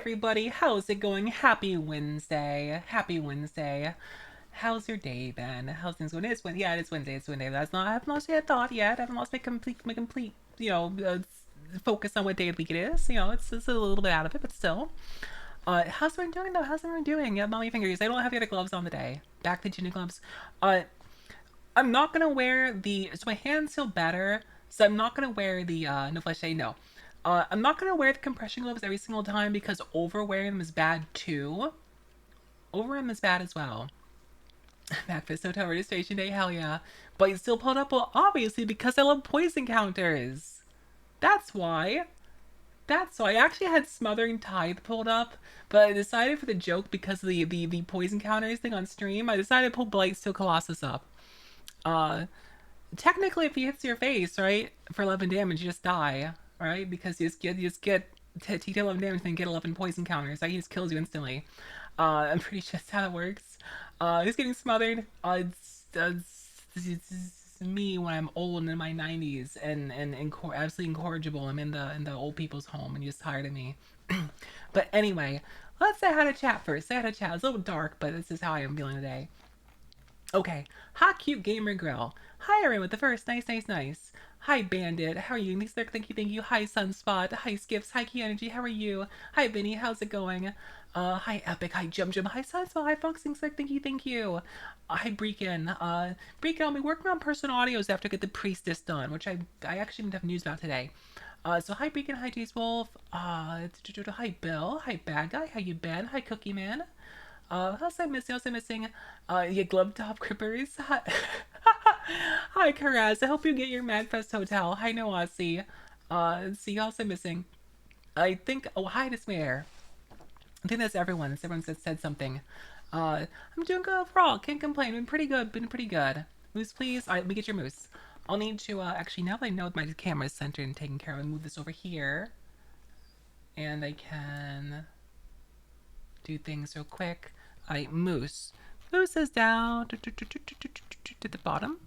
everybody, how's it going? Happy Wednesday. Happy Wednesday. How's your day been? How's things going? It's Wednesday. Yeah, it's Wednesday. It's Wednesday. I haven't lost my thought yet. I haven't lost my complete, focus on what day of the week it is. It's a little bit out of it, but still. How's everyone doing though? How's everyone doing? Yeah, mommy fingers. I don't have the other gloves on today. Back to gin gloves. Uh, I'm not gonna wear so my hands feel better, so I'm not gonna wear the no flesh day. No, I'm not gonna wear the compression gloves every single time because over wearing them is bad too. Over them is bad as well. Backfist Hotel registration day, hell yeah. But you still pulled up, well, obviously because I love poison counters. That's why. That's why I actually had Smothering Tithe pulled up, but I decided for the joke because of the poison counters thing on stream, I decided to pull Blightsteel Colossus up. Uh, Technically, if he hits your face, right, for 11 damage, you just die, right? Because you just get to 11 damage, then get 11 poison counters. Right? He just kills you instantly. I'm pretty sure that's how it works. He's getting smothered. It's me when I'm old in my 90s and absolutely incorrigible. I'm in the old people's home and you're just tired of me. But anyway, let's say how to chat first. Say how to chat. It's a little dark, but this is how I am feeling today. Okay. Hi, cute gamer girl. Hi, everyone with the first. Nice, nice, nice. Hi, Bandit. How are you? Thank you, thank you. Hi, Sunspot. Hi, Skips. Hi, Key Energy. How are you? Hi, Vinny. How's it going? Hi, Epic. Hi, Jum Jum. Hi, Sunspot. Hi, Foxing Slick. Thank you, thank you. Hi, Breakin. Breakin, I'll be working on personal audios after I get the Priestess done, which I actually didn't have news about today. So hi, Breakin. Hi, Jace Wolf. Hi, Bill. Hi, Bad Guy. How you been? Hi, Cookie Man. How's I missing? How's I missing? Yeah, glove top grippers. Hi, hi, Karaz. I hope you get your Magfest hotel. Hi, Noasi. See, how's I missing? I think. Oh, hi, Despair. I think that's everyone. It's everyone that said something. I'm doing good overall. Can't complain. Been pretty good. Been pretty good. Moose, please. All right, let me get your moose. I'll need to actually now that I know my camera is centered and taken care of, move this over here, and I can do things real quick. Alright, Moose. Moose is down to the bottom.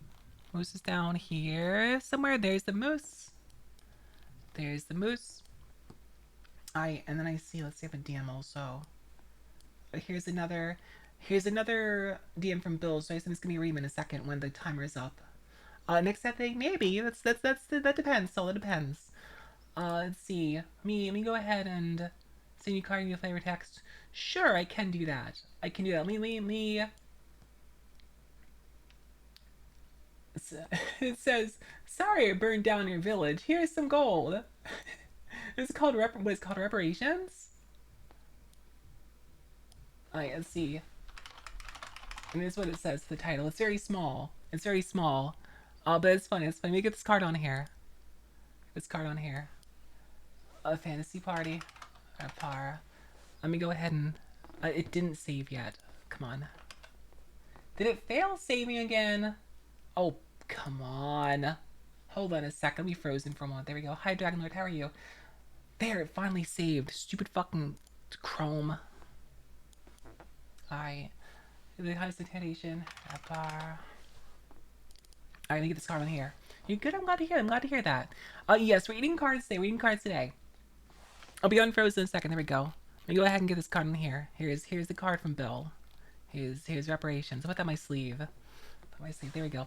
Moose is down here somewhere. There's the moose. There's the moose. Alright, and then I see, let's see if a DM also. Here's another DM from Bill, so I assume it's gonna be read in a second when the timer is up. Next I think maybe that depends. So that depends. Let's see. Let me go ahead and send you card your flavor text. Sure, I can do that. I can do that. Let me. It says, "Sorry, I burned down your village. Here's some gold." It's called what is called reparations. Let's see. And this is what it says. The title. It's very small. It's very small. But it's fun. It's fun. Let me get this card on here. This card on here. A fantasy party. Par. Let me go ahead and. It didn't save yet. Come on. Did it fail saving again? Oh, come on. Hold on a sec. Let me frozen for a moment. There we go. Hi, Dragonlord. How are you? There, it finally saved. Stupid fucking Chrome. Alright. The highest temptation. Alright, let me get this card on here. You good? I'm glad to hear. I'm glad to hear that. Yes, we're eating cards today. We're eating cards today. I'll be unfrozen in a second. There we go. Let me go ahead and get this card in here. Here's the card from Bill. Here's reparations. I'll put that on my sleeve. There we go.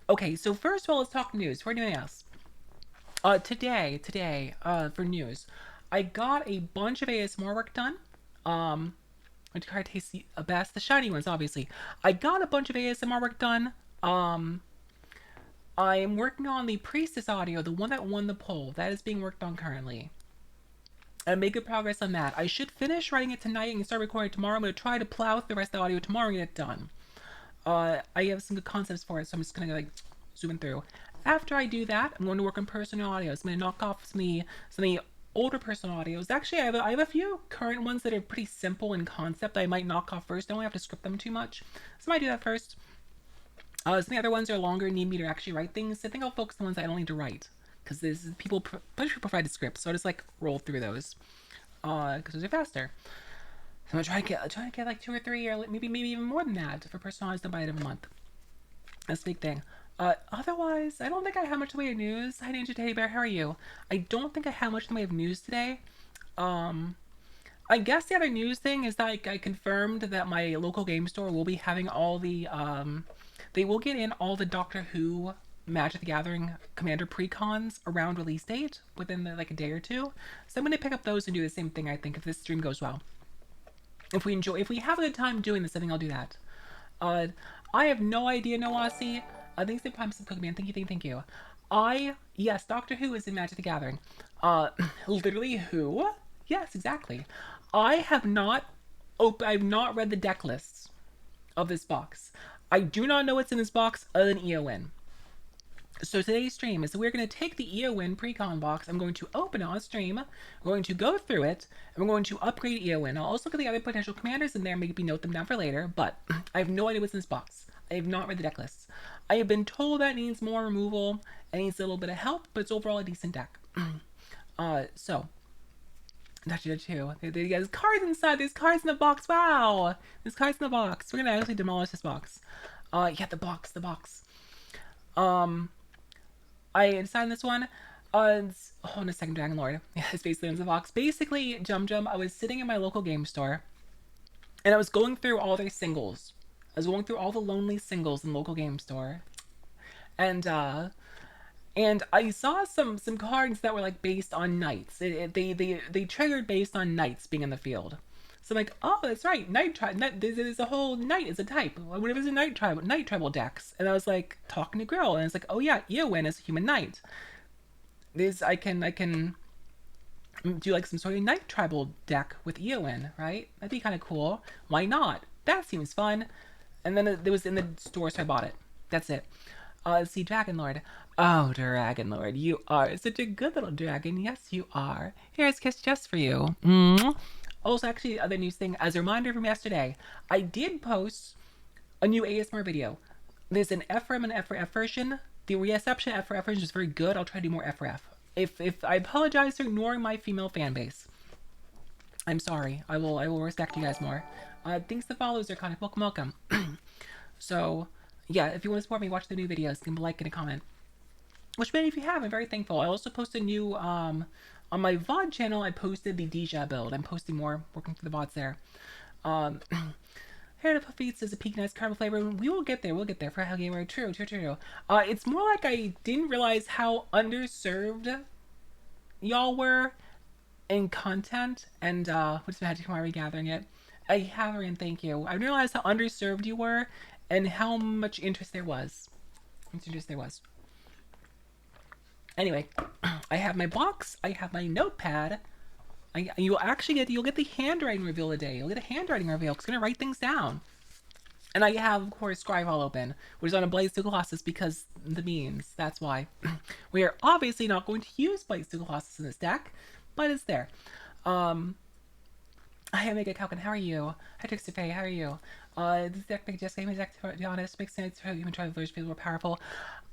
Okay, so first of all, let's talk news. We're doing else. Today, for news, I got a bunch of ASMR work done. Which card tastes the best? The shiny ones, obviously. I got a bunch of ASMR work done. I'm working on the Priestess audio, the one that won the poll. That is being worked on currently. I made good progress on that. I should finish writing it tonight and start recording tomorrow. I'm going to try to plow through the rest of the audio tomorrow and get it done. I have some good concepts for it, so I'm just going to like zoom through. After I do that, I'm going to work on personal audios. I'm going to knock off some of the older personal audios. Actually, I have a few current ones that are pretty simple in concept that I might knock off first. I don't have to script them too much. So I might do that first. Some of the other ones are longer and need me to actually write things. I think I'll focus on the ones I don't need to write. Because people provide the scripts, so I just like roll through those. Because those are faster. So I'm trying to get like 2 or 3 or maybe even more than that for personalized done by the end of a month. That's the big thing. Otherwise, I don't think I have much in the way of news. Hi, Ninja Teddy Bear, how are you? I don't think I have much in the way of news today. I guess the other news thing is that I confirmed that my local game store will be having all the they will get in all the Doctor Who Magic the Gathering Commander precons around release date within like a day or two. So I'm gonna pick up those and do the same thing. I think if this stream goes well, if we have a good time doing this, I think I'll do that. Uh, I have no idea, Noasi. Thanks for Prime Sub Cookie Man. Thank you. Yes, Doctor Who is in Magic the Gathering. Uh, literally who? Yes, exactly. I have not, I've not read the deck lists of this box. I do not know what's in this box other than Eowyn. So today's stream is we're going to take the Eowyn pre-con box. I'm going to open it on stream. We're going to go through it, and we're going to upgrade Eowyn. I'll also look at the other potential commanders in there, maybe note them down for later, but I have no idea what's in this box. I have not read the deck lists. I have been told that it needs more removal and needs a little bit of help, but it's overall a decent deck. So Dr. 2. There's cards inside. There's cards in the box. Wow. There's cards in the box. We're going to actually demolish this box. Yeah, the box. I decided this one. Oh, in a second, Dragon Lord. Yeah, it's basically in the box. Basically, Jum, I was sitting in my local game store, and I was going through all their singles. I was going through all the lonely singles in the local game store, and I saw some cards that were like based on knights. They triggered based on knights being in the field. So I'm like, oh, that's right, knight tribe. There's a whole knight is a type. What if it's a knight tribal decks? And I was like talking to Grill, and it's like, oh yeah, Eowyn is a human knight. I can do like some sort of knight tribal deck with Eowyn, right? That'd be kind of cool. Why not? That seems fun. And then it was in the store, so I bought it. That's it. Let's see, Dragon Lord. Oh, Dragon Lord, you are such a good little dragon. Yes, you are. Here's a kiss just for you. Mm-hmm. Also, actually, other news thing, as a reminder from yesterday, I did post a new ASMR video. There's an FRM and FRF version. The reception FRF version is very good. I'll try to do more FRF. If I apologize for ignoring my female fan base. I'm sorry. I will respect you guys more. Thanks to followers are kind of welcome. So, yeah, if you want to support me, watch the new videos. Leave a like and a comment. Which many of you have. I'm very thankful. I also posted a new on my VOD channel. I posted the Deja build. I'm posting more, working through the VODs there. Hair to Puffy says a peak nice caramel flavor. We will get there. We'll get there for how gamer. True. It's more like I didn't realize how underserved y'all were in content, and what's Magic Mari gathering it. I have and thank you. I didn't realize how underserved you were, and how much interest there was. Anyway, I have my box. I have my notepad. You'll get the handwriting reveal today. You'll get a handwriting reveal because I'm gonna write things down. And I have, of course, Scriball open, which is on a Blaze to Colossus because the memes. That's why. We are obviously not going to use Blaze to Colossus in this deck, but it's there. Hi, Omega Calvin, how are you? Hi, Trixie Faye, how are you? This deck makes Jessica, deck, to be honest, makes sense for human travelers feel more powerful.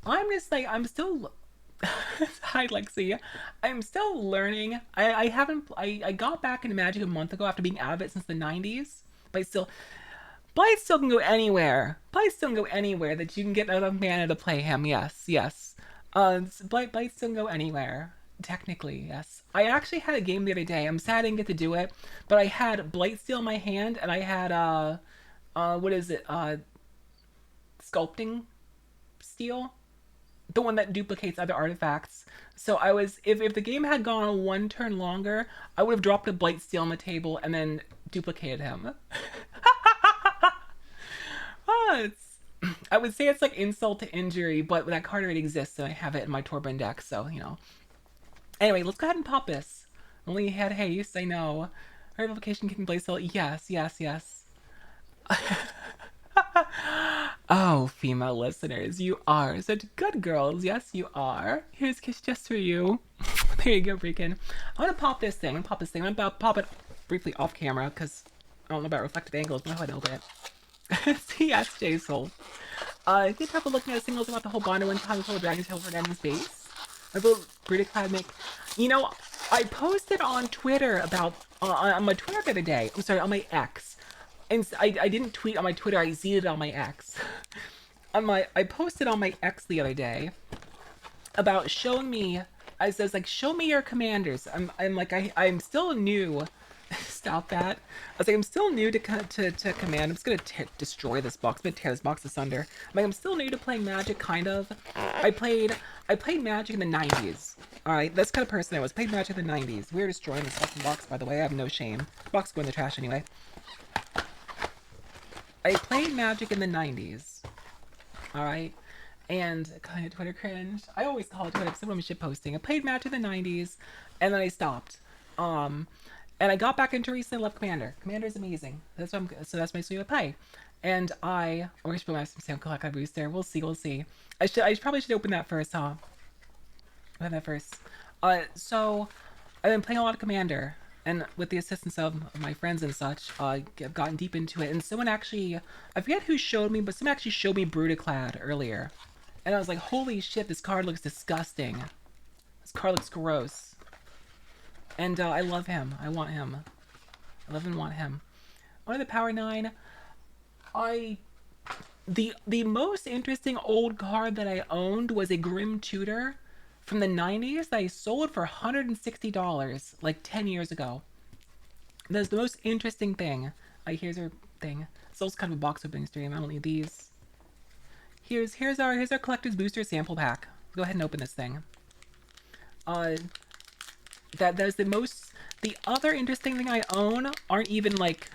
I'm still. Hi, Lexi. I'm still learning. I got back into Magic a month ago after being out of it since the 90s, but I still can go anywhere. Blight still can go anywhere that you can get enough mana to play him. Yes. Blight still can go anywhere. Technically, yes. I actually had a game the other day. I'm sad I didn't get to do it, but I had Blightsteel in my hand, and I had what is it? Sculpting Steel, the one that duplicates other artifacts. So I was, if the game had gone one turn longer, I would have dropped a Blightsteel on the table and then duplicated him. I would say it's like insult to injury, but that card already exists, and I have it in my Torben deck, so you know. Anyway, let's go ahead and pop this. Only had haste, I know. Verification kicking Blaze. Yes. Oh, female listeners, you are such good girls. Yes, you are. Here's a kiss just for you. There you go, freaking. I'm gonna pop this thing. I'm gonna pop it briefly off camera because I don't know about reflective angles, but I know how to open it. CS J Soul. If you have a look at singles about the whole Bondo and time before Dragon's Tail for Dragon's Base. I vote British Cloud make. You know, I posted on Twitter about on my Twitter the other day. I'm sorry, on my X. And I didn't tweet on my Twitter. I Z'd on my X. I posted on my X the other day about showing me. I says like, show me your commanders. I'm still new stop that. I was like, I'm still new to Command. I'm just gonna destroy this box. I'm gonna tear this box asunder. I'm like, I'm still new to playing Magic, kind of. I played I played Magic in the 90s. All right, that's the kind of person I was. Played Magic in the 90s. We're destroying this fucking box, by the way. I have no shame. Box go in the trash anyway. I played Magic in the 90s. All right. And kind of Twitter cringe. I always call it Twitter because I'm shit posting. I played Magic in the 90s, and then I stopped. Um, and I got back into recently. Love Commander. Commander is amazing. That's what so that's my sweet play. And we're gonna put my some Sam Collective booster. We'll see. We'll see. I probably should open that first, huh? Open that first. So I've been playing a lot of Commander, and with the assistance of my friends and such, I've gotten deep into it. And someone actually, I forget who showed me, but someone actually showed me Brutaclad earlier. And I was like, holy shit, this card looks disgusting. This card looks gross. And I love him. I want him. I love and want him. One of the Power 9, the most interesting old card that I owned was a Grim Tutor from the 90s that I sold for $160 like 10 years ago. That's the most interesting thing. Here's our thing. It's also kind of a box opening stream. I don't need these. Here's our collector's booster sample pack. Let's go ahead and open this thing. That is the most. The other interesting thing I own aren't even like.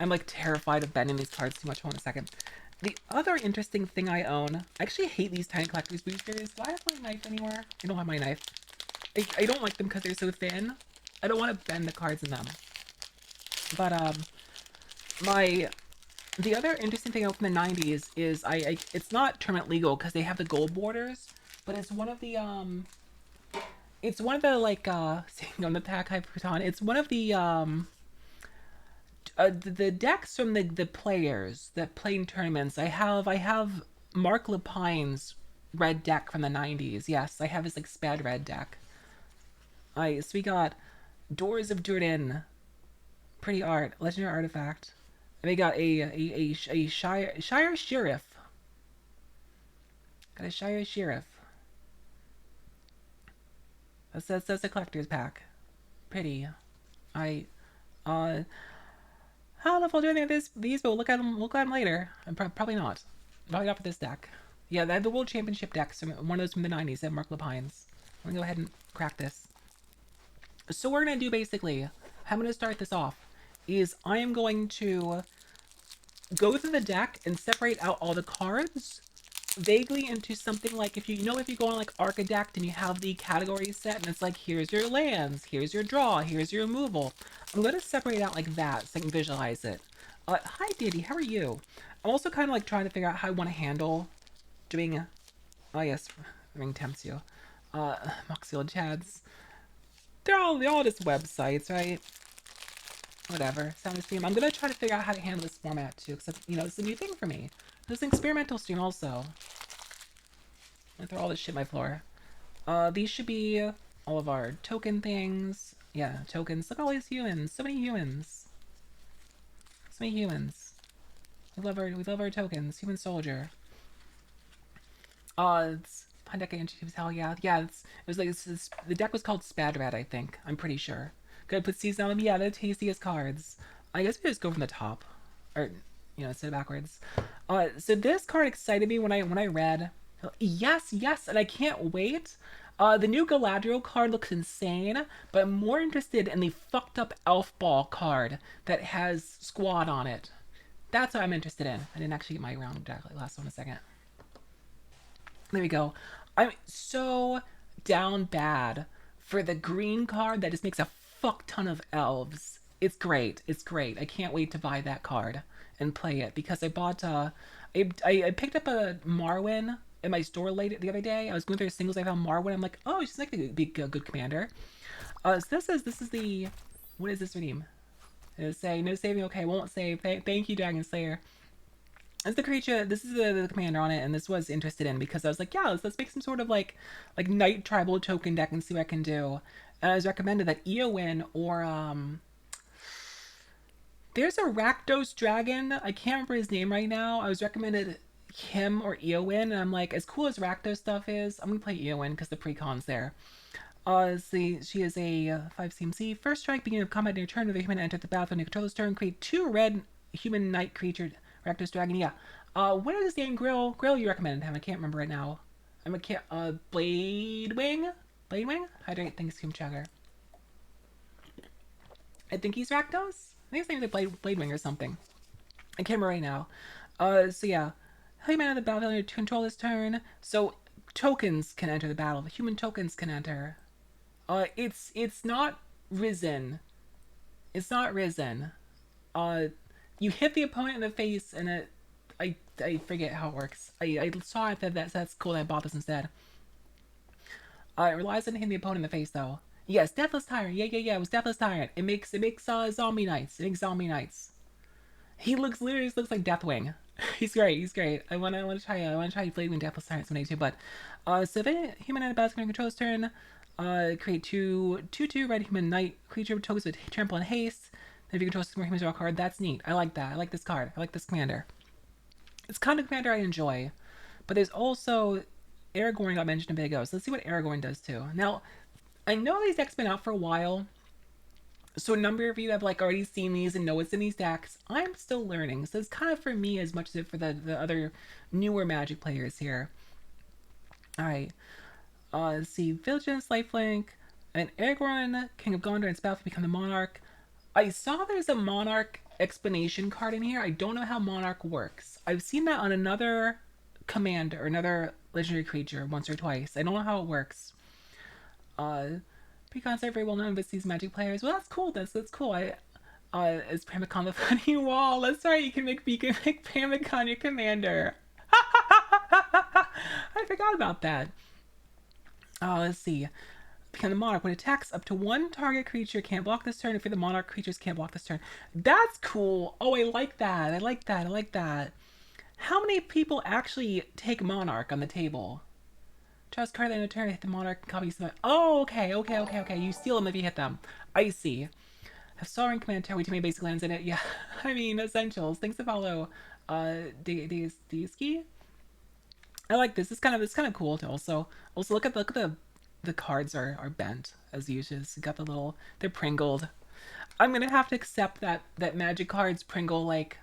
I'm like terrified of bending these cards too much. Hold on a second. The other interesting thing I own. I actually hate these tiny collector's boosters. Do I have my knife anywhere? I don't have my knife. I don't like them because they're so thin. I don't want to bend the cards in them. But the other interesting thing from the 90s is it's not tournament legal because they have the gold borders, but it's one of the like seeing on the pack I put on. It's one of the decks from the players that play in tournaments. I have Mark Lepine's red deck from the 90s. Yes, I have his like Spad red deck. So we got Doors of Durden, pretty art, legendary artifact. And we got a Shire Sheriff. Got a Shire Sheriff. That's a collector's pack. Pretty. I don't know if I'll do any of these, but we'll look at them later. Probably not. Probably not for this deck. Yeah, they have the World Championship decks. One of those from the 90s at Mark Lepine's. I'm gonna go ahead and crack this. So what we're gonna do basically, how I'm gonna start this off, is I am going to go through the deck and separate out all the cards vaguely into something like if you go on like Archidect and you have the categories set and it's like here's your lands, here's your draw, here's your removal. I'm going to separate out like that so I can visualize it. Hi Diddy, how are you? I'm also kind of like trying to figure out how I want to handle doing oh yes, ring tempts you. Moxiel Chads. They're all just websites, right? Whatever. Sound stream. I'm gonna try to figure out how to handle this format too, because it's a new thing for me. It's an experimental stream also. I throw all this shit on my floor. These should be all of our token things. Yeah, tokens. Look at all these humans. So many humans. So many humans. We love our tokens. Human soldier. It's Pandeka Initiatives. Hell yeah, yeah. It was like the deck was called Spadrat, I think. I'm pretty sure. Good, put season on them. Yeah, the tastiest cards. I guess we just go from the top, or instead of backwards. So this card excited me when I read. Yes, and I can't wait. The new Galadriel card looks insane, but I'm more interested in the fucked up Elf Ball card that has Squad on it. That's what I'm interested in. I didn't actually get my round deck last one a second. There we go. I'm so down bad for the green card that just makes a fuck ton of elves. It's great. I can't wait to buy that card and play it because I bought I picked up a Marwyn in my store the other day. I was going through singles. I found Marwyn. I'm like, oh, she's like to be a good commander. So this is the what is this redeem? It'll say no saving. Okay, won't save. Thank you, Dragon Slayer. As the creature, this is the commander on it, and this was interested in because I was like, yeah, let's make some sort of like Night Tribal token deck and see what I can do. And I was recommended that Eowyn or there's a Rakdos dragon. I can't remember his name right now. I was recommended him or Eowyn, and I'm like, as cool as Rakdos stuff is, I'm gonna play Eowyn because the precon's there. See, she is a 5 CMC. First strike, beginning of combat near turn, with a human enter the battlefield in controller's turn. Create 2 red human knight creature, Rakdos Dragon. Yeah. What is the name Grill you recommended him? I can't remember right now. I'm a can't. Blade Wing? Blade Wing? Hydrate, thanks, Tomb Chugger. I think he's Rakdos? I think his name's like Blade Wing or something. I can't remember right now. So yeah. Human enter the battlefield to control this turn. So tokens can enter the battle. The human tokens can enter. It's not risen. It's not risen. Uh, you hit the opponent in the face, and I forget how it works. I saw it that's cool. That I bought this instead. It relies on hitting the opponent in the face though. Yes, Deathless Tyrant. Yeah. It was Deathless Tyrant. It makes zombie knights. It makes zombie knights. He literally looks like Deathwing. He's great. He's great. I wanna try Blade Deathless Tyrant someday too. But so if any human at a battle control his turn, create two red human knight creature tokens with trample and haste. Then if you control more humans draw a card, that's neat. I like that. I like this card. I like this commander. It's kind of commander I enjoy. But there's also Aragorn got mentioned a bit ago. So let's see what Aragorn does too. Now, I know these decks been out for a while, so a number of you have like already seen these and know what's in these decks. I'm still learning, so it's kind of for me as much as it for the other newer Magic players here. All right, let's see, Vigilance, Lifelink, and Aragorn, King of Gondor, and Spell become the Monarch. I saw there's a Monarch explanation card in here. I don't know how Monarch works. I've seen that on another commander or another legendary creature once or twice. I don't know how it works. Precon's are very well known with these Magic players. Well, that's cool. That's cool. Is Pramicon the funny wall? That's right. You can make Pramicon your commander. I forgot about that. Let's see. Become the Monarch. When it attacks, up to one target creature can't block this turn. If you're the Monarch, creatures can't block this turn. That's cool. Oh, I like that. I like that. How many people actually take Monarch on the table? Trust card in a turn, hit the Monarch, copy some. Oh, okay. You steal them if you hit them. I see. Have Sovereign Command Tower, too many basic lands in it. Yeah, I mean, essentials. Thanks to follow. Ski. I like this. It's kind of cool to also look at the cards are bent as usual. You got the little, they're pringled. I'm gonna have to accept that Magic cards pringle like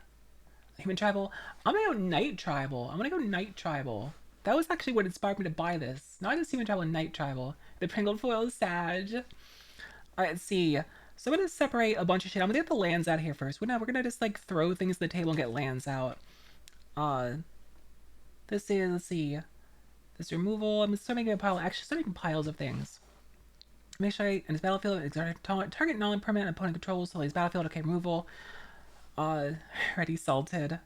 human tribal. I'm gonna go Night Tribal. That was actually what inspired me to buy this. Not just human tribal and Night Tribal. The pringled foil is Sag. Alright, let's see. So I'm gonna separate a bunch of shit. I'm gonna get the lands out of here first. We're gonna just like throw things to the table and get lands out. This is, let's see. This removal. I'm still making piles of things. Make sure in his battlefield, target non-permanent opponent controls till his battlefield. Okay, removal. Ready salted.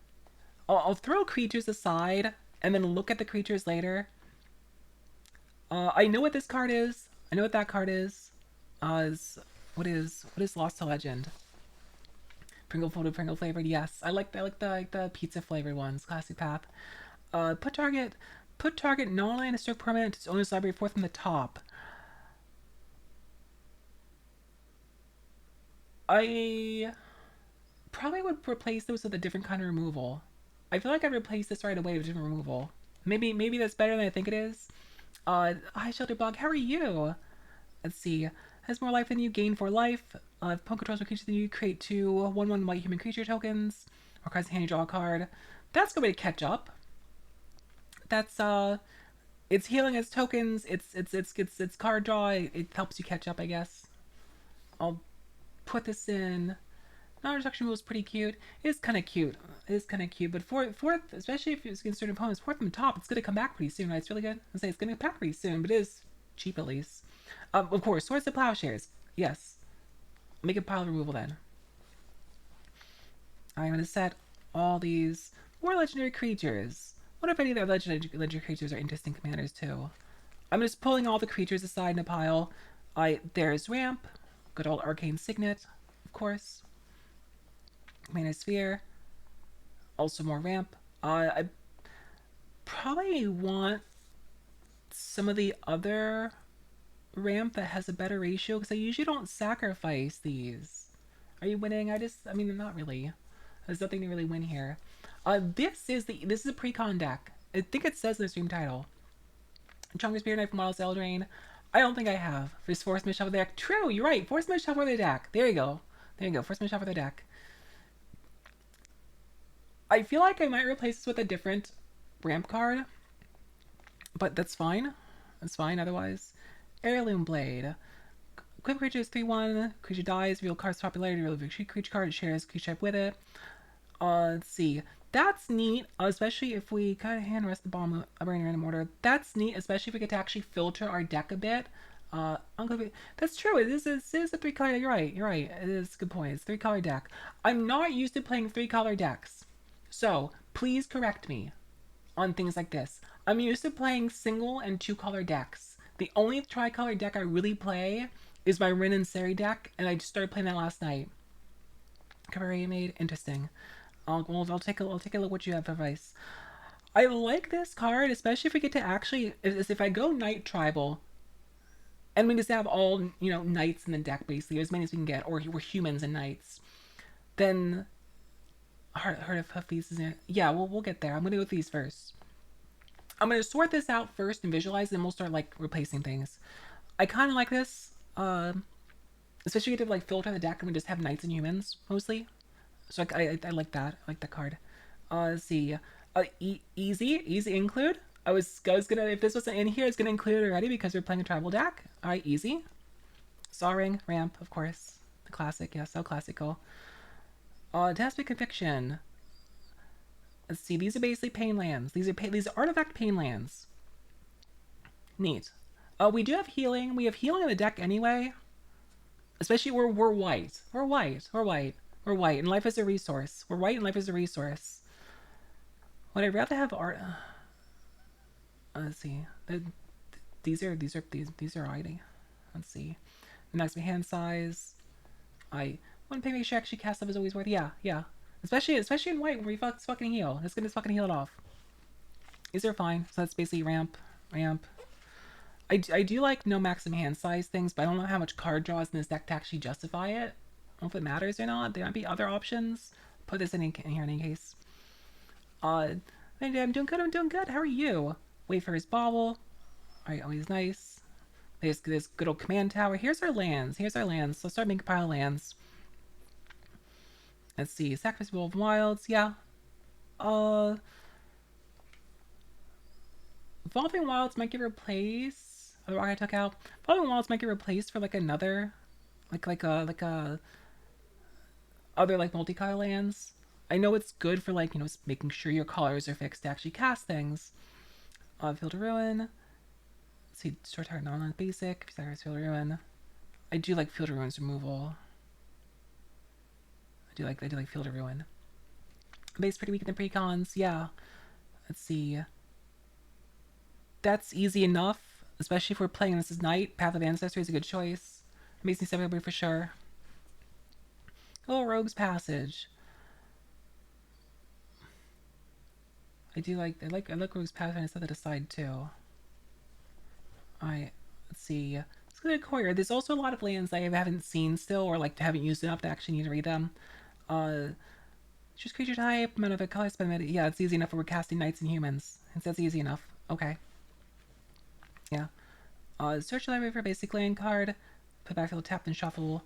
I'll throw creatures aside and then look at the creatures later. I know what this card is. I know what that card is. What is Lost to Legend? Pringle flavored. Yes, I like the pizza flavored ones. Classic path. Put target non-land and stroke permanent to its owner's library forth from the top. I probably would replace those with a different kind of removal. I feel like I'd replace this right away with different removal. Maybe that's better than I think it is. Hi Shelter Bog, how are you? Let's see. Has more life than you, gain 4 life. If opponent controls more creatures than you, create 2 1/1 white human creature tokens. Or cards in hand, you draw a card. That's a good way to catch up. That's it's healing its tokens, it's card draw, it helps you catch up, I guess. I'll put this in. Non-reduction rule is pretty cute. It is kind of cute. But fourth, especially if it's against certain opponents, fourth from the top, it's going to come back pretty soon, right? It's really good. I say it's going to come back pretty soon, but it is cheap at least. Of course, Swords to Plowshares. Yes. Make a pile of removal then. I'm going to set all these more legendary creatures. What if any of their legendary creatures are interesting commanders too? I'm just pulling all the creatures aside in a pile. There's Ramp. Good old Arcane Signet, of course. Mana Sphere. Also more Ramp. I probably want some of the other Ramp that has a better ratio, because I usually don't sacrifice these. Are you winning? I mean, not really. There's nothing to really win here. This is a pre-con deck. I think it says in the stream title. Chunker Spear Knife from Miles Eldraine. I don't think I have. Just force me to shuffle the deck. True, you're right. Force me to shuffle the deck. There you go. There you go. Force me to shuffle the deck. I feel like I might replace this with a different ramp card, but that's fine. That's fine otherwise. Heirloom Blade. Quick creature is 3/1. Creature dies. Real card's popularity. Real creature card. It shares creature type with it. Let's see. That's neat, especially if we kind of hand rest the bomb in random order. That's neat, especially if we get to actually filter our deck a bit. That's true. It is a 3-color. You're right. You're right. It is a good point. It's a 3-color deck. I'm not used to playing 3-color decks, so please correct me on things like this. I'm used to playing single and 2-color decks. The only tricolor deck I really play is my Rin and Seri deck, and I just started playing that last night. Cabaret made interesting. I'll take a look what you have for advice. I like this card, especially if we get to actually if I go Knight Tribal, and we just have all knights in the deck basically, as many as we can get, or we're humans and knights. Then Heart of Huffies is in. Yeah, we'll get there. I'm gonna go with these first. I'm gonna sort this out first and visualize, then we'll start like replacing things. I kind of like this, especially if you get to like filter the deck and we just have knights and humans mostly. So I like that. I like that card. Let's see. Easy include. I was gonna, if this wasn't in here, it's gonna include it already because we're playing a tribal deck. All right, easy. Saw Ring, ramp, of course, the classic. Yeah, so classical. Tastic Conviction. Let's see. These are basically pain lands. These are artifact pain lands. Neat. We do have healing. We have healing in the deck anyway. Especially we're white. We're white. We're white. We're white, and life is a resource. We're white, and life is a resource. Would I rather have art? Let's see. These are ID. Let's see. The maximum hand size. One pay make sure actually cast stuff is always worth. Yeah. Especially in white where you fucking heal. It's gonna just fucking heal it off. These are fine. So that's basically ramp. I do like no maximum hand size things, but I don't know how much card draws in this deck to actually justify it. I don't know if it matters or not. There might be other options. Put this in here in any case. I'm doing good. How are you? Wayfarer's Bauble. Alright, always nice. There's this good old command tower. Here's our lands. So start making a pile of lands. Let's see. Sacrifice Wolf Wilds. Yeah. Evolving Wilds might get replaced. The rock I took out. Evolving Wilds might get replaced for like another, like a other like multicolor lands. I know it's good for like making sure your colors are fixed to actually cast things. Field of Ruin. Let's see, short target non basic. Field of Ruin. I do like Field of Ruin's removal. I do like Field of Ruin. Base pretty weak in the precons. Yeah. Let's see. That's easy enough, especially if we're playing this as Knight. Path of Ancestry is a good choice. Amazing Step for sure. Oh, Rogue's Passage. I like Rogue's Passage, and I set that aside too. Alright, let's see. Let's go to Courier. There's also a lot of lands I haven't seen still, or like haven't used enough to actually need to read them. Just creature type, amount of a color spend. Yeah, it's easy enough for we're casting knights and humans. That's easy enough. Okay. Yeah. Search the library for basic land card. Put backfield, tap, and shuffle.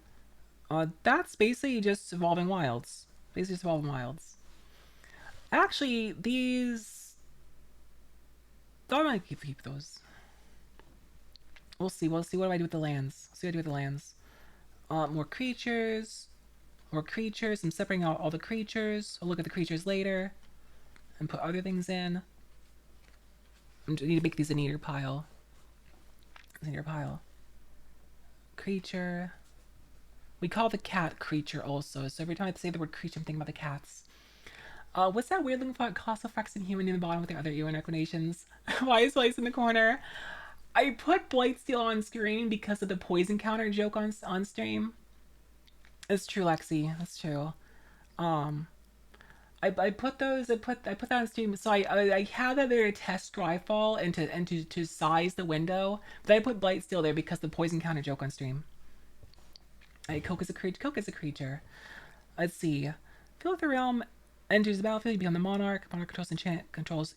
That's basically just Evolving Wilds. Basically just Evolving Wilds. Actually, these... I might keep those. We'll see. What do I do with the lands? More creatures. I'm separating out all the creatures. I'll look at the creatures later. And put other things in. I need to make these a neater pile. Creature. We call the cat creature also. So every time I say the word creature, I'm thinking about the cats. What's that weird looking font? Colossal Frexen human in the bottom with the other Eowyn reclamations. Why is Place in the corner? I put Blightsteel on screen because of the poison counter joke on stream. It's true, Lexi. That's true. I put that on stream. So I had that there to test Dryfall and to size the window, but I put Blightsteel there because the poison counter joke on stream. Coke is a creature. Let's see. Fill the realm. Enters the battlefield, you become the monarch. Monarch controls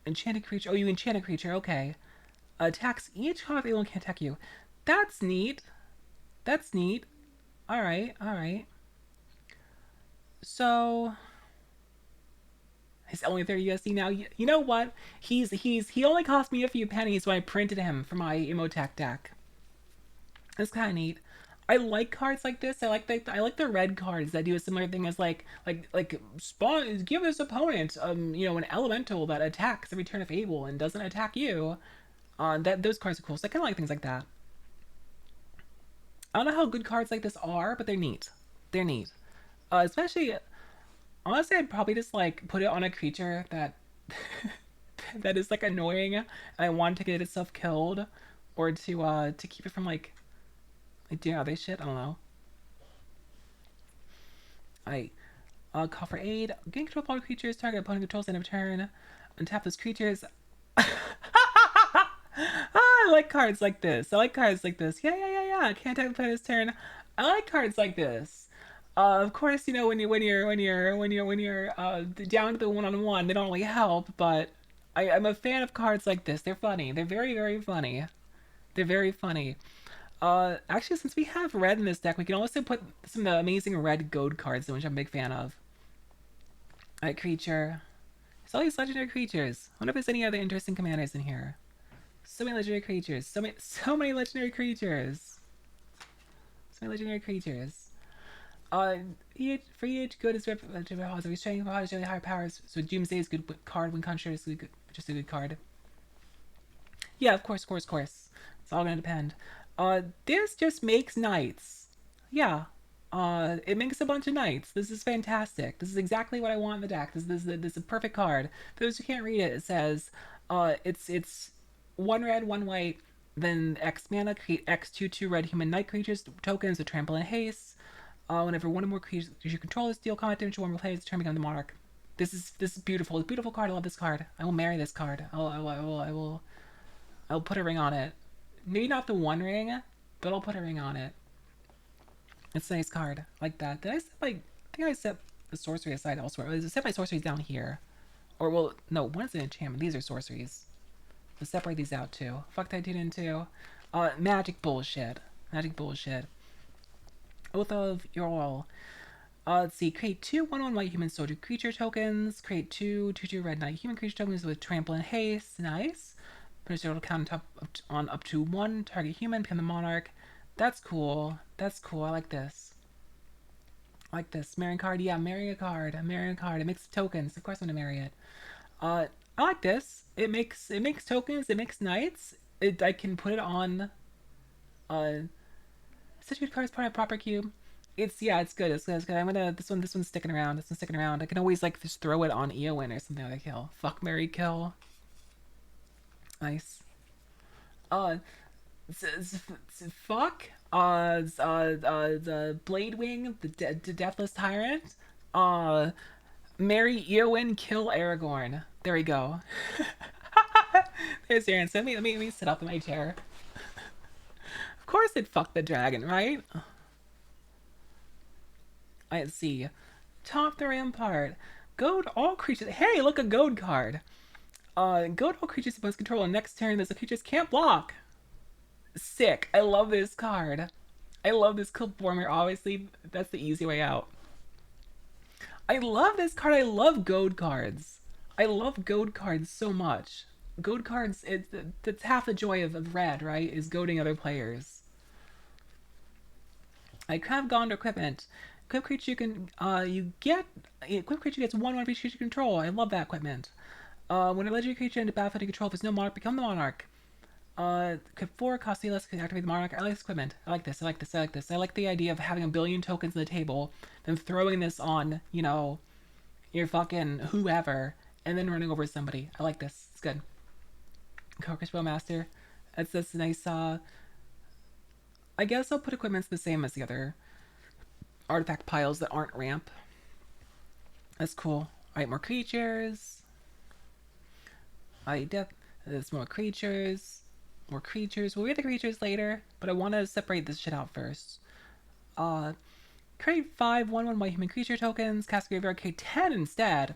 enchanted creature. Oh, you enchant a creature, okay. Attacks each card they can't attack you. That's neat. That's neat. All right, all right. So it's only 30 USD now. You know what? He only cost me a few pennies when I printed him for my Emotech deck. It's kind of neat. I like cards like this. I like the red cards that do a similar thing as like spawn give this opponent an elemental that attacks every turn of Able and doesn't attack you. That those cards are cool. So I kind of like things like that. I don't know how good cards like this are, but they're neat. They're neat. Especially honestly, I'd probably just like put it on a creature that that is like annoying and I want to get itself killed, or to keep it from like doing other shit. I don't know. I call for aid. Gain control of all creatures. Target opponent controls end of turn. Untap those creatures. I like cards like this. I like cards like this. Yeah. Can't attack the player's turn. I like cards like this. Of course, when you're down to the one-on-one, they don't really help. But I'm a fan of cards like this. They're funny. They're very funny. They're very funny. Actually, since we have red in this deck, we can also put some of the amazing red gold cards, which I'm a big fan of. Alright, creature. There's all these legendary creatures. I wonder if there's any other interesting commanders in here. So many legendary creatures. So many legendary creatures. So many legendary creatures. For each good is represented strength, really higher powers. So Doomsday is a good card when Conjure is just a good card. Yeah, of course. It's all gonna depend. This just makes knights. Yeah. It makes a bunch of knights. This is fantastic. This is exactly what I want in the deck. This is a perfect card. For those who can't read it, it says, it's one red, one white, then X mana, create X 2/2 red human knight creatures tokens with trample and haste. Whenever one or more creatures you control is deal combat damage to one more player's turn, become the monarch. This is beautiful. It's a beautiful card. I love this card. I will marry this card. I'll put a ring on it. Maybe not the one ring, but I'll put a ring on it. It's a nice card. Like that. Did I set I think I set the sorcery aside elsewhere. I set my sorceries down here. Or, well, no, one is an enchantment. These are sorceries. Let's separate these out, too. Fuck that dude into. Magic bullshit. Magic bullshit. Oath of Yorl. Let's see. Create 2 1/1 white human soldier creature tokens. Create 2 2/2 red knight human creature tokens with trample and haste. Nice. Put a count on up to 1 target human. Become the monarch. That's cool. That's cool. I like this. I like this. Marrying card. Yeah, marrying a card. I'm marrying a card. It makes tokens. Of course I'm gonna marry it. I like this. It makes tokens. It makes knights. I can put it on. Such a good card as part of proper cube. It's good. It's good. I'm gonna this one's sticking around. This one's sticking around. I can always like just throw it on Eowyn or something like kill. Fuck, marry, kill. Nice. Uh, fuck. The Blade Wing, the Deathless Tyrant. Marry Eowyn, kill Aragorn. There we go. There's your answer. Let me sit up in my chair. Of course it fucked the dragon, right? I see. Top the rampart. Goad all creatures. Hey, look, a goad card. Goad all creatures must control on next turn. Those creatures can't block. Sick. I love this card. I love this clip former. Obviously, that's the easy way out. I love this card. I love goad cards. I love goad cards so much. Goad cards, that's half the joy of red, right? Is goading other players. I have gone to equipment. Equip creature you can equip creature gets 1/1 for each creature control. I love that equipment. When a legendary creature into battlefield you control, if there's no monarch, become the monarch. Equip 4, cost less to activate the monarch. I like this equipment. I like this. I like the idea of having a billion tokens on the table, then throwing this on, your fucking whoever, and then running over somebody. I like this. It's good. Carcass Bowmaster. That's nice. I guess I'll put equipments the same as the other artifact piles that aren't ramp. That's cool. Alright, more creatures. There's more creatures. More creatures. We'll read the creatures later, but I want to separate this shit out first. Create 5 1/1 white human creature tokens. Cast graveyard. Create 10 instead.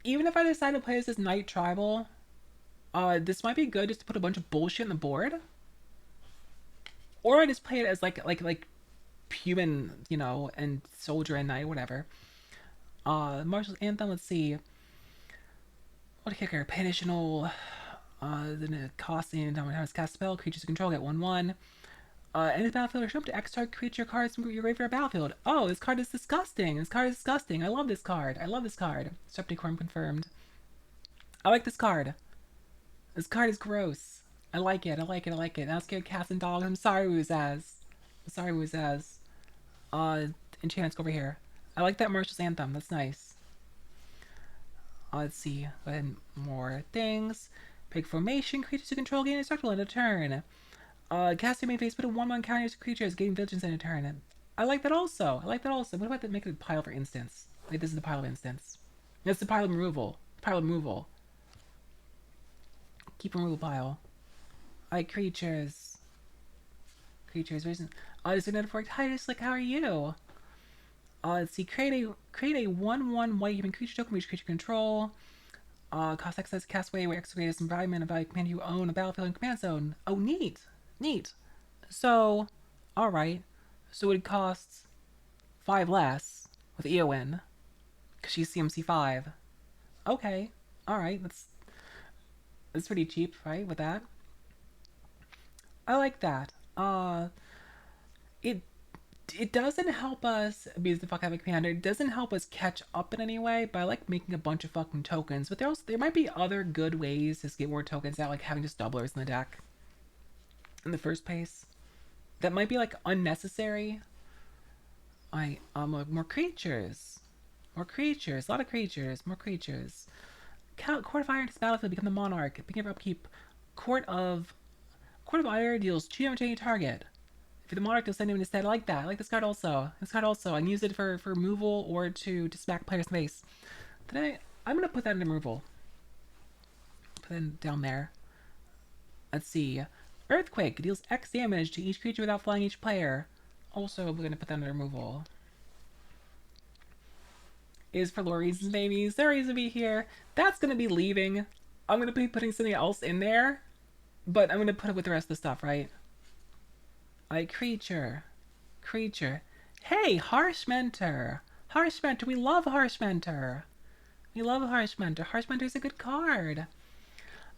Even if I decide to play as this Knight Tribal, This might be good just to put a bunch of bullshit in the board, or I just play it as like human, you know, and soldier and knight, whatever. Martial's Anthem. Let's see. What a kicker! Additional. The costing time to cast spell. Creatures you control get 1/1. End of the battlefield or show up to X target creature cards from your graveyard battlefield. Oh, this card is disgusting. This card is disgusting. I love this card. I love this card. Septicorn confirmed. I like this card. This card is gross. I like it. I like it. I like it. Now scared cats and dogs. I'm sorry, Woozaz. I'm sorry, Woozaz. Enchantments over here. I like that Martial's Anthem. That's nice. Let's see. And more things. Big formation. Creatures you control gain indestructible in a turn. Casting main face, put a 1/1 counter to creatures, gain vigilance in a turn. I like that also. I like that also. What about to make it a pile for instance? Like this is the pile of instance. That's the pile of removal. Pile of removal. Keep removal pile. Like creatures. Creatures. Reason. This is another for Titus. Like how are you? Let's see. Create a 1/1 white human creature token. Which creature control. Cost access, cast away, where extra greatest environment, a value command you own, a battlefield and command zone. Oh, neat. Neat. So, alright. So it costs 5 less with Eowyn. Because she's CMC 5. Okay. Alright. That's pretty cheap, right? With that. I like that. It doesn't help us abuse the fuck out of a commander. It doesn't help us catch up in any way, but I like making a bunch of fucking tokens. But there might be other good ways to get more tokens out, like having just doublers in the deck in the first place. That might be like unnecessary. More creatures. More creatures. A lot of creatures. More creatures. Court of Iron to battlefield, become the monarch. Begin upkeep. Court of Iron deals 2 damage to any target. If you're the monarch, they'll send him instead. I like that. I like this card also. This card also. I can use it for removal or to smack players in the face. Today, I'm going to put that in removal. Put that down there. Let's see. Earthquake deals X damage to each creature without flying each player. Also, we're going to put that in removal. Is for lore reasons, babies. There reason to be here. That's going to be leaving. I'm going to be putting something else in there. But I'm going to put it with the rest of the stuff, right? Like creature. Hey, Harsh Mentor. We love Harsh Mentor. Harsh Mentor is a good card.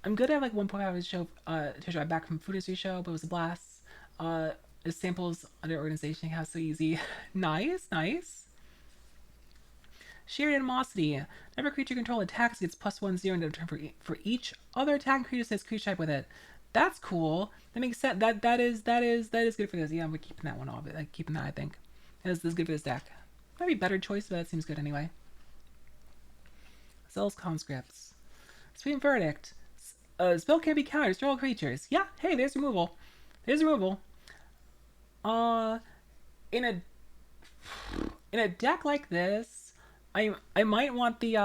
I'm good at like 1.5 show. To back from Food Industry show, but it was a blast. The samples under organization has so easy. nice. Shared animosity. Whenever creature control attacks, gets +1/0 into turn for each other attacking creature that says creature type with it. That's cool. That makes sense. That is good for this. Yeah, we're keeping that one off. Like keeping that, I think. This is good for this deck. Might be a better choice, but that seems good anyway. Cells conscripts. Supreme verdict. Spell can't be countered. Destroy all creatures. Yeah. Hey, there's removal. In a deck like this, I might want the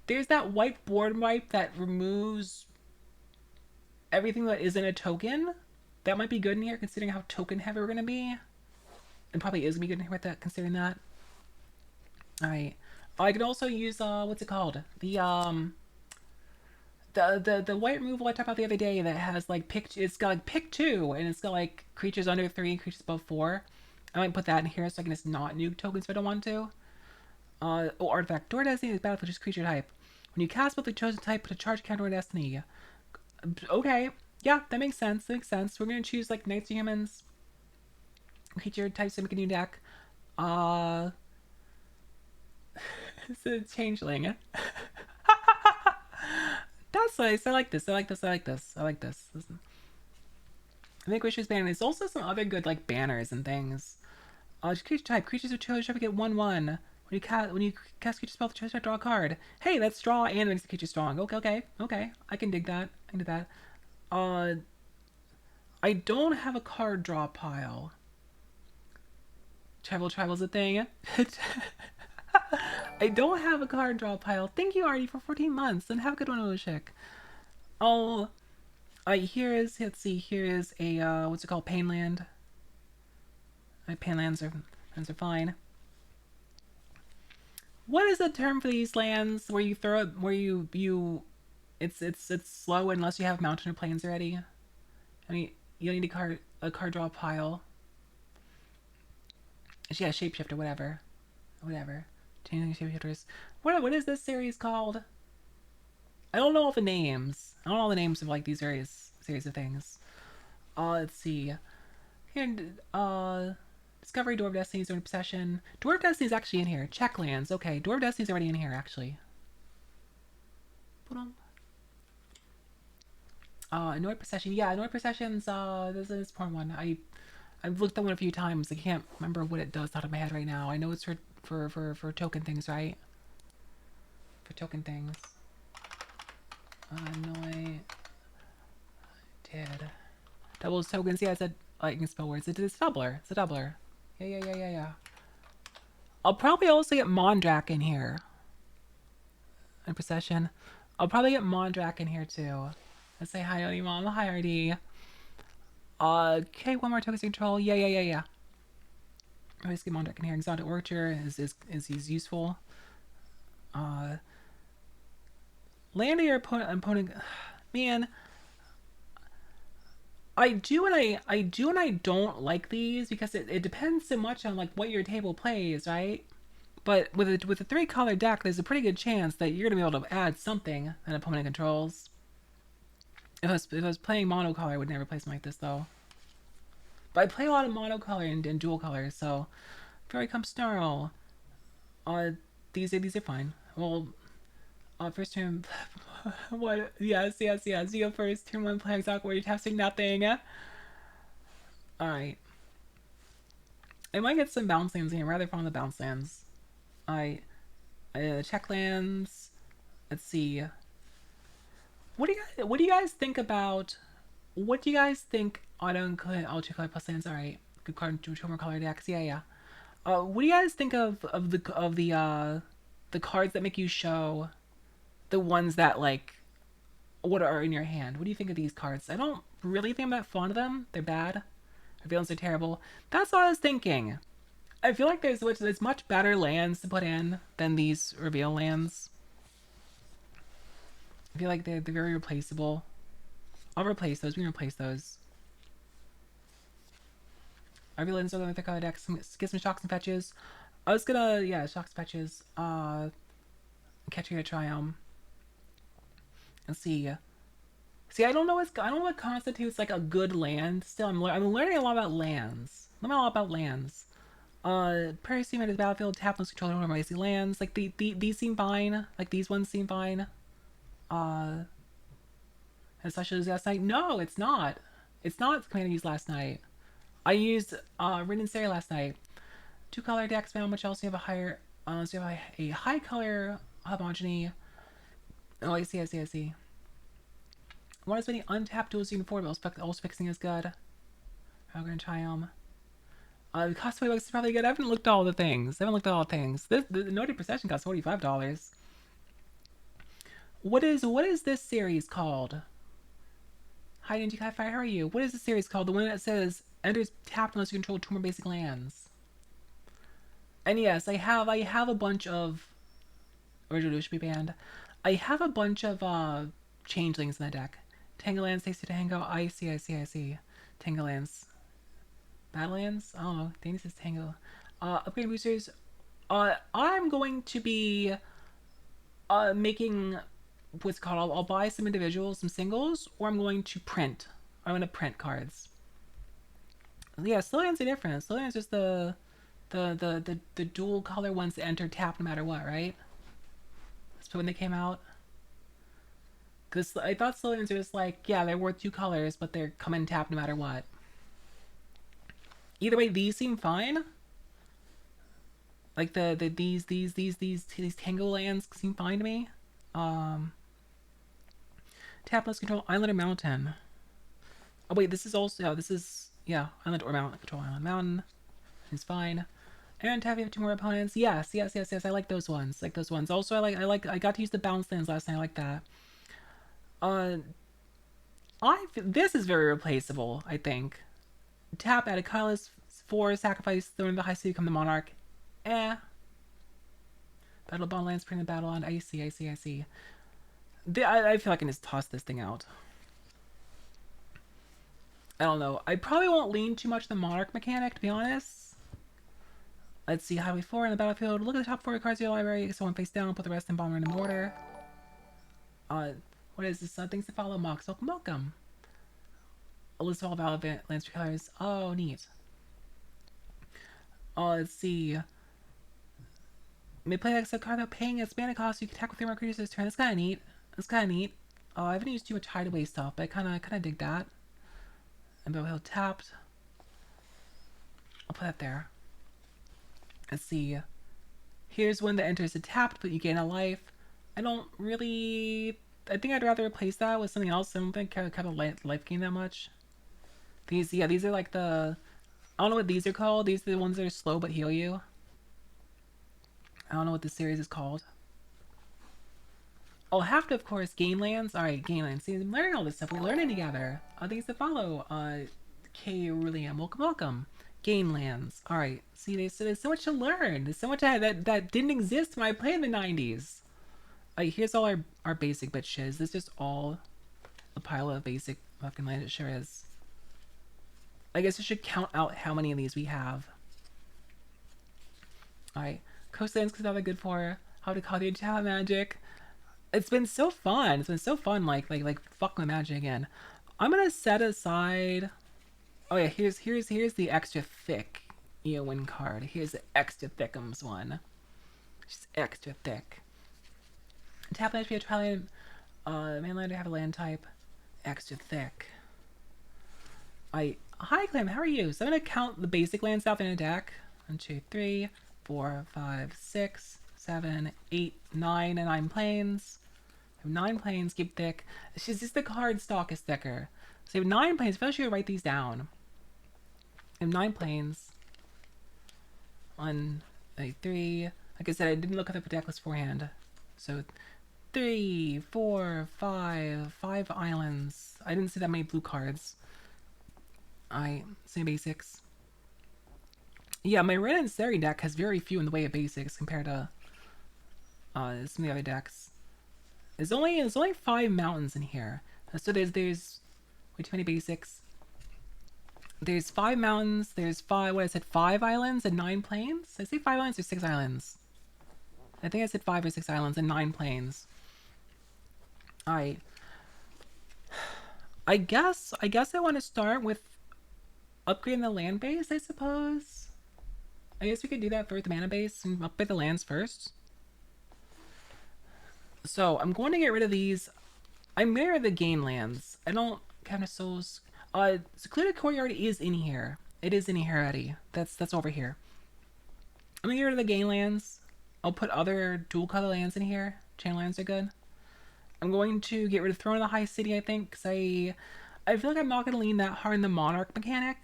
There's that white board wipe that removes everything that isn't a token. That might be good in here, considering how token heavy we're gonna be. And probably is gonna be good in here with that, considering that. Alright. I could also use what's it called? The white removal I talked about the other day that has like it's got like pick 2 and it's got like creatures under 3 and creatures above 4. I might put that in here so I can just not nuke tokens if I don't want to. Artifact. Door Destiny is battlefield just creature type. When you cast both the chosen type, put a charge counter on Destiny. Okay. Yeah, that makes sense. We're gonna choose like Knights to Humans. Creature types to make a new deck. It's a changeling. That's nice. I like this. I think Wish's banner. There's also some other good like banners and things. Creature type. Creatures with chosen type get 1/1. When you cast creature spell, choose to draw a card. Hey, that's draw and makes the creature strong. Okay. I can dig that. I don't have a card draw pile. Travel's a thing. I don't have a card draw pile. Thank you, Artie, for 14 months, and have a good one, Oshik. Here is a what's it called? Painland. Painlands are fine. What is the term for these lands where you throw it, where you It's slow unless you have mountain or plains already. I mean, you need a card draw pile. Yeah, shapeshifter, whatever. Changing shapeshifters. What is this series called? I don't know all the names. I don't know all the names of like these various series of things. Let's see. Here, Discovery, Door of Destiny, Zone of Obsession. Door of Destiny is actually in here. Checklands. Okay, Door of Destiny is already in here actually. Annoyed Procession. Yeah, Annoyed Procession's this is this porn one. I've looked at one a few times. I can't remember what it does out of my head right now. I know it's for token things, right? For token things. Annoy did doubles tokens. Yeah, it's a I can spell words. It's a doubler. It's a doubler. Yeah. I'll probably also get Mondrak in here. In procession. I'll probably get Mondrak in here too. Let's say hi, Oni Mom. Hi, RD. Okay, one more token control. Yeah. Let's get Mondrak in here. Exotic Orchard is useful. Land your opponent. Man, I don't like these because it depends so much on like what your table plays, right? But with a 3-color deck, there's a pretty good chance that you're gonna be able to add something that opponent controls. If I was playing monocolor, I would never play something like this though. But I play a lot of monocolor and dual colors, so Fairy Come Snarl. Uh, these are fine. Well, first turn. What? Yes. You go first. Turn one, play exotic where you're testing nothing. All right. I might get some bounce lands here. I'm rather fond of the bounce lands. Check lands. Let's see. What do you guys think about? What do you guys think? Auto include all 2-color plus lands. All right. Good card. 2 more color decks. Yeah. What do you guys think of the cards that make you show the ones that like what are in your hand? What do you think of these cards? I don't really think I'm that fond of them. They're bad. Our villains are terrible. That's what I was thinking. I feel like there's much better lands to put in than these reveal lands. I feel like they're very replaceable. I'll replace those. We can replace those. Our villains are going with their color decks. Get some shocks and fetches. I was gonna shocks and fetches. Catch a Triumph. Let's see. See, I don't know what constitutes like a good land. Still, I'm learning a lot about lands. Prairie Steam at his battlefield, tap those control over my lands. Like these seem fine. Like these ones seem fine. As such as last night. No, it's not. It's not the command I used last night. I used Rin and Sari last night. 2-color decks, man, which also have a higher so you have a high color homogeny. Oh, I see. One as many untapped tools you can afford, but also fixing is good. I'm gonna try them. The cosplay looks probably good. I haven't looked at all the things. The Noted Procession costs $45. What is this series called? Hi Ninja Cat Fire, how are you? What is this series called? The one that says enters tapped unless you control 2 more basic lands. And yes, I have a bunch of original should be banned. I have a bunch of changelings in the deck. Tangolands takes you to Tango. I see. Tangolands. Battlelands? I don't know. Danny says Tango. Upgrade boosters. I'm going to be making what's called. I'll buy some individuals, some singles, or I'm going to print. I'm going to print cards. Yeah, Slowlands are different. Slowlands is just the dual color ones that enter tap no matter what, right? That's when they came out. Because I thought Slowlands are just like, yeah, they're worth 2 colors, but they're come in tap no matter what. Either way, these seem fine. Like these Tango lands seem fine to me. Tap less control island or mountain. Oh wait, this is island or mountain. Control island, mountain. It's fine. And tap you have 2 more opponents. Yes. I like those ones. Also, I got to use the bounce lands last night. I like that. This is very replaceable. I think. Tap, add a colorless 4, sacrifice, throw in the high, so you become the monarch. Battle bond lands, bring the battle on. I see. I feel like I can just toss this thing out. I don't know. I probably won't lean too much the Monarch mechanic, to be honest. Let's see. Highway 4 in the battlefield. Look at the top 4 cards of your library. Get someone face down. Put the rest in bomber in order. Uh, what is this? Things to follow. Mox. Welcome, welcome. A list of all valid lands colors. Oh, neat. Let's see. May play like a card without paying its mana cost. You can attack with 3 more creatures this turn. That's kind of neat. That's kind of neat. I haven't used too much hideaway stuff, but I kind of dig that. And Bill Hill tapped. I'll put that there. Let's see. Here's one that enters a tapped, but you gain a life. I don't really. I think I'd rather replace that with something else. I don't think I kind of life gain that much. These are like the. I don't know what these are called. These are the ones that are slow but heal you. I don't know what this series is called. I'll have to, of course, gain lands. Alright, gain lands. See, I'm learning all this stuff. We're learning together. Things to follow. K. William. Welcome, welcome. Gain lands. Alright. See, there's so much to learn. There's so much that didn't exist when I played in the 90s. Here's all our basic bitch shit. Is this just all a pile of basic fucking land? It sure is. I guess I should count out how many of these we have. Alright. Coastlands, because they're good for. How to call the Italian magic. It's been so fun. It's been so fun. Like fuck my magic again. I'm gonna set aside. Oh yeah, here's the extra thick Eowyn card. Here's the extra thickums one. Just extra thick. Tap land, Italian. Mainlander have a land type. Extra thick. Hi Clem, how are you? So I'm gonna count the basic lands out in a deck. 1, 2, 3, 4, 5, 6, 7, 8, 9, and 9 planes. I have 9 planes, keep thick. It's just the card stock is thicker. So I have 9 planes. If I should write these down. I have 9 planes. 1, 3. Like I said, I didn't look at the deck list beforehand. So 3, 4, 5 islands. I didn't see that many blue cards. Same basics. Yeah, my Ren and Seri deck has very few in the way of basics compared to some of the other decks. There's only 5 mountains in here. So there's way too many basics. There's 5 mountains. There's 5 islands and 9 plains. Did I say 5 islands or 6 islands? I think I said 5 or 6 islands and 9 plains. Alright. I guess I want to start with upgrading the land base, I suppose. I guess we could do that for the mana base and upgrade the lands first. So I'm going to get rid of these. I'm getting rid of the gain lands. I don't kind of souls. Secluded Courtyard is in here. It is in here already. That's over here. I'm gonna get rid of the gain lands. I'll put other dual color lands in here. Chain lands are good. I'm going to get rid of Throne of the High City, I think, because I feel like I'm not gonna lean that hard in the Monarch mechanic.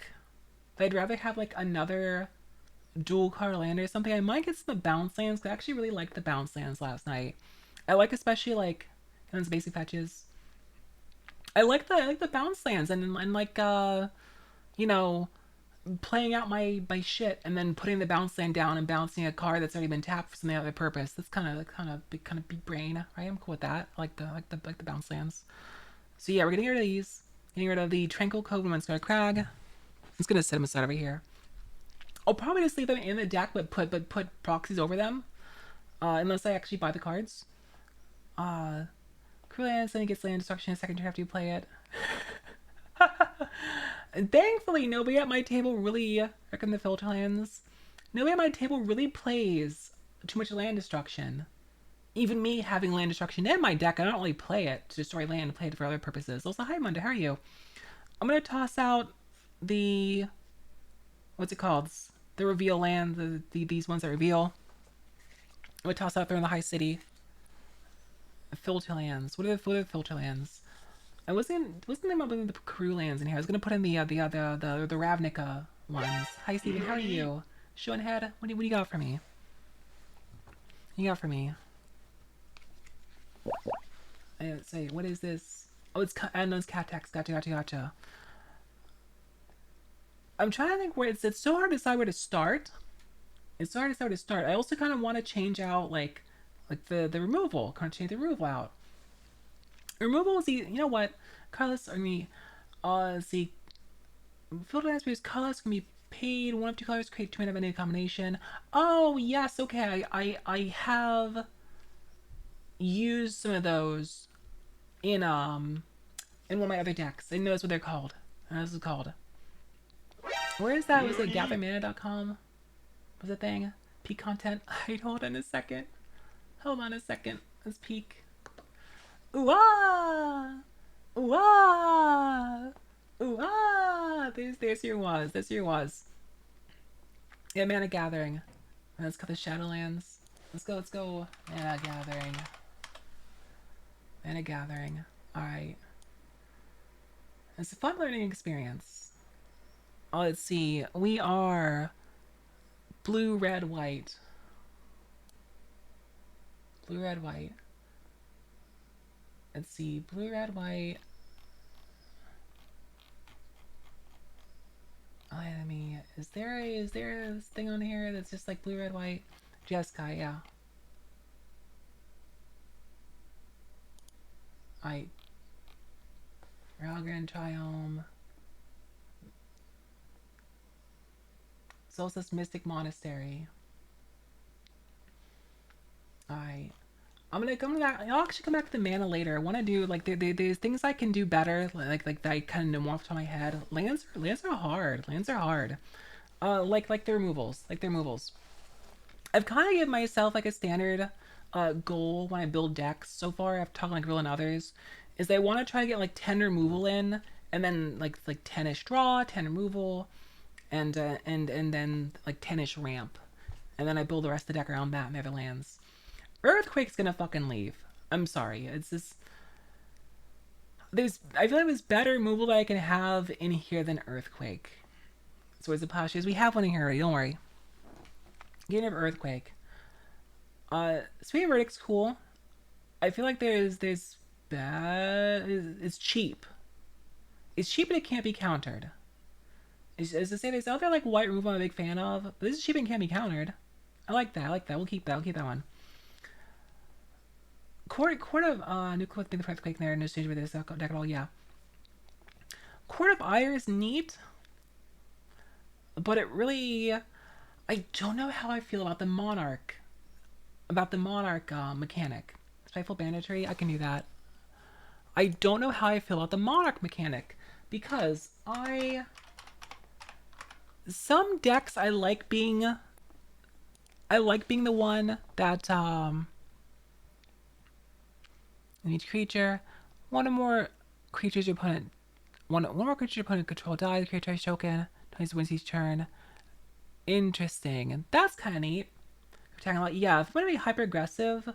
I'd rather have like another dual color land or something. I might get some bounce lands, because I actually really liked the bounce lands last night. I like especially like in those basic patches. I like the bounce lands and like you know, playing out my shit and then putting the bounce land down and bouncing a card that's already been tapped for some other purpose. That's kind of big brain. Right? I'm cool with that. I like the bounce lands. So yeah, we're getting rid of these. Getting rid of the Tranquil Cove and Scar Crag. I'm just gonna set them aside over here. I'll probably just leave them in the deck, but put proxies over them, unless I actually buy the cards. Crewlands, then it gets land destruction in a second turn after you play it. And thankfully, nobody at my table really, reckon the filter lands, nobody at my table really plays too much land destruction. Even me having land destruction in my deck, I don't really play it to destroy land, play it for other purposes. Also, hi Munda, how are you? I'm gonna toss out the, what's it called? The reveal land, these ones that reveal. I'm gonna toss out there in the High City. Filter lands. What are the filter lands? I wasn't thinking about putting the crew lands in here. I was gonna put in the Ravnica ones. Hi Steven, how are you? Showing head. What do you got for me? What you got for me? I say, what is this? Oh, it's Catex. Gotcha. I'm trying to think where it's so hard to decide where to start. It's so hard to decide where to start. I also kind of want to change out like the removal. Kind of change the removal out. Removal is you know what? Colorless or me. See, filter attributes colors can be paid. One of two colors create two mana of any combination. Oh yes, okay. I have used some of those in in one of my other decks. I know that's what they're called. This is called. Where is that? Was it gathermana.com? Was it thing? Peak content? Hold on a second. Hold on a second. Let's peek. Ooh ah! Ooh ah! Ooh ah! There's your was. There's your was. Yeah, Mana Gathering. Let's cut the Shadowlands. Let's go, let's go. Mana Gathering. Mana Gathering. Alright. It's a fun learning experience. Oh, let's see. We are blue, red, white. Blue, red, white. Let's see. Blue, red, white. Oh, enemy. Is there a thing on here that's just like blue, red, white? Jessica, yeah. I Ralgren Triome. Solstice Mystic Monastery. Alright. I'll actually come back to the mana later. I want to do like there's things I can do better, like that I kind of know off the top of my head. Lands are hard. Lands are hard. Like the removals, I've kind of given myself like a standard goal when I build decks so far. I've talked like Real and others, is I want to try to get like 10 removal in, and then like 10ish draw, 10 removal, and then like 10ish ramp, and then I build the rest of the deck around that and the other lands. Earthquake's gonna fucking leave. I'm sorry. It's just I feel like there's better removal that I can have in here than Earthquake. So as the Pasha is, we have one in here already, don't worry. Getting rid of Earthquake. Speed Verdict's cool. I feel like there's bad. It's cheap. It's cheap and it can't be countered. Is to say there's other like white removal I'm a big fan of, but this is cheap and can't be countered. I like that. I like that. We'll keep that. We'll keep that one. Court of Nuclear thing the Earthquake there, no stage with this deck at all. Yeah. Court of Ire is neat, but it really, I don't know how I feel about the Monarch. Mechanic. Spiteful Banditry, I can do that. I don't know how I feel about the Monarch mechanic, because some decks I like being the one that in each creature, one or more creatures your opponent one more creature your opponent control dies, the creature is token, twice wins each turn. Interesting. And that's kinda neat. Attacking a lot. Yeah, if I'm gonna be hyper aggressive,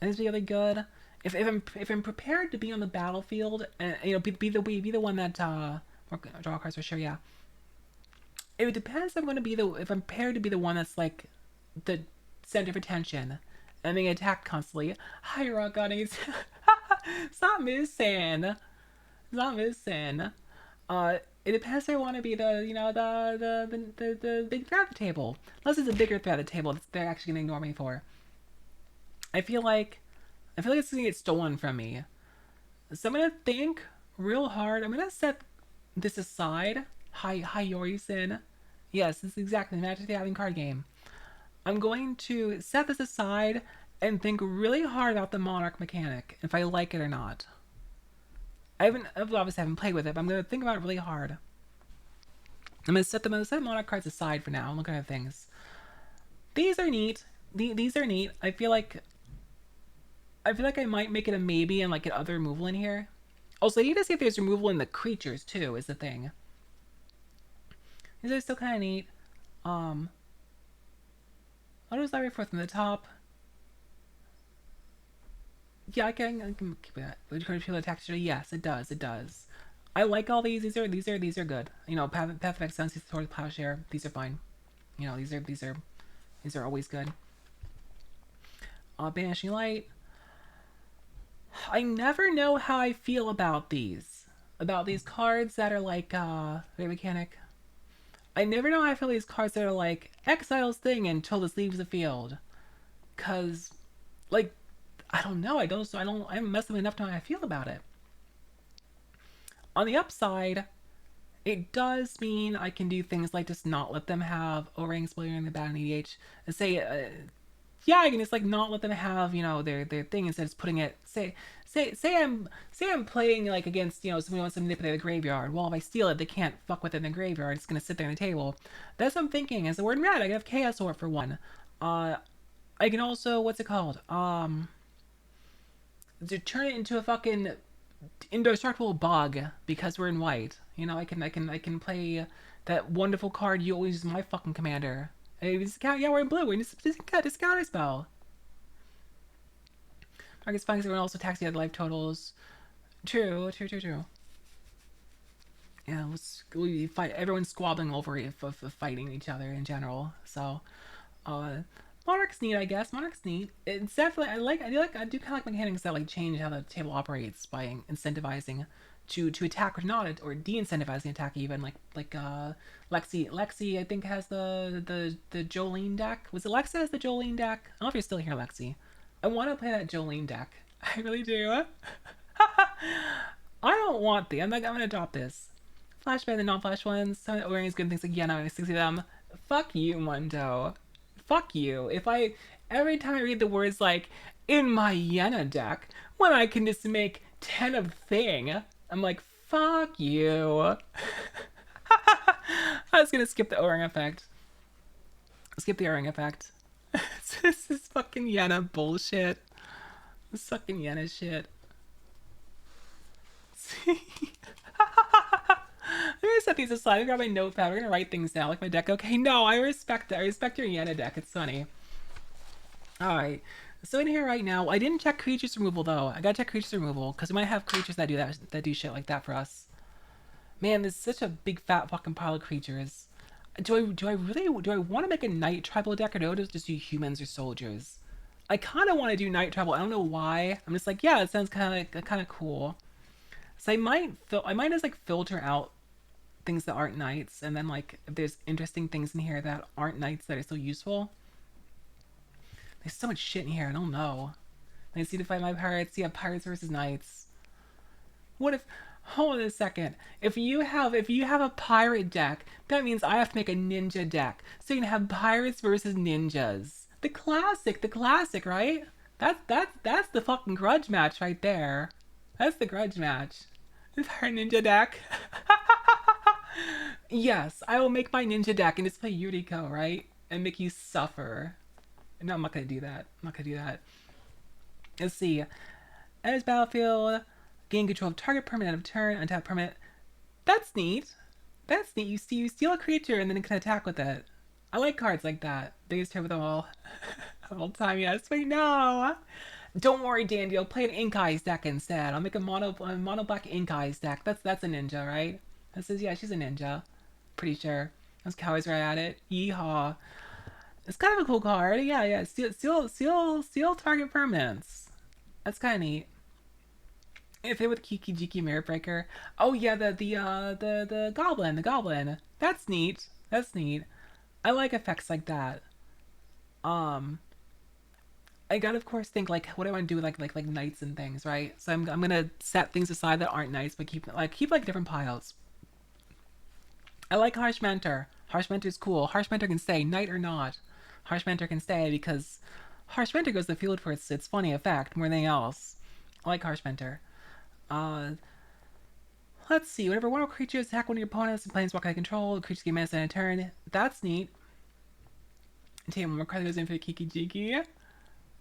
and it's really good. If I'm prepared to be on the battlefield and be the one that draw cards for sure, yeah. It depends if I'm gonna be if I'm prepared to be the one that's like the center of attention and being attacked constantly. Hi Rock Gunnies. Stop missing. Stop missing. It depends if I want to be the the big threat at the table. Unless it's a bigger threat at the table that they're actually gonna ignore me for. I feel like it's gonna get stolen from me. So I'm gonna think real hard. I'm gonna set this aside. Hi Yorisen. Yes, this is exactly the Magic the Gathering card game. I'm going to set this aside and think really hard about the Monarch mechanic, if I like it or not. I obviously haven't played with it, but I'm gonna think about it really hard. I'm gonna set the Monarch cards aside for now and look at other things. These are neat. These are neat. I feel like I might make it a maybe and like get other removal in here. Also, I need to see if there's removal in the creatures too, is the thing. These are still kind of neat. I'll just library forth from the top. Yeah, I can keep that. Would you feel attack? Yes, it does. It does. I like all these. These are good. You know, Path of Excellence, Sword of Plowshare. These are fine. You know, these are always good. Banishing Light. I never know how I feel about these. About these cards that are like their mechanic. I never know how I feel these cards that are like exiles thing until this leaves the field. Cause like I don't know. I don't. So I don't. I haven't messed with it enough to know how I feel about it. On the upside, it does mean I can do things like just not let them have O-rings while you're in the battle in EDH, and say, yeah, I can just like not let them have their thing instead of just putting it. Say I'm playing like against somebody wants to manipulate the graveyard. Well, if I steal it, they can't fuck with it in the graveyard. It's gonna sit there on the table. That's what I'm thinking. As the word red, I can have Chaos Orb for one. Uh, I can also what's it called? To turn it into a fucking indestructible bug because we're in white. I can play that wonderful card you always use my fucking commander. Yeah, we're in blue. We just got discounter spell. I guess fine because everyone also attacks the other life totals. True, true, true, true. Yeah, we fight. Everyone's squabbling over it, fighting each other in general. So, uh, Monarch's neat, I guess. Monarch's neat. It's definitely I do kind of like mechanics that like change how the table operates by incentivizing to attack or not or de-incentivizing attack even Lexi I think has the Jolene deck. Was it Lexa has the Jolene deck? I don't know if you're still here, Lexi. I want to play that Jolene deck. I really do. I don't want the. I'm gonna drop this. Flash better than non-flash ones. Some of the O-rings good things like yeah, no, 60 of them. Fuck you, Mundo. Fuck you. If I every time I read the words like in my Yena deck, when I can just make 10 of thing, I'm like, fuck you. I was gonna skip the O-ring effect. Skip the O-ring effect. This is fucking Yena bullshit. This fucking Yena shit. Let me set these aside. I grab my notepad. We're gonna write things down like my deck. Okay, no, I respect it. I respect your Yena deck. It's funny. Alright. So in here right now, I didn't check creatures removal though. I gotta check creatures removal because we might have creatures that do shit like that for us. Man, there's such a big fat fucking pile of creatures. Do I want to make a night tribal deck or do I just do humans or soldiers? I kind of want to do night tribal. I don't know why. I'm just like, yeah, it sounds kind of cool. So I might just like filter out things that aren't knights, and then like if there's interesting things in here that aren't knights that are still useful. There's so much shit in here. I don't know. I see to fight my pirates. Yeah, pirates versus knights. What if? Hold on a second. If you have a pirate deck, that means I have to make a ninja deck. So you can have pirates versus ninjas. The classic, right? That's the fucking grudge match right there. That's the grudge match. This our ninja deck. Yes, I will make my ninja deck and just play Yuriko, right? And make you suffer. No, I'm not gonna do that. I'm not gonna do that. Let's see. As battlefield, gain control of target permanent of turn, untap permanent. That's neat. That's neat. You steal a creature and then it can attack with it. I like cards like that. Biggest hit with them all time. Yes. Wait, no. Don't worry, Dandy. I'll play an Ink Eyes deck instead. I'll make a mono black Ink Eyes deck. That's a ninja, right? That says yeah, she's a ninja. Pretty sure. Those cowards right at it. Yeehaw. It's kind of a cool card. Yeah, yeah. Steal target permanents. That's kind of neat. If it with Kiki Jiki Mirror Breaker. Oh yeah, the goblin, the goblin. That's neat. That's neat. I like effects like that. Um, I gotta of course think like what do I want to do with like knights and things, right? So I'm gonna set things aside that aren't knights, but keep different piles. I like Harsh Mentor. Harsh Mentor's cool. Harsh Mentor can stay, knight or not. Harsh Mentor can stay because Harsh Mentor goes to the field for its funny effect more than anything else. I like Harsh Mentor. Uh, let's see. Whenever one of our creatures attack one of your opponents and planeswalker I control, the creatures get minutes in a turn. That's neat. Take one more card that goes in for Kiki Jiki.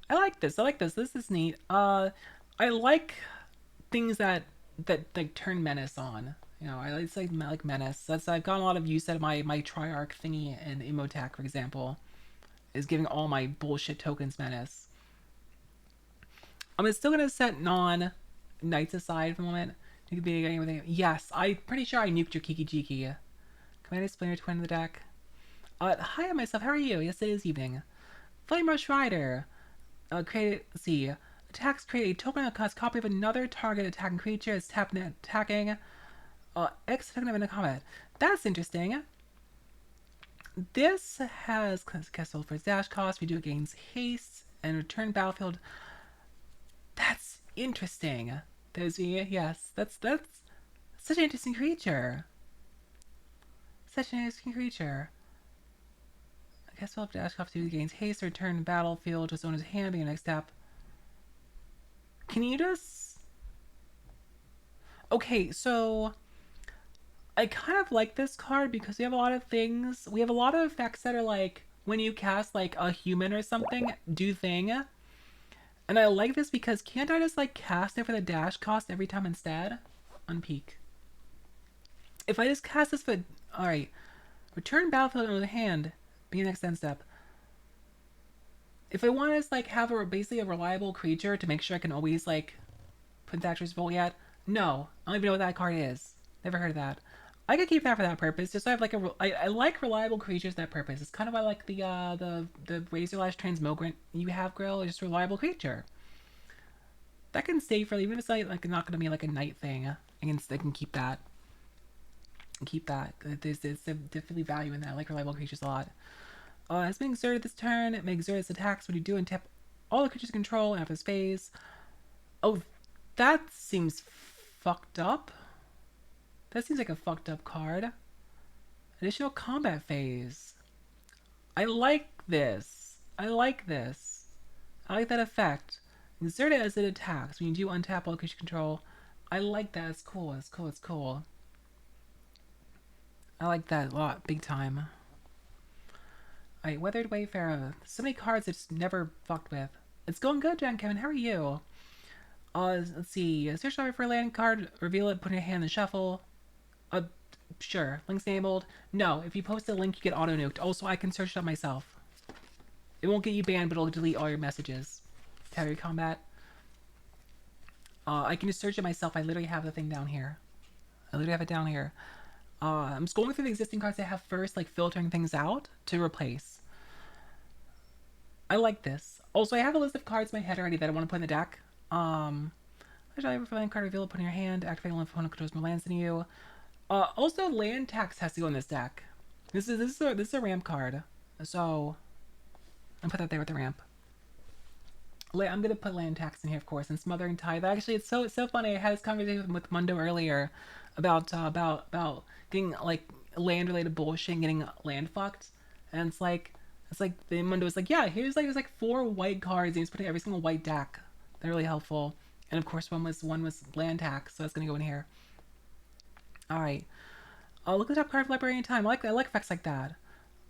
I like this. I like this. This is neat. I like things that like turn menace on. It's like menace. I've got a lot of use out of my Triarch thingy and Emotac, for example, is giving all my bullshit tokens menace. I'm still gonna set non-knights aside for a moment. You could be getting everything. Yes, I'm pretty sure I nuked your Kiki Jiki. Commander Splinter Twin in the deck. Hi myself. How are you? Yes, it is evening. Flame Rush Rider. Let's see. Attacks create a token that costs copy of another target attacking creature. It's attacking. X token of in a combat. That's interesting. This has castle for its dash cost. We do it gains haste and return battlefield. Interesting. Those yes, that's such an interesting creature. Such an interesting creature. I guess we'll have to ask off to gains haste or return to battlefield to his owner's hand being next step. Can you just okay, so I kind of like this card because we have a lot of things. We have a lot of effects that are like when you cast like a human or something, do thing. And I like this because can't I just like cast it for the dash cost every time instead? On peak. If I just cast this for alright. Return battlefield under the hand. Be the next end step. If I want to just like have a basically a reliable creature to make sure I can always like put Thatcher's Bolt yet, no. I don't even know what that card is. Never heard of that. I could keep that for that purpose. Just so I have like I like reliable creatures for that purpose. It's kind of why I like the Razor Lash Transmogrant you have, Grill. It's just a reliable creature that can stay for even if it's like not going to be like a night thing. I can keep that. Keep that. There's definitely value in that. I like reliable creatures a lot. It's been exerted this turn. It may exert its attacks when you do and tap all the creatures control after this phase. Oh, that seems fucked up. That seems like a fucked up card. Additional combat phase. I like this. I like this. I like that effect. Exert it as it attacks. When you do untap all creature control. I like that. It's cool. It's cool. It's cool. I like that a lot. Big time. Alright, Weathered Wayfarer. So many cards it's never fucked with. It's going good, Jan Kevin. How are you? Let's see. Search for a land card. Reveal it. Put it in your hand and shuffle. Sure. Link's enabled. No, if you post a link, you get auto-nuked. Also, I can search it up myself. It won't get you banned, but it'll delete all your messages. Terry Combat. I can just search it myself. I literally have the thing down here. I literally have it down here. I'm just going through the existing cards I have first, like filtering things out to replace. I like this. Also, I have a list of cards in my head already that I want to put in the deck. There's a land card reveal, put in your hand, activate one opponent controls more lands than you. Also, land tax has to go in this deck. This is a ramp card, so I'll put that there with the ramp. I'm gonna put land tax in here, of course, and smothering tithe. Actually, it's so funny. I had this conversation with Mundo earlier about getting like land related bullshit and getting land fucked, and it's like the Mundo was like, yeah, here's like there's like 4 white cards, and he's putting every single white deck. They're really helpful, and of course one was land tax, so that's gonna go in here. All right. Look at the top card of library in time. I like effects like that.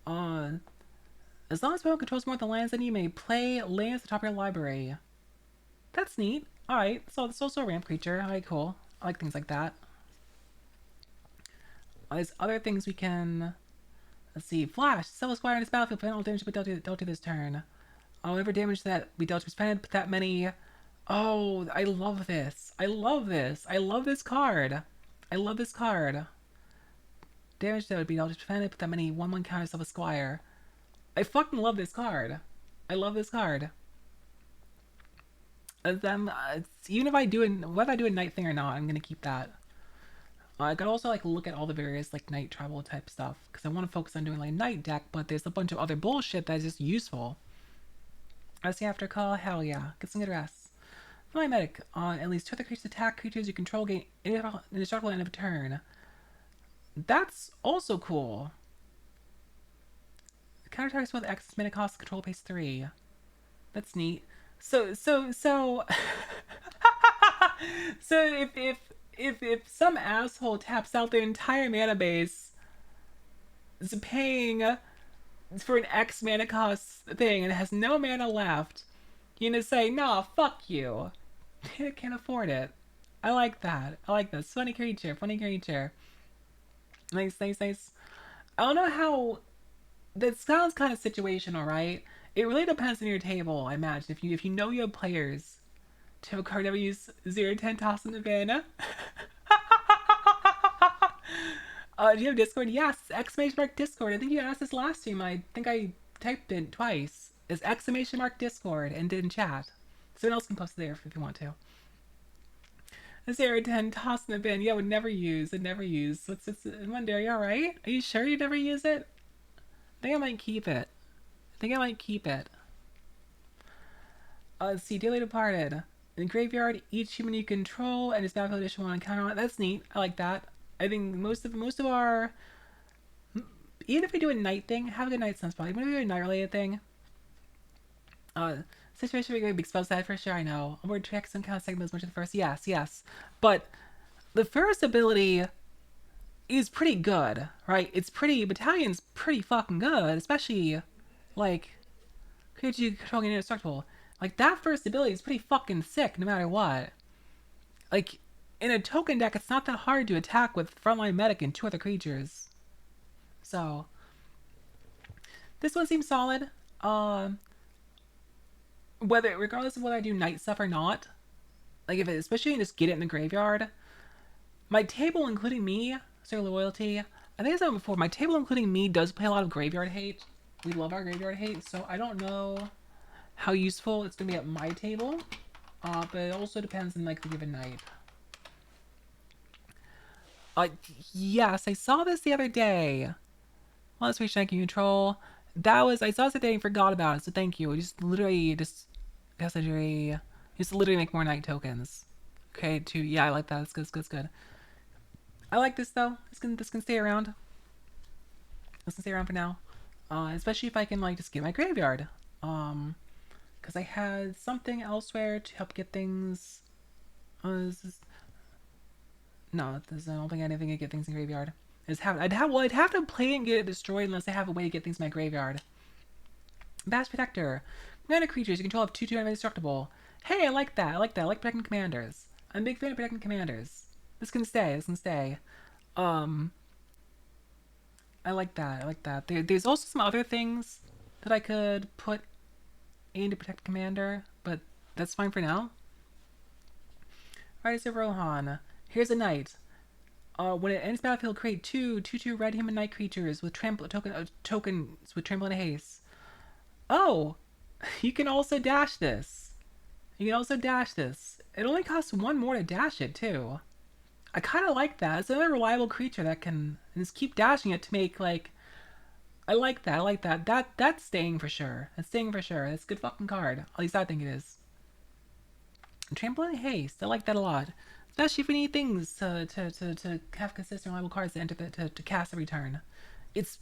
As long as opponent controls more of the lands than you may play lands at the top of your library. That's neat. Alright, so it's also a ramp creature. Alright, cool. I like things like that. There's other things we can... Let's see. Flash. Civil Squire in this battlefield. Prevent all damage but dealt to this turn. Whenever damage that we dealt to expended, put that many... Oh, I love this. I love this. I love this card. I love this card. Damage that would be dealt to expended, put that many 1/1 counters of a Squire. I fucking love this card. I love this card. Even if I do whether I do a night thing or not, I'm gonna keep that. I could also like look at all the various like night tribal type stuff because I want to focus on doing like a night deck, but there's a bunch of other bullshit that is just useful. I see after call, hell yeah, get some good rest. My medic, at least 2 other creatures attack creatures you control gain indestructible end of a turn. That's also cool. Counter targets with X mana cost control base 3. That's neat. So so if some asshole taps out their entire mana base, is paying for an X mana cost thing and has no mana left, you're gonna say, nah, fuck you. I can't afford it. I like that. I like that. Funny creature. Funny creature. Nice. I don't know how... That sounds kind of situational, right? It really depends on your table, I imagine. If you know you have players to have a card never use 0/10 toss in the bin. Do you have Discord? Yes, exclamation mark Discord. I think you asked this last stream. I think I typed it twice. It's exclamation mark Discord and did in chat. Someone else can post it there if you want to. 0/10 toss in the bin. Yeah, would never use. I'd never use. Monday, are you alright? Are you sure you never use it? I think I might keep it. Let's see, Dearly Departed. In the graveyard, each human you control and its battlefield addition one encounter on it. That's neat. I like that. I think most of our, even if we do a night thing, have a good night sunspot. Even if we do a night related thing, uh, situation we big spell set for sure. I know. I'm going to check some kind of segment as much as the first. Yes, yes, but the first ability is pretty good, right? It's pretty battalion's pretty fucking good, especially like creature controlling an indestructible. Like that first ability is pretty fucking sick, no matter what. Like in a token deck, it's not that hard to attack with frontline medic and two other creatures. So this one seems solid. Whether regardless of whether I do night stuff or not, like if it, especially just get it in the graveyard. My table, including me, Sir Loyalty. I think I said it before. My table, including me, does play a lot of graveyard hate. We love our graveyard hate, so I don't know how useful it's gonna be at my table. But it also depends on like the given night. Uh, yes, I saw this the other day. Let's reach tank control. That was I saw this today and forgot about it, so thank you. Just literally just literally make more night tokens. Okay, to yeah, I like that. It's good, it's good, it's good. I like this though. This can stay around. This can stay around for now. Especially if I can like just get my graveyard. Because I had something elsewhere to help get things. This is, no, this, I don't think anything to get things in graveyard. I'd have to play and get it destroyed unless I have a way to get things in my graveyard. Bash Protector. Mana creatures you control have 2/2 and indestructible. Hey, I like that. I like that. I like protecting commanders. I'm a big fan of protecting commanders. This can stay. This can stay. Um, I like that. I like that. There's also some other things that I could put in to protect commander, but that's fine for now. Riders of Rohan. Here's a knight. When it ends battlefield, create 2/2 red human knight creatures with tokens with trample and haste. Oh, you can also dash this. You can also dash this. It only costs one more to dash it too. I kind of like that. It's another reliable creature that can just keep dashing it to make like. I like that. I like that. That's staying for sure. That's staying for sure. That's a good fucking card. At least I think it is. Trample and haste. I like that a lot. Especially if we need things to have consistent reliable cards to enter to cast every turn. It's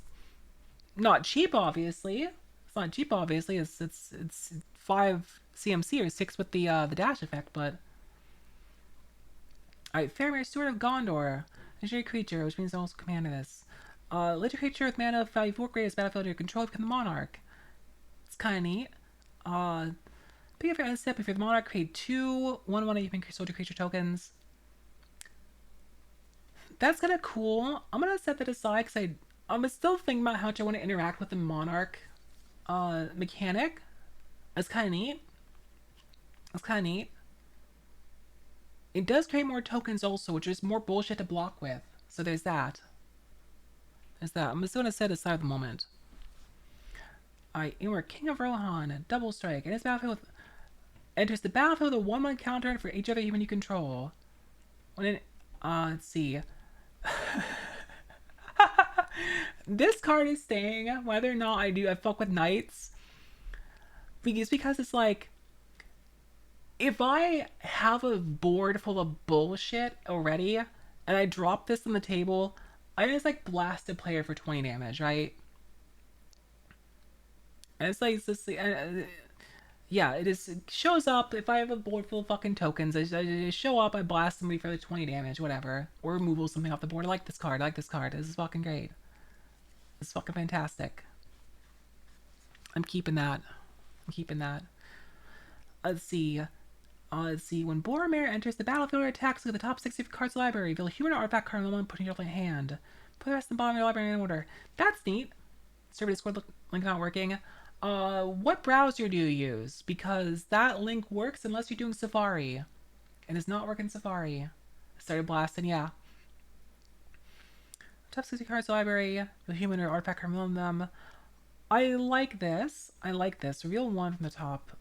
not cheap, obviously. It's not cheap, obviously. It's 5 CMC or 6 with the dash effect, but alright, Faramir, Steward of Gondor. Legendary creature, which means I also command this. Legendary creature with mana value 4 greatest battlefield your control become the monarch. It's kinda neat. Pick up your end step if you're the monarch, create 2/1/1 you can soldier creature tokens. That's kinda cool. I'm gonna set that aside because I'm still thinking about how much I want to interact with the monarch mechanic. That's kinda neat. That's kinda neat. It does create more tokens also, which is more bullshit to block with. So there's that. There's that. I'm just gonna set aside at the moment. Alright, and we're King of Rohan, double strike, and his battlefield enters the battlefield with a 1/1 counter for each other human you control. When it let's see. This card is staying, whether or not I fuck with knights. Because it's like if I have a board full of bullshit already and I drop this on the table, I just like blast a player for 20 damage, right? And it's like, yeah, it just shows up. If I have a board full of fucking tokens, I just show up, I blast somebody for like 20 damage, whatever. Or removal something off the board. I like this card. I like this card. This is fucking great. This is fucking fantastic. I'm keeping that. I'm keeping that. Let's see. Let's see. When Boromir enters the battlefield or attacks with the top 60 of your cards library, reveal a human artifact card on one, putting it off in hand. Put the rest in the bottom of your library in order. That's neat. Server Discord link not working. What browser do you use? Because that link works unless you're doing Safari. And it's not working Safari. Started blasting, yeah. Top 60 cards library, the human or artifact card on them. I like this. I like this. Reveal one from the top.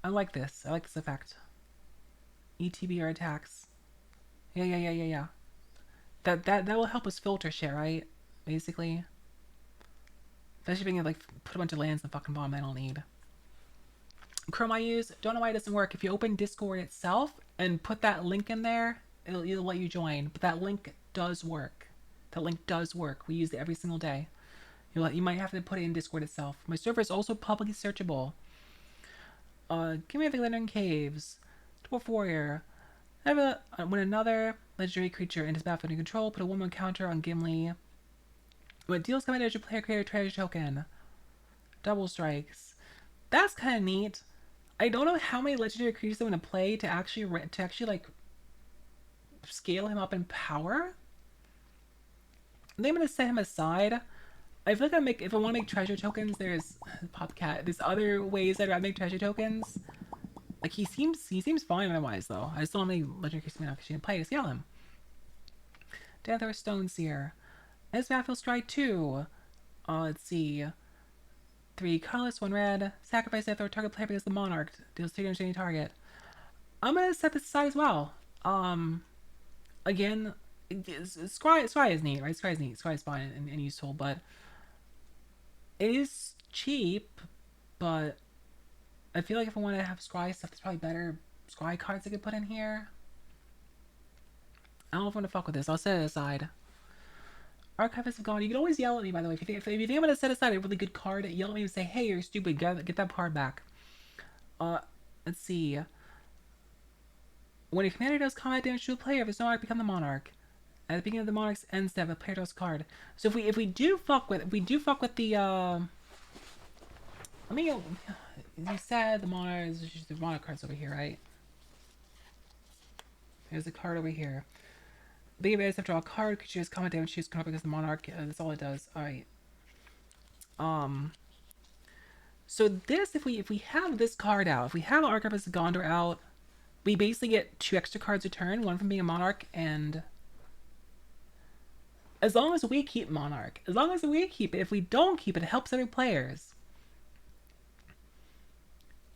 I like this. I like this effect. ETB or attacks. Yeah. That will help us filter shit, right? Basically. Especially being able to like put a bunch of lands in the fucking bottom I don't need. Chrome I use. Don't know why it doesn't work. If you open Discord itself and put that link in there, it'll let you join. But that link does work. That link does work. We use it every single day. You might have to put it in Discord itself. My server is also publicly searchable. Give me the Glittering Caves. Dwarf Warrior. When another legendary creature enters battlefield in control, put a 1/1 counter on Gimli. When it deals combat damage, your player create a treasure token. Double strikes. That's kind of neat. I don't know how many legendary creatures I'm gonna play to actually like scale him up in power. I think I'm gonna set him aside. I feel like if I want to make treasure tokens, there's Popcat. There's other ways that I make treasure tokens. Like he seems fine otherwise though. I just don't have any legendary creatures I'm actually gonna play to scale him. Death Stone Seer. As battlefield strike 2. Let's see. 3 colorless, 1 red. Sacrifice death or target player because the monarch deals 3 damage to any target. I'm gonna set this aside as well. Again, Scry is neat, right? Scry is neat. Scry is fine and useful, but it is cheap. But I feel like if I want to have Scry stuff, there's probably better Scry cards I could put in here. I don't know if I'm gonna fuck with this. I'll set it aside. Archivists have gone. You can always yell at me, by the way. If you think I'm gonna set aside a really good card, yell at me and say, "Hey, you're stupid. Get that card back." Let's see. When a commander does combat damage to a player, if it's no monarch, become the monarch. At the beginning of the monarch's end step, a player draws a card. So if we do fuck with the let me go. You said the monarch cards over here, right? There's a card over here. Big advantage to draw a card. Creatures combat damage. Choose come up against the monarch. That's all it does. All right. So this, if we have this card out, if we have Archivist of Gondor out, we basically get 2 extra cards a turn. One from being a monarch, and as long as we keep monarch, as long as we keep it. If we don't keep it, it helps other players.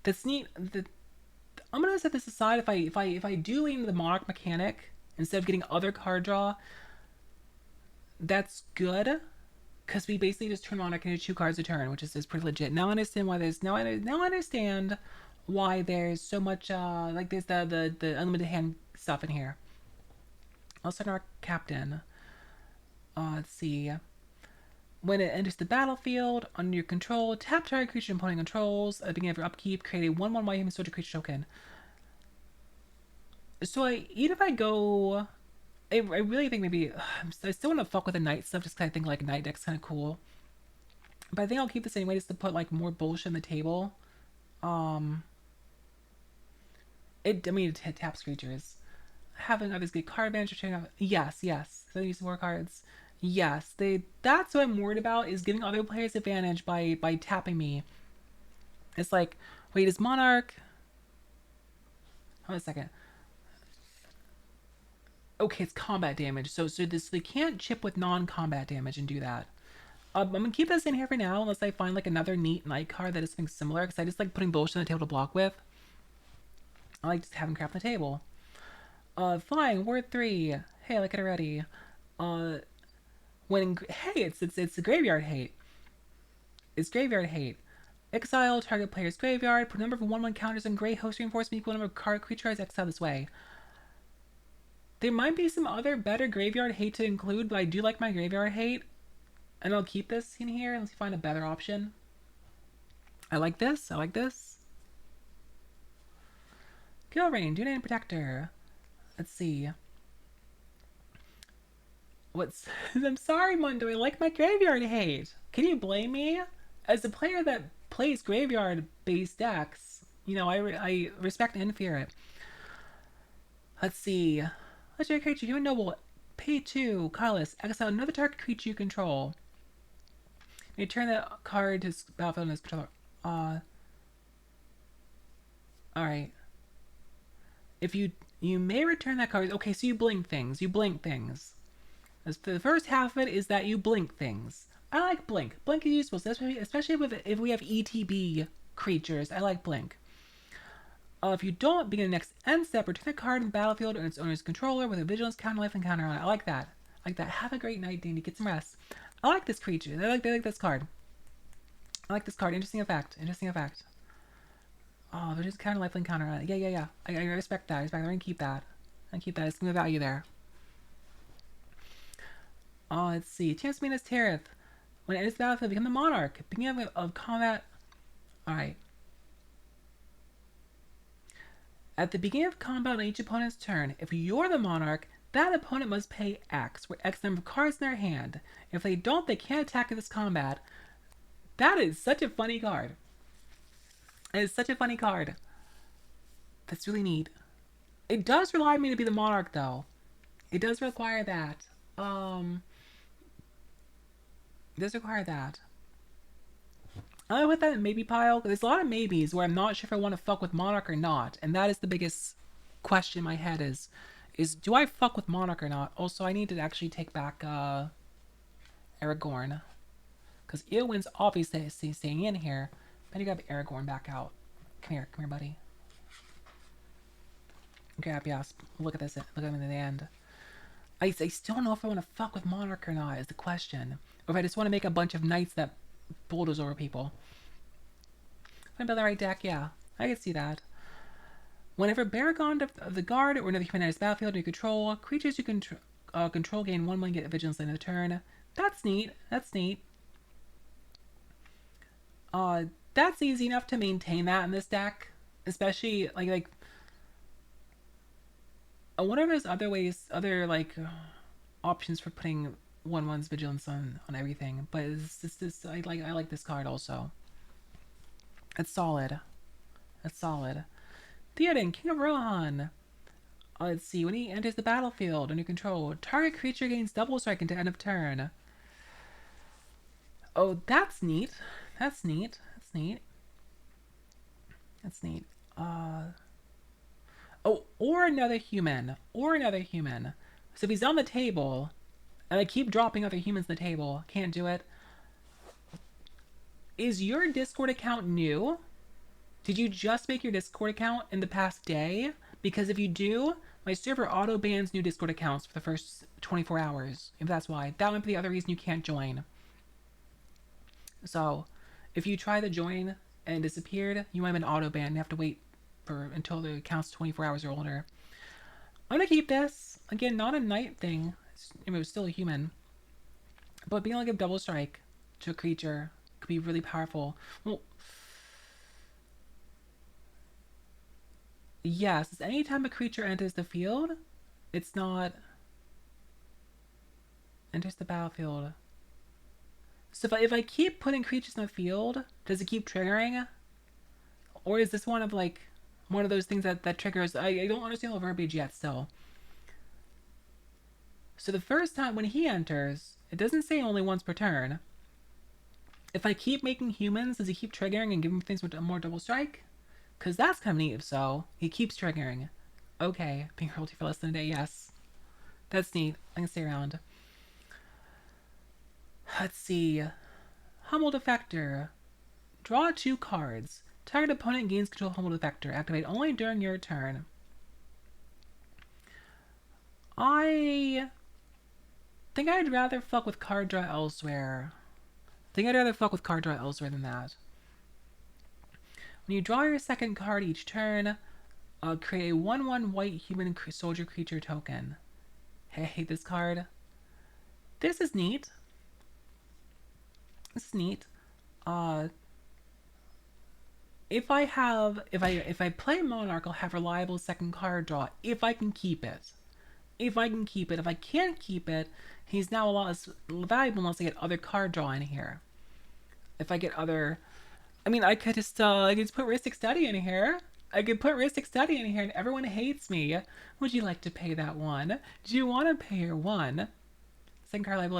That's neat. I'm gonna set this aside. If I do lean the monarch mechanic instead of getting other card draw, that's good, because we basically just turn monarch into 2 cards a turn, which is pretty legit. Now I understand why there's now I understand why there's so much like there's the unlimited hand stuff in here. I'll start our captain. Let's see. When it enters the battlefield, under your control, tap target creature opponent controls. At the beginning of your upkeep, create a 1/1 white human soldier creature token. So even if I go, I really think maybe I still want to fuck with the knight stuff, just because I think like knight deck's kind of cool. But I think I'll keep this anyway, just to put like more bullshit on the table. It taps creatures. Having obviously card advantage, returning off. Yes. So use more cards. Yes, that's what I'm worried about, is giving other players advantage by tapping me. It's like, wait, is monarch? Hold on a second. Okay, it's combat damage. So they can't chip with non-combat damage and do that. I'm gonna keep this in here for now, unless I find like another neat knight card that is something similar, because I just like putting bullshit on the table to block with. I like just having crap on the table. Flying, word 3. Hey, I like it already. Hey, it's the graveyard hate. It's graveyard hate. Exile target player's graveyard. Put a number of 1/1 counters on gray host reinforcement equal number of card creatures exiled this way. There might be some other better graveyard hate to include, but I do like my graveyard hate, and I'll keep this in here unless you find a better option. I like this. Gilrain, Dunadan Protector. Let's see. I'm sorry, Mundo. I like my graveyard hate. Can you blame me? As a player that plays graveyard-based decks, I respect and fear it. Let's see. Legendary creature, human noble. Pay 2, colorless. Exile another target creature you control. You turn that card to battlefield as controller. Alright. If you may return that card. Okay, so you blink things. The first half of it is that you blink things. I like blink. Blink is useful, especially if we have ETB creatures. I like blink. If you don't, begin the next end step, return a card in the battlefield and its owner's controller with a vigilance counter, life, and counter on it. I like that. Have a great night, Dandy. Get some rest. I like this creature. I like this card. Interesting effect. Oh, they're just counter lifelink counter on it. Yeah, yeah, yeah. I respect that. I respect that. I'm gonna keep that. I'm gonna keep that. It's gonna be value there. Oh, let's see. Chance to Minas Tirith. When it enters the battlefield, become the monarch. Beginning of combat. Alright. At the beginning of combat on each opponent's turn, if you're the monarch, that opponent must pay X, where X number of cards in their hand. If they don't, they can't attack in this combat. That is such a funny card. It is such a funny card. That's really neat. It does rely on me to be the monarch, though. It does require that. It does require that. I put that in maybe pile. There's a lot of maybes where I'm not sure if I want to fuck with Monarch or not, and that is the biggest question in my head is do I fuck with Monarch or not? Also, I need to actually take back Aragorn, because Eowyn's obviously staying in here. I need to grab Aragorn back out. Come here, buddy. Grab, yes. Look at this. Look at him in the end. I still don't know if I want to fuck with Monarch or not is the question. Or if I just want to make a bunch of knights that bulldoze over people. If I build the right deck, yeah. I can see that. Whenever Baragon of the Guard or another human enters the battlefield you control, creatures you control gain 1/1 get vigilance at the end of the turn. That's neat. That's neat. That's easy enough to maintain that in this deck. Especially, I wonder if there's other ways, options for putting 1/1's vigilance on everything. But I like this card also. It's solid. That's solid. Theoden, King of Rohan. Let's see. When he enters the battlefield under control, target creature gains double strike until end of turn. Oh, that's neat. That's neat. That's neat. That's neat. Oh, or another human. Or another human. So if he's on the table, and I keep dropping other humans on the table, can't do it. Is your Discord account new? Did you just make your Discord account in the past day? Because if you do, my server auto bans new Discord accounts for the first 24 hours. If that's why. That might be the other reason you can't join. So, if you try to join and disappeared, you might have been auto banned. You have to wait until the account's 24 hours or older. I'm gonna keep this. Again, not a knight thing. It was still a human. But being able to give double strike to a creature could be really powerful. Well, yes, anytime a creature enters the field, it's not... Enters the battlefield. So if I keep putting creatures in the field, does it keep triggering? Or is this one of one of those things that triggers? I don't understand the verbiage yet still. So the first time when he enters, it doesn't say only once per turn. If I keep making humans, does he keep triggering and giving things with more double strike? Because that's kind of neat if so. He keeps triggering. Okay, being royalty for less than a day, yes. That's neat. I can stay around. Let's see. Humble Defector. Draw 2 cards. Target opponent gains control of Humble Defector. Activate only during your turn. I think I'd rather fuck with card draw elsewhere. Than that. When you draw your second card each turn, create a 1/1 white human soldier creature token. Hey, this card. This is neat. This is neat. If I play Monarch, I'll have reliable second card draw if I can keep it. If I can't keep it, he's now a lot less valuable unless I get other card draw in here. If I get other... I mean, I could just put Ristic Study in here. And everyone hates me. Would you like to pay that one? Do you want to pay your one? Second card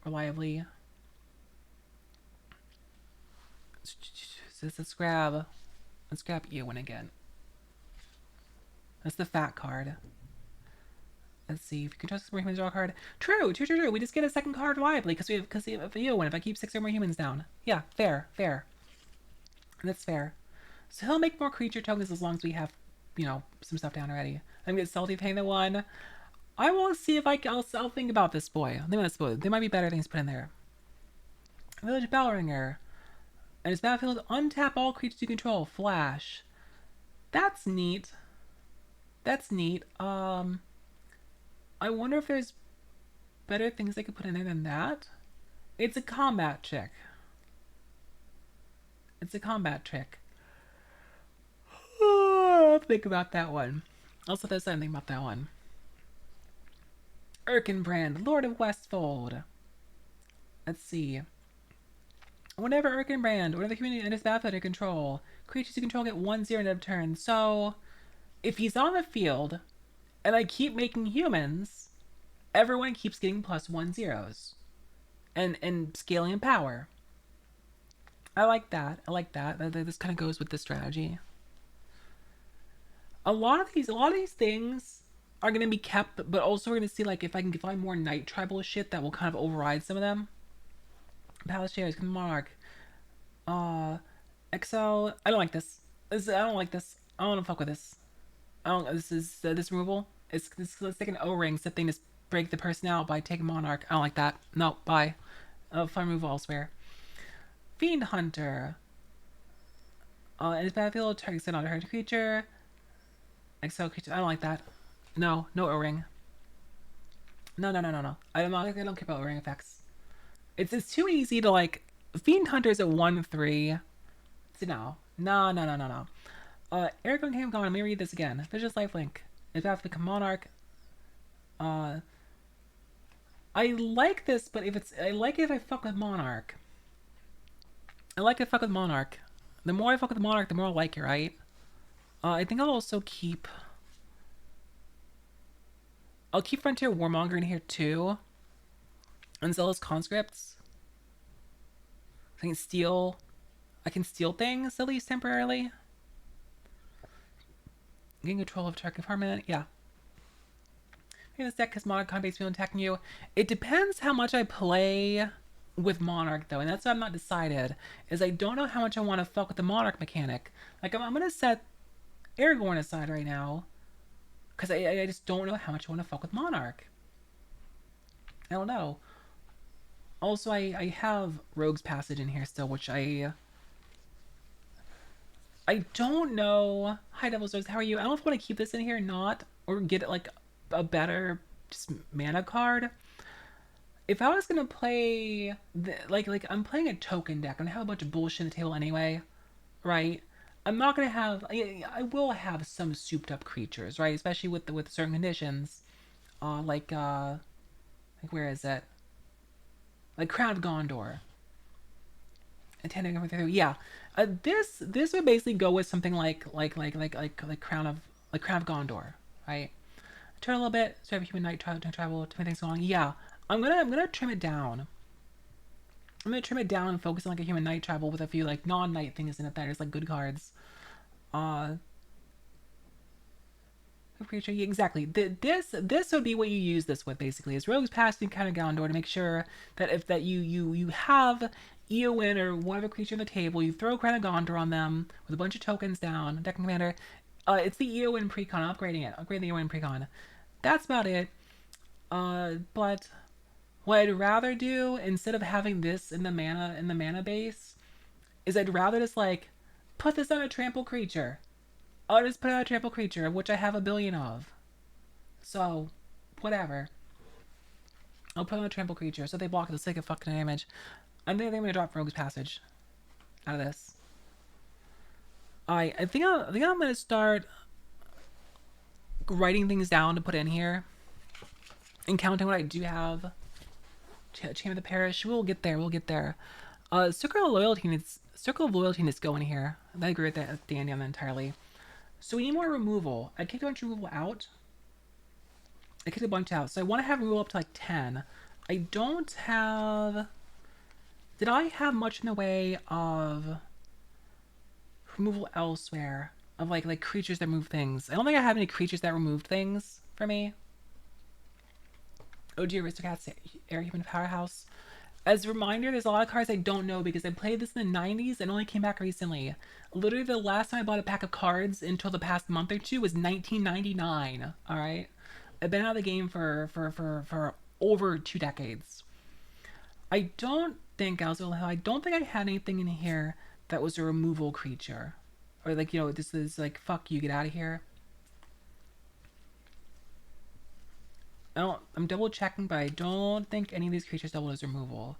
reliably. Let's grab Eowyn again. That's the fat card. Let's see if you can trust more humans draw a card. True. We just get a second card reliably because we have Eowyn. If I keep 6 or more humans down, yeah, fair. That's fair. So he'll make more creature tokens as long as we have, some stuff down already. I'm gonna get salty paying the one. I will see if I'll think about this boy. There might be better things put in there. Village Bellringer. And its battlefield, untap all creatures you control. Flash. That's neat. That's neat. I wonder if there's better things I could put in there than that. It's a combat trick. It's a combat trick. I'll think about that one. Also, there's something about that one. Erkenbrand, Lord of Westfold. Let's see. Whenever Erkenbrand, whenever the community enters the battlefield under control, creatures you control get 1/0 end of turn. So, if he's on the field, and I keep making humans, everyone keeps getting +1/0s. And scaling in power. I like that. I like that. This kind of goes with the strategy. A lot of these things are gonna be kept, but also we're gonna see like if I can find more night tribal shit that will kind of override some of them. Palace Chairs, Monarch, uh, XL. I don't like this. I don't like this. I don't want to fuck with this. I don't. This is this removal. Let's take an O-ring. Set thing to break the person out by taking Monarch. I don't like that. No, bye. Fun removal elsewhere. Fiend Hunter. In his battlefield, target set on a hurt creature. XL creature. I don't like that. No, no O-ring. No, no, no, no, no. I don't care about O-ring effects. It's too easy to like. Fiend Hunter's at 1/3. So no, no, no, no, no, no. Eric came gone. Let me read this again. Vicious Lifelink. It's after the Monarch. Uh, I like this, but I like it if I fuck with Monarch. I like to fuck with Monarch. The more I fuck with Monarch, the more I like it, right? I think I'll also keep. I'll keep Frontier Warmonger in here too. And Zealous Conscripts. I can steal. I can steal things at least temporarily. Getting control of target permanent. Yeah. This deck has Monarch con base attacking you. It depends how much I play with Monarch though, and that's what I'm not decided. Is I don't know how much I want to fuck with the Monarch mechanic. Like I'm gonna set Aragorn aside right now, because I just don't know how much I want to fuck with Monarch. I don't know. Also, I have Rogue's Passage in here still, which I don't know. Hi, Devil's Rose. How are you? I don't know if I want to keep this in here or not, or get it like a better just mana card. If I was gonna play like I'm playing a token deck, I'm gonna have a bunch of bullshit on the table anyway, right? I'm not gonna have. I will have some souped up creatures, right? Especially with certain conditions, like where is it? Like Crown of Gondor. Attending everything. Yeah, this would basically go with something like Crown of Gondor, right? Turn a little bit. So I have a human night travel. Too many things going on. Yeah, I'm gonna trim it down. I'm gonna trim it down and focus on like a human night travel with a few like non-night things in it that is like good cards. Uh, creature. Yeah, exactly. This would be what you use this with basically. Is Rogue's Passing kind of Gondor to make sure that if that you have Eowyn or whatever creature on the table, you throw Crown of Gondor on them with a bunch of tokens down. Deck Commander. It's the Eowyn precon. Upgrading it. Upgrade the Eowyn precon. That's about it. But what I'd rather do instead of having this in the mana base is I'd rather just like put this on a trample creature. I'll just put out a trample creature, of which I have a billion of. So, whatever. I'll put on a trample creature, so they block the sake of fucking damage. I think I'm gonna drop Rogue's Passage out of this. I think I'm gonna start writing things down to put in here and counting what I do have. Chamber of the Parish. We'll get there. We'll get there. Circle of Loyalty needs to go in here. I agree with that, Danny, on that entirely. So we need more removal. I kicked a bunch of removal out. I kicked a bunch out. So I want to have removal up to like 10. I don't have. Did I have much in the way of removal elsewhere? Of like creatures that move things. I don't think I have any creatures that removed things for me. OG Aristocrats, Air Human Powerhouse. As a reminder, there's a lot of cards I don't know because I played this in the 90s and only came back recently. Literally, the last time I bought a pack of cards until the past month or two was 1999. All right, I've been out of the game for over 2 decades. I don't think I had anything in here that was a removal creature, or like this is like fuck you, get out of here. I'm double checking, but I don't think any of these creatures double as removal.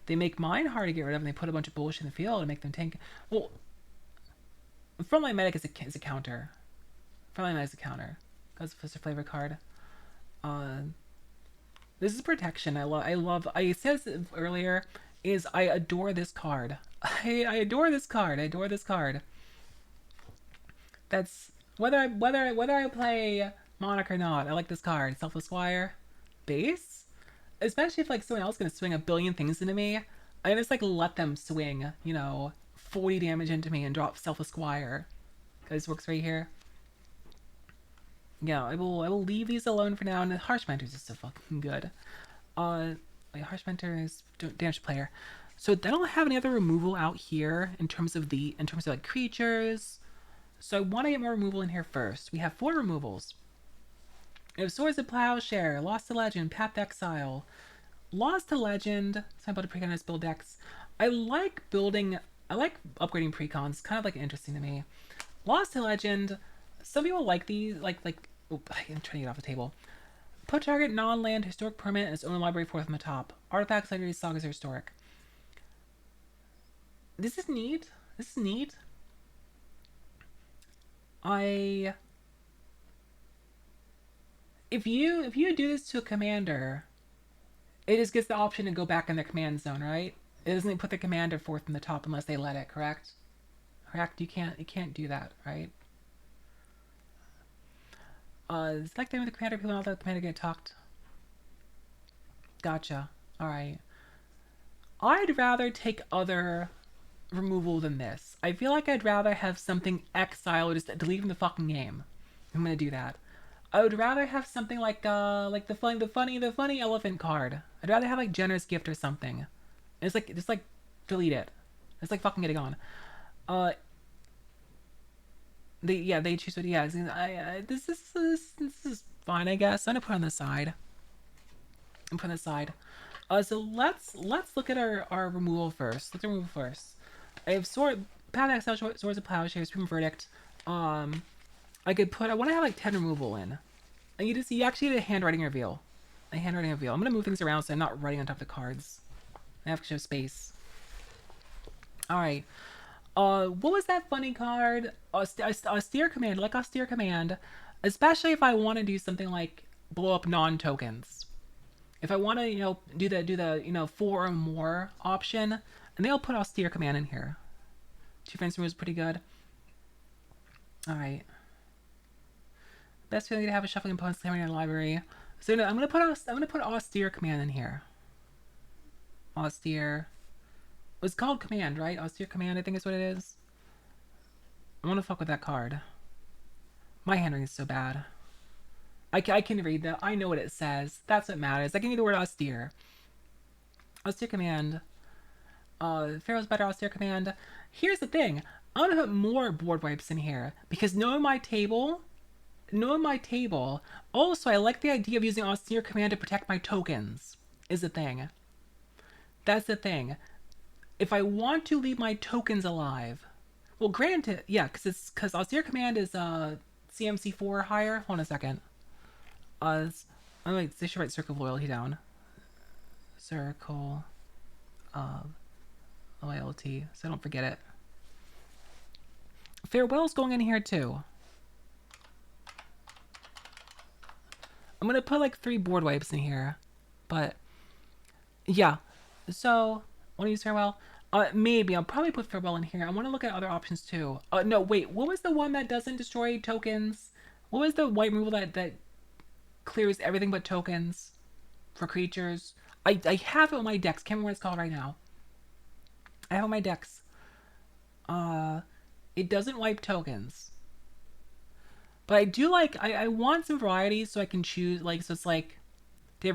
They make mine hard to get rid of, and they put a bunch of bullshit in the field and make them tank. Well, Frontline Medic is a counter. Frontline Medic is a counter because it's a flavor card. Uh, this is protection. I love. I said this earlier. Is I adore this card. I adore this card. I adore this card. That's whether I play Monarch or not. I like this card. Selfless Squire, base. Especially if like someone else is gonna swing a billion things into me, I just like let them swing, 40 damage into me and drop Selfless Squire. This works right here. Yeah, I will leave these alone for now. And Harsh Mentor is just so fucking good. Wait, Harsh Mentor is damage player. So I don't have any other removal out here in terms of like creatures. So I want to get more removal in here first. We have 4 removals. We have Swords of Plowshare, Lost to Legend, Path to Exile. Lost to Legend. So I'm about to pre-con this build decks. I like upgrading precons. Kind of like interesting to me. Lost to Legend. Some people like these. I'm trying to get off the table. Put target non-land historic permanent in its own library 4th from the top. Artifacts, legendaries, sagas, are historic. This is neat. This is neat. If you do this to a commander, it just gets the option to go back in their command zone, right? It doesn't put the commander 4th from the top unless they let it, correct? Correct? You can't do that, right? Select them with the commander, people not let the commander get talked. Gotcha. Alright. I'd rather take other removal than this. I feel like I'd rather have something exile or just delete from the fucking game. I'm gonna do that. I would rather have something like the funny elephant card. I'd rather have like generous gift or something. It's like just like delete it. It's like fucking get it gone. They choose what. Yeah, this is fine, I guess. I'm gonna put it on the side. So let's look at our removal first. Let's remove first. I have Path Exile, Swords of Plowshare, Supreme Verdict. I want to have like 10 removal in. And you actually get a handwriting reveal. I'm gonna move things around so I'm not writing on top of the cards. I have to show space. Alright. What was that funny card? Austere Command. Like Austere Command. Especially if I want to do something like blow up non-tokens. If I want to, do the 4 or more option, and they'll put Austere Command in here. 2 fence moves pretty good. Alright. Best feeling to have a shuffling opponent's clamoring in the library. So I'm gonna put Austere Command in here. Austere. It's called Command, right? Austere Command, I think is what it is. I want to fuck with that card. My handwriting is so bad. I can read that. I know what it says. That's what matters. I can read the word austere. Austere Command. Pharaoh's better Austere Command. Here's the thing. I'm gonna put more board wipes in here because knowing my table. Also, I like the idea of using Austere Command to protect my tokens. Is the thing. That's the thing. If I want to leave my tokens alive, well, granted, yeah, because Austere Command is CMC 4 higher. Hold on a second. They should write Circle of Loyalty down. Circle of Loyalty, so I don't forget it. Farewell's going in here too. I'm gonna put like 3 board wipes in here, but yeah. So, want to use Farewell? Maybe I'll probably put Farewell in here. I want to look at other options too. No, wait. What was the one that doesn't destroy tokens? What was the white removal that clears everything but tokens for creatures? I have it on my decks. Can't remember what it's called right now. I have it on my decks. It doesn't wipe tokens. But I do like, I want some variety so I can choose, like, so it's like, Dear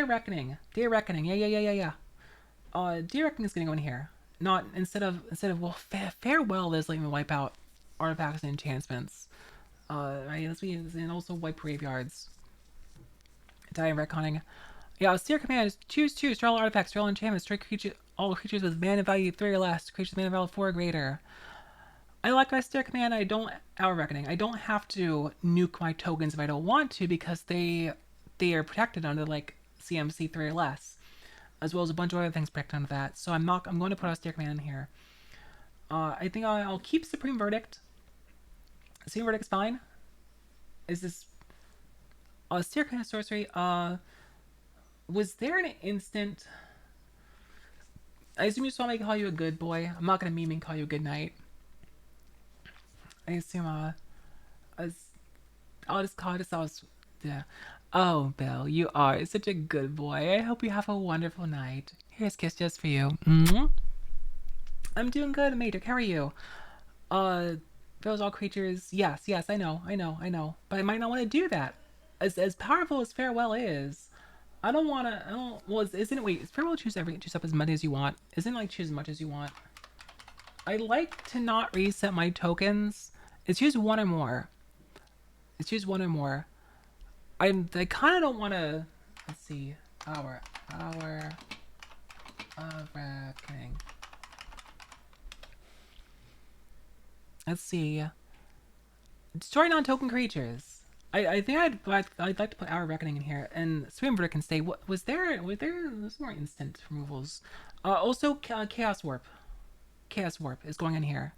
Reckoning. Dear Reckoning. Yeah. Dear Reckoning is gonna go in here. Not, instead of well, Farewell is letting me wipe out artifacts and enchantments. Right, and also wipe graveyards. Dire Reckoning. Yeah, Steer command is choose two, draw all artifacts, draw all enchantments, strike creature, all creatures with mana value 3 or less, creatures with mana value 4 or greater. I like my Steer command. I don't Hour Reckoning. I don't have to nuke my tokens if I don't want to because they are protected under like CMC 3 or less, as well as a bunch of other things protected under that. So I'm going to put a Steer command in here. I think I'll keep Supreme Verdict. Supreme Verdict's fine. Is this Steer command sorcery? Was there an instant? I assume you saw me call you a good boy. I'm not gonna meme and call you a good night. I assume I'll just call this. Yeah. Oh, Bill, you are such a good boy. I hope you have a wonderful night. Here's a kiss just for you. Mm-hmm. I'm doing good, Matrix. How are you? Uh, Bill's all creatures. Yes, yes, I know. But I might not want to do that. As powerful as Farewell is, I don't want to. I don't. Well, isn't it? Wait, is Farewell choose up as many as you want? Isn't it like choose as much as you want? I like to not reset my tokens. It's choose one or more. It's choose one or more. I kind of don't want to. Let's see. Hour of reckoning. Let's see. Destroy non-token creatures. I think I'd like to put Hour Reckoning in here, and Swim Verdict can stay. What was there? There's more instant removals. Also, Chaos Warp. Chaos Warp is going in here.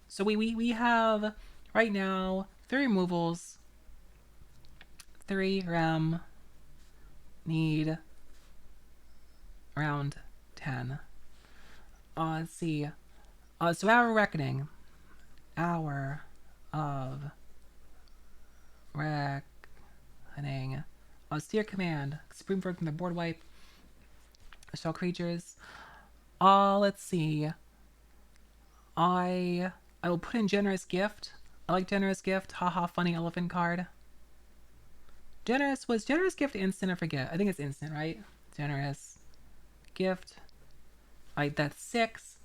So we have right now 3 removals. 3 rem. Need around 10. Let's see. So Hour Reckoning. Hour of Reckoning. Steer Command. Supreme Verdict from the board wipe. Shell creatures. Let's see. I will put in Generous Gift. I like Generous Gift. Haha, funny elephant card. Was Generous Gift instant? I forget. I think it's instant, right? Generous Gift. Alright, that's 6.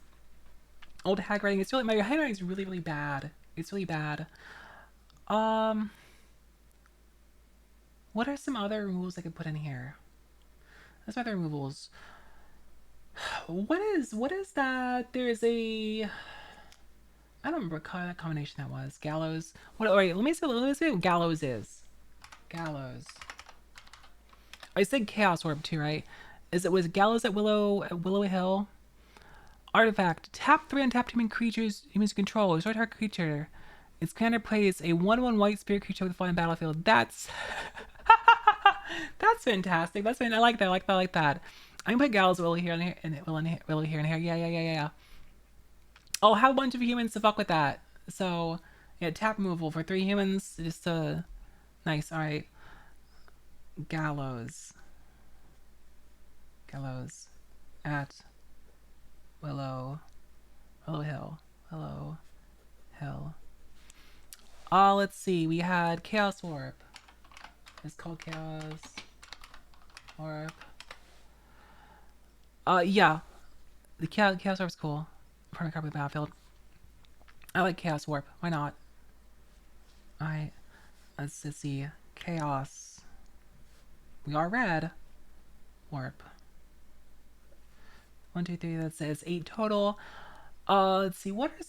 Old handwriting. It's really my handwriting is really bad. It's really bad. What are some other removals I could put in here? There's other removals. What is that? There's a I don't remember what combination that was. Gallows. What? Wait, let me see what Gallows is. Gallows. I said Chaos Orb too, right? Was Gallows at Willow Hill? Artifact. Tap 3 untap human creatures humans control. Destroy target creature. Its commander plays a 1/1 white spirit creature with a flying battlefield. That's that's fantastic. I like that. I like that. I can put Gallows Willow here and Willow here and here. Yeah. I'll have a bunch of humans to fuck with that. So yeah, tap removal for 3 humans. Just nice. All right. Gallows at Willow Hill. Let's see. We had Chaos Warp. It's called Chaos Warp. Yeah. The Chaos Warp's cool. Permanent card with battlefield. I like Chaos Warp. Why not? Alright. Let's see. Chaos. We are red. Warp. 1, 2, 3. That says 8 total. Let's see. What are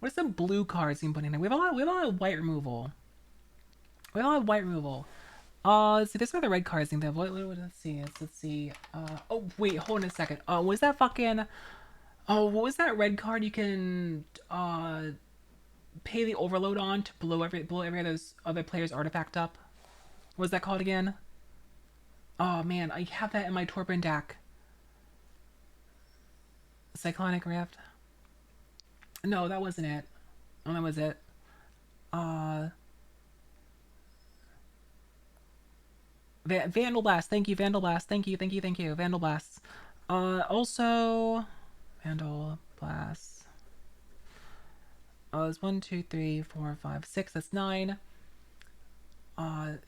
some blue cards you can put in there? We have a lot of white removal. Let's see. There's other red cards in there. Let's see. Oh wait, hold on a second. Was that fucking? Oh, what was that red card you can pay the overload on to blow every other player's artifact up? What was that called again? Oh man, I have that in my Torpin deck. Cyclonic Rift. No, that wasn't it. Oh, that was it. Vandal Blast. Thank you, Vandal Blast. Thank you. Vandal Blast. Also, Vandal Blast. It's 1, 2, 3, 4, 5, 6. That's 9.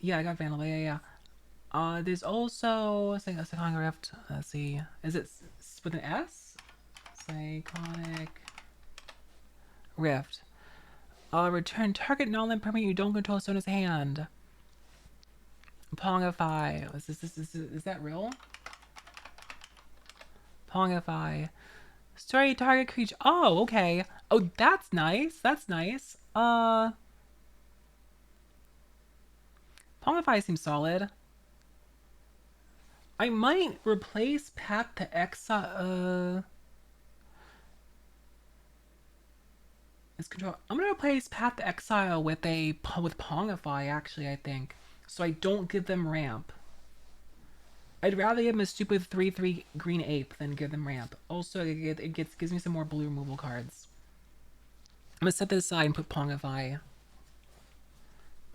Yeah, I got Vandal. Yeah. There's also Cyclonic Rift. Let's see. Is it with an S? Cyclonic Rift. Return target non-land permanent you don't control so in his hand. Pongify. Is that real? Pongify. Story target creature. Oh, okay. Oh, that's nice. That's nice. Pongify seems solid. I might replace Path to Exile. It's control. I'm gonna replace Path to Exile with Pongify. Actually, I think so. I don't give them ramp. I'd rather give them a stupid 3/3 green ape than give them ramp. Also, gives me some more blue removal cards. I'm gonna set this aside and put Pongify.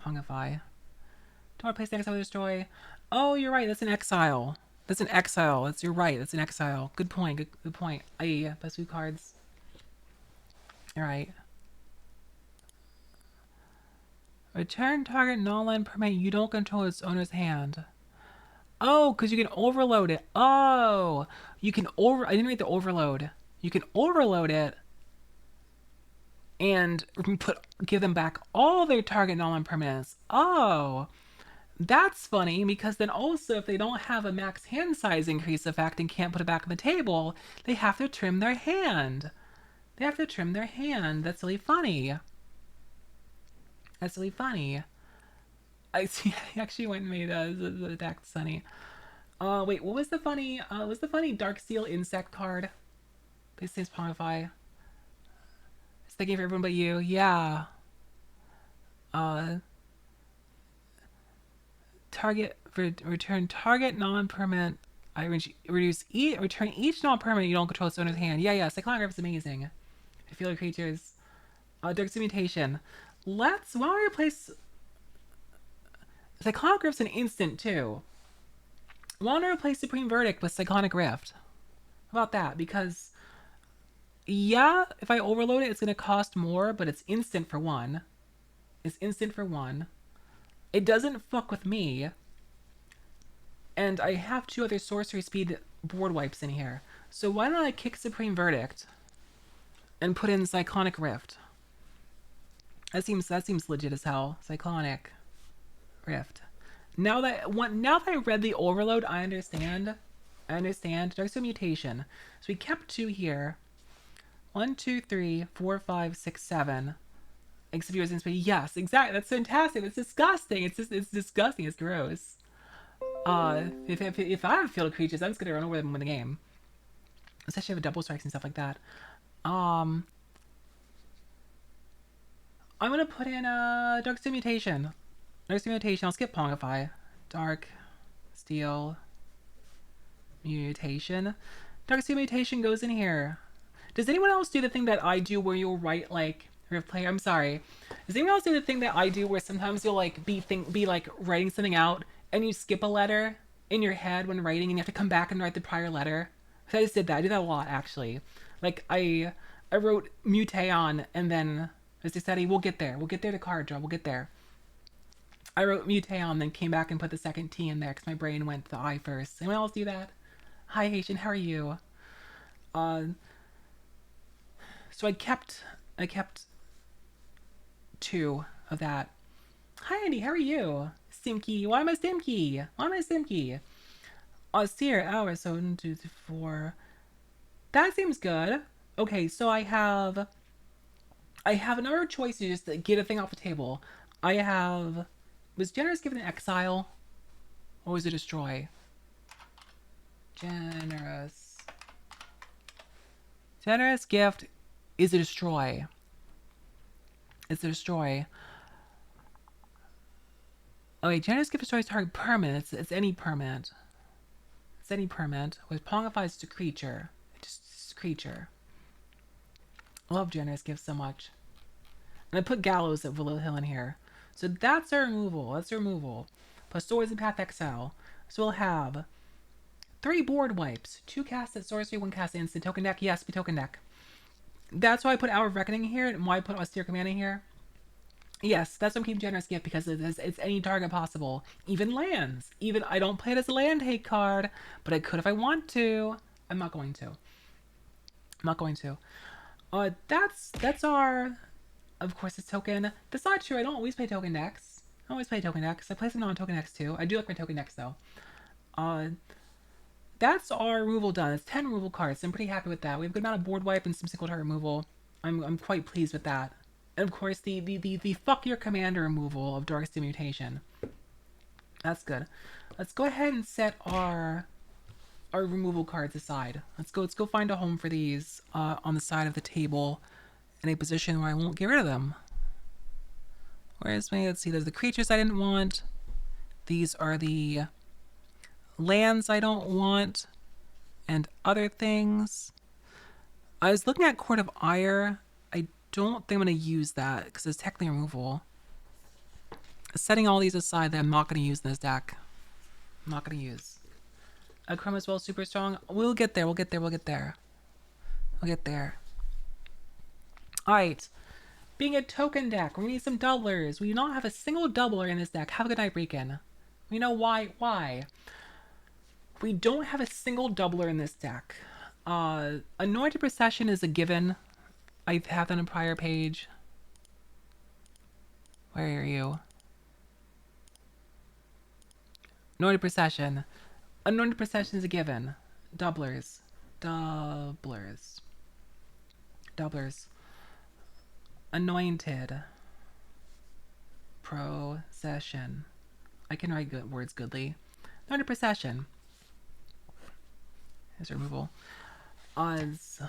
Pongify. Don't replace the Exile with Destroy. Oh, you're right. That's an exile. That's an exile. You're right. That's an exile. Good point. Good point. Best blue cards. All right. Return target non-land permanent you don't control its owner's hand. Oh, because you can overload it. Oh, you can I didn't read the overload. You can overload it and give them back all their target non-land permanents. Oh, that's funny because then also if they don't have a max hand size increase effect and can't put it back on the table, they have to trim their hand. They have to trim their hand. That's really funny. That's really funny. I see. I actually went and made the attack Sunny. Wait, what was the funny? Was the funny Dark Steel insect card? This thing's Pongify. It's thinking for everyone but you. Yeah. Uh, target return target non-permanent. I return each non-permanent you don't control its owner's hand. Yeah. Cyclograph is amazing. I feel like creatures. Dark Mutation. Why don't we replace Cyclonic Rift's an instant too. Why don't I replace Supreme Verdict with Cyclonic Rift? How about that? Because yeah, if I overload it, it's gonna cost more, but it's instant for one. It's instant for one. It doesn't fuck with me. And I have 2 other sorcery speed board wipes in here. So why don't I kick Supreme Verdict and put in Cyclonic Rift? That seems legit as hell. Cyclonic Rift. Now that I read the overload, I understand. Dark Steel Mutation. So we kept 2 here. 1, 2, 3, 4, 5, 6, 7. Except yours in space. Yes, exactly. That's fantastic. That's disgusting. It's disgusting. It's gross. If I have field creatures, I'm just gonna run over them in the game. Especially with double strikes and stuff like that. I'm gonna put in Dark Steel Mutation. Dark Steel Mutation. I'll skip Pongify. Dark Steel Mutation. Dark Steel Mutation goes in here. Does anyone else do the thing that I do where you'll write like replay? I'm sorry. Does anyone else do the thing that I do where sometimes you'll like be like writing something out and you skip a letter in your head when writing and you have to come back and write the prior letter? So I just did that. I do that a lot actually. Like I wrote Muteon and then as I said, we'll get there. We'll get there to card draw. We'll get there. I wrote Muteon, then came back and put the second T in there because my brain went to the I first. Anyone else do that? Hi, Haitian. How are you? So I kept 2 of that. Hi, Andy. How are you? Stimky. Why am I Stimky? Austere hours. So 1, 2, 3, 4. That seems good. Okay, so I have another choice to just get a thing off the table. Was Generous given an exile? Or was it destroy? Generous gift is a destroy. It's a destroy. Okay, generous gift destroys target permanent. It's any permanent. It's any permanent. With Pongifies to creature. It's a creature. I love generous gifts so much. And I put Gallows at Willow Hill in here. So that's our removal. Plus Swords and Path Exile. So we'll have 3 board wipes. 2 cast at sorcery, 1 cast at instant. Token deck, yes, be token deck. That's why I put Hour of Reckoning here and why I put Austere Command in here. Yes, that's why I'm keeping Generous Gift because it's any target possible. Even lands. Even I don't play it as a land hate card, but I could if I want to. I'm not going to. That's our, of course, it's token. That's not true. I don't always play token decks. I always play token decks. I play some non-token decks too. I do like my token decks though. Uh, that's our removal done. It's 10 removal cards. I'm pretty happy with that. We have a good amount of board wipe and some single target removal. I'm quite pleased with that. And of course, the fuck your commander removal of Darksteel Mutation. That's good. Let's go ahead and set our removal cards aside. Let's go find a home for these on the side of the table in a position where I won't get rid of them. Where's my, let's see, there's the creatures I didn't want. These are the lands I don't want and other things. I was looking at Court of Ire. I don't think I'm going to use that because it's technically removal. Setting all these aside that I'm not going to use in this deck. I'm not going to use. Chrome as well, super strong. We'll get there. We'll get there. We'll get there. We'll get there. All right. Being a token deck, we need some doublers. We do not have a single doubler in this deck. Have a good night, Breakin. We know why. Why? We don't have a single doubler in this deck. Anointed Procession is a given. I have that on a prior page. Where are you? Anointed Procession. Anointed Procession is a given. Doublers. Doublers. Doublers. Anointed. Procession. I can write good words goodly. Anointed Procession. Here's removal. Mondrak.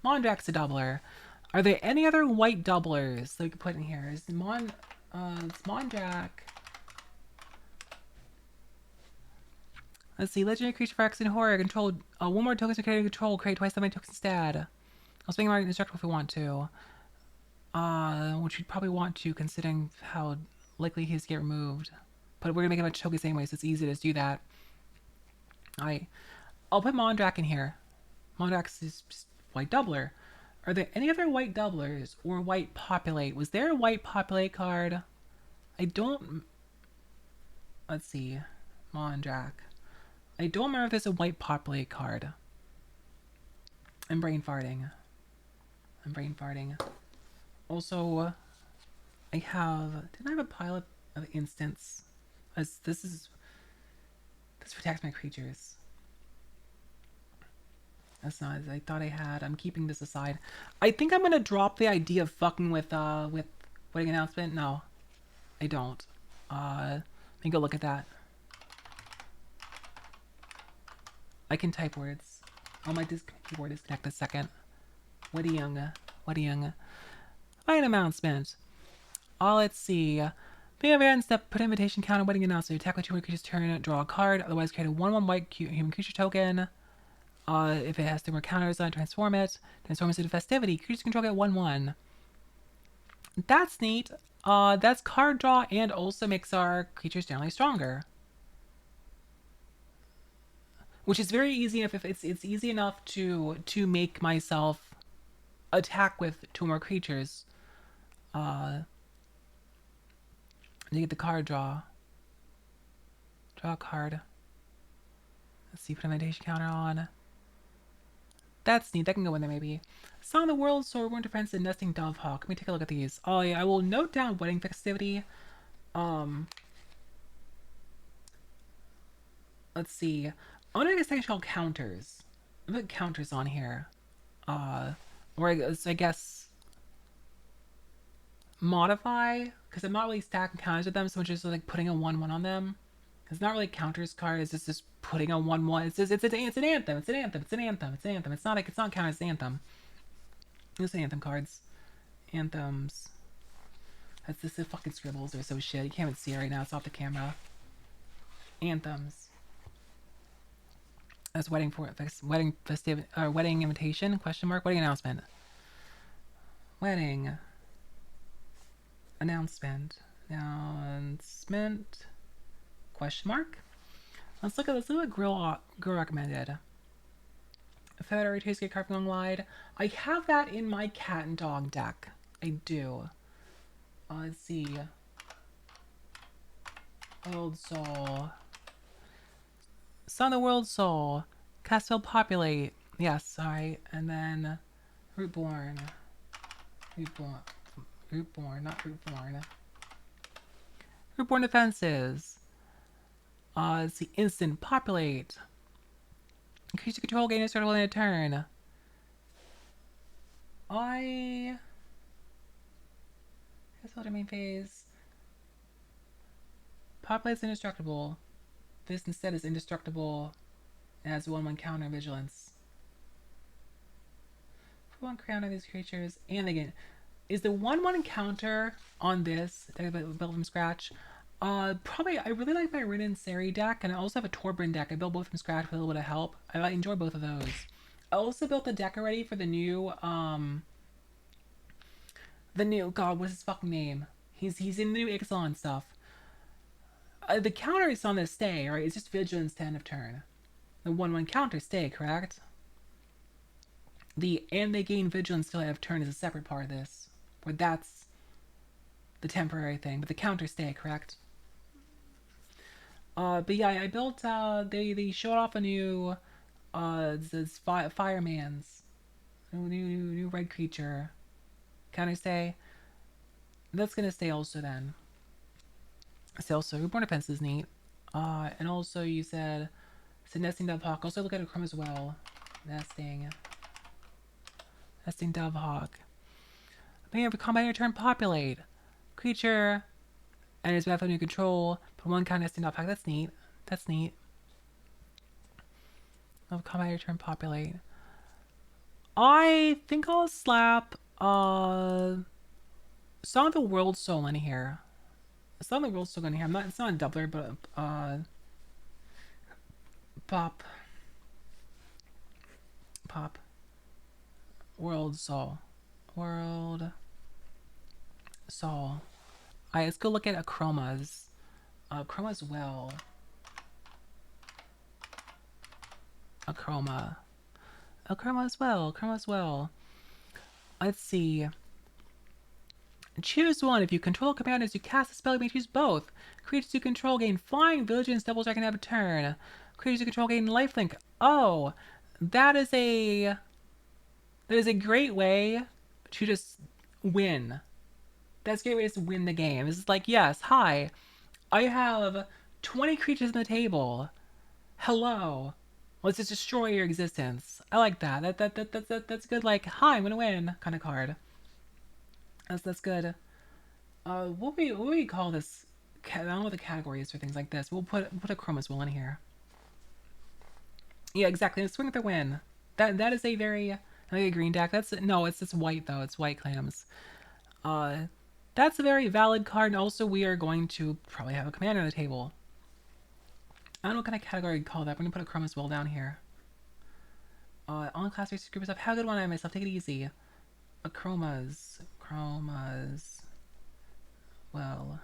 Mondrak's a doubler. Are there any other white doublers that we could put in here? Is it's Mondrak. Let's see. Legendary creature for X and horror. Control. One more token to carry control. Create twice that many tokens instead. I'll swing our indestructible if we want to. Which we'd probably want to, considering how likely he is to get removed. But we're gonna make a bunch of tokens anyway, so it's easy to just do that. Alright. I'll put Mondrak in here. Mondrak's is just white doubler. Are there any other white doublers or white populate? Was there a white populate card? I don't... Let's see. Mondrak. I don't remember if there's a white populate card. I'm brain farting. I'm brain farting. Also, I have... Didn't I have a pile of instants? This protects my creatures. That's not as I thought I had. I'm keeping this aside. I think I'm gonna drop the idea of fucking with wedding announcement. No, I don't. Let me go look at that. I can type words. Oh, my keyboard disconnect a second. Wedding announcement. Let's see. Being event step, put invitation counter, wedding announcement. Attack with 2 creatures turn, draw a card. Otherwise, create a 1/1 white human creature token. If it has 3 more counters on transform it. Transform it into festivity. Creatures control get 1/1. That's neat. That's card draw and also makes our creatures generally stronger. Which is very easy if it's easy enough to make myself attack with 2 more creatures. To get the card draw. Draw a card. Let's see, put a meditation counter on. That's neat. That can go in there maybe. Song of the World, Sword, Winter Prince, and Nesting Dovehawk. Let me take a look at these. Oh yeah, I will note down wedding festivity. Let's see. I want to get a section called counters. I'll put counters on here. Or I guess modify, because I'm not really stacking counters with them, so much just like putting a 1/1 on them. It's not really a counters card. It's just putting a 1/1. It's an anthem. It's an anthem. It's an anthem. It's an anthem. It's not counters. It's an anthem. It's anthem cards. Anthems. That's just the fucking scribbles. They're so shit. You can't even see it right now. It's off the camera. Anthems. That's wedding festive wedding invitation ? Wedding announcement. Wedding announcement. Announcement ? Let's look at what Grill recommended. Federal Tasty Carpet Long Wide. I have that in my cat and dog deck. I do. Let's see. World Soul. Sun the World Soul. Castle Populate. Yes, alright. And then Rootborn. Rootborn, not Rootborn. Reborn defenses. Let's see. Instant populate. Increase the control gain indestructible in a turn. I guess what main phase. Populate's indestructible. This instead is indestructible and has 1/1 counter vigilance. For 1 counter these creatures, and again, is the 1/1 counter on this that I built from scratch? Probably. I really like my Rin and Seri deck, and I also have a Torbrin deck. I built both from scratch with a little bit of help. I enjoy both of those. I also built the deck already for the new God, what's his fucking name? He's in the new Ixalan stuff. The counter is on this stay, right? It's just vigilance to end of turn. The 1/1 counter stay, correct? And they gain vigilance till end of turn is a separate part of this, where that's the temporary thing, but the counter stay, correct? But yeah, I built. They showed off a new, this fireman's new red creature. Counter stay. That's gonna stay also then. So also reborn defense is neat. And also you said nesting dove hawk. Also look at a chrome as well. Nesting dove hawk. May have a combat your turn populate. Creature and it's battlefield under control. Put 1 count nesting dove hawk. That's neat. That's neat. Have combat your turn populate. I think I'll slap Song of the World Soul in here. Song of the World Soul in here. It's not a doubler, but pop World Soul. Alright, let's go look at Chromas. Chroma's well. Chroma as well. Let's see. Choose one. If you control commanders, you cast a spell, you may choose both. Creatures you control gain flying, vigilance, double strike, and have a turn. Creatures you control gain lifelink. Oh, that is a great way to just win. That's a great way to just win the game. It's like, yes, hi, I have 20 creatures on the table. Hello. Let's just destroy your existence. I like that. That's good. Like, hi, I'm gonna win kind of card. That's good. What we call this? I don't know what the category is for things like this. We'll put a Chromas will in here. Yeah, exactly. Swing with the win. That is a very like a green deck. It's white though. It's white clams. That's a very valid card. And also, we are going to probably have a commander on the table. I don't know what kind of category I'd call that. I'm gonna put a Chromas will down here. On class race group stuff. Have a good one on myself. Take it easy. Chromas. Well.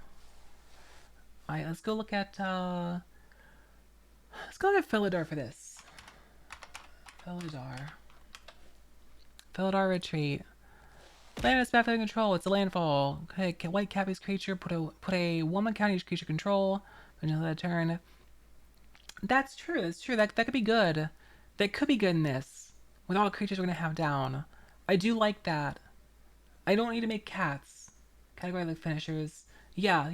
Alright, let's go look at Philidor for this. Philidor retreat. Land is battlefield control. It's a landfall. Okay, white Cappy's creature. Put a 1/1 counter each creature control. Another turn. That's true. That could be good. That could be good in this. With all the creatures we're gonna have down. I do like that. I don't need to make cats. Category like finishers. Yeah.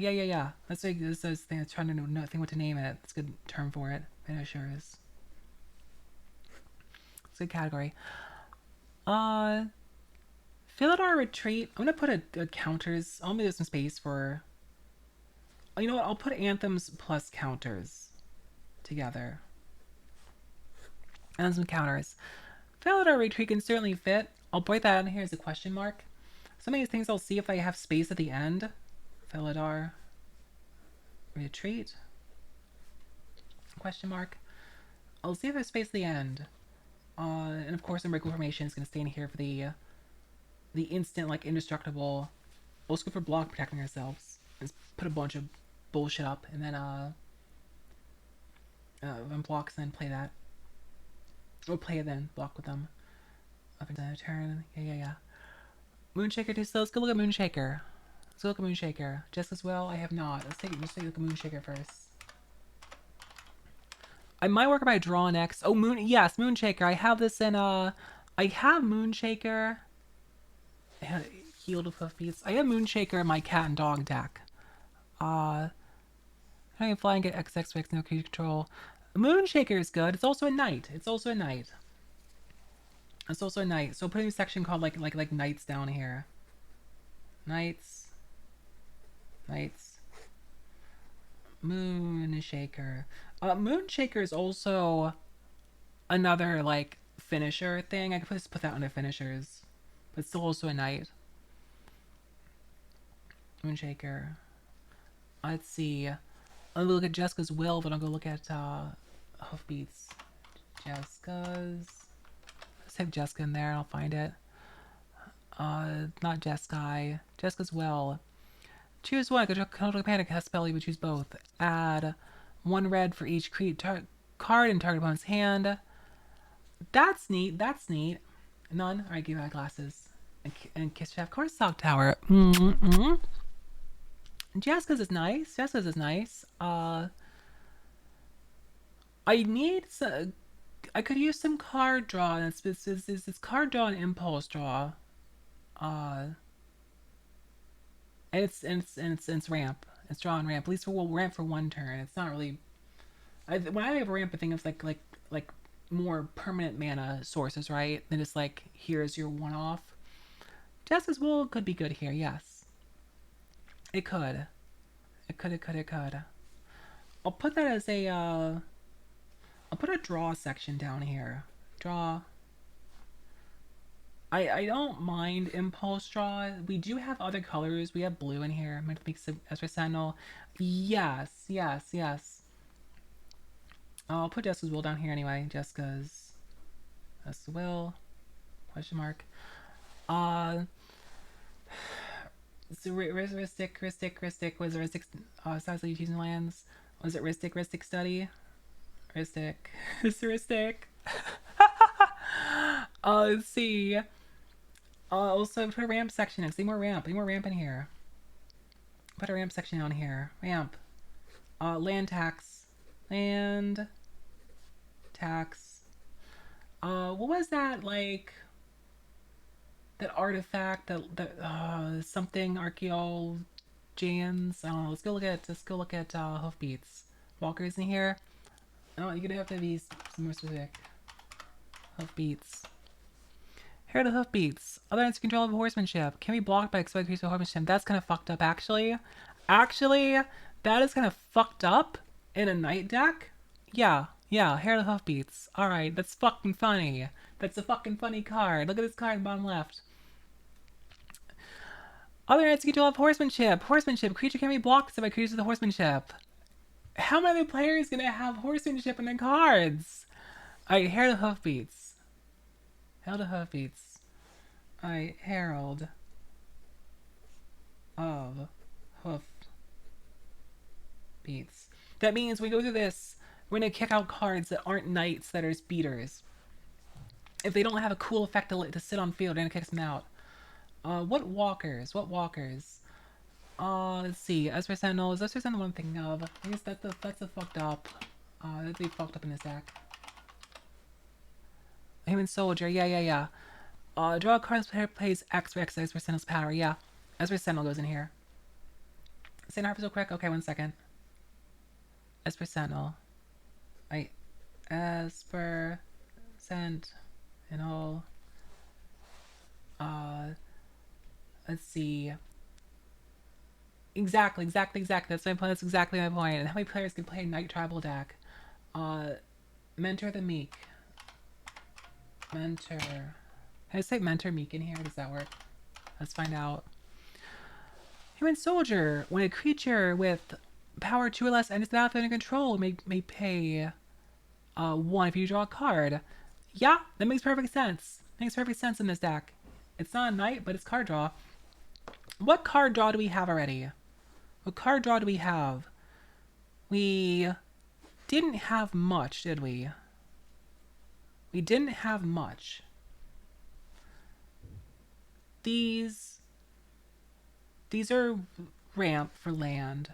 That's like this thing. I was trying to think what to name it. It's a good term for it. Finishers. It's a good category. Philidor retreat. I'm gonna put a counters. I'll make some space for. You know what? I'll put anthems plus counters together. And some counters. Philidor retreat can certainly fit. I'll put that in here as a question mark. Some of these things I'll see if I have space at the end. Philidor retreat. Question mark. I'll see if there's space at the end. And of course, Unbreakable Formation is going to stay in here for the instant, like, indestructible. We'll just go for block protecting ourselves. Let's put a bunch of bullshit up, and then, unblocks, and then play that. Or play it then, block with them. Up into the turn. Yeah. Moonshaker too slow. Let's go look at Moonshaker. Just as well, I have not. Let's take a look at Moonshaker first. I might work by draw next. Oh, yes, Moonshaker. I have this in, I have Moonshaker. Healed with beats. I have Moonshaker in my cat and dog deck. I can fly and get XX no creature control. Moonshaker is good. It's also a knight. It's also a knight. It's also a knight. So putting a section called like knights down here. Knights. Knights. Moonshaker. Moonshaker is also another like finisher thing. I could just put that under finishers. But still also a knight. Moonshaker. Let's see. I'll look at Jessica's will, then I'll go look at Hoofbeats. Jessica's. Let's type Jessica in there. I'll find it. Not Jeskai. Jessica's will. Choose one. Control Panic has spell. You would choose both. Add 1 red for each card in target opponent's hand. That's neat. That's neat. None. Alright, give out glasses. And Kiss Chef. Corsac Tower. Jessica's is nice. Jessica's is nice. I need some. I could use some card draw. And it's card draw and impulse draw. And it's ramp. It's draw and ramp. At least we'll ramp for 1 turn. It's not really. When I have a ramp, I think of like more permanent mana sources, right? Than just like here's your one off. Jessica's will could be good here. Yes, it could. It could. I'll put that as a. I'll put a draw section down here. Draw. I don't mind impulse draw. We do have other colors. We have blue in here. I'm going to make some Ezra Sentinel. Yes. I'll put Jessica's will down here anyway. Jessica's will. Question mark. So Ristic. Was it Ristic? Size of using lands. Was it Ristic study? Ristic. It's Ristic. Let's see. Also put a ramp section in. See more ramp. Any more ramp in here. Put a ramp section on here. Ramp. Land tax. Land tax. What was that like? That artifact that something archaeologians. I don't know. Let's go look at hoofbeats. Walkers in here. Oh, you're gonna have to be more specific. Hoofbeats. Here are the hoofbeats. Other ends control of horsemanship. Can be blocked by expected creatures of horsemanship. That's kind of fucked up, actually. Actually, that is kind of fucked up in a knight deck. Yeah. Here are the hoofbeats. Alright, that's fucking funny. That's a fucking funny card. Look at this card in the bottom left. Other ends control of horsemanship. Horsemanship. Creature can be blocked by creatures with horsemanship. How many players gonna have horsemanship in their cards? Alright, here are the hoofbeats. Herald of Hoofbeats. Alright, Herald of Hoofbeats. That means we go through this, we're gonna kick out cards that aren't knights that are speeders. If they don't have a cool effect to sit on field, we're gonna kick them out. What walkers? Let's see. Ezra Sentinel. Is Ezra Sentinel one I'm thinking of? I guess that's a fucked up. That'd be fucked up in this deck. Human Soldier, yeah. Draw a card as player plays X for X Ezra Sentinel's power, yeah. Ezra Sentinel goes in here. Say Harper's real quick? Okay, 1 second. Esper Sentinel. Esper Sentinel. Let's see. Exactly. That's my point. That's exactly my point. And how many players can play a Knight Tribal deck? Mentor the Meek. Mentor. Can I say Mentor Meek in here? Does that work? Let's find out. Human Soldier. When a creature with power 2 or less enters the battlefield under control, may pay 1 if you draw a card. Yeah, that makes perfect sense. Makes perfect sense in this deck. It's not a knight, but it's card draw. What card draw do we have already? What card draw do we have? We didn't have much, did we? We didn't have much. These are ramp for land.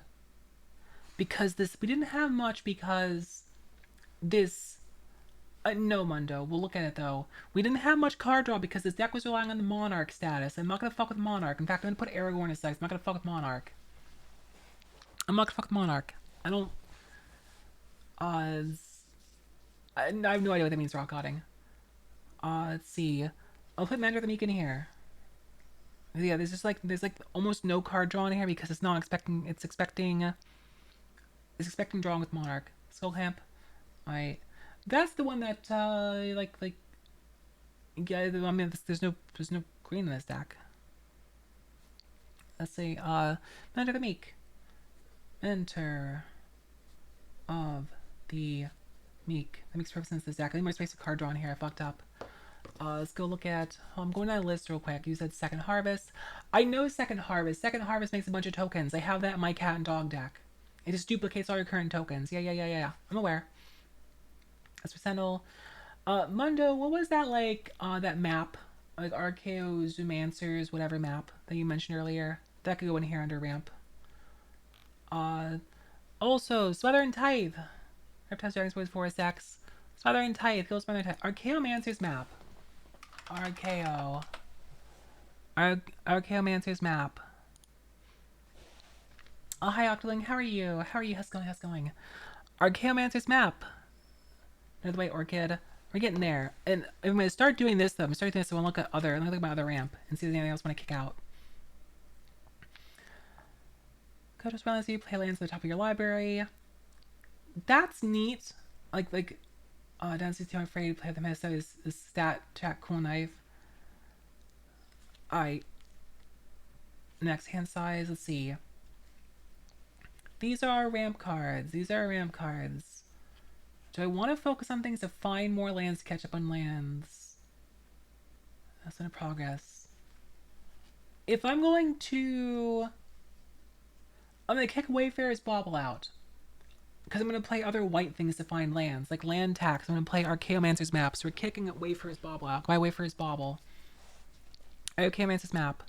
Because this, we didn't have much because this, no Mundo, we'll look at it though. We didn't have much card draw because this deck was relying on the Monarch status. I'm not gonna fuck with Monarch. In fact, I'm gonna put Aragorn aside. I'm not gonna fuck with Monarch. I don't. Uh, I have no idea what that means. Rock cutting. Let's see. I'll put Mender the Meek in here. Yeah, there's like almost no card draw in here because it's not expecting. It's expecting drawing with Monarch. Skullcamp. Alright. That's the one that like yeah. I mean, there's no green in this deck. Let's see. Mentor the Meek. Mentor of the Meek. That makes perfect sense. This deck. I think my space a card draw in here. I fucked up. Let's go look at. Oh, I'm going down the list real quick. You said Second Harvest. I know Second Harvest. Second Harvest makes a bunch of tokens. I have that in my cat and dog deck. It just duplicates all your current tokens. Yeah. I'm aware. That's for Sentinel. Mundo, what was that like? That map, like Archeo Zoomancers, whatever map that you mentioned earlier. That could go in here under ramp. Uh, Also, Smother and Tithe. Reptiles, Dragons, Boys, Forest X. Smother and Tithe. Kill Smother and Tithe. Archaeomancer's map. Archeo. Archaeomancer's map. Oh, hi, Octoling. How are you? How's it going? Archaeomancer's map. Another way, Orchid. We're getting there. And I'm going to start doing this, though. I'm starting this, so I'm going to look at my other ramp and see if there's anything else I want to kick out. Kodos balance you play lands at the top of your library. That's neat. Dynasty 2, I'm afraid to play the Mesa is stat track cool knife. Alright. Next hand size, let's see. These are our ramp cards. Do I want to focus on things to find more lands to catch up on lands? That's in progress. If I'm going to kick Wayfarer's Bauble out. Because I'm going to play other white things to find lands, like land tax. I'm going to play Archaeomancer's map. So we're kicking Wayfarer's Bauble out. Why Wayfarer's Bauble? Archaeomancer's map.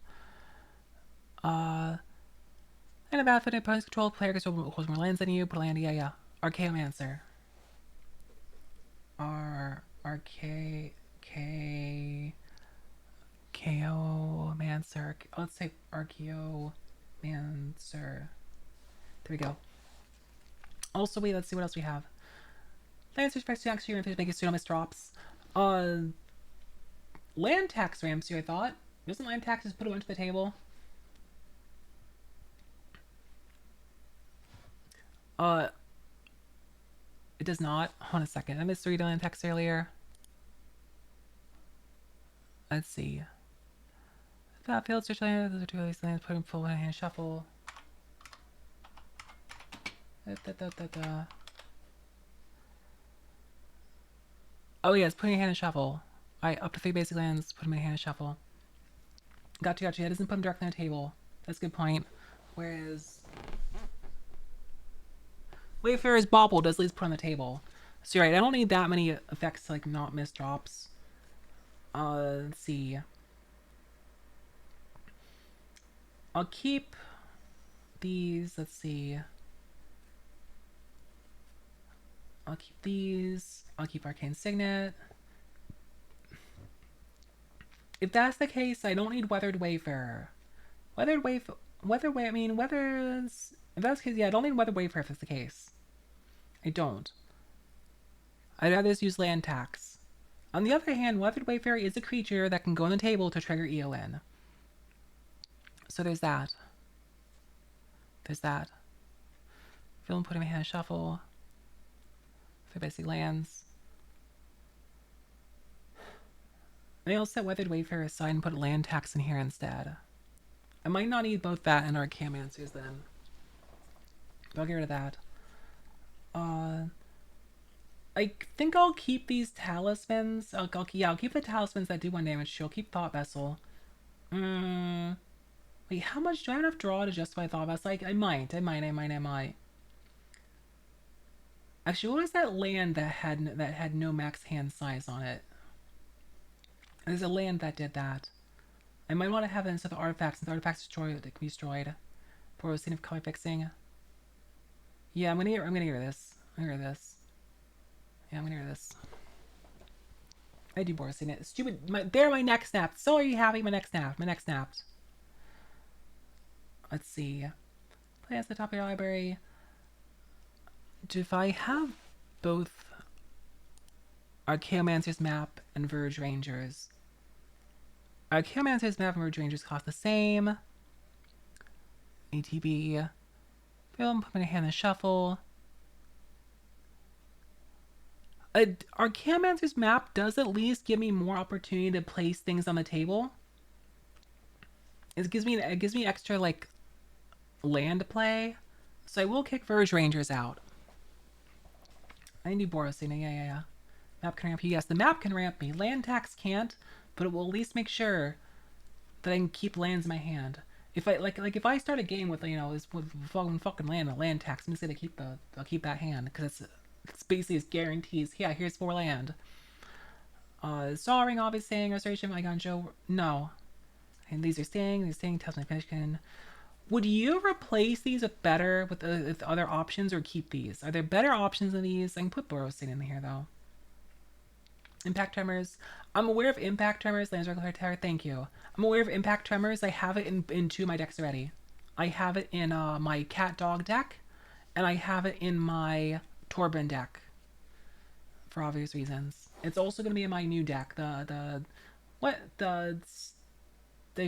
And a battlefield opponent's control player holds more lands than you. Put a land, yeah. Archaeomancer. Archaeomancer. Let's say Archaeomancer. There we go. Also, wait, let's see what else we have. Land respects to actually if make pseudo-miss drops. Land tax ramps you, I thought. Doesn't land tax just put a bunch to the table? It does not. Hold on a second. I missed 3 land tax earlier. Let's see. Battlefield, search land, those are 2 of these lands, put in full hand shuffle. Oh yes, putting a hand in shuffle. Alright, up to 3 basic lands, put them in a hand in shuffle. Gotcha. That doesn't put them directly on the table. That's a good point. Whereas Wayfarer's Bauble does at least put on the table. So you're right, I don't need that many effects to not miss drops. Let's see. I'll keep these. Let's see. I'll keep these. I'll keep Arcane Signet. If that's the case, I don't need Weathered Wayfarer. If that's the case, yeah, I don't need Weathered Wayfarer if that's the case. I don't. I'd rather just use land tax. On the other hand, Weathered Wayfarer is a creature that can go on the table to trigger Eowyn. So there's that. Film putting my hand in shuffle. 3 basic lands. Maybe I'll set Weathered Wayfarer aside and put land tax in here instead. I might not need both that and Archaeomancers then. But I'll get rid of that. I think I'll keep these talismans. I'll keep the talismans that do 1 damage. I'll keep Thought Vessel. Wait, how much do I have enough draw to justify Thought Vessel? I might. Actually, what was that land that had no max hand size on it? There's a land that did that. I might want to have it instead of the artifacts. Since the artifacts destroyed, it can be destroyed. For a scene of color fixing. Yeah, I'm gonna get rid of this. Yeah, I'm gonna get rid of this. I do Boris in it. Stupid. My neck snapped. So are you happy? My neck snapped. Let's see. Play at the top of your library. if I have both Archaeomancer's map and Verge Rangers, Archaeomancer's map and Verge Rangers cost the same. ATB. Boom, put my hand in the shuffle. Archaeomancer's map does at least give me more opportunity to place things on the table. It gives me extra like land play. So I will kick Verge Rangers out. I can do Boros. Yeah. Map can ramp you. Yes, the map can ramp me. Land tax can't, but it will at least make sure that I can keep lands in my hand. If I like if I start a game with this with fucking land, a land tax, I'm just gonna I'll keep that hand because it's basically it guarantees. Yeah, here's 4 land. Sawing, obviously, staying, restoration, Icon Joe. No, and these are staying. They're staying. Tells my finish can. Would you replace these with other options or keep these? Are there better options than these? I can put Boros in here though. Impact Tremors. I'm aware of Impact Tremors. Lands Regular Tower. Thank you. I'm aware of Impact Tremors. I have it in 2 of my decks already. I have it in my Cat Dog deck, and I have it in my Torben deck. For obvious reasons. It's also going to be in my new deck. They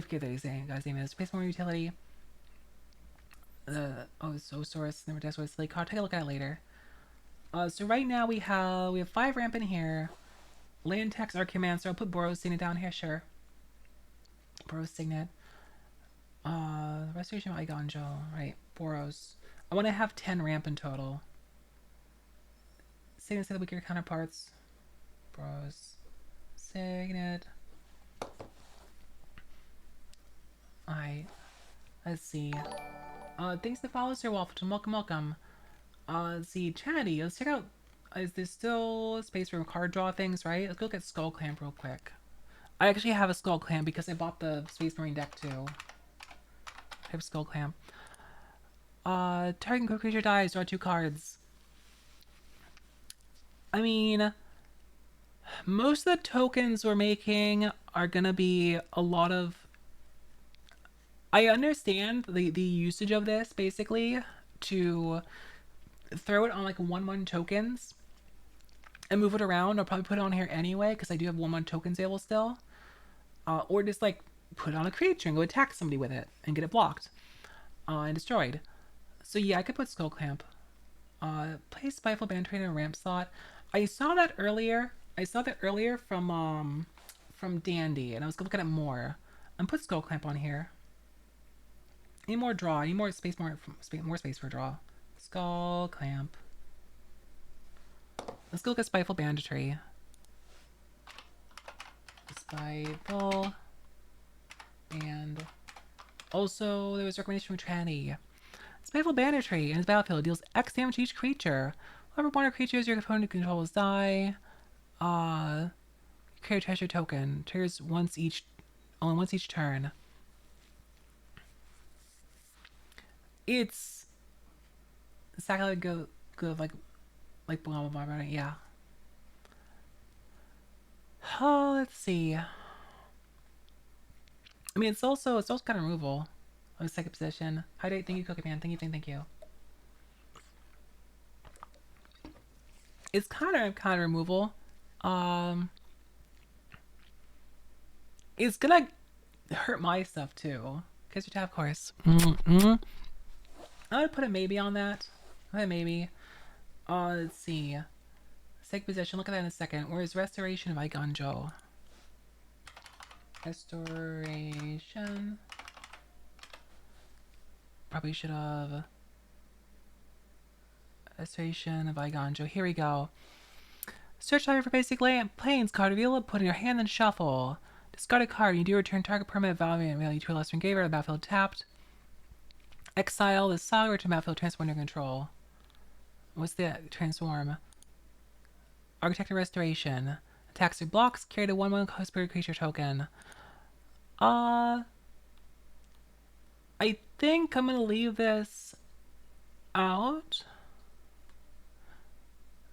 forget the guy's name is Space Marine Utility. So Source. Never Death Source. Like, I'll take a look at it later. So right now we have 5 ramp in here. Land tax Archaeomancer. I'll put Boros Signet down here, sure. Boros Signet. Restoration of Igonjo. Right, Boros. I want to have 10 ramp in total. Signet to the weaker counterparts. Boros. Signet. Alright. Let's see. Thanks to follow Sir Waffleton. Welcome. Let's see. Trinity. Let's check out. Is there still space for card draw things, right? Let's go look at Skull Clamp real quick. I actually have a Skull Clamp because I bought the Space Marine deck too. I have Skull Clamp. Target creature dies, draw 2 cards. I mean, most of the tokens we're making are gonna be a lot of... I understand the usage of this, basically, to throw it on like 1/1 tokens and move it around. I'll probably put it on here anyway because I do have 1/1 tokens available still. Or just like put it on a creature and go attack somebody with it and get it blocked and destroyed. So yeah, I could put Skull Clamp. Play Spiteful Bandit in a ramp slot. I saw that earlier. From Dandy, and I was gonna look at it more. And put Skull Clamp on here. Need more draw. Need more space. More space for draw. Skull Clamp. Let's go look at Spiteful Banditry. Spiteful. And also, there was a recommendation from Tranny. Spiteful Banditry in his battlefield deals X damage to each creature. Whoever one of creatures your opponent controls die. Carry a treasure token. Triggers only once each turn. It's exactly good like blah blah blah, right? Yeah. Oh, let's see. I mean, it's also kind of removal. On the second position. Hydrate, thank you, Cookie Man. Thank you. It's kind of removal. It's gonna hurt my stuff too. Kiss your tab, of course. I would put a maybe on that. Maybe. Let's see. Second position. Look at that in a second. Where's Restoration of Igonjo? Restoration. Probably should have. Restoration of Igonjo. Here we go. Search library for basic land. Plains card. Reveal it. Put in your hand and shuffle. Discard a card. You do return target permanent value to a lesser engraver. The battlefield tapped. Exile the saga. Return battlefield. Transform under control. What's the transform? Architect of Restoration. Attacks or blocks. Carry the 1/1 spirit creature token. I think I'm gonna leave this out.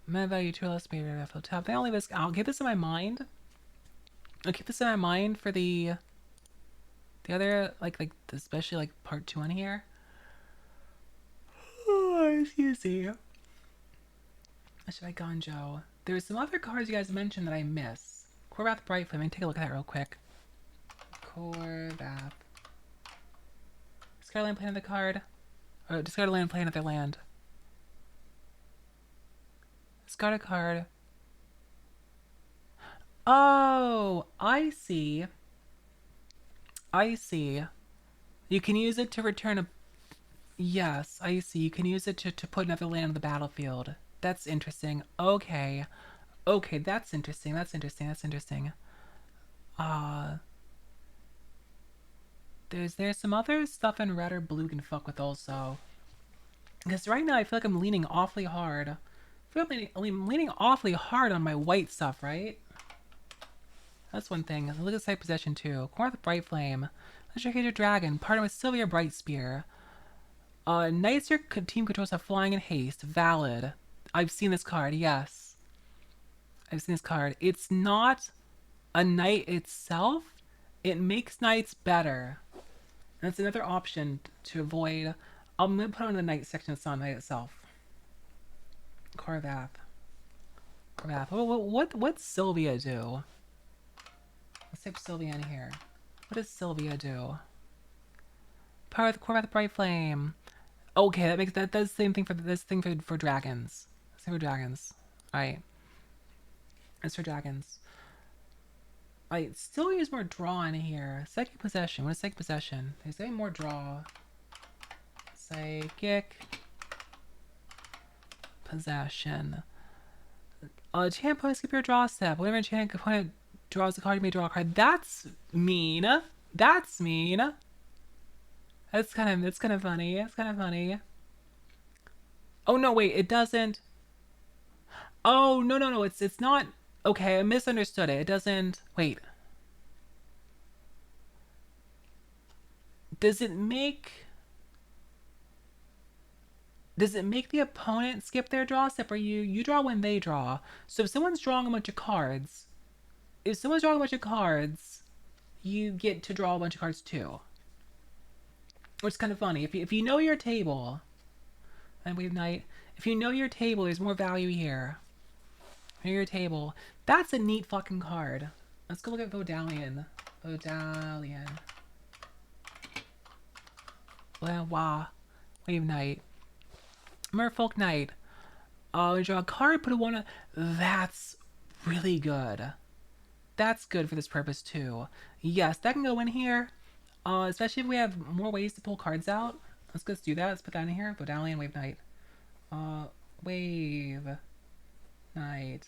Mana value 2 less maybe battlefield tap. I'll leave this. I'll keep this in my mind. I'll keep this in my mind for the other especially like part 2 on here. Oh, excuse me. Should I Ganjo? There's some other cards you guys mentioned that I miss. Korvath Brightflame. Let me take a look at that real quick. Korvath. Discard a land, play another card. Or discard a land, play another land. Discard a card. Oh, I see. I see. You can use it to return a... Yes, I see. You can use it to put another land on the battlefield. That's interesting. Okay. Okay, that's interesting. That's interesting. That's interesting. Uh... There's some other stuff in red or blue can fuck with also. Because right now I feel like I'm leaning awfully hard. I feel like I'm leaning awfully hard on my white stuff, right? That's one thing. Look at side possession too. Corn with Bright Flame. Legendary Creature Dragon. Partner with Sylvia Bright Spear. Knights your team controls have flying and haste. Valid. I've seen this card, yes. I've seen this card. It's not a knight itself. It makes knights better. And that's another option to avoid. I'm going to put on the knight section. It's not knight itself. Korvath. Korvath. What's Sylvia do? Let's type Sylvia in here. What does Sylvia do? Power of the Korvath Bright Flame. Okay, that does the same thing for this thing for dragons. Same for dragons. Alright. It's for dragons. I still use more draw in here. Psychic Possession. What is Psychic Possession? There's any more draw. Psychic Possession. Enchant opponent skip your draw step. Whenever enchant opponent draws a card, you may draw a card. That's mean. That's mean. That's kind of funny. It's kind of funny. Oh no, wait, it doesn't. Oh no, it's not. Okay, I misunderstood it. It doesn't. Wait. Does it make the opponent skip their draw step, or you draw when they draw? So if someone's drawing a bunch of cards, you get to draw a bunch of cards too. Which is kind of funny. If you know your table, and we have Knight. If you know your table, there's more value here. Know your table. That's a neat fucking card. Let's go look at Vodalian. Vodalian. Well, wow. Wave Knight. Merfolk Knight. You draw a card, put a one. That's really good. That's good for this purpose too. Yes, that can go in here. Especially if we have more ways to pull cards out. Let's do that. Let's put that in here. Vodalian, Wave Knight. Wave Knight.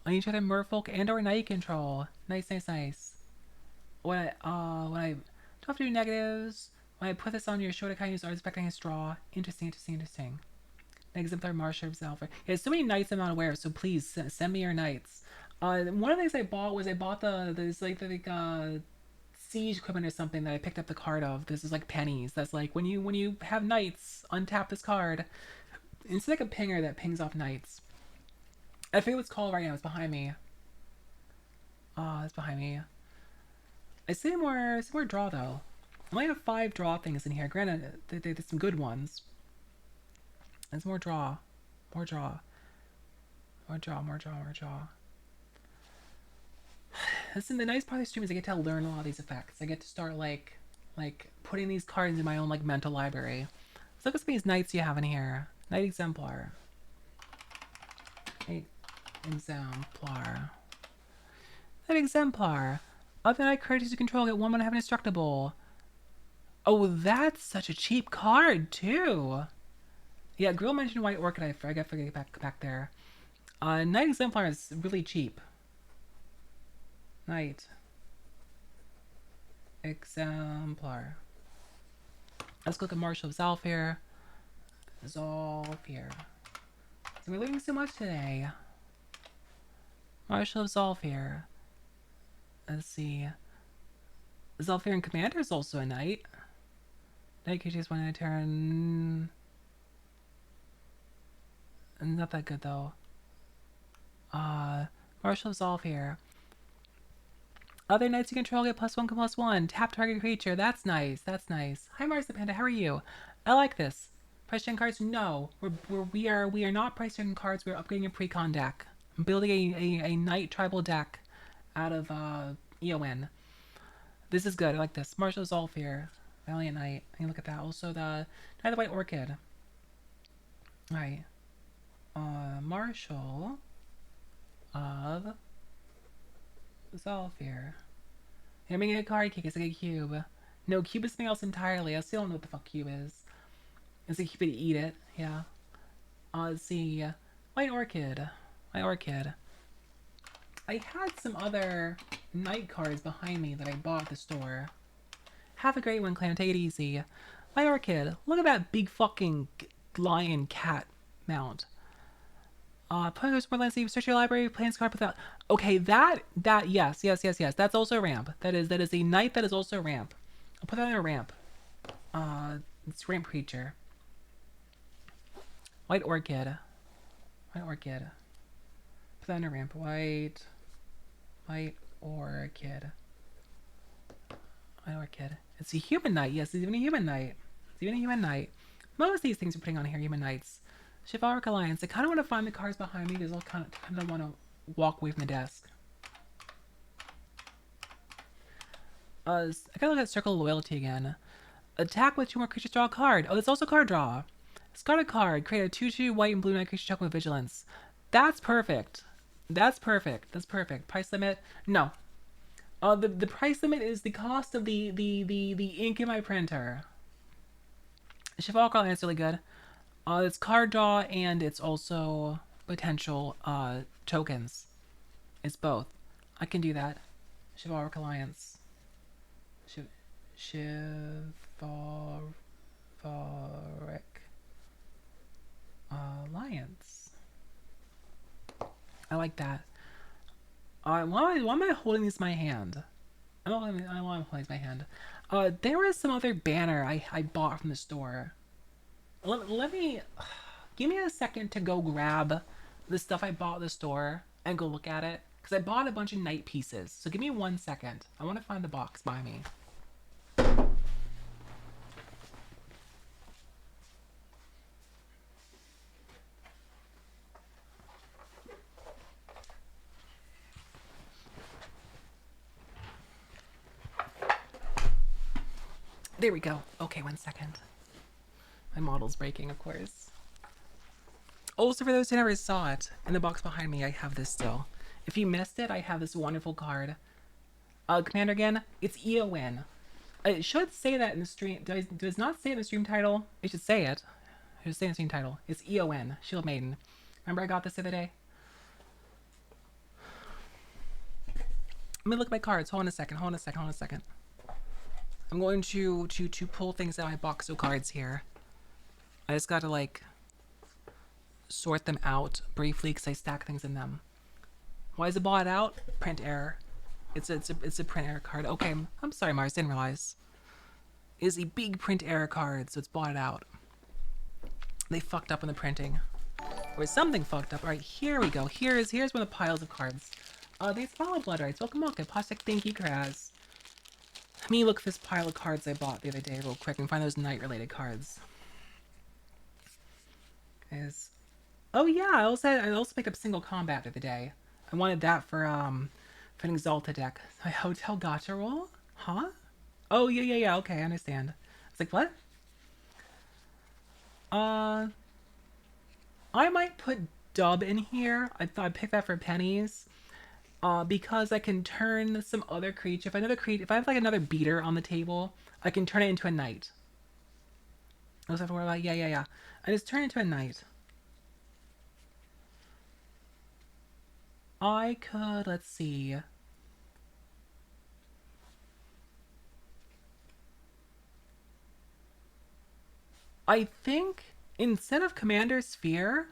On each other Merfolk and or Knight control. Nice. When I don't have to do negatives. When I put this on your shoulder, kind of use expecting a straw. Interesting. Exemplar Marshal of Alpha. Yeah, so many knights I'm not aware of, so please send me your knights. One of the things I bought was the siege equipment or something that I picked up the card of. This is like pennies. That's like when you have knights, untap this card. It's like a pinger that pings off knights. I forget what it's called right now. It's behind me. It's behind me. I see more draw though. I only have 5 draw things in here. Granted, there's some good ones. There's more draw. Listen, the nice part of the stream is I get to learn a lot of these effects. I get to start like putting these cards in my own like mental library. So look at some of these knights you have in here. Knight Exemplar. Knight Exemplar. Other knight cards you control get 1 have indestructible. Oh, that's such a cheap card too. Yeah, Grill mentioned White Orchid. I forget to get back there. Knight Exemplar is really cheap. Knight Exemplar. Let's look at Marshal of Zalfir. So we're learning so much today. Marshal of Zalfir. Let's see. Zalfir and Commander is also a knight. Knight can choose 1 in a turn. Not that good though. Marshal of Zalfir. Other knights you control get +1/+1. Tap target creature. That's nice. Hi Mars the Panda, how are you? I like this. Price check cards? No, we are not price checking cards. We're upgrading a precon deck. I'm building a knight tribal deck out of Eowyn. This is good. I like this. Marshall Zolfir, Valiant Knight. And look at that. Also the Knight of the White Orchid. All right. Marshall of Zolfir. I'm making a card cake. It's like a cube. No, cube is something else entirely. I still don't know what the fuck cube is. It's a cube to eat it. Yeah. Let's see. White Orchid. White Orchid. I had some other night cards behind me that I bought at the store. Have a great one, Clan. Take it easy. White Orchid. Look at that big fucking lion cat mount. Put more landscape, search your library, plans card without. Okay, that yes. That's also a ramp. That is a knight that is also a ramp. I'll put that in a ramp. It's ramp creature. White Orchid. White Orchid. Put that in a ramp. White Orchid. White Orchid. It's a human knight. Yes, it's even a human knight. It's even a human knight. Most of these things we're putting on here, human knights. Chivalric Alliance. I kind of want to find the cards behind me because I'll kind of want to walk away from the desk. I gotta look at Circle of Loyalty again. Attack with 2 more creatures, draw a card. Oh, it's also card draw. Discard a card. Create a 2/2 white and blue knight creature check with vigilance. That's perfect. That's perfect. That's perfect. Price limit? No. The price limit is the cost of the ink in my printer. Chivalric Alliance is really good. It's card draw and it's also potential tokens. It's both. I can do that. Chivalric Alliance. Chivalric Alliance. I like that. Why am I holding this in my hand? I don't want to hold this in my hand. There was some other banner I bought from the store. Let me give me a second to go grab the stuff I bought at the store and go look at it because I bought a bunch of night pieces. So give me 1 second. I want to find the box by me. There we go. Okay, 1 second. My model's breaking, of course. Also, for those who never saw it, in the box behind me, I have this still. If you missed it, I have this wonderful card. Commander again, it's Eowyn. It should say that in the stream. Does not say it in the stream title. It should say it. It should say in the stream title. It's Eowyn, Shield Maiden. Remember I got this the other day? Let me look at my cards. Hold on a second. I'm going to pull things out of my box of cards here. I just gotta like sort them out briefly because I stack things in them. Why is it bought out? Print error. It's a print error card. Okay, I'm sorry, Mars. Didn't realize. It is a big print error card, so it's bought out. They fucked up in the printing, or something fucked up. All right, here we go. Here's one of the piles of cards. These follow blood rights. Welcome. Plastic. Thank you, Kraz. Let me look at this pile of cards I bought the other day real quick and find those night-related cards. Oh yeah, I also picked up Single Combat the other day. I wanted that for an Exalta deck. My Hotel Gacha roll? Huh? Oh yeah. Okay, I understand. I was like, what? I might put Dub in here. I thought I'd pick that for pennies. Because I can turn some other creature. If I have like another beater on the table, I can turn it into a knight. I was have to worry about. Yeah. I just turn it into a knight. I could. Let's see. I think instead of Commander Sphere,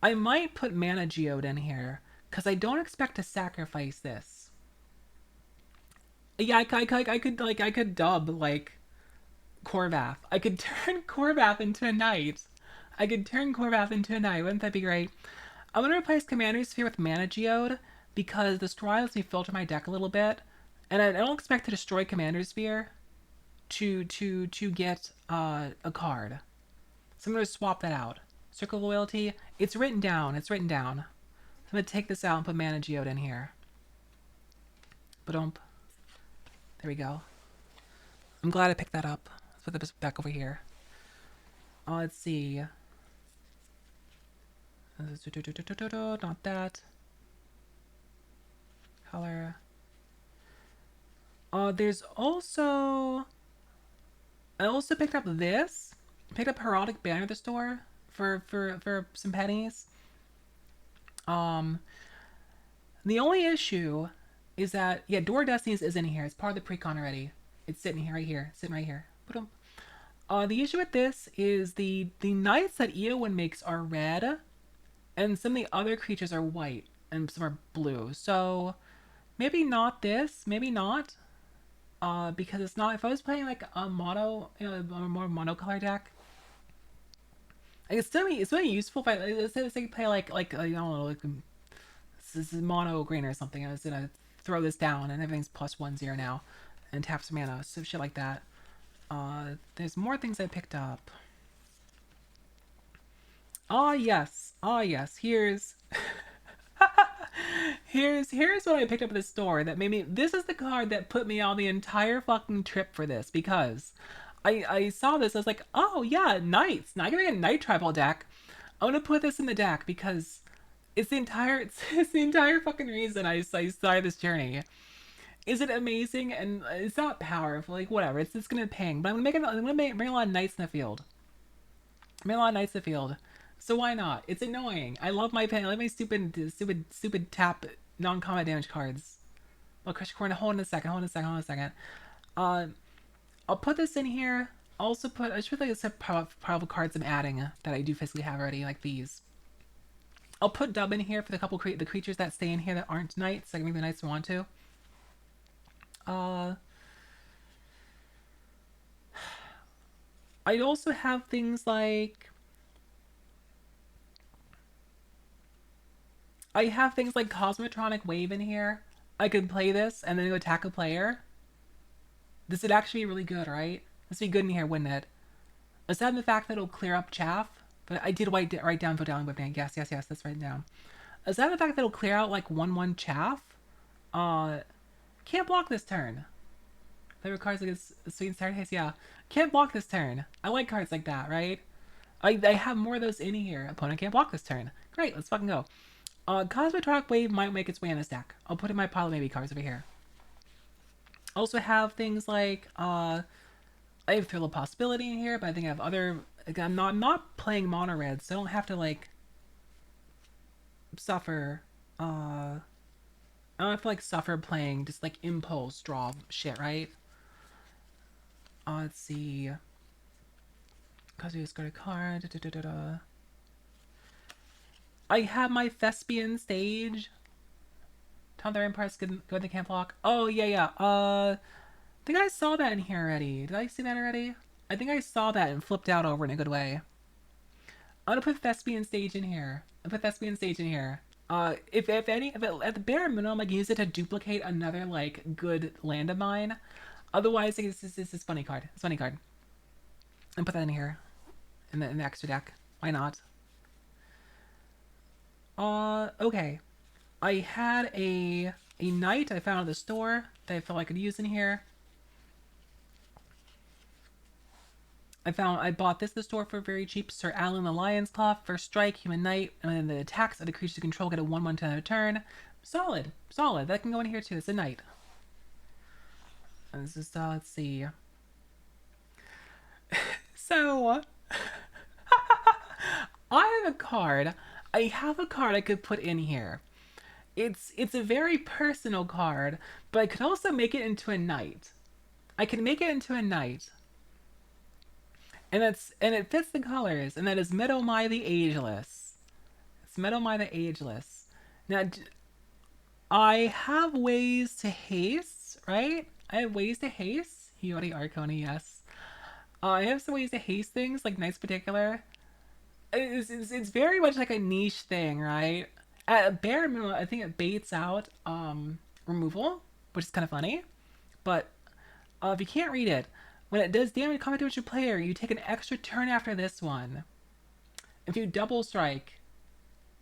I might put Mana Geode in here, because I don't expect to sacrifice this. Yeah, I could dub, like, Corvath. I could turn Corvath into a knight. Wouldn't that be great? I'm going to replace Commander Sphere with Mana Geode, because the Story lets me filter my deck a little bit, and I don't expect to destroy Commander Sphere. to get a card. So I'm gonna swap that out. Circle of Loyalty. It's written down. It's written down. So I'm gonna take this out and put Mana Geode in here. Ba-dump. There we go. I'm glad I picked that up. Let's put this back over here. Let's see. Not that. Color. There's also... I also picked up this. Picked up Heraldic Banner at the store for some pennies. The only issue is that, yeah, Door of Destinies is in here. It's part of the pre-con already. It's sitting here, right here. Sitting right here. The issue with this is the knights that Eowyn makes are red, and some of the other creatures are white, and some are blue. So maybe not this. Maybe not. Because it's not. If I was playing like a mono, a more monocolor deck, like it's really useful. If I let's say play like I don't know, like this is mono green or something. I was gonna throw this down, and everything's +1/0 now, and tap some mana, so shit like that. There's more things I picked up. Ah yes, ah yes. Here's what I picked up at the store that made me. This is the card that put me on the entire fucking trip for this because I saw this. I was like, oh yeah, knights. Now I can make a knight tribal deck. I'm gonna put this in the deck because it's the entire fucking reason I started this journey. Is it amazing? And it's not powerful. Like whatever. It's gonna ping. But I'm gonna bring a lot of knights in the field. Bring a lot of knights in the field. So why not? It's annoying. I love my pen. I like my stupid tap non-combat damage cards. Oh, Crush Corn. Hold on a second. Uh, I'll put this in here. Also I should put like a set powerful cards I'm adding that I do physically have already, like these. I'll put Dub in here for the the creatures that stay in here that aren't knights. So I can make the knights want to. I also have things like Cosmotronic Wave in here. I could play this and then go attack a player. This would actually be really good, right? This would be good in here, wouldn't it? Aside from the fact that it'll clear up chaff, but I did write down Vodaling Whip. Yes, that's written down. Aside from the fact that it'll clear out like 1/1 chaff, can't block this turn. Favorite cards like Sweet and Sour Taste, yeah. Can't block this turn. I like cards like that, right? I have more of those in here. Opponent can't block this turn. Great, let's fucking go. Cosmotronic Wave might make its way in this deck. I'll put in my pile of maybe cards over here. Also have things like I have Thrill of Possibility in here, but I think I have other. Like, I'm not playing mono red, so I don't have to like suffer. I don't have to like suffer playing just like impulse draw shit, right? Let's see. Cause we just got a card. I have my Thespian stage. Tom the Ramparts go in the camp block. Oh yeah. I think I saw that in here already. Did I see that already? I think I saw that and flipped out over in a good way. I'm gonna put Thespian stage in here. If at the bare minimum, I can use it to duplicate another like good land of mine. Otherwise, this is funny card. It's funny card. And put that in here, in the extra deck. Why not? Okay. I had a knight I found at the store that I felt I could use in here. I bought this at the store for very cheap. Sir Alan the Lion's Claw, first strike, human knight, and then the attacks of the creatures you control get a 1/1 to another turn. Solid. That can go in here too. It's a knight. And this is let's see. So I have a card. I have a card I could put in here. It's a very personal card, but I could also make it into a knight. I can make it into a knight. And it fits the colors, and that is Meadowmai the Ageless. It's Meadowmai the Ageless. Now, I have ways to haste, right? I have ways to haste. Hiyori Arconi, yes. I have some ways to haste things, like Knights particular. It's very much like a niche thing, right? At a bare minimum, I think it baits out removal, which is kind of funny. But if you can't read it, When it does combat damage to player, you take an extra turn after this one. If you double strike,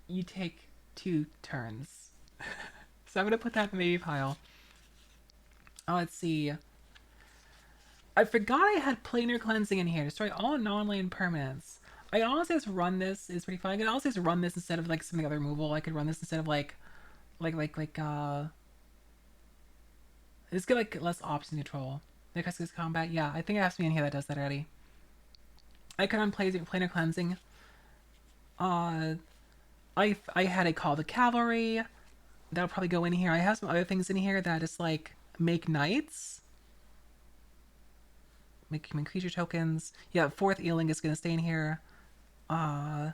you take 2 turns. So I'm gonna put that in the maybe pile. Let's see. I forgot I had planar cleansing in here. Destroy all non-land permanents. I can honestly just run this. It's pretty fun. I can also just run this instead of like some of the other removal. I could run this instead of just get like less option control. Like I combat. Yeah, I think I have something in here that does that already. I could run planar cleansing. Uh, I had a call to cavalry. That'll probably go in here. I have some other things in here that just like make knights. Make human creature tokens. Yeah, 4th Eowyn is gonna stay in here. Yeah,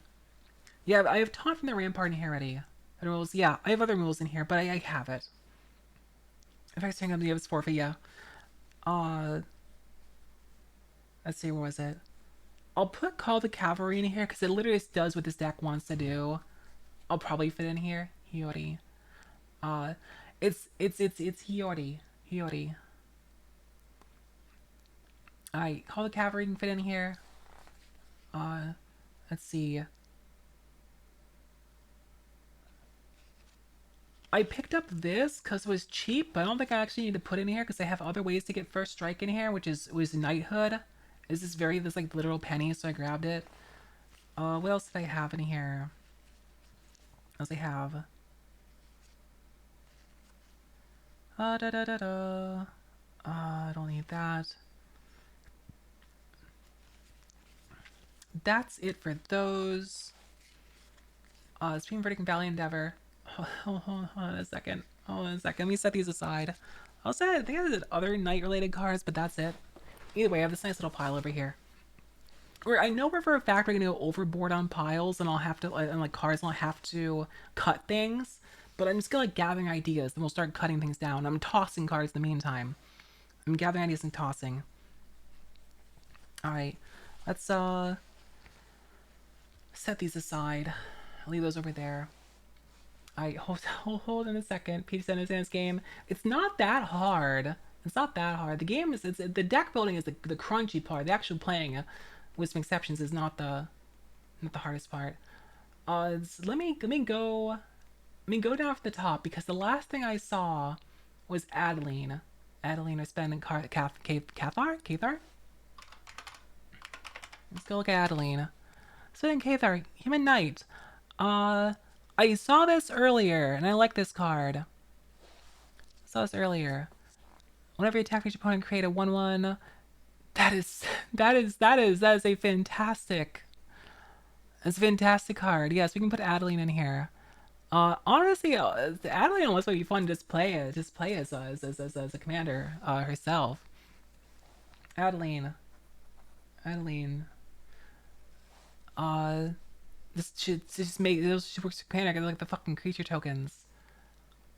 I have taunt from the rampart in here already. Other rules, yeah, I have other rules in here, but I have it. If I string up the forfeit, yeah. Uh, let's see, where was it? I'll put Call the Cavalry in here because it literally just does what this deck wants to do. I'll probably fit in here. Hiyori. It's Hiyori. Hiyori. Alright, Call the Cavalry can fit in here. Let's see. I picked up this because it was cheap, but I don't think I actually need to put it in here because I have other ways to get first strike in here, which was knighthood. Is this like literal penny, so I grabbed it. What else did I have in here? What else I have? I don't need that. That's it for those. Stream Verdict and Valley Endeavor. Hold on a second. Hold on a second. Let me set these aside. I think I did other night-related cards, but that's it. Either way, I have this nice little pile over here. Where I know for a fact we're gonna go overboard on piles, and I'll have to like cards, and I'll have to cut things. But I'm just gonna like gathering ideas, and we'll start cutting things down. I'm tossing cards in the meantime. I'm gathering ideas and tossing. All right, let's set these aside. I'll leave those over there. I hold on a second. Peter Sender's game. It's not that hard. It's not that hard. The game is the deck building is the crunchy part. The actual playing, with some exceptions, is not the hardest part. Let me go down from the top because the last thing I saw was Adeline. Adeline was spending Cathar. Let's go look at Adeline. Spending Cathar, Human Knight. I saw this earlier, and I like this card. I saw this earlier. Whenever you attack each opponent, create a 1/1. That is a fantastic. That's a fantastic card. Yes, we can put Adeline in here. Honestly, Adeline almost would be fun to just play it. Just play as a commander herself. Adeline. This should just make those should work commander like the fucking creature tokens.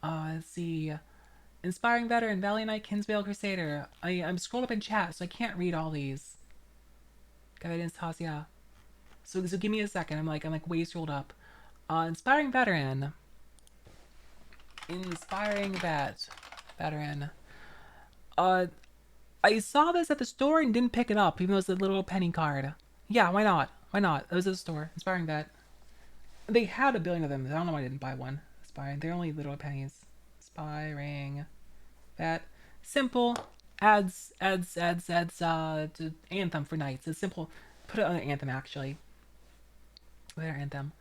Let's see. Inspiring Veteran, Valiant Knight, Kinsbale Crusader. I'm scrolled up in chat, so I can't read all these. Guidance toss, yeah. So give me a second. I'm like way scrolled up. Inspiring Veteran. Veteran. I saw this at the store and didn't pick it up, even though it's a little penny card. Yeah, why not? Why not? It was at the store. Inspiring Vet. They had a billion of them. I don't know why I didn't buy one. Inspiring. They're only little pennies. Inspiring Vet. Simple. Adds to Anthem for Knights. It's simple. Put it on an Anthem, actually. Their Anthem.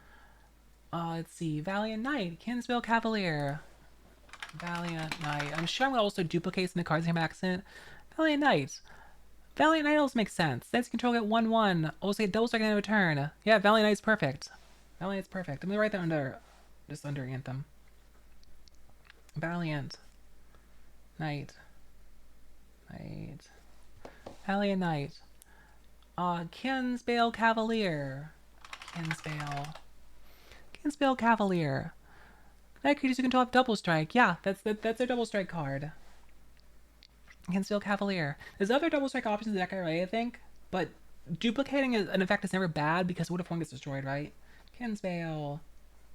Let's see. Valiant Knight. Kinsbale Cavalier. Valiant Knight. I'm sure I'm going to also duplicate some of the cards in my accent. Valiant Knight. Valiant Knight also makes sense. That's control get 1/1. Also get double strike in a turn. Yeah, Valiant Knight's perfect. Valiant's perfect. I'm gonna write that under Anthem. Valiant Knight. Valiant Knight. Kinsbale Cavalier. Kinsbale Cavalier. Knight creatures who control have double strike. Yeah, that's their double strike card. Kinsbale Cavalier. There's other double strike options in the deck already, I think, but duplicating an effect is never bad because what if one gets destroyed, right? Kinsbale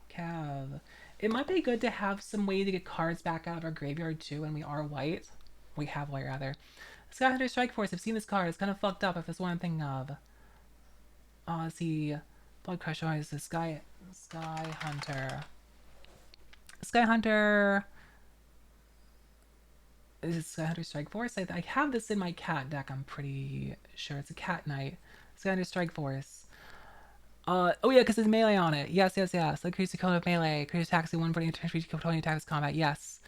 Cav. It might be good to have some way to get cards back out of our graveyard too when we are white. We have white rather. Sky Hunter Strike Force. I've seen this card. It's kind of fucked up if it's one I'm thinking of. Let's see. Blood Crusher is the Sky Hunter. Sky Hunter. Is it Sky Hunter Strike Force? I have this in my cat deck. I'm pretty sure it's a cat knight. Sky Hunter Strike Force. Oh yeah, because it's melee on it. Yes. Increase the code of melee. Increase attacks in 140 turns, 20 attacks combat. Yes.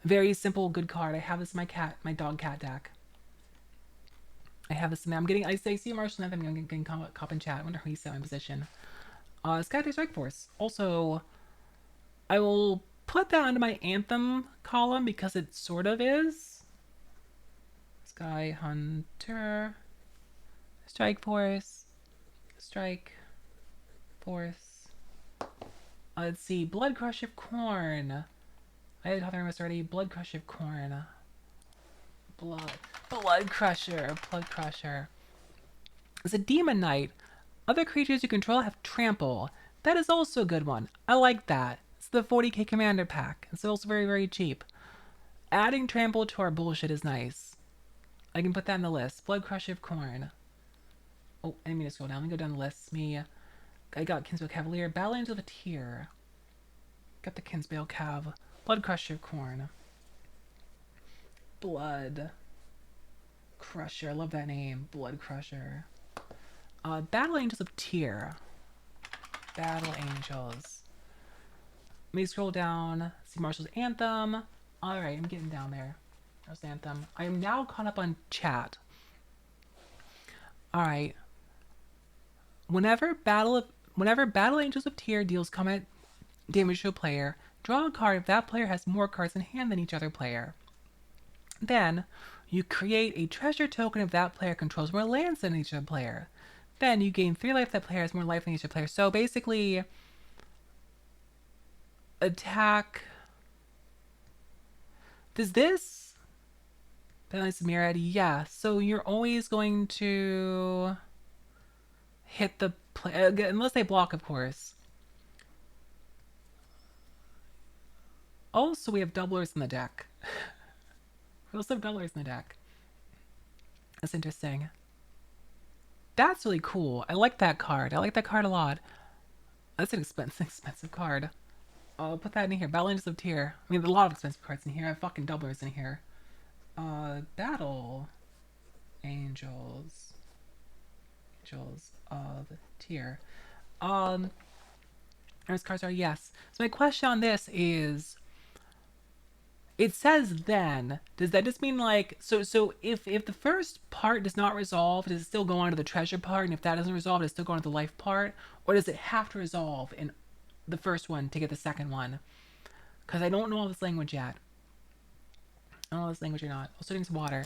Very simple, good card. I have this in my dog cat deck. I have this in there. I see Marshall Anthem. I'm getting cop in chat. I wonder who he set my position. Sky Hunter Strike Force. Also, I will put that under my Anthem column because it sort of is. Sky Hunter Strike Force. Strike Force. Let's see. Blood Crush of Corn. I had talking about this already. Blood Crush of Corn. Blood Crusher. It's a Demon Knight. Other creatures you control have trample. That is also a good one. I like that. It's the 40k commander pack. It's also very, very cheap. Adding trample to our bullshit is nice. I can put that in the list. Blood Crusher of Corn. Oh, I didn't mean to scroll down. Let me go down the list. I got Kinsbale Cavalier. Battle Angel of a Tier. Got the Kinsbale Cav. Blood Crusher of Corn. Blood Crusher. I love that name. Blood Crusher. Battle Angels of Tier. Battle Angels. Let me scroll down. See Marshall's Anthem. Alright, I'm getting down there. Marshall's Anthem. I am now caught up on chat. Alright. Whenever Battle Angels of Tier deals combat damage to a player, draw a card if that player has more cards in hand than each other player. Then, you create a treasure token if that player controls more lands than each other player. Then, you gain 3 life if that player has more life than each other player. So, basically, attack... Does this... Balance Mirror? Yeah, so you're always going to hit the player... Unless they block, of course. Also, we have doublers in the deck. We also have doublers in the deck. That's interesting. That's really cool. I like that card. I like that card a lot. That's an expensive card. I'll put that in here. Battle Angels of Tier. I mean, a lot of expensive cards in here. I have fucking doublers in here. Battle Angels. Angels of Tier. Those cards are yes. So my question on this is, it says then, does that just mean like, so if the first part does not resolve, does it still go on to the treasure part? And if that doesn't resolve, does it still go on to the life part? Or does it have to resolve in the first one to get the second one? Because I don't know all this language yet. I don't know this language or not. Also doing some water.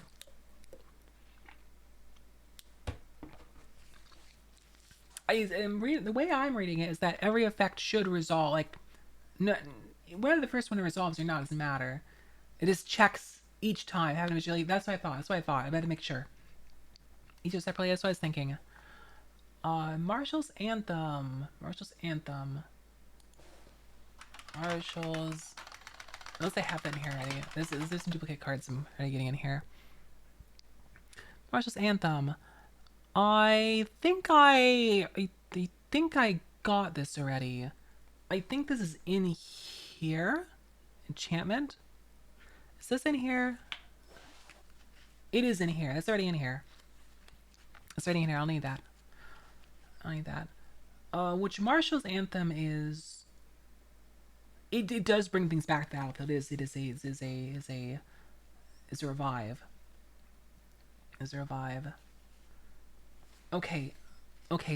The way I'm reading it is that every effect should resolve. Like, no, whether the first one resolves or not doesn't matter. It just checks each time. Having visually. That's what I thought. I had to make sure. Each separately. That's what I was thinking. Marshall's Anthem. Unless they have that in here already. There's some duplicate cards I'm already getting in here. Marshall's Anthem. I think I got this already. I think this is in here. Enchantment. Is this in here? It is in here. That's already in here. I'll need that. Which Marshall's Anthem is. It does bring things back to the battlefield. It is a revive. Okay,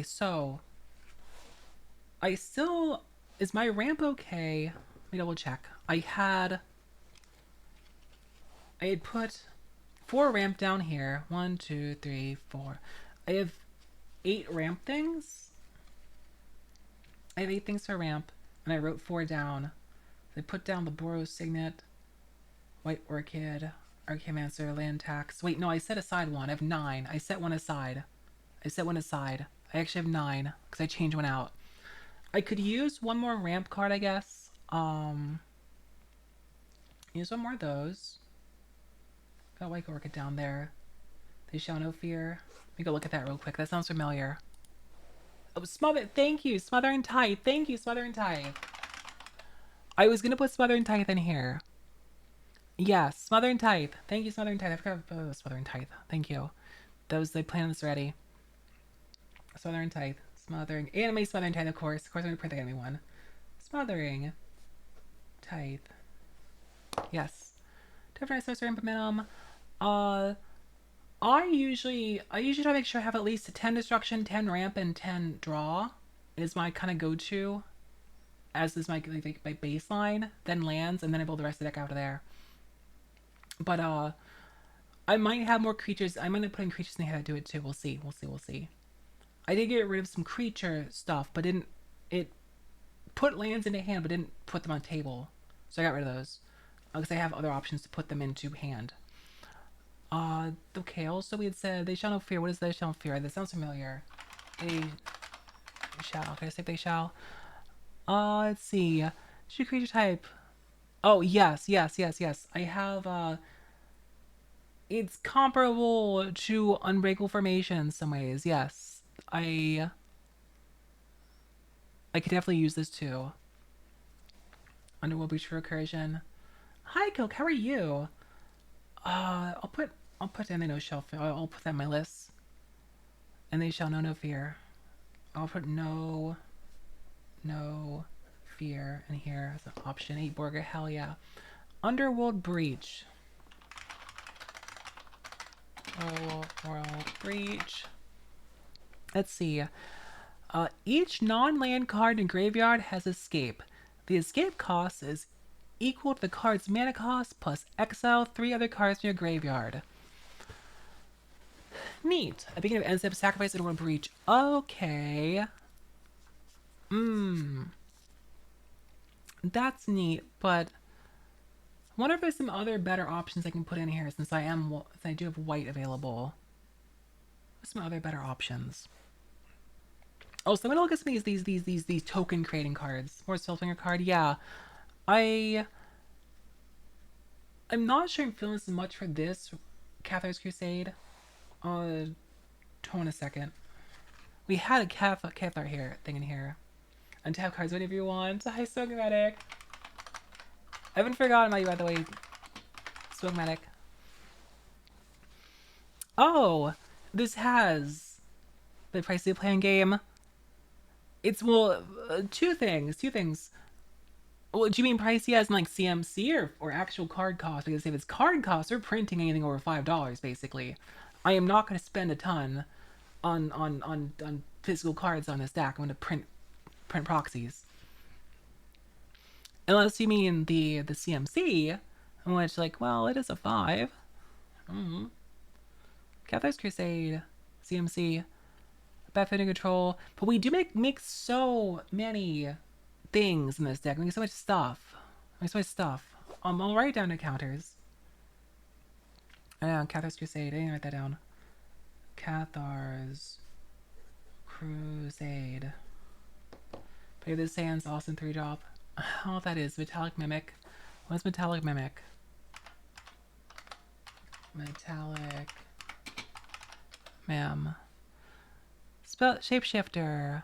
so is my ramp okay? Let me double check. I had put 4 ramp down here. 1, 2, 3, 4. I have 8 ramp things. I have 8 things for ramp, and I wrote 4 down. I put down the Boros Signet, White Orchid, Archaeomancer, Land Tax. Wait, no, I set aside 1. I have 9. I set one aside. I actually have 9, because I changed one out. I could use one more ramp card, I guess. Use one more of those. Got White Orchid down there. They show no fear. Let me go look at that real quick. That sounds familiar. Oh, smother. Thank you, smother and tithe. Thank you, smother and tithe. I was gonna put smother and tithe in here. Yes, smother and tithe. Thank you, smother and tithe. I forgot about smother and tithe. Thank you. That was the plan this ready. Smothering tithe. Smothering. Anime smothering tithe, of course. Of course, I'm gonna print the anime one. Smothering tithe. Yes. Different sorcerer implementum. Uh, I usually try to make sure I have at least 10 destruction, 10 ramp, and 10 draw. Is my kind of go-to, as is my my baseline. Then lands, and then I build the rest of the deck out of there. But I might have more creatures. I might end up putting creatures in the hand to do it too. We'll see. We'll see. We'll see. I did get rid of some creature stuff, but didn't it put lands into hand, but didn't put them on table. So I got rid of those because I have other options to put them into hand. Okay. Also, we had said they shall not fear. What is they shall not fear? That sounds familiar. They shall. Can I say they shall? Let's see. Shoot creature type. Oh yes, yes, yes, yes. I have. It's comparable to Unbreakable Formation in some ways. Yes, I could definitely use this too. Underworld Breach for recursion. Hi, Coke. How are you? I'll put and they know shall. I'll put that in my list. And they shall know no fear. I'll put no fear in here as an option. 8 Borga. Hell yeah. Underworld Breach. Underworld Breach. Let's see. Each non-land card in graveyard has escape. The escape cost is equal to the card's mana cost plus exile 3 other cards in your graveyard. Neat. At the beginning of end step, sacrifice and one breach. Okay. That's neat, but I wonder if there's some other better options I can put in here since I do have white available. Some other better options. Oh, so I'm gonna look at some of these token creating cards. More Soulfinger card, yeah. I'm not sure I'm feeling this much for this Cathar's Crusade. Hold on a second. We had a Cathar here thing in here. Untap cards whenever you want. Hi, Swogmatic. I haven't forgotten about you, by the way, Swogmatic. Oh, this has the price of playing game. It's two things. Well, do you mean pricey as in like CMC or actual card cost? Because if it's card cost, they're printing anything over $5 basically. I am not going to spend a ton on physical cards on this deck. I'm going to print proxies. Unless you mean the CMC, in which like, well, it is a 5. Cathar's Crusade, CMC, Backfitting Control, but we do make so many things in this deck. We make so much stuff. I'll write it down to counters. Cathar's Crusade. I didn't write that down. Cathar's Crusade. Play this Sands Austin 3-drop. Oh, that is Metallic Mimic. What's Metallic Mimic? Metallic Ma'am. Spell Shapeshifter.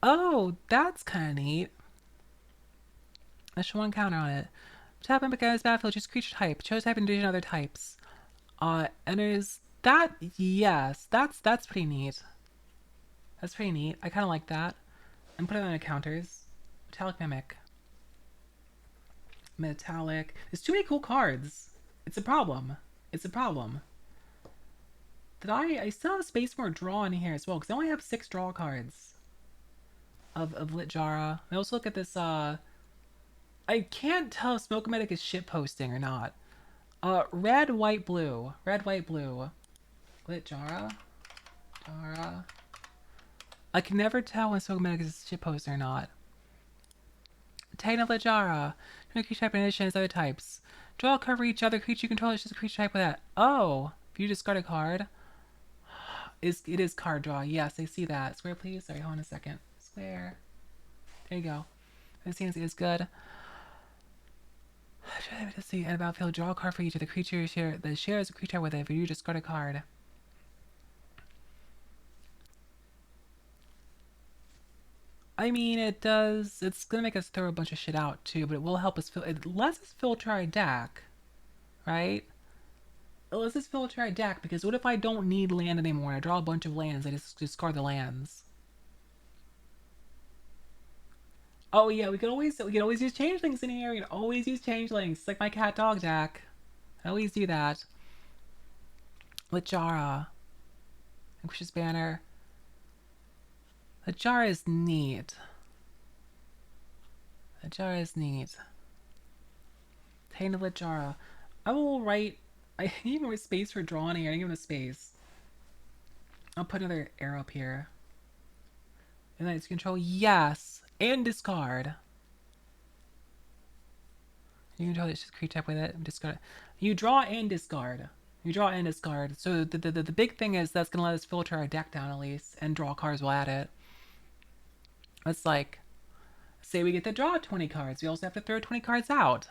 Oh, that's kind of neat. Let's show one counter on it. Tap Mimic as battlefield, choose creature type. Chose type and addition other types. Enters that. Yes, that's pretty neat. That's pretty neat. I kind of like that. And put it on the counters. Metallic Mimic. Metallic. There's too many cool cards. It's a problem. I still have space for a draw in here as well, because I only have 6 draw cards of Lit Jara. I also look at this, I can't tell if Smoke Medic is shit posting or not. Red, white, blue. Lit Jara. I can never tell when Smoke Medic is shit posting or not. Titan of Lit Jara. Creature type in addition as other types. Draw a card for each other creature you control. It's just a creature type with that. Oh, if you discard a card. It is card draw. Yes, I see that. Square, please. Sorry, hold on a second. Square. There you go. This seems is good. type to see and battlefield, draw a card for each of the creatures share that shares a creature with it. If you discard a card. I mean, it does. It's gonna make us throw a bunch of shit out too, but it will help us. It lets us filter our deck, right? It lets us filter our deck because what if I don't need land anymore? I draw a bunch of lands. I just discard the lands. Oh yeah, we can always use changelings in here. We can always use changelings. It's like my cat dog deck. I always do that. Lajara. Anxious Banner. Lajara is neat. Lajara is neat. Taint of Lajara. I will write. I need more space for drawing here. I give him a space. I'll put another arrow up here. And then it's control. Yes! And discard. You control this creature type with it. Discard. You draw and discard. You draw and discard. So the big thing is that's going to let us filter our deck down at least. And draw cards while at it. It's like, say we get to draw 20 cards. We also have to throw 20 cards out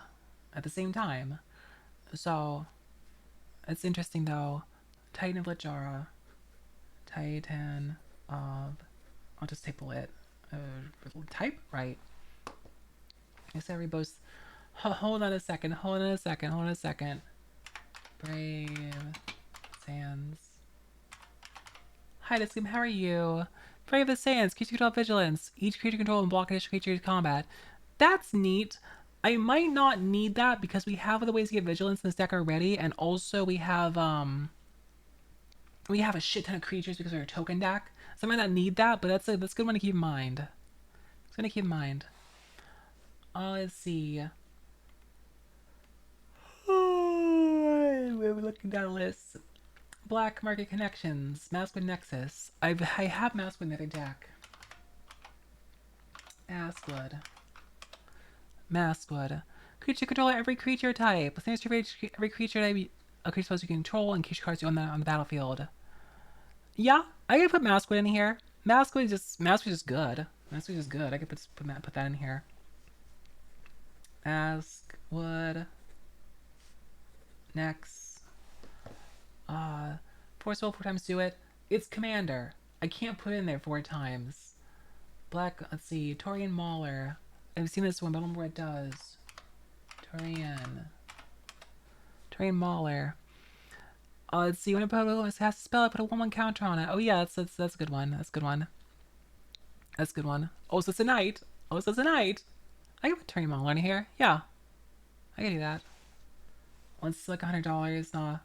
at the same time. So, it's interesting though. Titan of Lajara. Titan of... I'll just type it. Type? Right. I said we both... Hold on a second. Brave Sands. Hi, Discum. How are you? Brave the Sands. Creature control vigilance. Each creature control and block additional creatures combat. That's neat. I might not need that because we have other ways to get vigilance in this deck already, and also we have a shit ton of creatures because we're a token deck. So I might not need that, but that's a good one to keep in mind. It's gonna keep in mind. Let's see. We're looking down a list. Black Market Connections, Maskwood Nexus. I have Maskwood in the other deck. Maskwood. Creature control every creature type. Thanks to every creature type a creature supposed to control and creature cards you own on the battlefield. Yeah, I could put Maskwood in here. Maskwood is just good. Maskwood is just good. I could put that in here. Maskwood. Next. Force will 4 times do it. It's Commander. I can't put it in there 4 times. Black, let's see, Torian Mauler. I've seen this one, but I don't remember what it does. Torian Mauler. Let's see, when I put a cast a spell, I put a 1/1 counter on it. Oh yeah, that's a good one. That's a good one. Oh, so it's a knight. I can put Torian Mauler in here. Yeah. I can do that. Once like $100,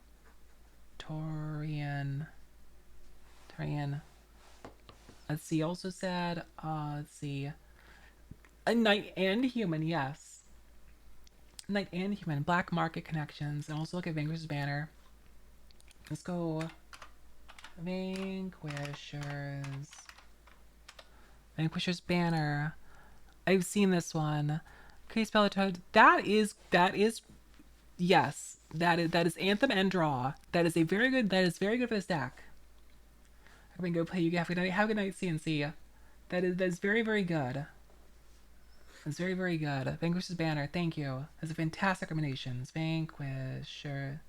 Torian. Let's see, also said, let's see. A knight and human, yes. Knight and human. Black Market Connections. And also look at Vanquish's Banner. Let's go. Vanquisher's Banner. I've seen this one. Case Toad. That is yes. That is Anthem and Draw. That is very good for this deck. I mean, go play. You have a good night, CNC. That is very, very good. It's very, very good. Vanquish's Banner. Thank you. That's a fantastic recommendations. Vanquisher's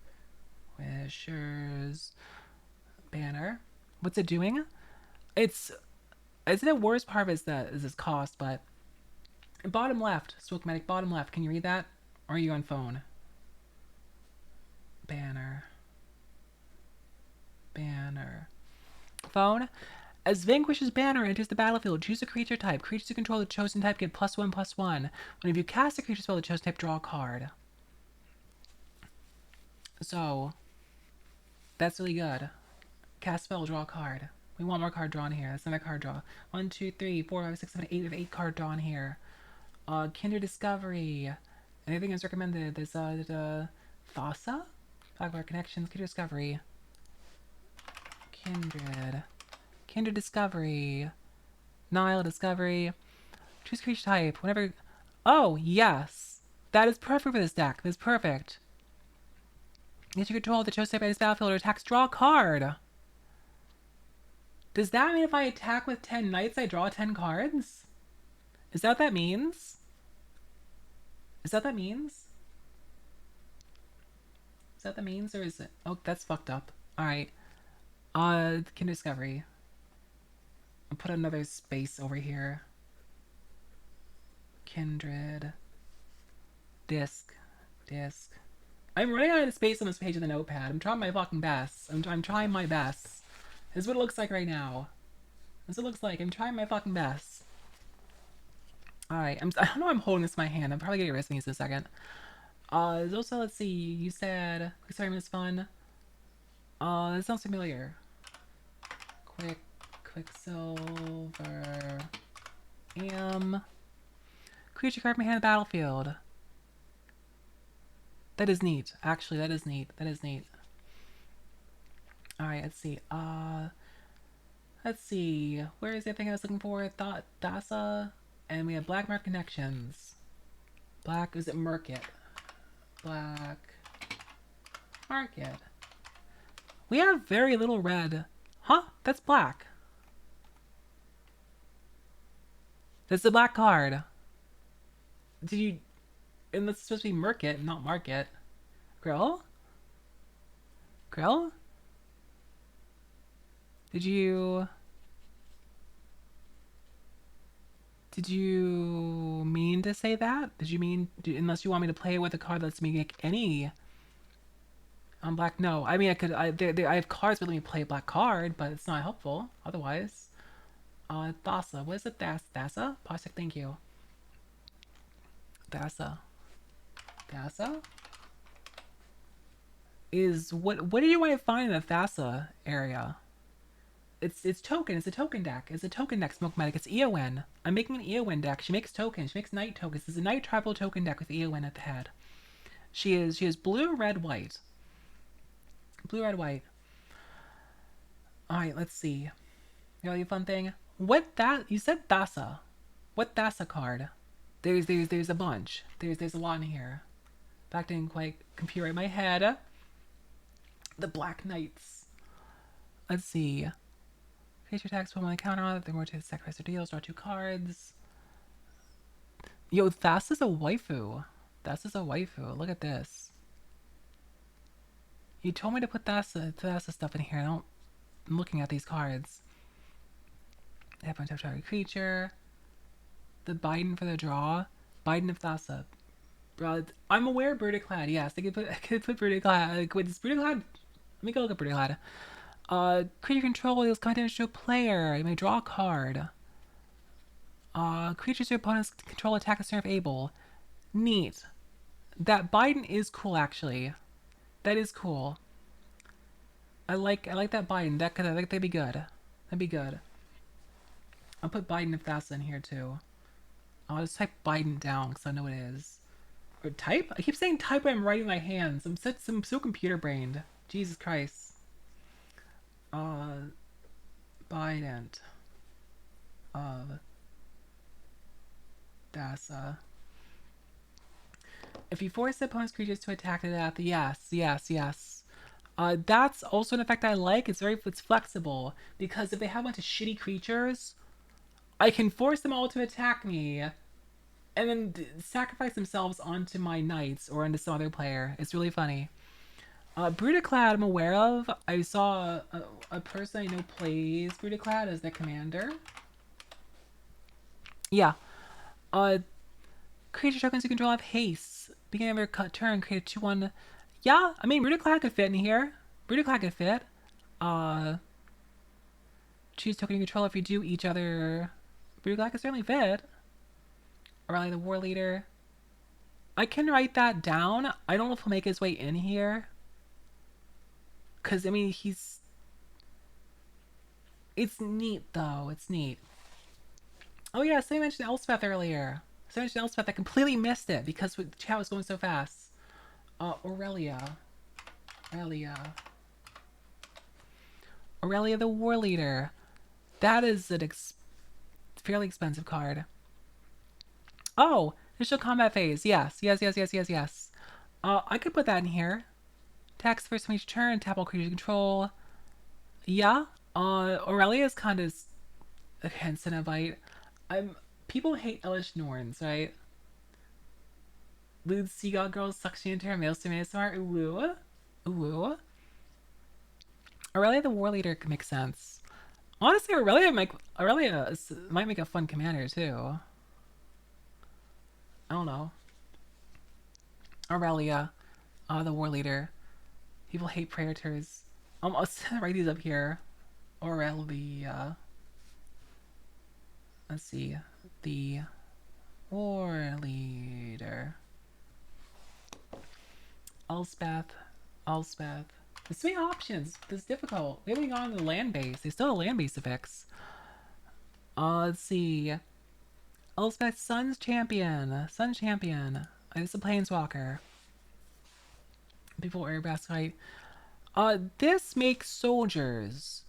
Banner. What's it doing? It's the worst part of it is its cost, but bottom left, Swokematic, bottom left. Can you read that? Or are you on phone? Banner. Phone. As Vanquish's Banner enters the battlefield, choose a creature type. Creatures who control the chosen type get +1/+1. Whenever you cast a creature spell the chosen type, draw a card. So, that's really good. Cast spell, draw a card. We want more card drawn here. That's another card draw. 1, 2, 3, 4, 5, 6, 7, 8. We have 8 card drawn here. Kinder Discovery. Anything is recommended. There's Thassa? Blackbar Connections, Kinder Discovery. Kindred Discovery. Nile Discovery. Choose creature type. Whenever. Oh, yes. That is perfect for this deck. That's perfect. If you control the chosen type by this battlefield or attacks, draw a card. Does that mean if I attack with 10 knights, I draw 10 cards? Is that what that means? Is that the means or is it? Oh, that's fucked up. All right. Kin discovery. I'll put another space over here. Kindred. Disc. Disc. I'm running out of space on this page of the notepad. I'm trying my fucking best. I'm trying my best. This is what it looks like right now. This is what it looks like. I'm trying my fucking best. Alright, I don't know why I'm holding this in my hand. I'm probably gonna get rid of these in a second. Also, let's see. You said experiment is fun. That sounds familiar. Quicksilver. Creature card from hand of the battlefield. That is neat. Actually, that is neat. That is neat. Alright, let's see. Let's see. Where is the thing I was looking for? Thassa. And we have Black Market Connections. Black, is it Market? Black Market. We have very little red. Huh? That's black. That's the black card. Did you... And that's supposed to be Market, not Market. Grill? Grill? Did you... Did you mean to say that? Did you mean... unless you want me to play with a card that lets me make any... on black? No. I mean, I could... I have cards that let me play a black card, but it's not helpful otherwise. Thassa. What is it? Thassa? Postic, thank you. Thassa. Thassa? Is... What do you want to find in the Thassa area? It's token. It's a token deck. It's a token deck, Smokematic. It's Eowyn. I'm making an Eowyn deck. She makes tokens. She makes night tokens. It's a night tribal token deck with Eowyn at the head. She is blue, red, white. Blue, red, white. Alright, let's see. Really fun thing. What that you said Thassa. What Thassa card? There's a bunch. There's a lot in here. Back didn't quite compute right in my head. The Black Knights. Let's see. Creature attacks from on the counter. They're more to sacrifice or deals. Draw 2 cards. Yo, Thassa's a waifu. Thassa's a waifu. Look at this. You told me to put Thassa stuff in here. I'm looking at these cards. They have a bunch of target creature. The Biden for the draw. Biden of Thassa. I'm aware of Brutaclad. Yes, I could put Brutaclad. Wait, is Brutaclad? Let me go look at Brutaclad. Creature control deals content to a player. You may draw a card. Creatures your opponent's control attack is turn if able. Neat. That Biden is cool, actually. That is cool. I like that Biden. I think that'd be good. That'd be good. I'll put Biden if that's in here too. I'll just type Biden down because I know it is. Or type? I keep saying type when I'm writing my hands. I'm so computer brained. Jesus Christ. Biden of Thassa. If you force the opponent's creatures to attack to death, yes. That's also an effect I like. It's flexible because if they have a bunch of shitty creatures, I can force them all to attack me, and then sacrifice themselves onto my knights or onto some other player. It's really funny. Brutaclad I'm aware of. I saw a person I know plays Brutaclad as their commander. Yeah. Creature tokens you control have haste. Beginning of your turn, create a 2/1. Yeah, I mean Brutaclad could fit in here. Brutaclad could fit. Choose token you control if you do each other. Brutaclad could certainly fit. Rally the War Leader. I can write that down. I don't know if he'll make his way in here. Because, I mean, it's neat, though. It's neat. Oh, yeah, somebody mentioned Elspeth earlier. Somebody mentioned Elspeth. I completely missed it because the chat was going so fast. Aurelia the War Leader. That is an fairly expensive card. Oh, initial combat phase. Yes. I could put that in here. Attacks first time each turn, tap all creatures control. Yeah. Aurelia is kind of a Cenobite. People hate Elish Norns, right? Lewd Seagull Girls suction into her male to smart. Ooh. Ooh. Aurelia the War Leader could make sense. Honestly, Aurelia might make a fun commander too. I don't know. Aurelia, the War Leader. People hate Praetors. I'll write these up here. Aurelia. Let's see. The War Leader. Elspeth. Elspeth. There's so many options. This is difficult. We haven't gone to the land base. There's still a land base to fix. Let's see. Elspeth, Sun's Champion. Sun Champion. It's a Planeswalker. People air basket. This makes soldiers.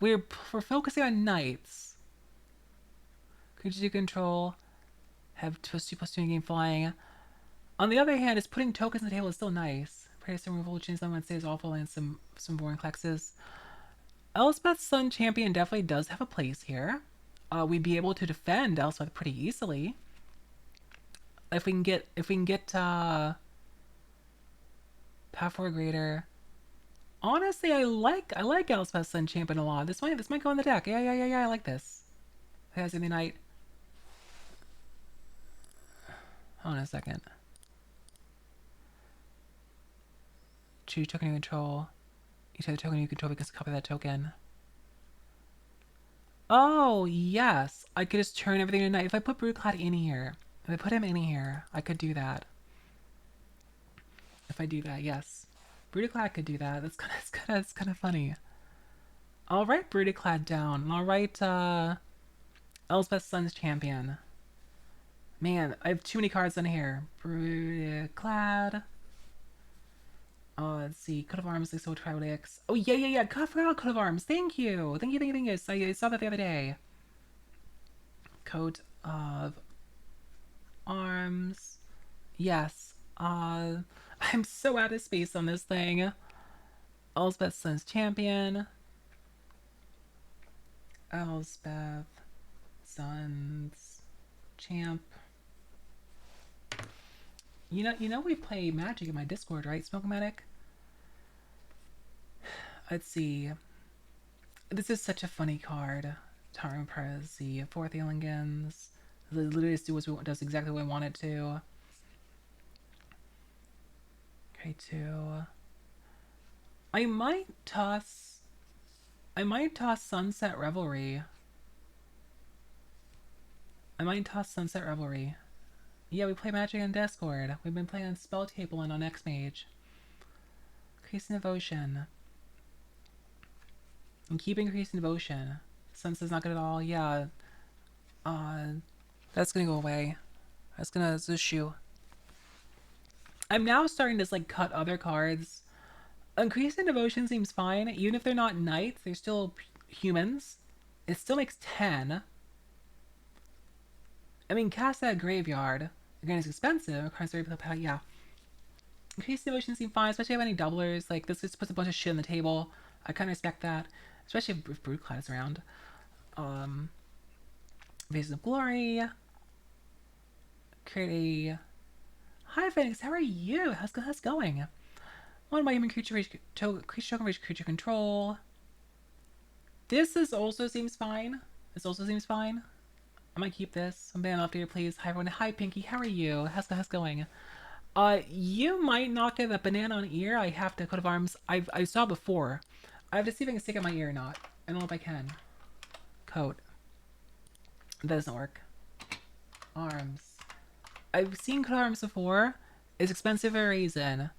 We're focusing on knights. Creatures you control have +2/+2 in game flying. On the other hand, is putting tokens on the table is still nice. Praise some removal change someone stays awful and some boring Klexes. Elspeth's Sun Champion definitely does have a place here. We'd be able to defend Elspeth pretty easily. If we can get Path 4 Greater. Honestly, I like Elspeth's Sun Champion a lot. This might go in the deck. Yeah, I like this. It has in the night. Hold on a second. Choose token you control. Each other token you control because copy that token. Oh, yes. I could just turn everything to night. If I put Broodclad in here, if I put him in here, I could do that. If I do that, yes. Broodclad could do that. That's kind of funny. I'll write Broodclad down. I'll write Elspeth's Sun's Champion. Man, I have too many cards in here. Broodclad. Let's see. Coat of Arms, like so Tribal-X. Oh, yeah. I forgot Coat of Arms. Thank you. Thank you. I saw that the other day. Coat of Arms. Yes. I'm so out of space on this thing. Elspeth Sun's Champion. Elspeth Sun's Champ. You know we play Magic in my Discord, right, Smoke-O-Matic? Let's see. This is such a funny card. Tarim Prez, the 4th Eilingans. Literally does exactly what I want it to. Okay, 2. I might toss Sunset Revelry. Yeah, we play Magic on Discord. We've been playing on Spell Table and on X-Mage. Increasing Devotion. And keep increasing Devotion. Sunset's not good at all. Yeah. That's gonna go away. That's a shoe. I'm now starting to like cut other cards. Increasing Devotion seems fine. Even if they're not knights, they're still humans. It still makes 10. I mean, cast that Graveyard. Again, it's expensive. Yeah. Increased Devotion seems fine, especially if I have any doublers. Like, this just puts a bunch of shit on the table. I kind of respect that. Especially if Broodclad is around. Vases of Glory. Create a... Hi, Phoenix. How are you? How's it going? One by human creature token creature control. This also seems fine. I might keep this. Some banana left here, please. Hi, everyone. Hi, Pinky. How are you? How's it going? You might not get a banana on ear. I have to Coat of Arms. I saw before. I have to see if I can stick it in my ear or not. I don't know if I can. Coat. That doesn't work. Arms. I've seen Coat of Arms before. It's expensive for a reason.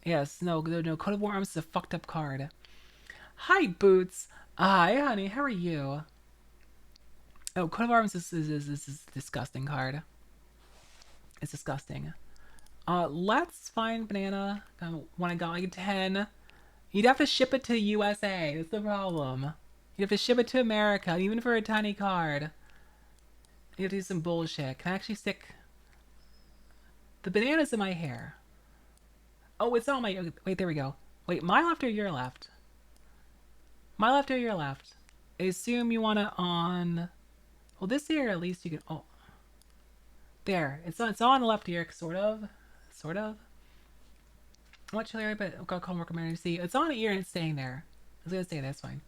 Yes, no. Coat of Arms is a fucked up card. Hi, Boots. Hi, honey. How are you? Oh, Coat of Arms is a disgusting card. It's disgusting. Let's find banana. When I got like a 10. You'd have to ship it to USA. That's the problem. You'd have to ship it to America, even for a tiny card. You have to do some bullshit. Can I actually stick... The banana's in my hair. Oh, it's not my... Wait, there we go. Wait, my left or your left? My left or your left? I assume you want it on... Well, this ear, at least you can... Oh. There. It's on the left ear, sort of. What chili, but got call recommended to see. It's on ear and it's staying there. I was gonna say that's fine.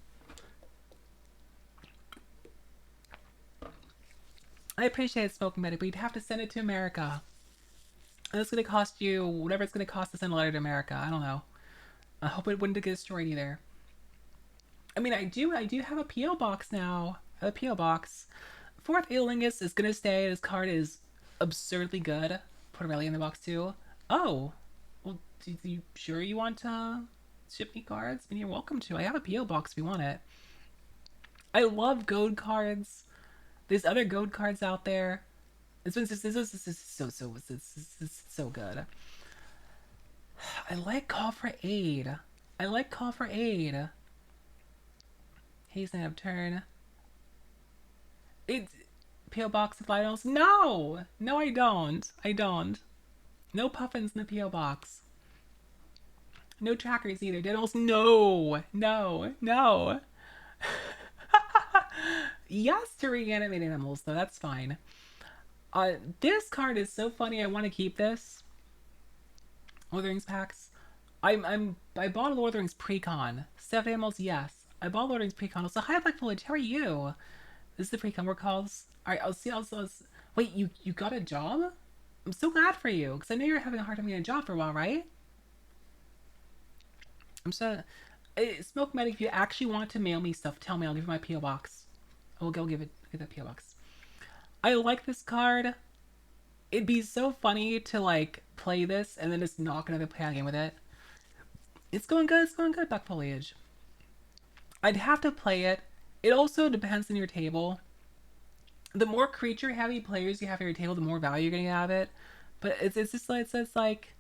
I appreciate it, Smoking Medic, but you'd have to send it to America. And it's gonna cost you whatever it's gonna cost to send a letter to America. I don't know. I hope it wouldn't get destroyed either. I mean, I do have a PO box now. A PO box. Fourth Eolingus is gonna stay. This card is absurdly good. Put a rally in the box too. Oh, well, you sure you want to ship me cards? I mean, you're welcome to. I have a PO box if you want it. I love gold cards. There's other gold cards out there. This is so good. I like Call for Aid. I like Call for Aid. Hasten of turn. It's PO box of vitals. No, no, I don't. I don't. No puffins in the PO box. No trackers either. Diddles. No, no, no. Yes to reanimate animals though. That's fine. This card is so funny. I want to keep this. Lord of the Rings packs. I bought a Lord of the Rings pre-con. Stuffed animals, yes. I bought Lord of the Rings pre-con. Also, hi Black Foliage, how are you? This is the pre-con work calls. Alright, I'll see. Wait, you got a job? I'm so glad for you, because I know you're having a hard time getting a job for a while, right? I'm so. Smoke Medic, if you actually want to mail me stuff, tell me. I'll give you my P.O. box. I will go give that P.O. box. I like this card. It'd be so funny to like play this and then just not gonna play a game with it. It's going good. It's going good. Back foliage. I'd have to play it. It also depends on your table. The more creature heavy players you have at your table, the more value you're getting out of it. But it's just like it's like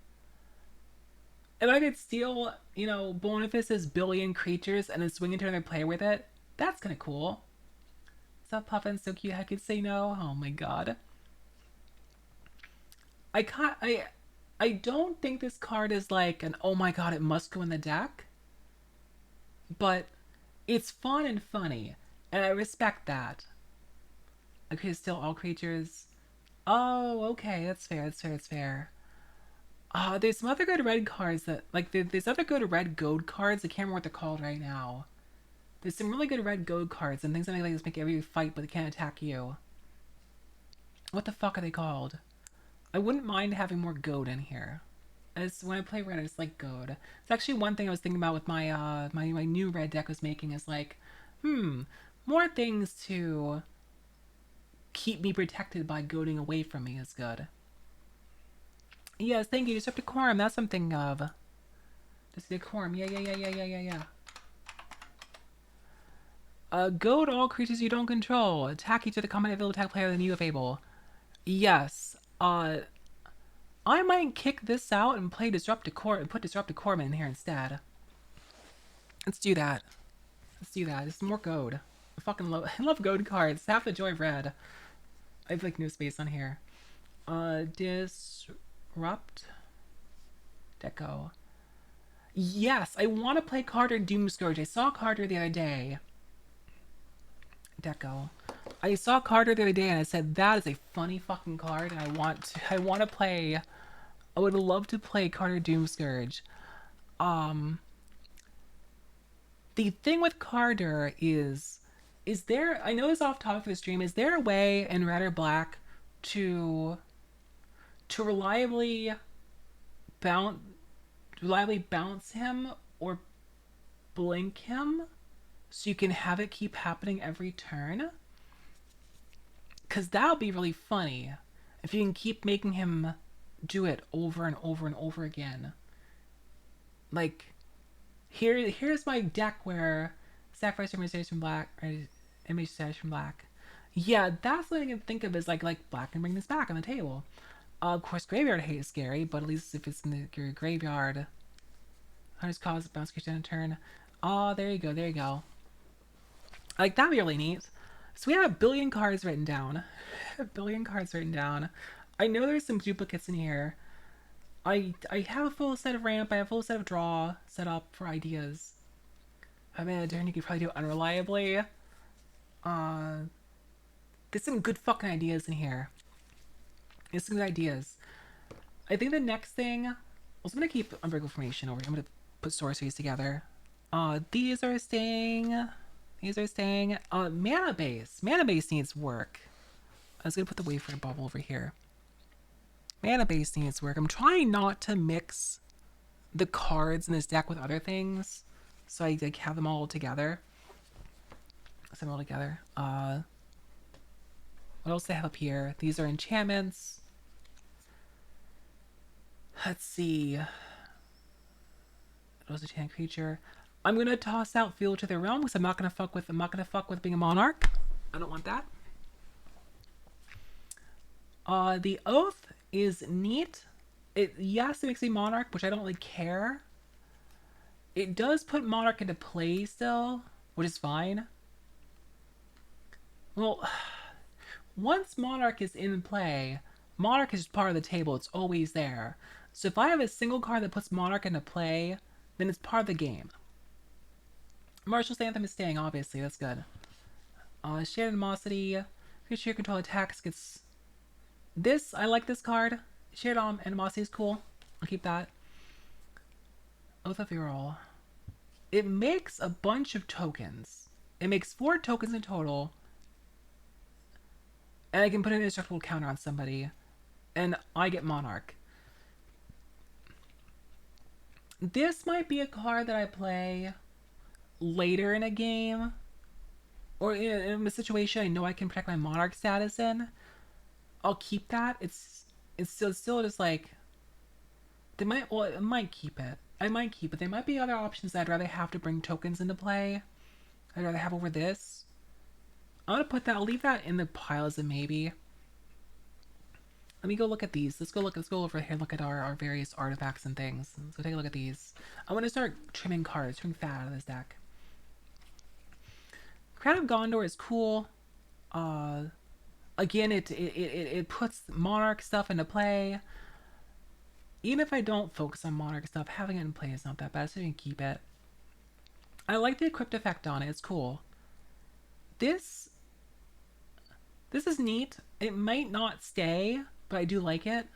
if I could steal, Boniface's billion creatures and then swing into another player with it, that's kind of cool. What's up, Puffin? So cute. I could say no. Oh my god. I can't. I don't think this card is like an oh my god, it must go in the deck. But it's fun and funny, and I respect that. Okay, still all creatures. Oh, okay, that's fair. That's fair. That's fair. There's some other good red cards that like there's other good red gold cards. I can't remember what they're called right now. There's some really good red gold cards and things that like this make every fight, but they can't attack you. What the fuck are they called? I wouldn't mind having more gold in here. As when I play red, I just like gold. It's actually one thing I was thinking about with my my new red deck I was making is like, more things to keep me protected by goading away from me is good. Yes, thank you. Disrupt Decorum. That's something of. Just Decorum. Yeah. Goad all creatures you don't control. Attack each of the combat able attack player than you have able. Yes. I might kick this out and play Disrupt Decorum and put Disrupt Decorum in here instead. Let's do that. Let's do that. It's more goad. I love goad cards. Half the joy of red. I have like no space on here. Disrupt Deco. Yes, I want to play Carter Doomscourge. I saw Carter the other day. Deco. I saw Carter the other day and I said that is a funny fucking card and I want to play. I would love to play Carter Doomscourge. The thing with Carter is there, I know it's off topic for the stream, is there a way in Red or Black to reliably bounce him or blink him so you can have it keep happening every turn? Because that'll be really funny if you can keep making him do it over and over and over again. Like, here's my deck where sacrifice image status from black, or image status from black. Yeah, that's what I can think of as like black can bring this back on the table. Of course, graveyard hate is scary, but at least if it's in your graveyard, hunters cause bounce creature on a turn. Oh, there you go, there you go. Like that'd be really neat. So we have a billion cards written down. A billion cards written down. I know there's some duplicates in here. I have a full set of ramp. I have a full set of draw set up for ideas. I mean, a turn you could probably do unreliably. There's some good fucking ideas in here. There's some good ideas. I think the next thing Also, I'm gonna keep Unbreakable Formation over here. I'm gonna put sorceries together. These are staying. These are staying. Mana Base. Mana Base needs work. I was gonna put the Wayfarer bubble over here. Mana Base needs work. I'm trying not to mix the cards in this deck with other things, so I like have them all together. Set them all together. What else do I have up here? These are enchantments. Let's see. What was a enchant creature? I'm gonna toss out Field to the Realm because I'm not gonna fuck with being a monarch. I don't want that. The Oath is neat. Yes, it makes me monarch, which I don't really care. It does put monarch into play still, which is fine. Well, once monarch is in play, monarch is just part of the table. It's always there. So if I have a single card that puts monarch into play, then it's part of the game. Martial's Anthem is staying, obviously. That's good. Shared Animosity. Creature you control attacks gets... This, I like this card. Shared Animosity is cool. I'll keep that. Oath of Earl. It makes a bunch of tokens. It makes 4 tokens in total. And I can put an indestructible counter on somebody. And I get Monarch. This might be a card that I play later in a game. Or in a situation I know I can protect my Monarch status in. I'll keep that. It's still just like... They might... Well, I might keep it. I might keep it. There might be other options that I'd rather have to bring tokens into play. I'd rather have over this. I'm gonna put that... I'll leave that in the pile as a maybe. Let me go look at these. Let's go over here and look at our various artifacts and things. So take a look at these. I want to start trimming cards, trimming fat out of this deck. Crown of Gondor is cool. Again, it puts Monarch stuff into play. Even if I don't focus on Monarch stuff, having it in play is not that bad, so you can keep it. I like the equipped effect on it. It's cool. This is neat. It might not stay, but I do like it.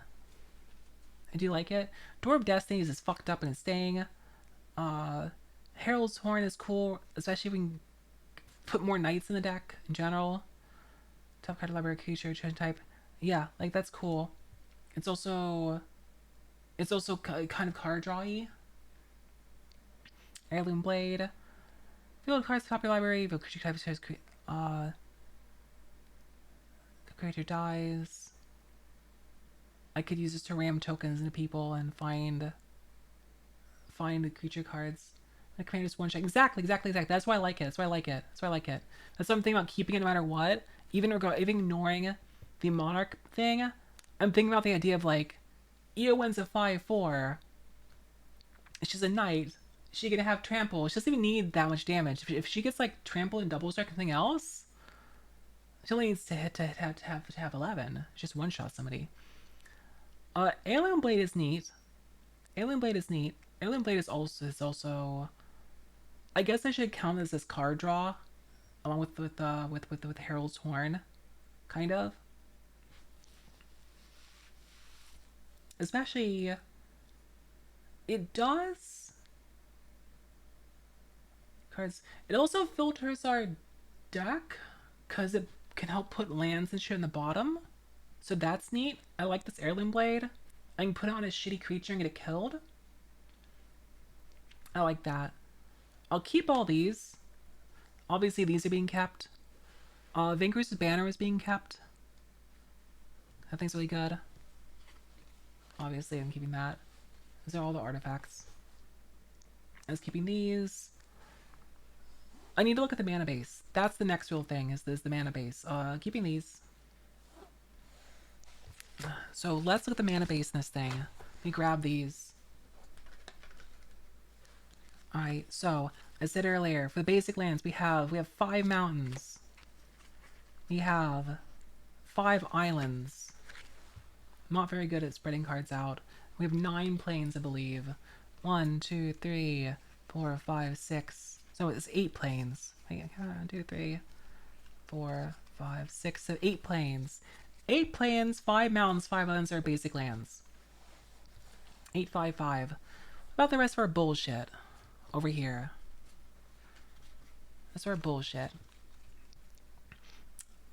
I do like it. Door of Destiny is fucked up and it's staying. Herald's Horn is cool, especially if we can put more knights in the deck in general. Top card library creature, treasure type. Yeah, like that's cool. It's also kind of card drawy. Heirloom Blade. Field cards, top your library. Field creature type says creature dies. I could use this to ram tokens into people and find the creature cards. The commander's one shot. Exactly. That's why I like it. That's why I'm thinking about keeping it no matter what. Even ignoring the monarch thing, I'm thinking about the idea of like, Eowyn's a 5/4. She's a knight. She gonna have trample. She doesn't even need that much damage. If she gets like trample and double strike and something else, she only needs to have 11. Just one shot somebody. Alien Blade is neat. Alien Blade is also. I guess I should count this as card draw, along with Herald's Horn, kind of. Especially, it does. Cards. It also filters our deck because it can help put lands and shit in the bottom. So that's neat. I like this Heirloom Blade. I can put it on a shitty creature and get it killed. I like that. I'll keep all these. Obviously, these are being kept. Vinkruz's Banner is being kept. That thing's really good. Obviously, I'm keeping that. These are all the artifacts. I was keeping these. I need to look at the mana base. That's the next real thing, is the mana base. Keeping these. So let's look at the mana base in this thing. Let me grab these. Alright, so I said earlier, for the basic lands we have 5 mountains. We have 5 islands. I'm not very good at spreading cards out. We have 9 plains, I believe. 1, 2, 3, 4, 5, 6. So it's 8 plains. 1, 2, 3, 4, 5, 6. So 8 plains. 8 plains, 5 mountains, 5 islands are basic lands. 855. What about the rest of our bullshit over here? That's our bullshit.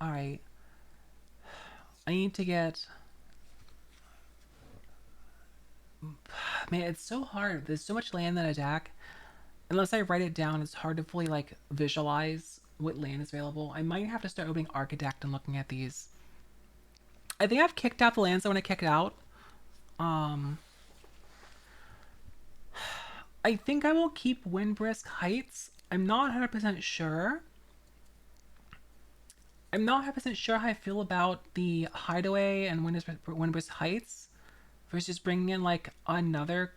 Alright. I need to get... Man, it's so hard. There's so much land in attack. Unless I write it down, it's hard to fully, like, visualize what land is available. I might have to start opening Architect and looking at these. I think I've kicked out the lands I want to kick out. I think I will keep Windbrisk Heights. I'm not 100% sure. I'm not 100% sure how I feel about the Hideaway and Windbrisk Heights versus bringing in, like, another,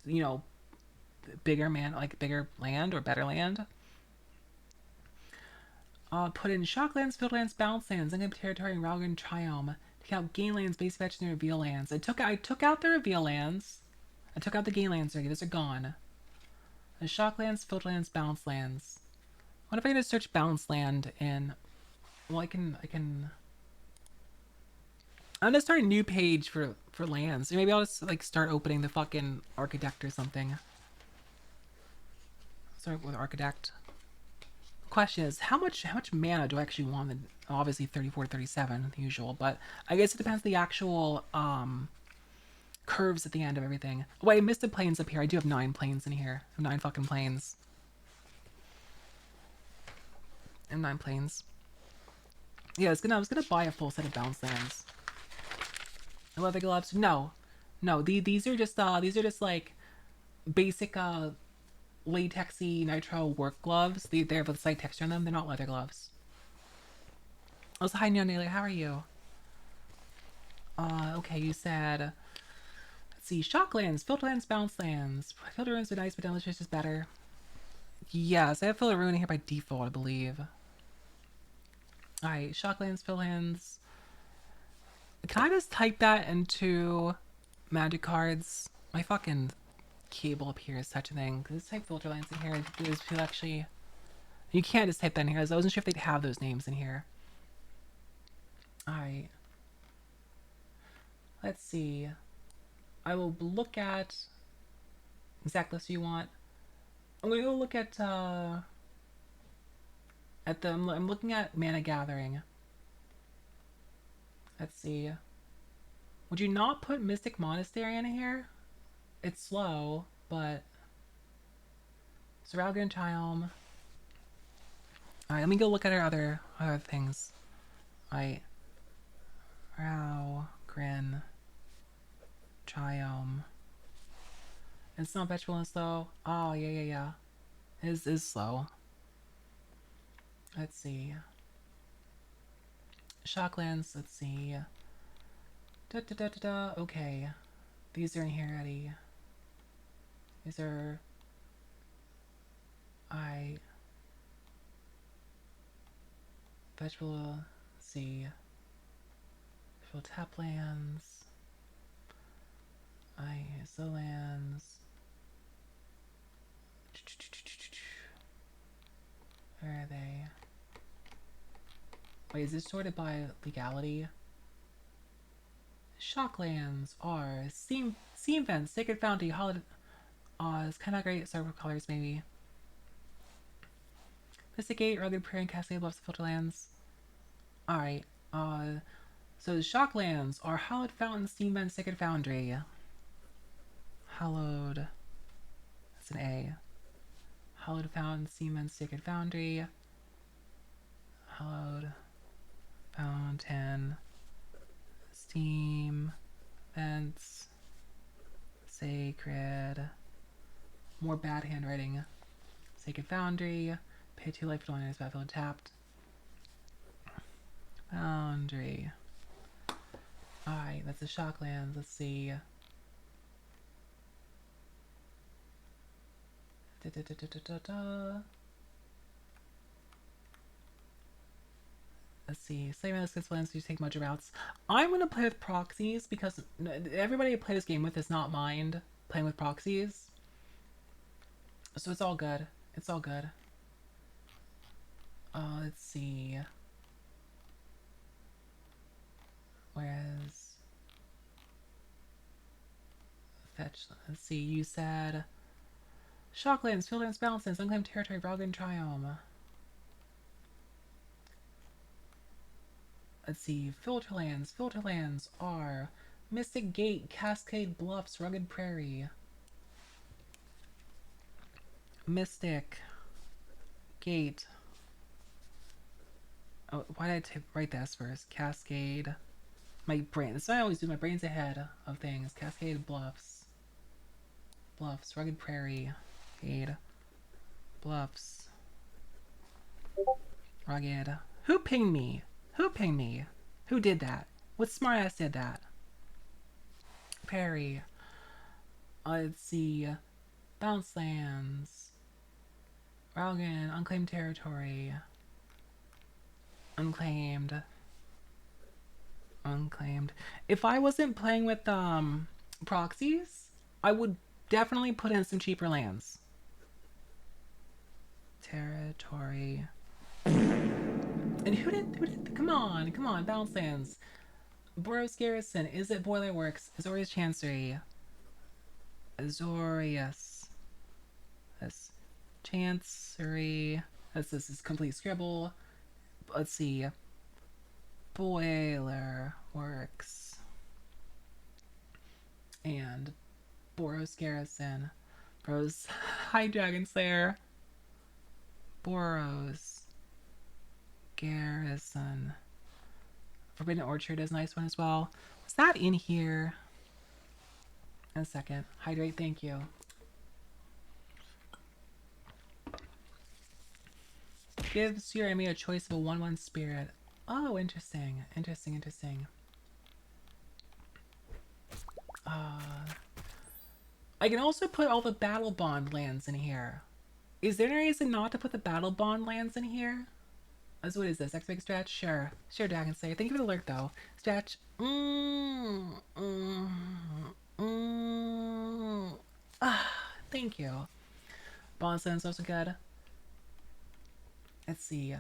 you know, bigger land or better land. Put in Shocklands, Fieldlands, Bounce Lands, Income Territory, and Ralgren Triome. Take out Gain Lands, Base Fetch, and Reveal Lands. I took out the Reveal Lands. I took out the Gain Lands already. Those are gone. The Shocklands, Fieldlands, Bounce Lands. What if I just search Bounce Land in... Well, I can... I'm gonna start a new page for lands. Maybe I'll just, like, start opening the fucking Architect or something. Start with Architect. Question is, how much mana do I actually want? Obviously 34 to 37, the usual, but I guess it depends on the actual curves at the end of everything. Oh, wait, I missed the planes up here. I do have 9 planes in here. I have 9 fucking planes. And 9 planes. Yeah, I was gonna buy a full set of bounce lands. Leather gloves? No. These are just like basic latexy nitro work gloves. They have a slight texture on them. They're not leather gloves. Also, hi Neon Daily, how are you? Okay, you said... Let's see, Shocklands, Fieldlands, Bounce Lands. Field Ruins are nice, but Delicious is better. Yes, I have Field Ruin here by default, I believe. Alright, Shocklands, Fieldlands. Can I just type that into Magic Cards? My fucking cable up here is such a thing. Let's type Filterlands in here. Does feel actually... You can't just type that in here. I wasn't sure if they'd have those names in here. Alright. Let's see. I will look at... Exact list you want. I'm gonna go look at the... I'm looking at Mana Gathering. Let's see. Would you not put Mystic Monastery in here? It's slow, but... Ralgren Triome. Alright, let me go look at our other things. Alright. Ralgren Triome. It's not vegetable and slow. Oh, yeah. It is slow. Let's see. Shocklands, let's see. Okay. These are in here already. These are... Vegetable, let's see. Vegetable Taplands. Lands. Where are they? Wait, is this sorted by legality? Shocklands are Steam Vents, Sacred Foundry, Holiday. It's kind of great. Server colors, maybe. Mystic Gate, Rugged Prairie, and Cascade Bluffs, Filterlands. Alright. So the Shocklands are Hallowed Fountain, Steam Vents, Sacred Foundry. Hallowed. That's an A. Hallowed Fountain, Steam Vents, Sacred Foundry. Hallowed Fountain, Steam Vents, Sacred. More bad handwriting. Sacred Foundry. Pay 2 life to is battlefield tapped. Foundry. Alright, that's the Shocklands. Let's see. Let's see. Slay Mana Skits lands, you take Mojo routes. I'm gonna play with proxies because everybody I play this game with does not mind playing with proxies. So it's all good. It's all good. Let's see. Whereas Fetch. Let's see. You said Shocklands, Fieldlands, Balances, Unclaimed Territory, Ralgan Triome. Let's see. Filterlands. Filterlands are Mystic Gate, Cascade Bluffs, Rugged Prairie. Mystic Gate. Oh, why did I write this first? Cascade. My brain. That's what I always do. My brain's ahead of things. Cascade Bluffs. Bluffs. Rugged Prairie. Cascade Bluffs. Rugged. Who pinged me? Who pinged me? Who did that? What smartass did that? Prairie. Let's see. Bounce Lands. Ralgan. Unclaimed Territory. Unclaimed. Unclaimed. If I wasn't playing with proxies, I would definitely put in some cheaper lands. Territory. And who did come on, Bounce Lands. Boros Garrison, is it Boiler Works? Azorius Chancery. Azorius. This Chancery. This is complete scribble. Let's see. Boiler Works. And Boros Garrison. Boros. Hi, Dragon Slayer. Boros Garrison. Forbidden Orchard is a nice one as well. Was that in here? In a second. Hydrate, thank you. Gives your enemy a choice of a 1/1 spirit. Oh, interesting. Interesting. I can also put all the Battle Bond lands in here. Is there any reason not to put the Battle Bond lands in here? So what is this? X big stretch? Sure, Dragon Slayer. Thank you for the alert, though. Stretch. Thank you. Bonson's also good. Let's see.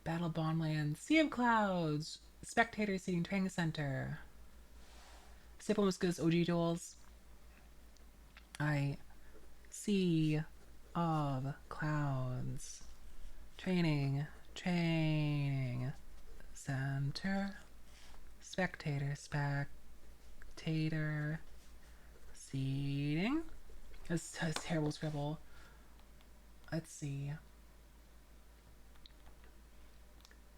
Battle Bondlands. Sea of Clouds. Spectator Seating Training Center. Sip almost good as OG duels. I Sea of Clouds. Training Center. Spectator Seating. That's terrible scribble. Let's see.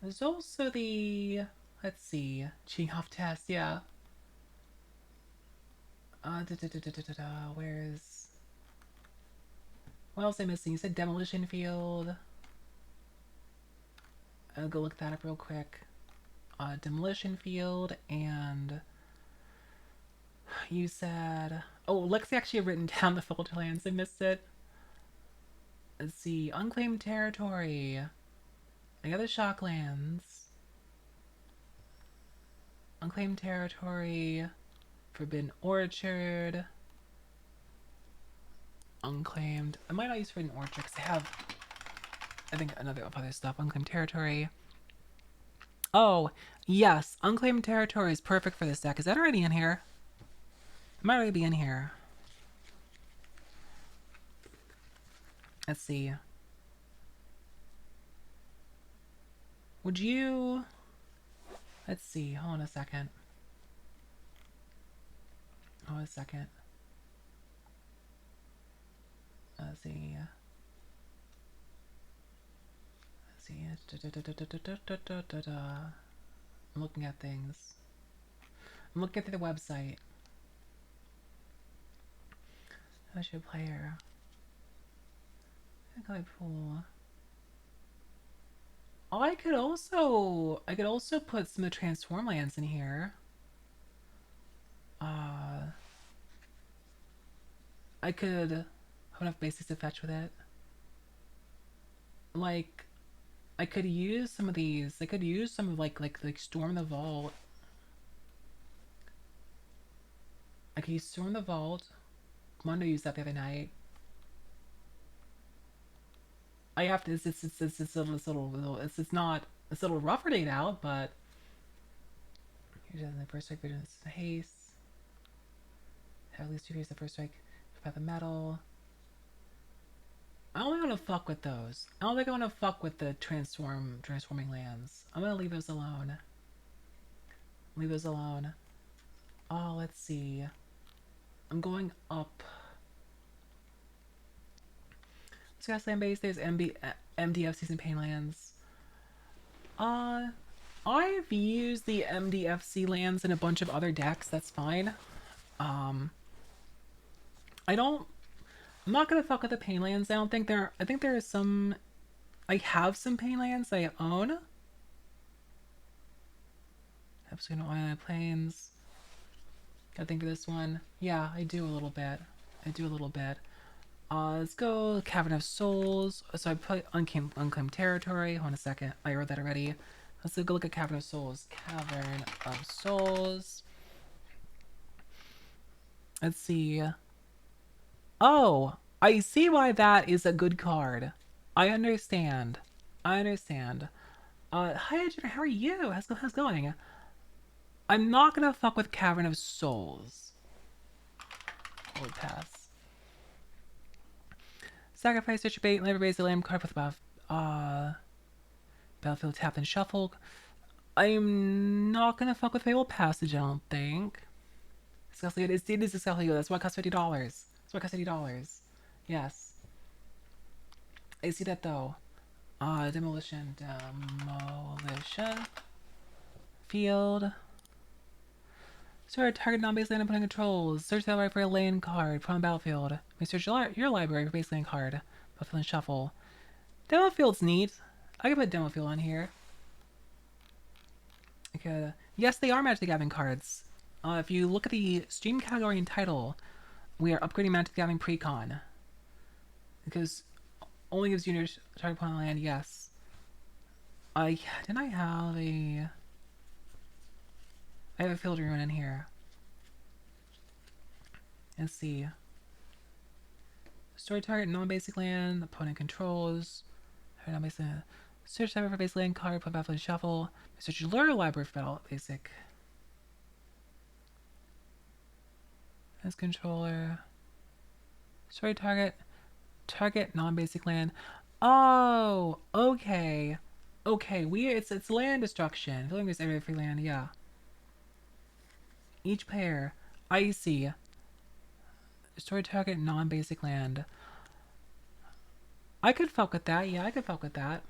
There's also the, let's see, cheating off test, yeah. Where's, what else am I missing? You said Demolition Field. I'll go look that up real quick. Demolition Field, and you said, oh, Lexi actually had written down the Filterlands. I missed it. Let's see, Unclaimed Territory. I got the Shocklands. Unclaimed Territory. Forbidden Orchard. Unclaimed. I might not use Forbidden Orchard because I have, I think, another other stuff. Unclaimed Territory. Oh, yes. Unclaimed Territory is perfect for this deck. Is that already in here? It might already be in here. Let's see. Would you... Let's see. Hold on a second. Let's see. I'm looking at things. I'm looking at the website. How should player? I pool. Oh, I could also put some of the transform lands in here. I could have enough basics to fetch with it. Like, I could use some of these. I could use some of like Storm the Vault. I could use Storm the Vault. Mondo used that the other night. I have to. It's a little rougher date out, but here's the first strike vision. Haste. At least 2 feet the first strike. About the metal. I don't think I'm gonna fuck with those. I don't think I wanna fuck with the transforming lands. I'm gonna leave those alone. Leave those alone. Oh, let's see. I'm going up. Discuss land base. There's MDFCs and Painlands. I've used the MDFC lands in a bunch of other decks. That's fine. I don't. I'm not gonna fuck with the Painlands. I don't think there. I think there is some. I have some Painlands I own. Absolutely no Island Plains. Gotta think for this one. Yeah, I do a little bit. I do a little bit. Let's go Cavern of Souls. So I put Unclaimed Territory. Hold on a second. I wrote that already. Let's go look at Cavern of Souls. Cavern of Souls. Let's see. Oh, I see why that is a good card. I understand. I understand. Hi, Adrian. How are you? How's it going? I'm not gonna fuck with Cavern of Souls. Hold pass. Sacrifice your bait, labor base the lamb card with buff. Battlefield tapped and shuffled. I'm not gonna fuck with Fabled Passage, I don't think. It is exactly that's why it costs $50. That's why it costs $50. Yes. I see that though. Demolition. Field. Search target non-base land and put in controls. Search the library for a land card from the battlefield. You search your library for base land card. Battlefield and shuffle. Demo field's neat. I can put demo field on here. Okay. Yes, they are Magic the Gathering cards. If you look at the stream category and title, we are upgrading Magic the Gathering Precon. Because only gives you your target point on land, yes. Didn't I have a... I have a field ruin in here. Let's see. Story target, non-basic land, opponent controls. Non-basic land. Search library for basic land card, put battlefield shuffle. Search your lure library for battle basic. As controller. Story target. Target non-basic land. Oh, okay. Okay, it's land destruction. Filling this area free land, yeah. Each pair. I see. Story target non-basic land. I could fuck with that. Yeah, I could fuck with that.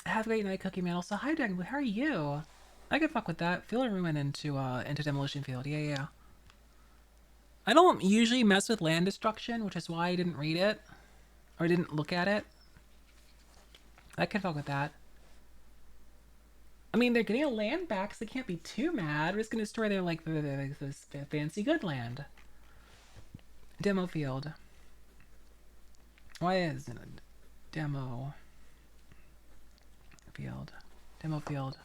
Have a great night, Cookie Man. Also, hi, Dragon. How are you? I could fuck with that. Field a ruin into demolition field. Yeah, yeah. I don't usually mess with land destruction, which is why I didn't read it or didn't look at it. I could fuck with that. I mean, they're getting a land back, so they can't be too mad. We're just gonna destroy their this fancy good land. Demo field. Why isn't it demo field? Demo field.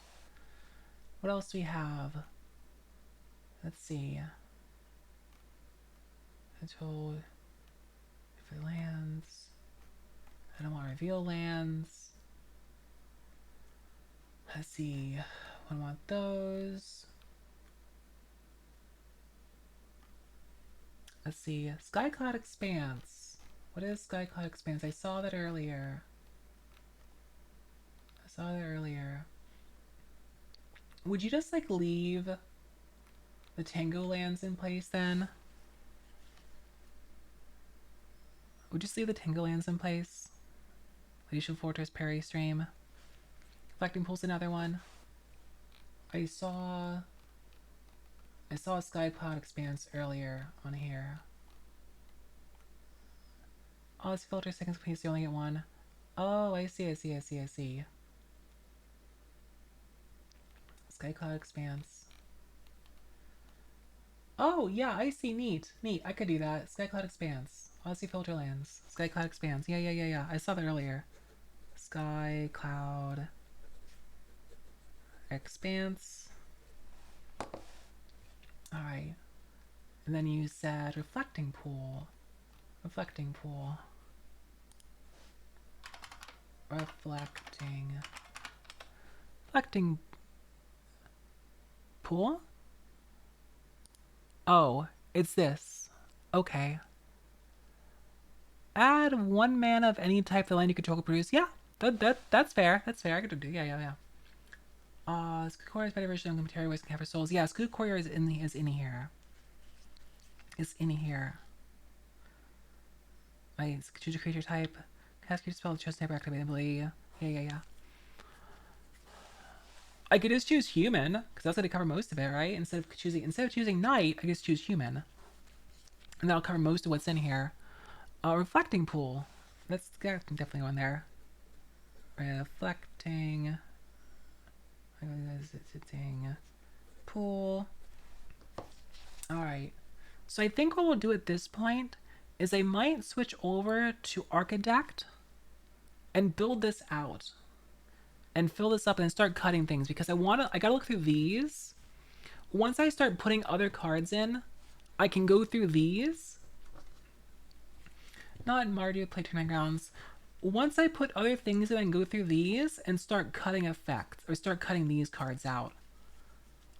What else do we have? Let's see. I told for lands. I don't want to reveal lands. Let's see. I want those. Let's see. Skycloud Expanse. What is Skycloud Expanse? I saw that earlier. Would you just like leave the Tango lands in place then? Would you just leave the Tango lands in place? Glacial Fortress, Perry Stream. Reflecting Pulse, another one. I saw a Skycloud Expanse earlier on here. Oh, it's filter seconds, please. You only get one. Oh, I see. Skycloud Expanse. Oh, yeah, I see. Neat. I could do that. Skycloud Expanse. Odyssey Filter Lands. Skycloud Expanse. Yeah. I saw that earlier. Skycloud Expanse. Alright. And then you said Reflecting Pool. Reflecting Pool? Oh, It's this. Okay. Add 1 mana of any type the land you control can produce. Yeah, that's fair. That's fair. I could do. Yeah. Scoot Courier is better version of Material Waste can have souls. Yeah, Scoot Courier is in here. Is in here. I choose a creature type. Cast your spell, choose type activatably. Yeah. I could just choose human because that's gonna cover most of it, right? Instead of choosing night, I just choose human, and that'll cover most of what's in here. Reflecting pool. That can definitely go in there. Reflecting. Visiting pool. Alright. So I think what we'll do at this point is I might switch over to Architect and build this out. And fill this up and start cutting things because I gotta look through these. Once I start putting other cards in, I can go through these. Not in Mardu, play Turning Grounds. Once I put other things in and go through these and start cutting effects, or start cutting these cards out.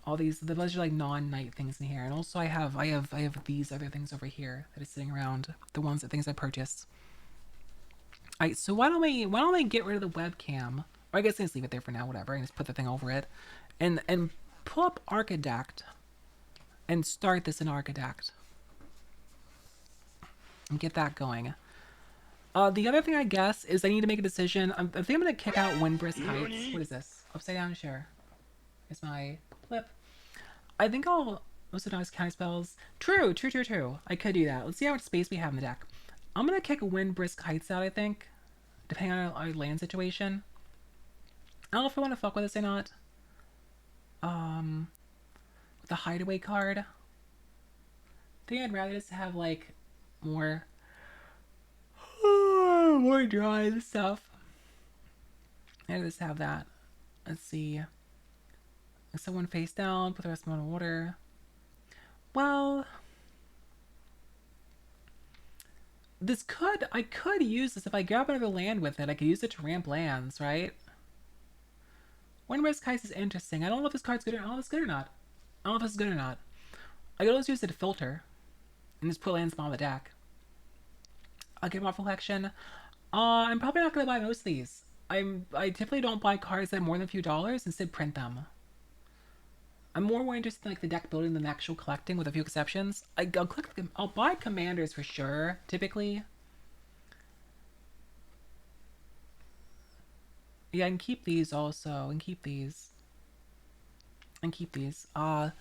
All these, those are like non-night things in here. And also I have these other things over here that is sitting around. The things I purchased. Alright, so why don't we get rid of the webcam? Or I guess I just leave it there for now, whatever, and just put the thing over it. And pull up Architect and start this in Architect. And get that going. The other thing I guess is I need to make a decision. I think I'm gonna kick out Windbrisk Heights. What is this? Upside down share. Is my flip. I think I'll also nice counter spells. True. I could do that. Let's see how much space we have in the deck. I'm gonna kick Windbrisk Heights out, I think. Depending on our land situation. I don't know if I want to fuck with this or not. With the hideaway card. I think I'd rather just have like more dry stuff. I'd just have that. Let's see. Someone face down, put the rest of them on water. Well, I could use this if I grab another land with it. I could use it to ramp lands, right? Windbrisk Heights is interesting. I don't know if this card's good or not. I don't know if this is good or not. I could always use it to filter and just put lands on the deck. I'll get them off collection. I'm probably not gonna buy most of these. I typically don't buy cards that are more than a few dollars. Instead, print them. I'm more interested in like the deck building than the actual collecting, with a few exceptions. I'll buy commanders for sure. Typically. Yeah, I can keep these also, and keep these. I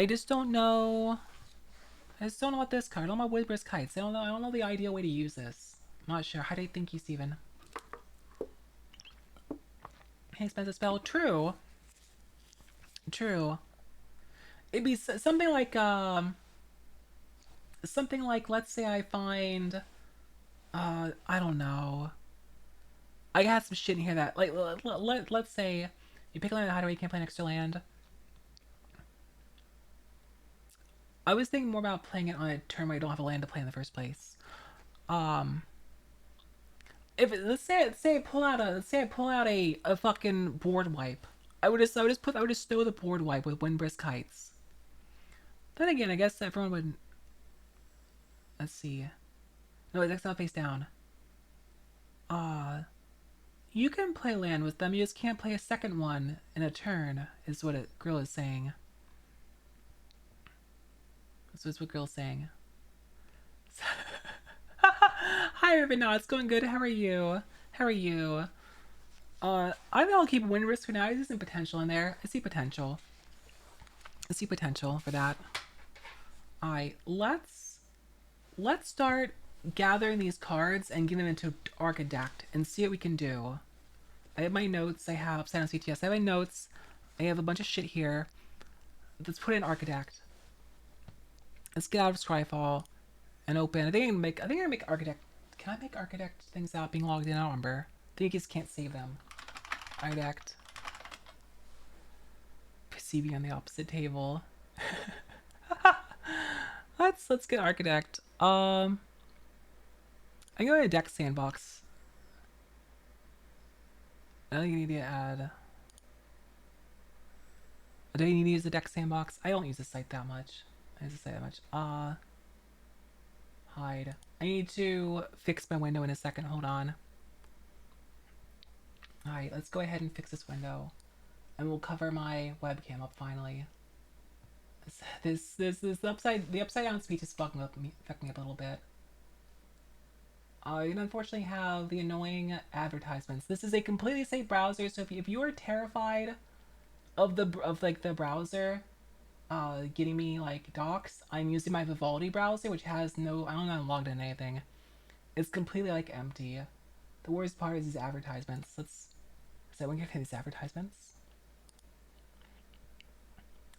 just don't know. I just don't know what this card. I don't know about Windbrisk Heights. I don't know the ideal way to use this. I'm not sure. How do you think you, Steven? Hey, expensive spell. True. It'd be something like let's say I find I don't know. I got some shit in here that like let's say you pick a land hideaway, you can't play an extra land. I was thinking more about playing it on a turn where you don't have a land to play in the first place. If let's say I pull out a fucking board wipe. I would just stow the board wipe with Windbrisk Heights. Then again, I guess everyone would. Let's see. No, it's not face down. You can play land with them. You just can't play a second one in a turn. Is what Grill is saying. That's what Grill's saying. Hi, Irvin. No, it's going good. How are you? I think I'll keep Windbrisk for now. There's some potential in there. I see potential for that. Alright, let's start gathering these cards and get them into Architect and see what we can do. I have my notes. I have Silent CTS. I have my notes. I have a bunch of shit here. Let's put in Architect. Let's get out of Scryfall and open. I think I can make Architect. Can I make Architect things out being logged in? I don't remember. I think you just can't save them. Architect. PCB on the opposite table. Let's get Architect. I'm going to deck sandbox. I think you need to add. Do you need to use the deck sandbox? I don't use the site that much. I just say that much. Hide. I need to fix my window in a second. Hold on. Alright, let's go ahead and fix this window. And we'll cover my webcam up finally. The upside down speech is affecting me up a little bit. You unfortunately have the annoying advertisements. This is a completely safe browser, so if you are terrified of the browser getting me like docs, I'm using my Vivaldi browser, which has no, I don't know, I'm logged in anything. It's completely like empty. The worst part is these advertisements. Is that when you're these advertisements?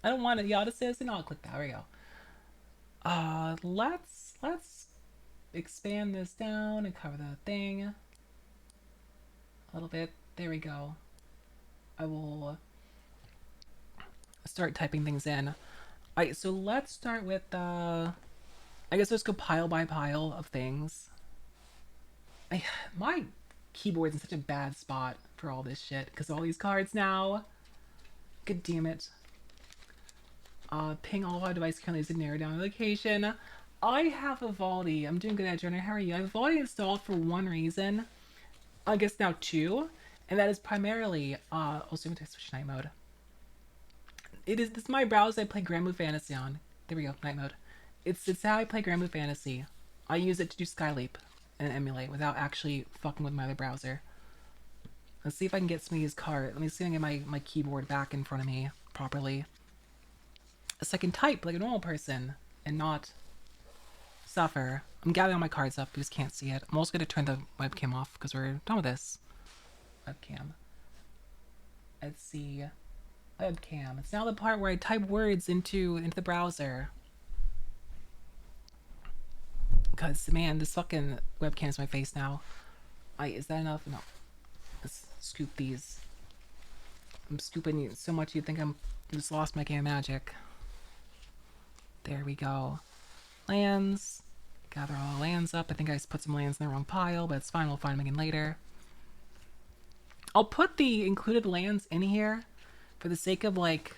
I don't want it. Yeah, I'll just say this and I'll click that. There we go. Let's expand this down and cover the thing a little bit. There we go. I will start typing things in. Alright, so let's start with I guess let's go pile by pile of things. My keyboard's in such a bad spot for all this shit because all these cards now. God damn it. Ping all our device currently is to narrow down the location. I have Vivaldi. I'm doing good at Journey. How are you? I have Vivaldi installed for one reason. I guess now two. And that is primarily, also going to switch night mode. This is my browser I play Grand Blue Fantasy on. There we go, night mode. It's how I play Grand Blue Fantasy. I use it to do Skyleap and emulate without actually fucking with my other browser. Let's see if I can get some of these cards. Let me see if I can get my keyboard back in front of me properly. So I can type like a normal person and not suffer. I'm gathering all my cards up. You just can't see it. I'm also going to turn the webcam off because we're done with this. Webcam. Let's see. Webcam. It's now the part where I type words into the browser. Because, man, this fucking webcam is my face now. Is that enough? No. Let's scoop these. I'm scooping so much you'd think I'm just lost my game of magic. There we go. Lands. Gather all the lands up. I think I put some lands in the wrong pile, but it's fine. We'll find them again later. I'll put the included lands in here for the sake of, like,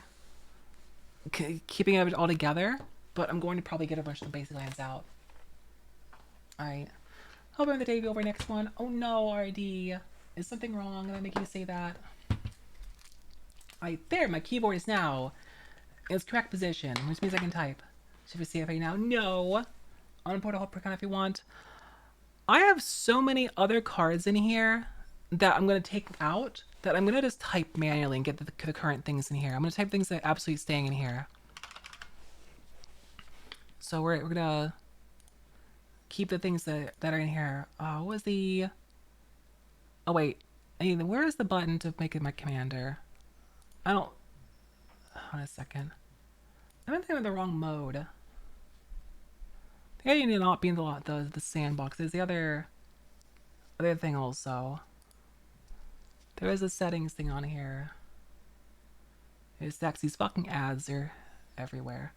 keeping it all together, but I'm going to probably get a bunch of the basic lands out. Alright. Hope I'm the day over next one. Oh no, RD. Is something wrong? Did I make you say that? Alright, there, my keyboard is now in its correct position, which means I can type. Should we see if I now? No! Unimport a whole percon if you want. I have so many other cards in here that I'm going to take out that I'm going to just type manually and get the current things in here. I'm going to type things that are absolutely staying in here. So we're going to keep the things that are in here. What was the... Oh, wait. Where is the button to make it my commander? I don't... Hold on a second. I'm in the wrong mode. I think I need to not be in the sandbox. There's the other thing also. There is a settings thing on here. It's these fucking ads are everywhere.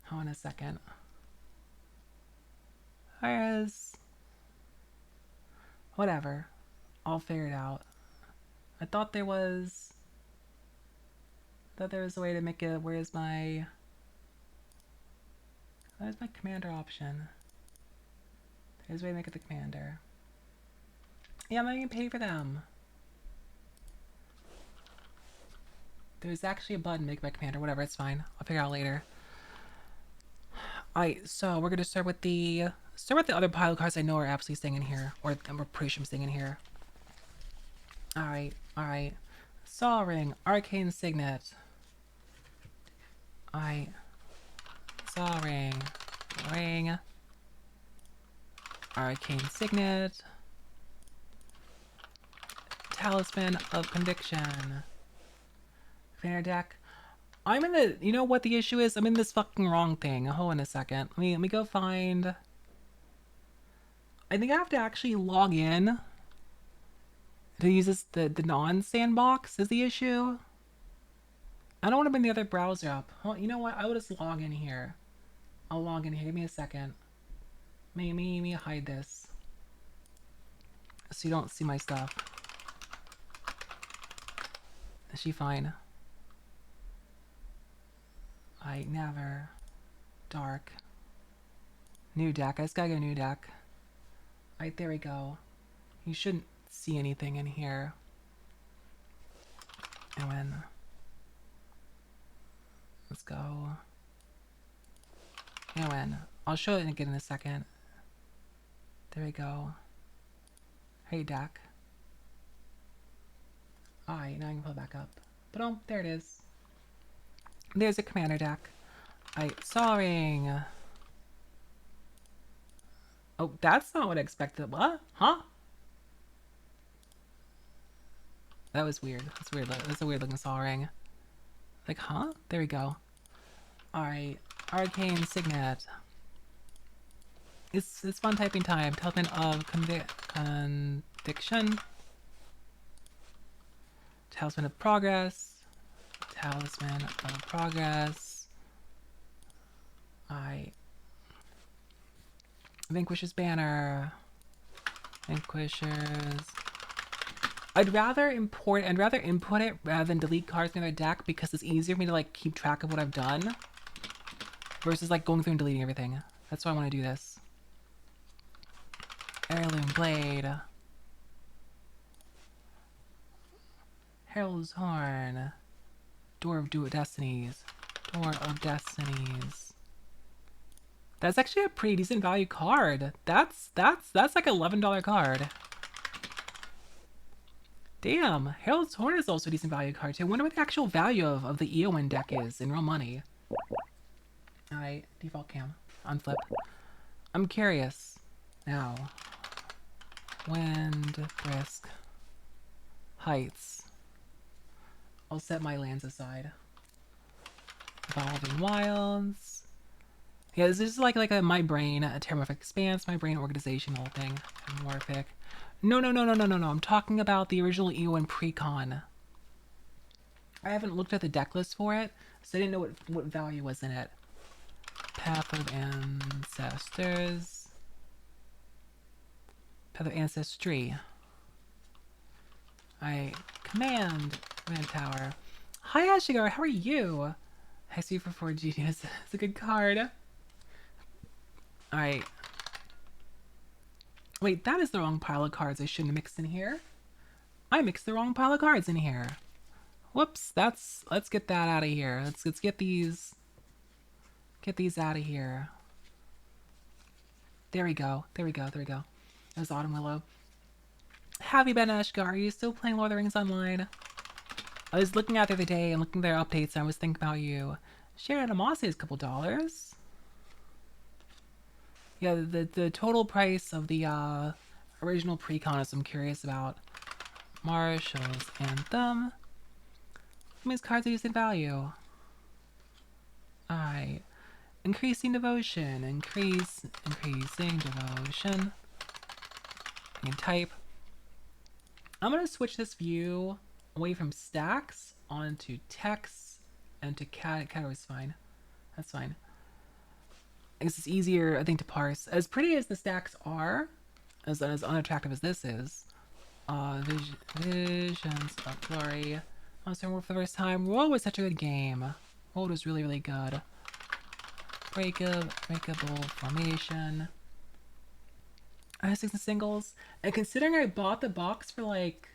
Hold on a second. Whereas... Whatever. I'll figure it out. I thought there was a way to make it... Where's my commander option? There's a way to make it the commander. Yeah, I'm not gonna pay for them. There's actually a button to make my commander. Whatever, it's fine. I'll figure it out later. Alright, so we're gonna start with the other pile of cards I know are absolutely staying in here. Or I'm pretty sure I'm staying in here. Alright. Saw Ring, Arcane Signet. Alright. Saw Ring. Ring. Arcane Signet. Talisman of Conviction. Commander deck. I'm in the... You know what the issue is? I'm in this fucking wrong thing. Hold on a second. Let me go find... I think I have to actually log in to use this, the non-sandbox is the issue. I don't want to bring the other browser up. Oh, you know what? I will just log in here. I'll log in here. Give me a second. Let me hide this so you don't see my stuff. Is she fine? I never. dark. New deck. I just gotta go new deck. Alright, there we go. You shouldn't see anything in here. Eowyn. Let's go. Eowyn. I'll show it again in a second. There we go. Hey, deck. Alright, now I can pull it back up. But oh, there it is. There's a commander deck. Alright, Soaring. Oh, that's not what I expected. What? Huh? That was weird. That's weird. That's a weird looking Soaring. Like, huh? There we go. Alright. Arcane Signet. It's fun typing time. Talisman of Conviction. Talisman of Progress. Talisman of Progress. Vanquisher's Banner. Vanquishers. I'd rather input it rather than delete cards from their deck because it's easier for me to like keep track of what I've done versus like going through and deleting everything. That's why I want to do this. Heirloom Blade. Herald's Horn. Door of Destinies. Door of Destinies. That's actually a pretty decent value card. That's like an $11 card. Damn, Herald's Horn is also a decent value card too. I wonder what the actual value of the Eowyn deck is in real money. Alright, default cam. Unflip. I'm curious. Now. Wind, Brisk. Heights. I'll set my lands aside. Evolving Wilds. Yeah, this is like a My Brain, a Terramorphic Expanse, My Brain organizational thing. Terramorphic. No. I'm talking about the original Eowyn Precon. I haven't looked at the deck list for it, so I didn't know what value was in it. Path of Ancestors. Path of Ancestry. Command Tower. Hi Ashigar, how are you? Hexy for 4 Genius. It's a good card. Alright. Wait, that is the wrong pile of cards I shouldn't have mixed in here. I mixed the wrong pile of cards in here. Whoops, let's get that out of here. Let's get these out of here. There we go. There's Autumn Willow. Have you been, Ashgar? Are you still playing Lord of the Rings Online? I was looking at the other day and looking at their updates and I was thinking about you. Sharon Amasi is a couple dollars. Yeah, the total price of the original Precon is I'm curious about. Marshall's Anthem. How many cards are used in value? Alright. Increasing Devotion. Increasing Devotion. I can type. I'm going to switch this view away from stacks onto text and to categories. Fine. That's fine. I guess it's easier, I think, to parse. As pretty as the stacks are, as unattractive as this is, Visions of Glory. I was starting for the first time. World was such a good game. World was really, really good. Breakable Formation. I have 6 and singles. And considering I bought the box for like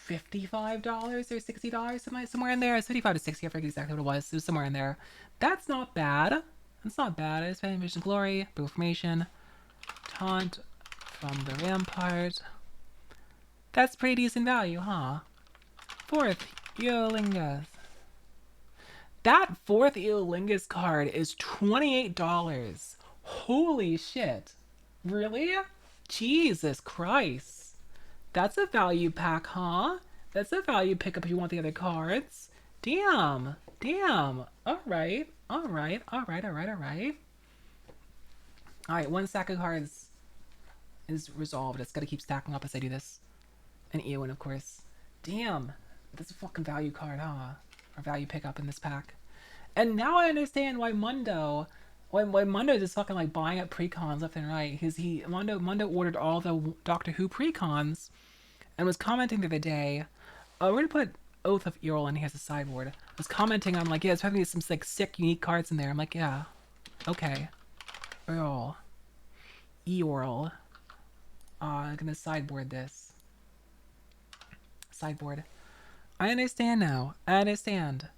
$55 or $60, somewhere in there. It's 55 to 60, I forget exactly what it was. It was somewhere in there. That's not bad. That's not bad. I just found Vision of Glory, Breakable Formation, Taunt from the Rampart. That's pretty decent value, huh? 4th, Eolingus. That 4th Eolingus card is $28. Holy shit. Really? Jesus Christ. That's a value pack, huh? That's a value pickup if you want the other cards. Damn. Alright. Alright, 1 stack of cards is resolved. It's gotta keep stacking up as I do this. And Eowyn, of course. Damn. That's a fucking value card, huh? Or value pickup in this pack. And now I understand why Mundo... Why Mundo is just fucking like buying up precons left and right. Because Mundo ordered all the Doctor Who precons and was commenting the other day. We're gonna put Oath of Eowyn, he has a sideboard. I was commenting on like, yeah, it's having some like sick, unique cards in there. I'm like, yeah, okay. Earl. Eorl. I'm gonna sideboard this. Sideboard. I understand now. I understand.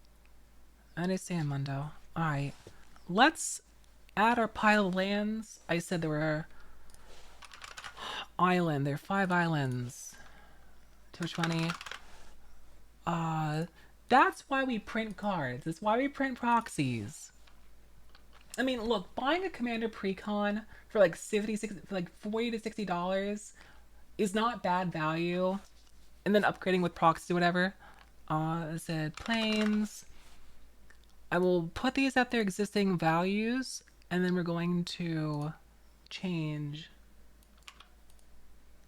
I understand, Mundo. Alright. Let's add our pile of lands. I said there were island. There are 5 islands. Too much money. That's why we print cards. That's why we print proxies. I mean, look, buying a Commander Precon for like 56, for like $40 to $60 is not bad value. And then upgrading with proxies or whatever. I said planes. I will put these at their existing values, and then we're going to change,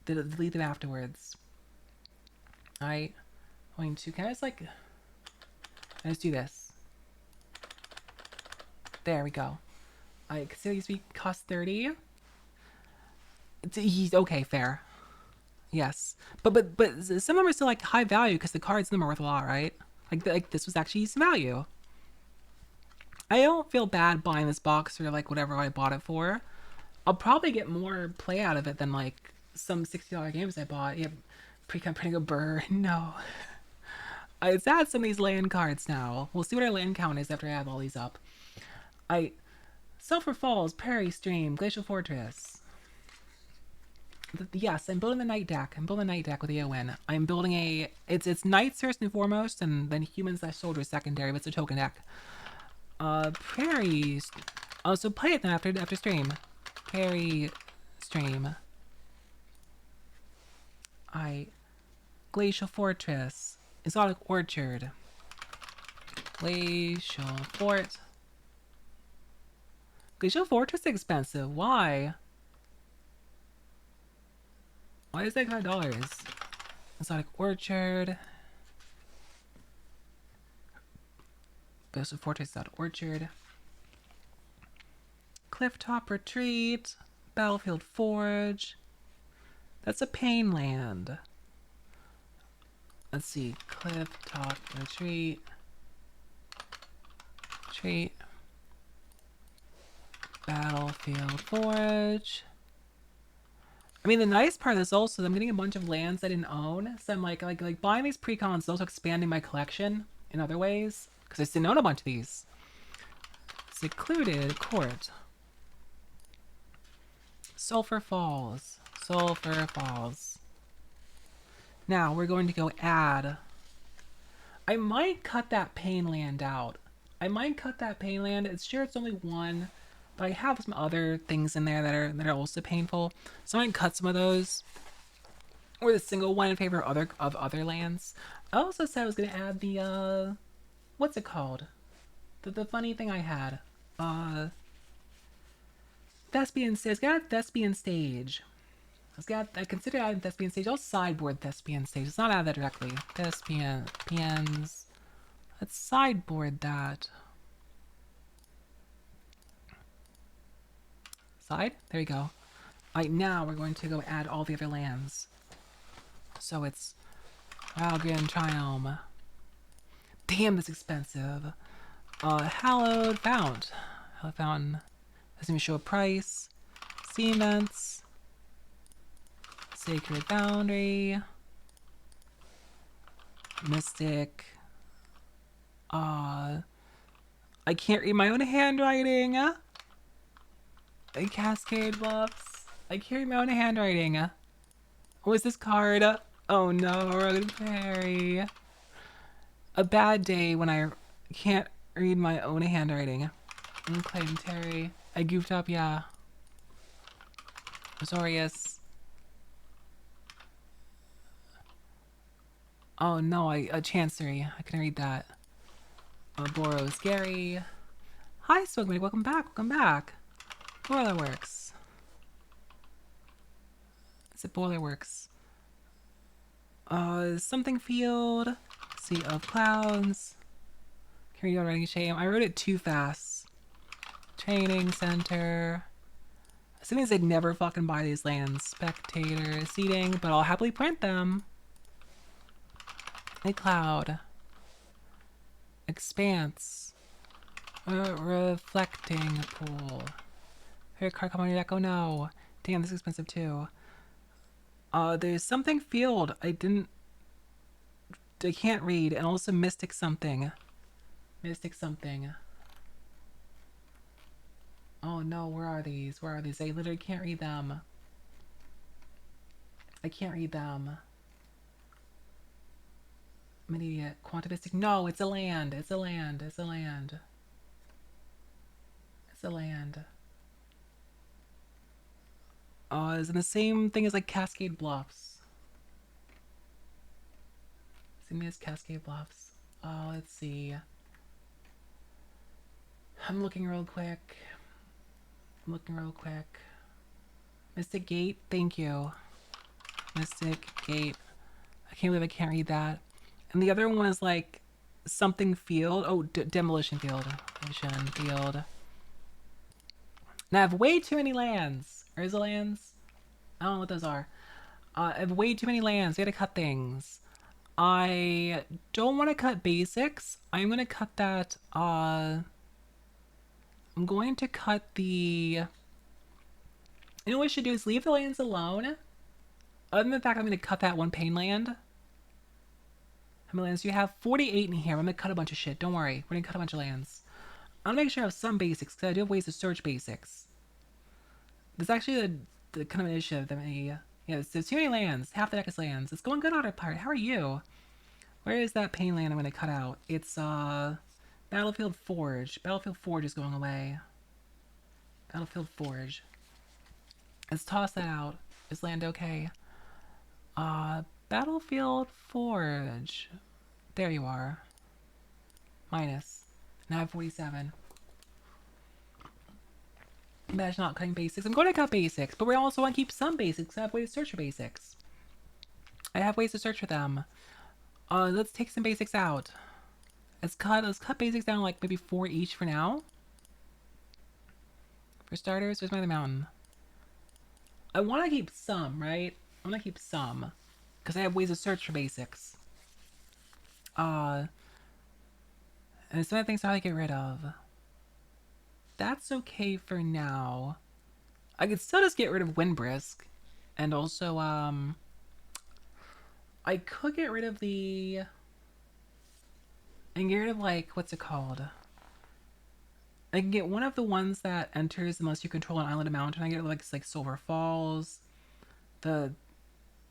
delete them afterwards. Alright, going to, can I just like, let's do this. There we go. I consider these to be cost 30. He's okay, fair. Yes, but some of them are still like high value because the cards in them are worth a lot, right? Like this was actually some value. I don't feel bad buying this box for like whatever I bought it for. I'll probably get more play out of it than like some $60 games I bought. Yeah, printing a burr. No. Let's add some of these land cards now. We'll see what our land count is after I add all these up. Sulphur Falls, Prairie Stream, Glacial Fortress. Yes, I'm building the night deck. I'm building a night deck with Eowyn. I'm building a... It's knights first and foremost, and then humans/soldiers secondary, but it's a token deck. Prairies. Oh, so play it then after stream. Prairie Stream. Glacial Fortress. Exotic Orchard. Glacial Fort. Glacial Fortress is expensive. Why? Why is that $5? Exotic Orchard. Glacial Fortress, Exotic Orchard. Clifftop Retreat. Battlefield Forge. That's a pain land. Let's see. Clifftop Retreat. Battlefield Forge. I mean, the nice part is also I'm getting a bunch of lands I didn't own, so I'm like buying these precons is also expanding my collection in other ways because I just didn't own a bunch of these. Secluded Court. Sulphur Falls. Now we're going to go add. I might cut that pain land out. It's sure it's only one, but I have some other things in there that are also painful. So I might cut some of those. Or the single one in favor of other lands. I also said I was gonna add the what's it called? The funny thing I had. Thespian Stage. I got Thespian Stage. I consider adding Thespian Stage. I'll sideboard Thespian Stage. It's not add that directly. Thespians. Let's sideboard that. Side? There we go. Alright, now we're going to go add all the other lands. So it's Valgrind Triumph. Damn, that's expensive. Hallowed Fount. Hallowed Fountain. Doesn't even show a price. Cements. Sacred Boundary. Mystic. I can't read my own handwriting. Cascade Bluffs. I can't read my own handwriting. What was this card? Oh no, Rogan Fairy. A bad day when I can't read my own handwriting. Unclaimed Terry. I goofed up, yeah. Azorius. Oh no, a Chancery. I couldn't read that. Boros Gary. Hi, Swigmate. Welcome back. Boilerworks. Is it Boilerworks? Something Field. Sea of Clouds. Can you go writing shame? I wrote it too fast. Training Center. Assuming they'd never fucking buy these lands. Spectator. Seating. But I'll happily print them. A Cloud. Expanse. Reflecting pool. Here, card come on your deck. Oh no. Damn, this is expensive too. There's something field. I can't read. And also mystic something. Mystic something. Oh no, where are these? Where are these? I literally can't read them. I can't read them. I'm an idiot. Quantivistic. No, it's a land. It's a land. It's a land. It's a land. Is in the same thing as like Cascade Bluffs. Same as Cascade Bluffs. Let's see. I'm looking real quick. Mystic Gate, thank you. Mystic Gate. I can't believe I can't read that. And the other one was like something field. Oh, demolition field. Demolition field. Now I have way too many lands. Or is it lands? I don't know what those are. I have way too many lands. We gotta cut things. I don't want to cut basics. I'm gonna cut that. I'm going to cut the. You know what I should do is leave the lands alone. Other than the fact I'm gonna cut that one pain land. How many lands do you have? 48 in here. I'm gonna cut a bunch of shit. Don't worry. We're gonna cut a bunch of lands. I'm gonna make sure I have some basics because I do have ways to search basics. There's actually the kind of initiative that may. Yeah, there's too many lands. Half the deck is lands. It's going good, Autopilot. How are you? Where is that pain land I'm gonna cut out? It's Battlefield Forge. Battlefield Forge is going away. Battlefield Forge. Let's toss that out. Is land okay? Battlefield Forge. There you are. Minus. Now I have 47. Imagine not cutting basics. I'm going to cut basics, but we also want to keep some basics. I have ways to search for basics. I have ways to search for them. Let's take some basics out. Let's cut basics down like maybe 4 each for now. For starters, where's my other mountain? I want to keep some, right? I want to keep some. Because I have ways to search for basics. And some of the things I get rid of. That's okay for now. I could still just get rid of Windbrisk. And also, I could get rid of the... And get rid of, like, what's it called? I can get one of the ones that enters unless you control an island or mountain. I get rid of, like Silver Falls. I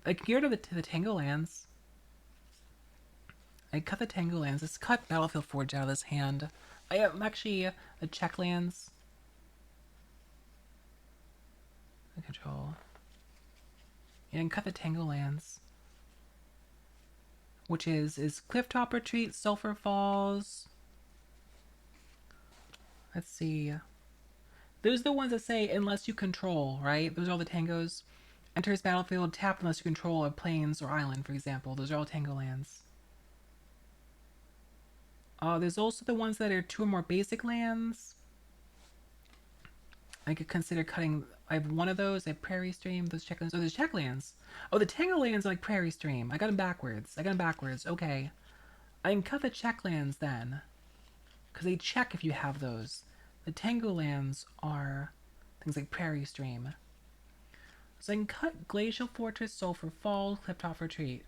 can get rid of the Tango Lands. I cut the Tango Lands. Let's cut Battlefield Forge out of this hand. I am actually a check lands. Control. Yeah, and cut the Tango Lands. Which is Clifftop Retreat, Sulphur Falls. Let's see. Those are the ones that say unless you control, right? Those are all the tangos. Enters battlefield, tap unless you control a plains or island, for example. Those are all tango lands. There's also the ones that are 2 or more basic lands. I could consider cutting. I have one of those. I have Prairie Stream. Those checklands. Oh, there's checklands. Oh, the tango lands are like Prairie Stream. I got them backwards. Okay. I can cut the checklands then. Because they check if you have those. The tango lands are things like Prairie Stream. So I can cut Glacial Fortress, Sulphur Falls, Clifftop Retreat.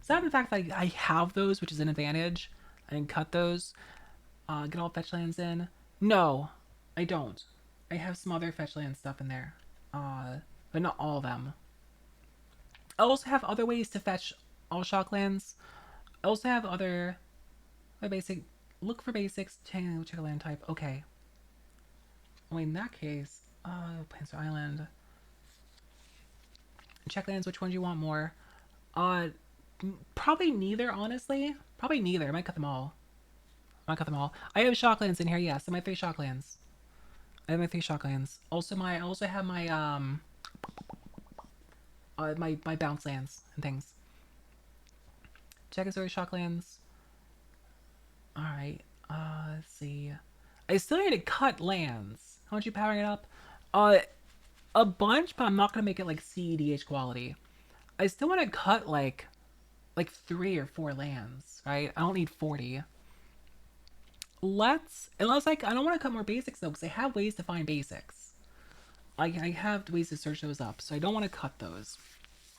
So that the fact that I have those, which is an advantage. I can cut those. Get all fetch lands in. No, I don't. I have some other fetch land stuff in there. But not all of them. I also have other ways to fetch all shock lands. I also have other basic. Look for basics. Check a land type. Okay. Well, in that case, Plains Island. Check lands. Which ones you want more? Probably neither. Honestly, probably neither. I might cut them all. I have shocklands in here. Yes, I have my 3 shocklands. Also, I also have my my bounce lands and things. Check and story shocklands. All right. Let's see. I still need to cut lands. How much are you powering it up? A bunch, but I'm not gonna make it like CEDH quality. I still want to cut like like 3 or 4 lands, right? I don't need 40. Unless like I don't want to cut more basics though, because I have ways to find basics. I have ways to search those up, so I don't want to cut those.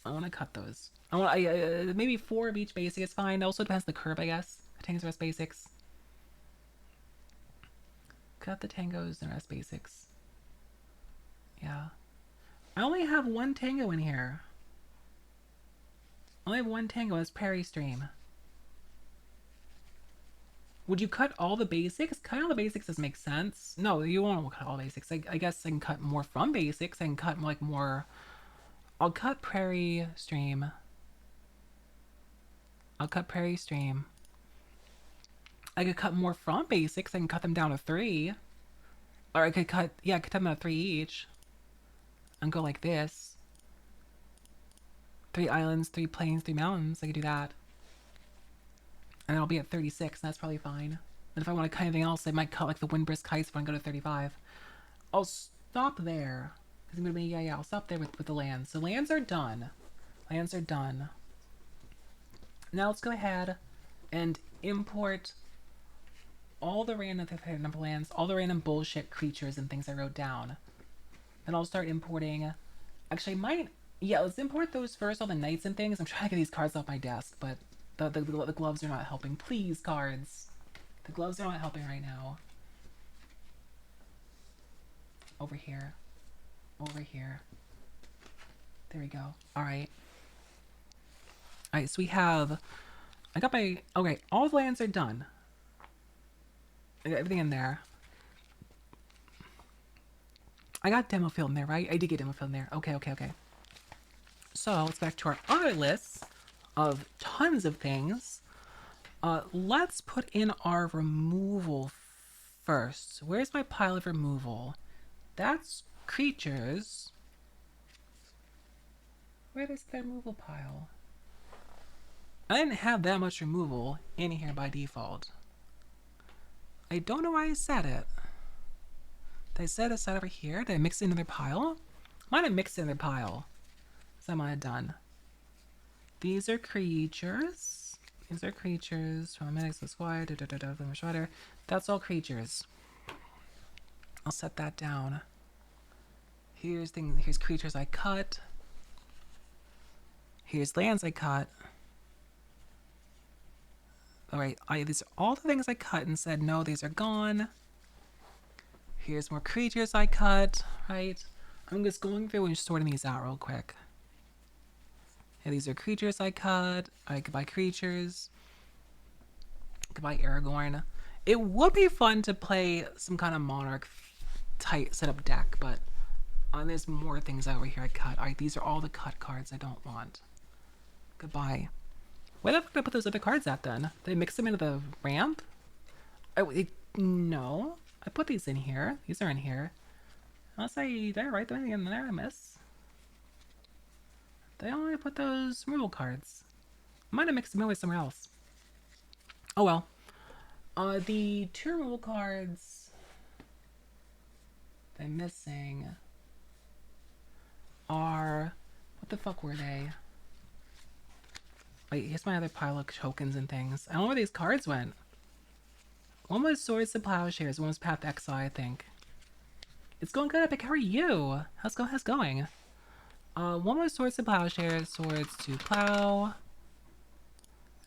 I want to cut those. Maybe 4 of each basic is fine. It also depends on the curve, I guess. Tango's rest basics. Cut the tangos and rest basics. Yeah. I only have 1 tango in here. I only have 1 tango. It's Prairie Stream. Would you cut all the basics? Cutting all the basics doesn't make sense. No, you won't cut all basics. I guess I can cut more from basics. I can cut like more. I'll cut Prairie Stream. I'll cut Prairie Stream. I could cut more from basics. I can cut them down to 3. Or I could cut, yeah, I could cut them down to 3 each. And go like this. 3 islands, 3 plains, 3 mountains. I could do that. And I'll be at 36, and that's probably fine. And if I want to cut anything else, I might cut like the Windbrisk Heights when I go to 35. I'll stop there. Because I'm going to be, yeah, I'll stop there with the lands. So lands are done. Lands are done. Now let's go ahead and import all the random number lands, all the random bullshit creatures and things I wrote down. Then I'll start importing. Actually, I might. Yeah, let's import those first, all the knights and things. I'm trying to get these cards off my desk, but the gloves are not helping. Please, cards. The gloves are not helping right now. Over here. Over here. There we go. Alright. Alright, so we have. I got my. Okay, all the lands are done. I got everything in there. I got demo field in there, right? I did get demo field in there. Okay. So let's back to our other list of tons of things. Let's put in our removal first. Where's my pile of removal? That's creatures. Where is the removal pile? I didn't have that much removal in here by default. I don't know why I said it. Did I set aside over here? Did I mix it in another pile? Might have mixed it in another pile. So I might have done. These are creatures. These are creatures. From Medics, the Squire, Shredder. That's all creatures. I'll set that down. Here's creatures I cut. Here's lands I cut. Alright, these are all the things I cut and said, no, these are gone. Here's more creatures I cut, right? I'm just going through and sorting these out real quick. Yeah, these are creatures I cut. I could buy creatures. I could buy Aragorn. It would be fun to play some kind of Monarch type setup deck, but there's more things over here I cut. Alright, these are all the cut cards I don't want. Goodbye. Where the fuck did I put those other cards at then? Did I mix them into the ramp? No. I put these in here. These are in here. Unless did I write them in there? I miss. Did I only put those removal cards? I might have mixed them away somewhere else. Oh well. The 2 removal cards that I'm missing are... What the fuck were they? Wait, here's my other pile of tokens and things. I don't know where these cards went. One was Swords to Plowshares, one was Path to Exile, I think. It's going good, Epic. How are you? How's it going? One was Swords to Plowshares, Swords to Plow.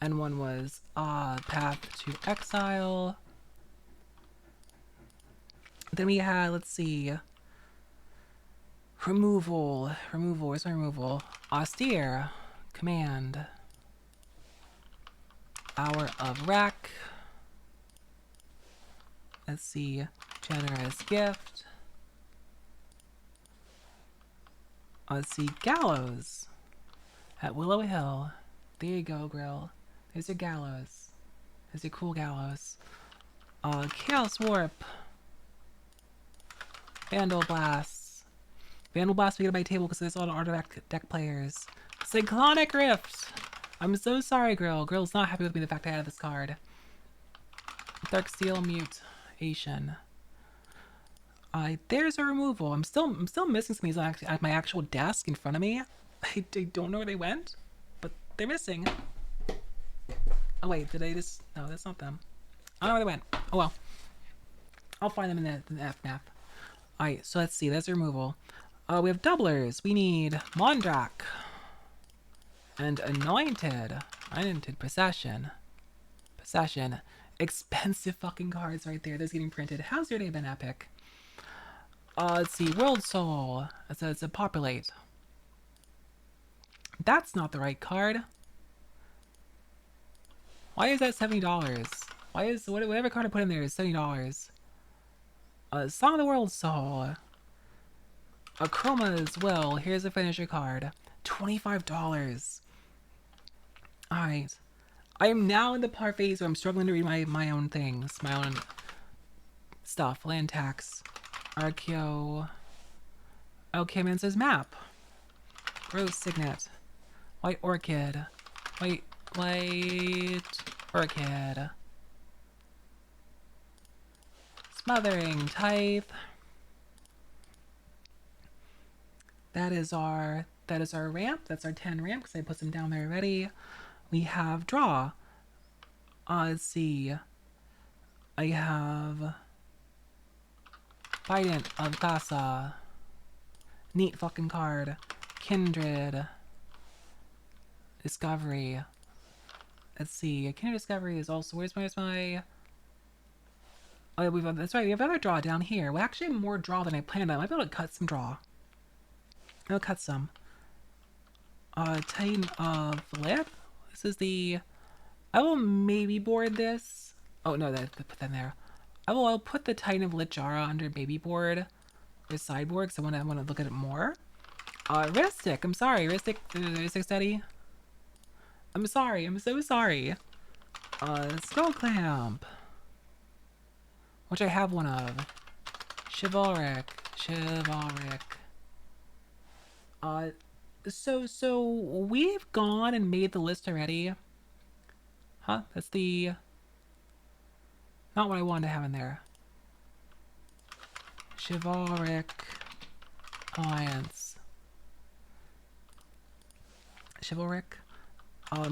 And one was Path to Exile. Then we had, let's see. Removal. Where's my removal? Austere. Command. Hour of Wreck. Let's see. Generous Gift. Let's see. Gallows. At Willow Hill. There you go, Grill. There's your Gallows. There's your cool Gallows. Chaos Warp. Vandal Blast. Vandal Blast we get on my table because there's a lot of artifact deck players. Cyclonic Rift. I'm so sorry, Grill. Grill's not happy with me the fact I added this card. Dark Steel Mutation. There's a removal. I'm still missing some of these at my actual desk in front of me. I don't know where they went, but they're missing. Oh wait, did I just? No, that's not them. I don't know where they went. Oh well, I'll find them in the F map. All right, so let's see. That's removal. We have doublers. We need Mondrak and Anointed. Anointed Possession. Possession. Expensive fucking cards right there. That's getting printed. How's your day been, Epic? Let's see. World Soul. It's a populate. That's not the right card. Why is that $70? Why is whatever card I put in there is $70? Song of the World Soul. A Chroma as well. Here's a finisher card. $25. Alright. I am now in the part phase where I'm struggling to read my own things. My own stuff. Land tax. Archeo. Okay, man says map. Rose Signet. White Orchid. White Orchid. Smothering Tithe. That is our ramp. That's our 10 ramp because I put them down there already. We have draw. Let's see. I have Bident of Thassa. Neat fucking card. Kindred. Discovery. Let's see. Kindred Discovery is also where's my oh, that's right, we have another draw down here. We actually have more draw than I planned on. I might be able to cut some draw. I'll cut some. Titan of Flip. This is the. I will maybe board this. Oh no, that put that in there. I'll put the Titan of Lichara under baby board or sideboard because I want to look at it more. Ristic. I'm sorry, Ristic Study. I'm sorry. I'm so sorry. Skull Clamp, which I have one of. Chivalric. So we've gone and made the list already. Huh? That's the... Not what I wanted to have in there. Chivalric Alliance. Chivalric.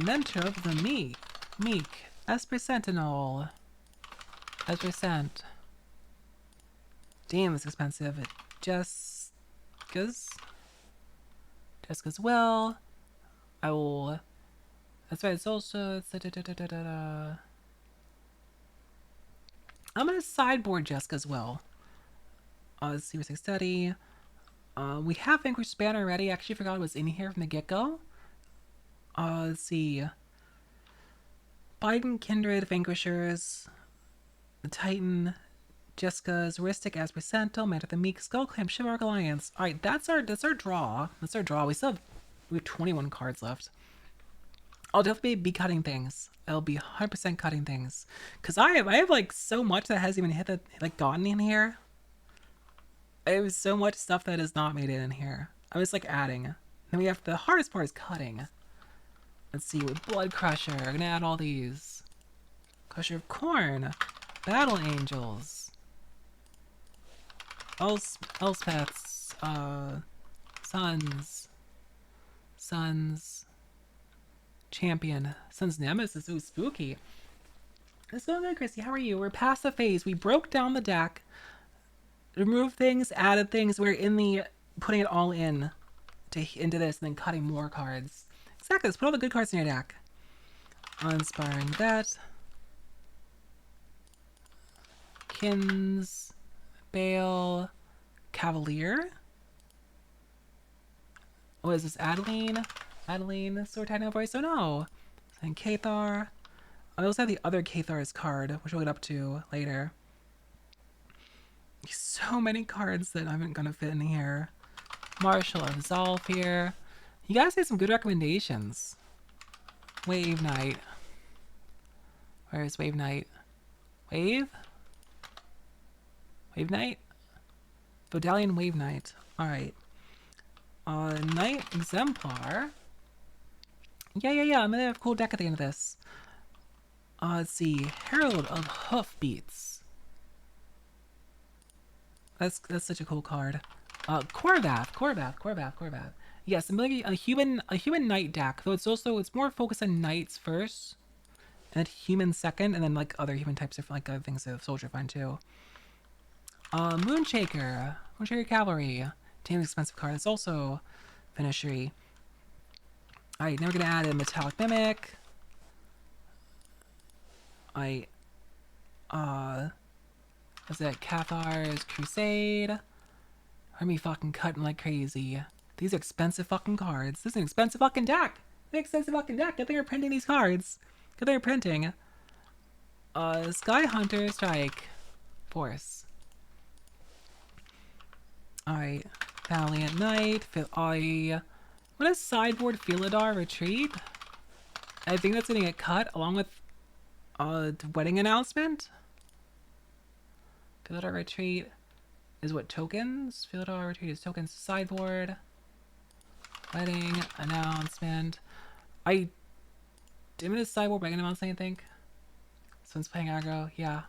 Mentor of the Meek. Esper Sentinel. Esper Sent. Damn, it's expensive. Jessica's well. I will. That's right. It's also. I'm gonna sideboard Jessica as well. Let's see. What's study. We have Vanquish Span already. I actually forgot it was in here from the get-go. Let's see. Biden, Kindred, Vanquishers, the Titan, Jessica's, Ristic, Aspercento, Man of the Meek, Skullclamp, Chivalric Alliance. Alright, that's our draw. That's our draw. We have 21 cards left. I'll definitely be cutting things. I'll be 100% cutting things. Cause I have like so much that hasn't even gotten in here. I have so much stuff that has not made it in here. I was like adding. Then we have the hardest part is cutting. Let's see, with Blood Crusher, I'm gonna add all these. Crusher of Corn, Battle Angels, Elspeth's, Sons, Champion, Sun's Nemesis, ooh, spooky. Let's go good, Chrissy, how are you? We're past the phase, we broke down the deck, removed things, added things, we're in the, putting it all into this, and then cutting more cards. Exactly, let's put all the good cards in your deck. Uninspiring that. Kins, Bale, Cavalier. What is this? Adeline, Sword Titan Voice. Oh no. And Cathar. I also have the other Cathar's card, which we'll get up to later. So many cards that aren't gonna fit in here. Marshall of Zolfir. You guys have some good recommendations. Wave Knight. Where is Wave Knight? Wave Knight? Vodalian Wave Knight. Alright. Knight Exemplar. Yeah. I'm gonna have a cool deck at the end of this. Let's see. Herald of Hoofbeats. That's such a cool card. Korvath. Yes, I'm making a human knight deck, though it's more focused on knights first. And then human second, and then like other human types of like other things of soldier fine too. Moonshaker. Moonshaker Cavalry. Damn expensive card. It's also finishery. Alright, now we're gonna add a Metallic Mimic. I what's that? Cathar's Crusade. Army fucking cutting like crazy. These are expensive fucking cards. This is an expensive fucking deck. An expensive fucking deck. Good thing they're printing these cards. Good thing they're printing. Sky Hunter Strike. Force. Alright. Valiant Knight. What is sideboard Philidar Retreat? I think that's gonna get cut along with the wedding announcement. Philidar Retreat is what tokens? Philidar Retreat is tokens. Sideboard. Wedding announcement. I didn't miss sideboard wedding announcement, I think. Someone's playing aggro, yeah.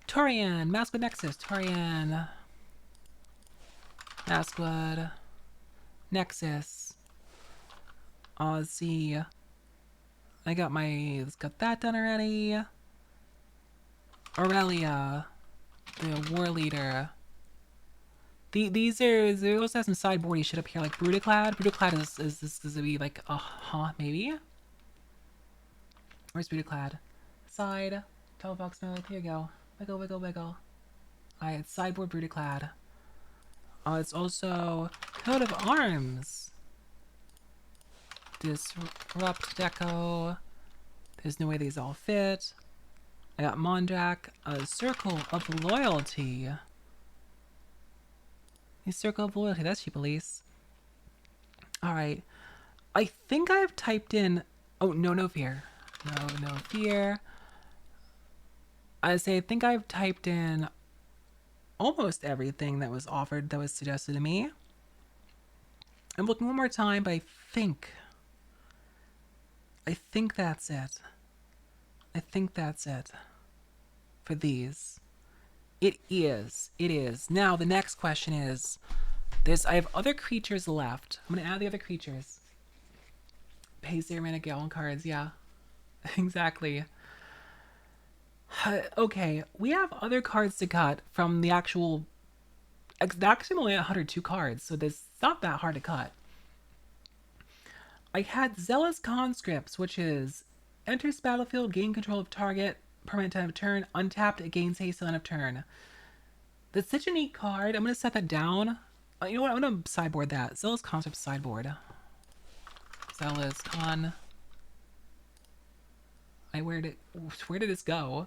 Torian, Maskwood Nexus, Torian. Maskwood Nexus. Let's see. Let's got that done already. Aurelia, the war leader. They also have some sideboardy shit up here, like Brutaclad. Brutaclad is gonna be like, maybe? Where's Brutaclad? Side. Telebox mode, here you go. Wiggle, wiggle, wiggle. Alright, it's sideboard Brutaclad. It's also Coat of Arms. Disrupt Deco. There's no way these all fit. I got Mondrak, a Circle of Loyalty. A Circle of Loyalty, that's cheap, Elise. Alright. I think I've typed in... Oh, no fear. No fear. I think I've typed in almost everything that was offered, that was suggested to me. I'm looking one more time, but I think that's it. I think that's it for these. It is. Now the next question is, I have other creatures left. I'm gonna add the other creatures. Pay 0 mana Gallon cards, yeah. Exactly. Okay, we have other cards to cut from the actual... Actually, I'm only at 102 cards, so it's not that hard to cut. I had Zealous Conscripts, which is enters battlefield, gain control of target, permanent time of turn, untapped, it gains haste on of turn. That's such a neat card. I'm going to set that down. You know what? I'm going to sideboard that. Zealous Conscripts sideboard. Zealous Con. Where did this go?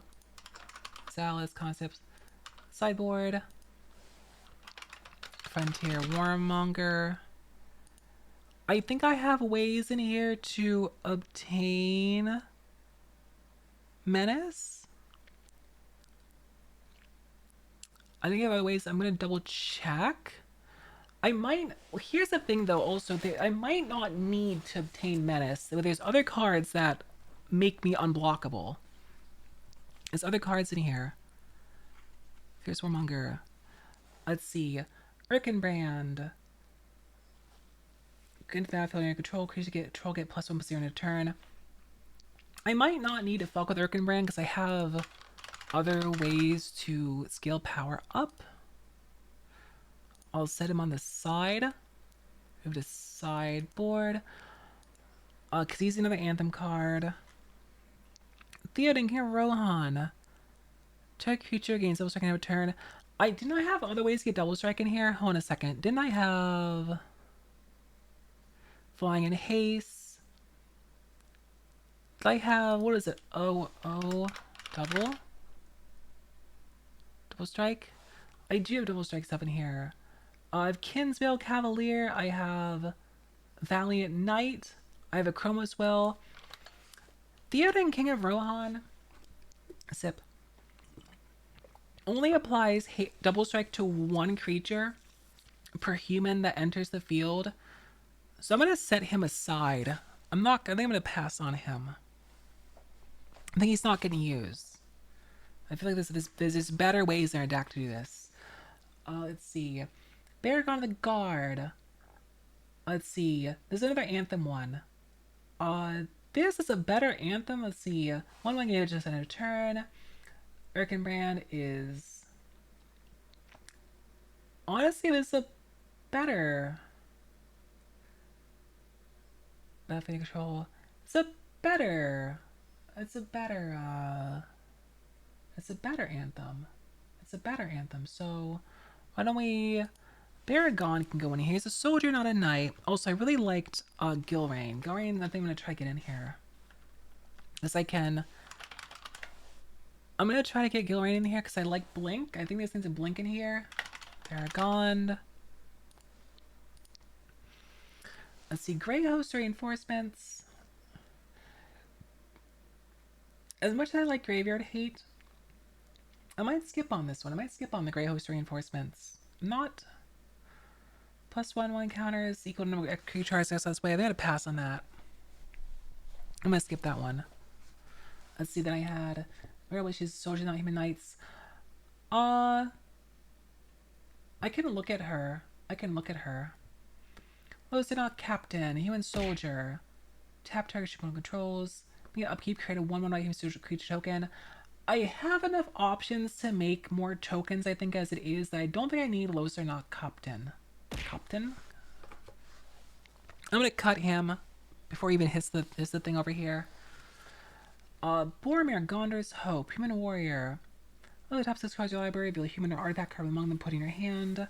Zealous Conscripts sideboard. Frontier Warmonger. I think I have ways in here to obtain Menace. I think I have other ways. I'm going to double check. I might... Here's the thing, though, also. I might not need to obtain Menace. There's other cards that make me unblockable. There's other cards in here. Fierce Warmonger. Let's see. Urkenbrand. Good battlefield under control. Creature get +1/+0 in a turn. I might not need to fuck with Urkenbrand because I have other ways to scale power up. I'll set him on the side. Move to sideboard. Because he's another Anthem card. Theoden here, Rohan. Check creature gains double strike in a turn. Didn't I have other ways to get double strike in here? Hold on a second. Didn't I have Flying in Haste? Did I have, what is it? Double strike? I do have double strike stuff in here. I have Kinsvale Cavalier. I have Valiant Knight. I have a Chromos Will. Theoden King of Rohan. Sip. Only applies double strike to one creature per human that enters the field. So I'm going to set him aside. I think I'm going to pass on him. I think he's not getting used. I feel like there's better ways in our deck to do this. Let's see. Baragon of the Guard. Let's see. There's another Anthem one. Uh, this is a better anthem. Let's see. One game just in a turn. Erkenbrand is honestly this is a better Battlefield Control. It's a better. It's a better. It's a better anthem. It's a better anthem. So why don't we? Baragon can go in here. He's a soldier, not a knight. Also, I really liked Gilrain. Gilrain, I think I'm gonna try to get in here. As I can. I'm gonna try to get Gilrain in here because I like Blink. I think there's things to Blink in here. Baragon. Let's see, Grey Host reinforcements. As much as I like Graveyard Hate, I might skip on this one. I might skip on the Grey Host reinforcements. Not +1/1 counters equal to number of creatures this way. I gotta pass on that. I'm gonna skip that one. Let's see, then I had Rare Wishes, Soldier, Not Human Knights. I can look at her. I can look at her. Not Captain, Human Soldier. Tap target ship controls. Be upkeep, create a 1/1 human soldier creature token. I have enough options to make more tokens, I think, as it is, that I don't think I need Not Captain. Captain? I'm gonna cut him before he even hits the thing over here. Boromir, Gondor's Hope, Human Warrior. Oh, the top 6 cards of your library, reveal a human or artifact card among them, put in your hand.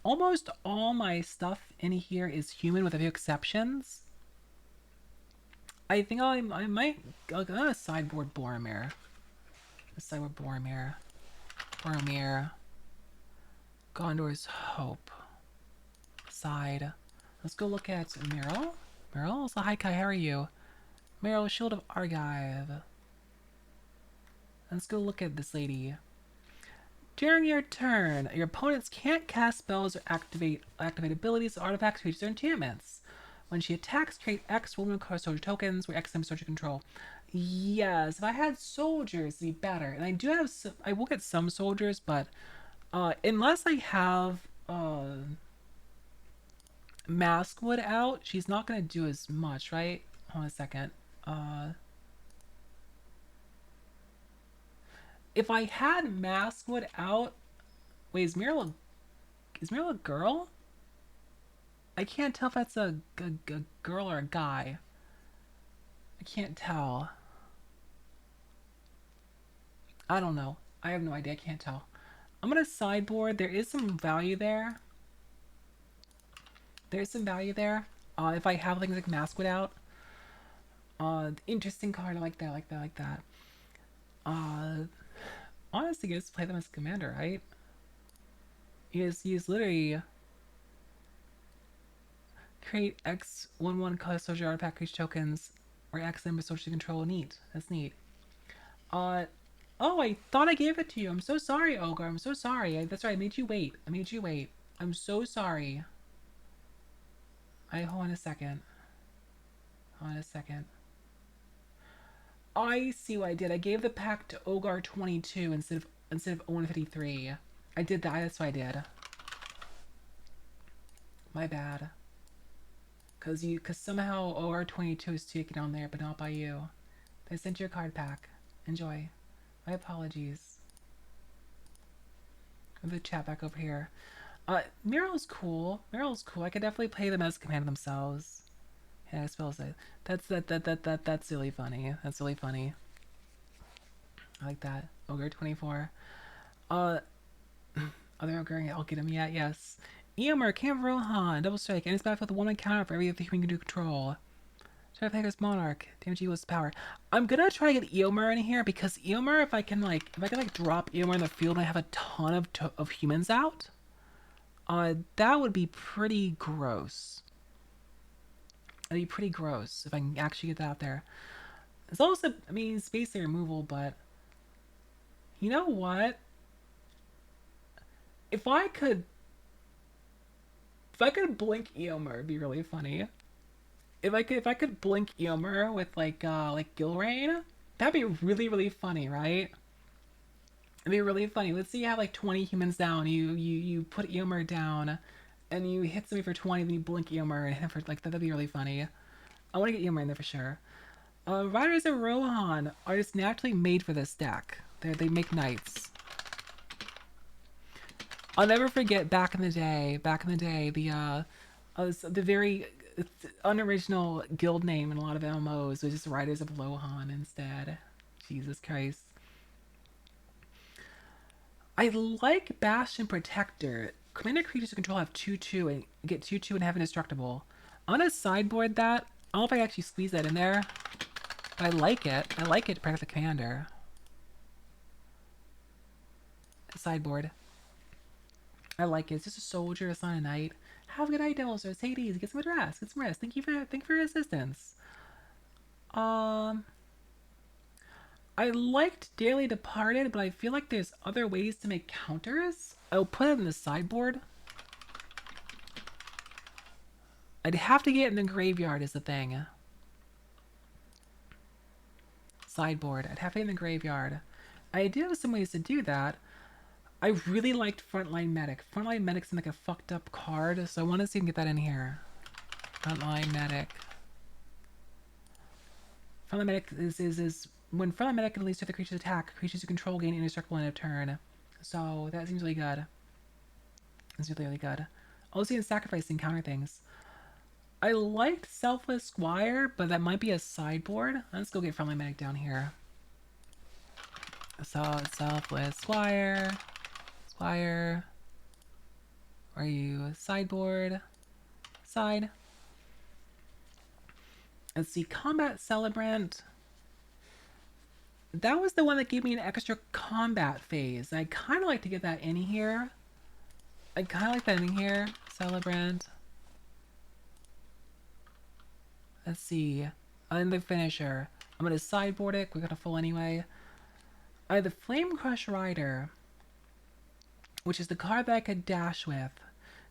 Almost all my stuff in here is human with a few exceptions. I think I might sideboard Boromir. Sideboard Boromir. Boromir. Gondor's Hope. Side. Let's go look at Meryl. Meryl? So hi Kai, how are you? Meryl, Shield of Argive. Let's go look at this lady. During your turn, your opponents can't cast spells or activate abilities, artifacts, creatures, or enchantments. When she attacks, create X woman card soldier tokens where X them soldier control. Yes, if I had soldiers, it'd be better. And I do have some, I will get some soldiers, but unless I have Maskwood out, she's not gonna do as much, right? Hold on a second. If I had Maskwood out, wait, is Meryl a girl? I can't tell if that's a girl or a guy. I can't tell. I don't know. I have no idea. I can't tell. I'm gonna sideboard. There is some value there. There's some value there. If I have things like Maskwood out. Interesting card. I like that. I like that. I like that. Honestly, you just play them as commander, right? He's literally create X 1/1 color soldier artifact creature tokens or X them with social control. Neat. That's neat. Oh, I thought I gave it to you. I'm so sorry, Ogre. I'm so sorry. That's right. I made you wait. I made you wait. I'm so sorry. Hold on a second. Hold on a second. I see what I did. I gave the pack to Ogar 22 instead of Owen 53. I did that. That's what I did. My bad. Cause somehow Ogar 22 is taken on there, but not by you. I sent you a card pack. Enjoy. My apologies. The chat back over here. Meryl's cool. Meryl's cool. I could definitely play them as command themselves. Yeah, I suppose that's really funny. That's really funny. I like that. Ogre 24. Other Ogre, I'll get him yet, yes. Eomer, Camp Rohan, double strike, and it's battlefield with a 1-1 counter for every other human can do control. Try to play this Monarch. Damage equals power. I'm gonna try to get Eomer in here because Eomer, if I can drop Eomer in the field and I have a ton of humans out, that would be pretty gross. That'd be pretty gross if I can actually get that out there. It's also, I mean, it's basically removal, but you know what? If I could blink Eomer, it'd be really funny. If I could blink Eomer with like Gilrain, that'd be really funny, right? It'd be really funny. Let's say you have like 20 humans down, you put Eomer down, and you hit somebody for 20, then you blink Eomer and hit him for like that'd be really funny. I want to get Eowyn in there for sure. Riders of Rohan are just naturally made for this deck. They make knights. I'll never forget back in the day. The very unoriginal guild name in a lot of MMOs was just Riders of Lohan instead. Jesus Christ. I like Bastion Protector. Commander creatures you control have 2/2 and get 2/2 and have indestructible. I'm gonna sideboard that. I don't know if I can actually squeeze that in there, but I like it. I like it to protect the commander. Sideboard. I like it. It's just a soldier. It's not a knight. Have a good night, Devil Stars. Take it easy. Get some rest. Get some rest. Thank you for your assistance. Um, I liked Daily Departed, but I feel like there's other ways to make counters. I'll put it in the sideboard. I'd have to get in the graveyard is the thing. Sideboard. I'd have to get in the graveyard. I do have some ways to do that. I really liked Frontline Medic. Frontline Medic's like a fucked up card, so I want to see if I can get that in here. Frontline Medic. Frontline Medic is when Frontline Medic can release the creature's attack, creatures you control gain indestructible end of turn. So that seems really good. It's really, really good. Also, in sacrificing counter things. I liked Selfless Squire, but that might be a sideboard. Let's go get Frontline Medic down here. So, Selfless Squire. Squire. Where are you? Sideboard. Side. Let's see. Combat Celebrant. That was the one that gave me an extra combat phase. I kind of like to get that in here. Celebrant. Let's see. And the finisher. I'm going to sideboard it. We got a full anyway. I have the Flame Crush Rider, which is the card that I could dash with.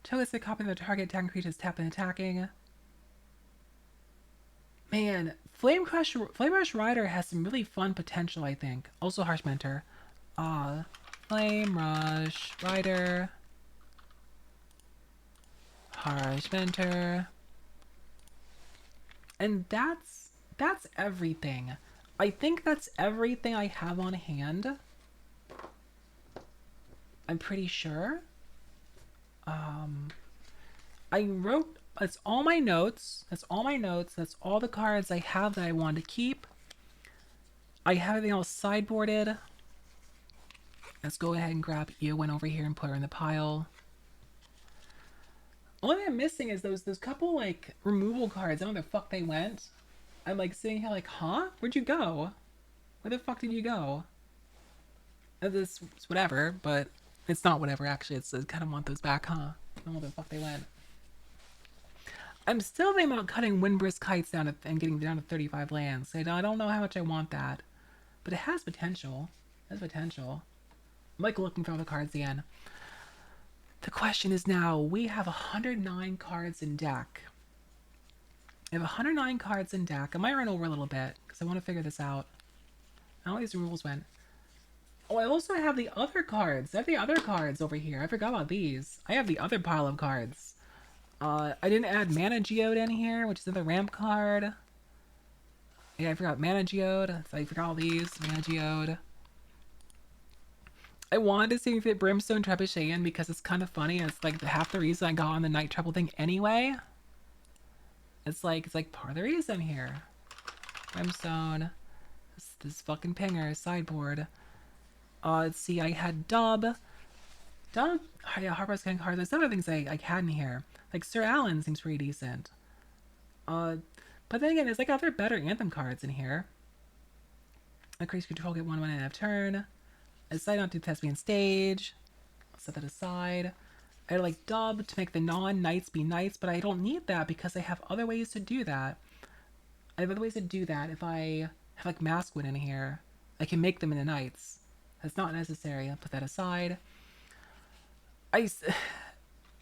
Targets the copy of the target attacking creatures tap and attacking. Man, Flame Crush Rider has some really fun potential, I think. Also Harsh Mentor. Flame Rush Rider. Harsh Mentor. And that's everything. I think that's everything I have on hand. I'm pretty sure. I wrote, that's all my notes. That's all the cards I have that I want to keep. I have everything else sideboarded. Let's go ahead and grab Eowyn over here and put her in the pile. Only thing I'm missing is those couple like removal cards. I don't know where the fuck they went. I'm like sitting here like, huh? Where'd you go? Where the fuck did you go? This it's whatever, but it's not whatever actually. I kind of want those back, huh? I don't know where the fuck they went. I'm still thinking about cutting Windbrisk Kites down and getting down to 35 lands. I don't know how much I want that, but it has potential. I'm like looking for all the cards again. The question is now, we have 109 cards in deck. I have 109 cards in deck. I might run over a little bit, because I want to figure this out. I don't know where these removals went. Oh, I also have the other cards. I have the other cards over here. I forgot about these. I have the other pile of cards. I didn't add Mana Geode in here, which is another ramp card. Yeah, I forgot Mana Geode. So I forgot all these. Mana Geode. I wanted to see if it Brimstone Trebuchet in because it's kind of funny. It's like half the reason I got on the Night Trouble thing anyway. It's like part of the reason here. Brimstone. This fucking pinger. Sideboard. Let's see. I had Dub. Oh, yeah, Harper's King cards. There's other things I had in here. Like Sir Alan seems pretty decent. But then again, there's like other better Anthem cards in here. Increase control, get 1/1 and a turn. I decided not to do Thespian Stage. I'll set that aside. I like Dub to make the non-knights be knights, but I don't need that because I have other ways to do that. If I have like Maskwood in here, I can make them into knights. That's not necessary. I'll put that aside.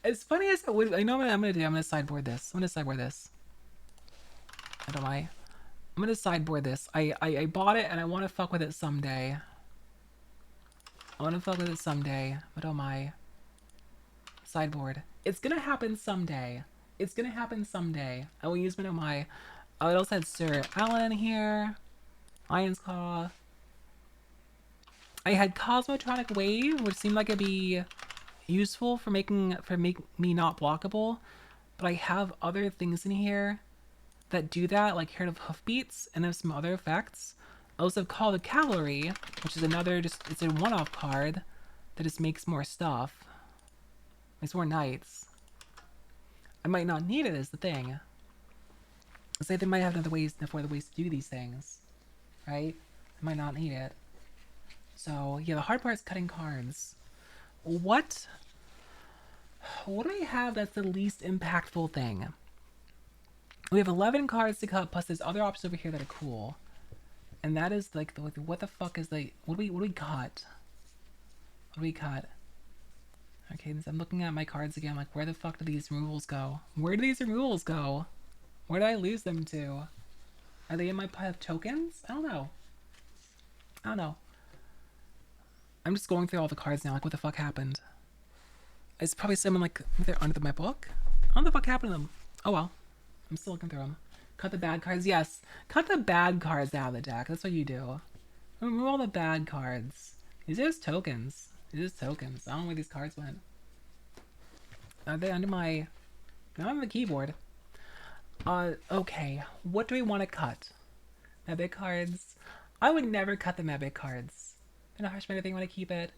As funny as it would, I know what I'm gonna do. I'm gonna sideboard this. I don't mind. I'm gonna sideboard this. I bought it and I want to fuck with it someday. But oh my. Sideboard. It's gonna happen someday. I will use my Oh, it also had Sir Alan here. Lion's Claw. I had Cosmotronic Wave, which seemed like it'd be useful for making me not blockable. But I have other things in here that do that, like Herd of Hoofbeats, and have some other effects. I also have Call the Cavalry, which is another it's a one-off card that just makes more stuff. Makes more knights. I might not need it is the thing. Say they might have other ways to do these things. Right? I might not need it. So yeah, the hard part is cutting cards. What do we have that's the least impactful thing? We have 11 cards to cut, plus there's other options over here that are cool. And that is like, what the fuck is like, what do we cut? What do we cut? Okay, I'm looking at my cards again, like, where the fuck do these removals go? Where do these removals go? Where did I lose them to? Are they in my pile of tokens? I don't know. I don't know. I'm just going through all the cards now, like, what the fuck happened? It's probably someone, like, they're under my book? I don't know what the fuck happened to them. Oh well. I'm still looking through them. Cut the bad cards. Yes. Cut the bad cards out of the deck. That's what you do. Remove all the bad cards. These are just tokens. These are just tokens. I don't know where these cards went. Are they under my... They're on the keyboard. Okay. What do we want to cut? Magic cards. I would never cut the magic cards. I don't know how much they want to keep it.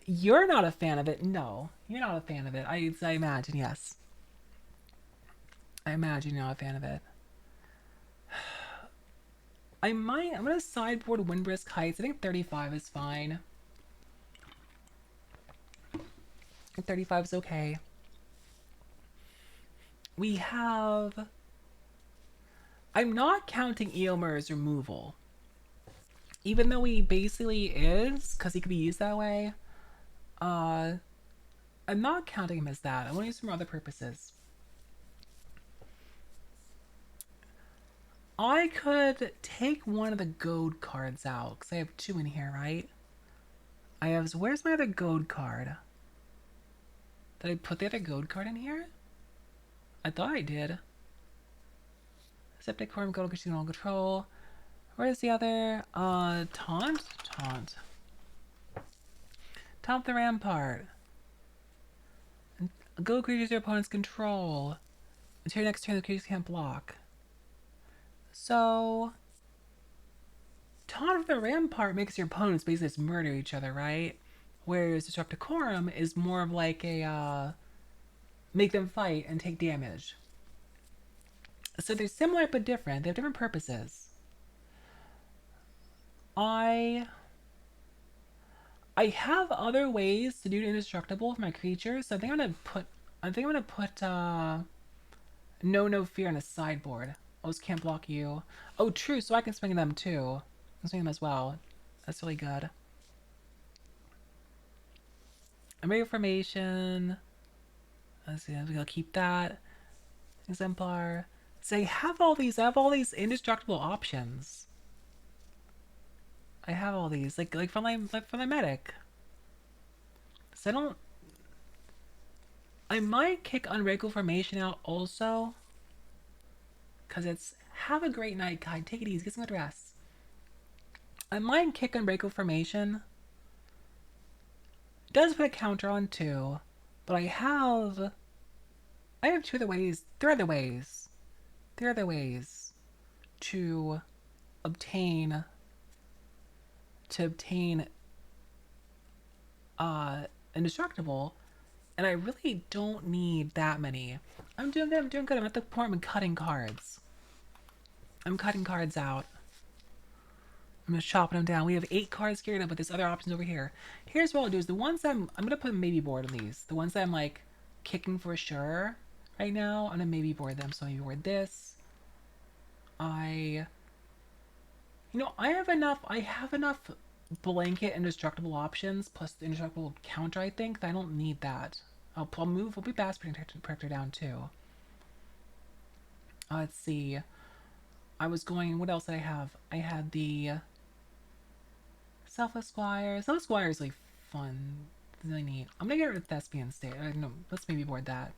You're not a fan of it. No. You're not a fan of it. I imagine, yes. I imagine you're not a fan of it. I'm gonna sideboard Windbrisk Heights. I think 35 is fine. 35 is okay. We have... I'm not counting Eomer's removal. Even though he basically is, because he could be used that way. I'm not counting him as that. I want to use him for other purposes. I could take one of the goad cards out, because I have 2 in here, right? I have... Where's my other goad card? Did I put the other goad card in here? I thought I did. Septic Form, Goad Casino Control. Where's the other? Taunt? Taunt the Rampart. Go creatures your opponent's control. Until your next turn, the creatures can't block. So... Taunt of the Rampart makes your opponents basically just murder each other, right? Whereas Disrupt Decorum is more of like a, make them fight and take damage. So they're similar but different. They have different purposes. I have other ways to do indestructible for my creatures, so I think I'm gonna put no fear on a sideboard. Those can't block you. Oh true, so I can swing them too. I can swing them as well. That's really good. Array formation. Let's see, we'll keep that. Exemplar. So I have all these indestructible options. I have all these, like for my medic. So I might kick Unbreakable Formation out also. Cause it's have a great night, guy. Take it easy, get some good rest. I might kick Unbreakable Formation. It does put a counter on too, but I have 2 other ways. There are other ways. There are other ways to obtain indestructible, and I really don't need that many. I'm doing good. I'm at the point I'm cutting cards. I'm cutting cards out. I'm just chopping them down. We have 8 cards geared up, but there's other options over here. Here's what I'll do: is the ones I'm gonna put maybe board on these. The ones that I'm like kicking for sure right now, I'm gonna maybe board them. So maybe board this. I have enough blanket indestructible options plus the indestructible counter. I think that I don't need that. I'll be Bass Protector down too. Let's see. I was going. What else did I have? I had the Selfless Squire. Selfless Squire is like fun. Really neat. I'm gonna get rid of Thespian State. No, let's maybe board that.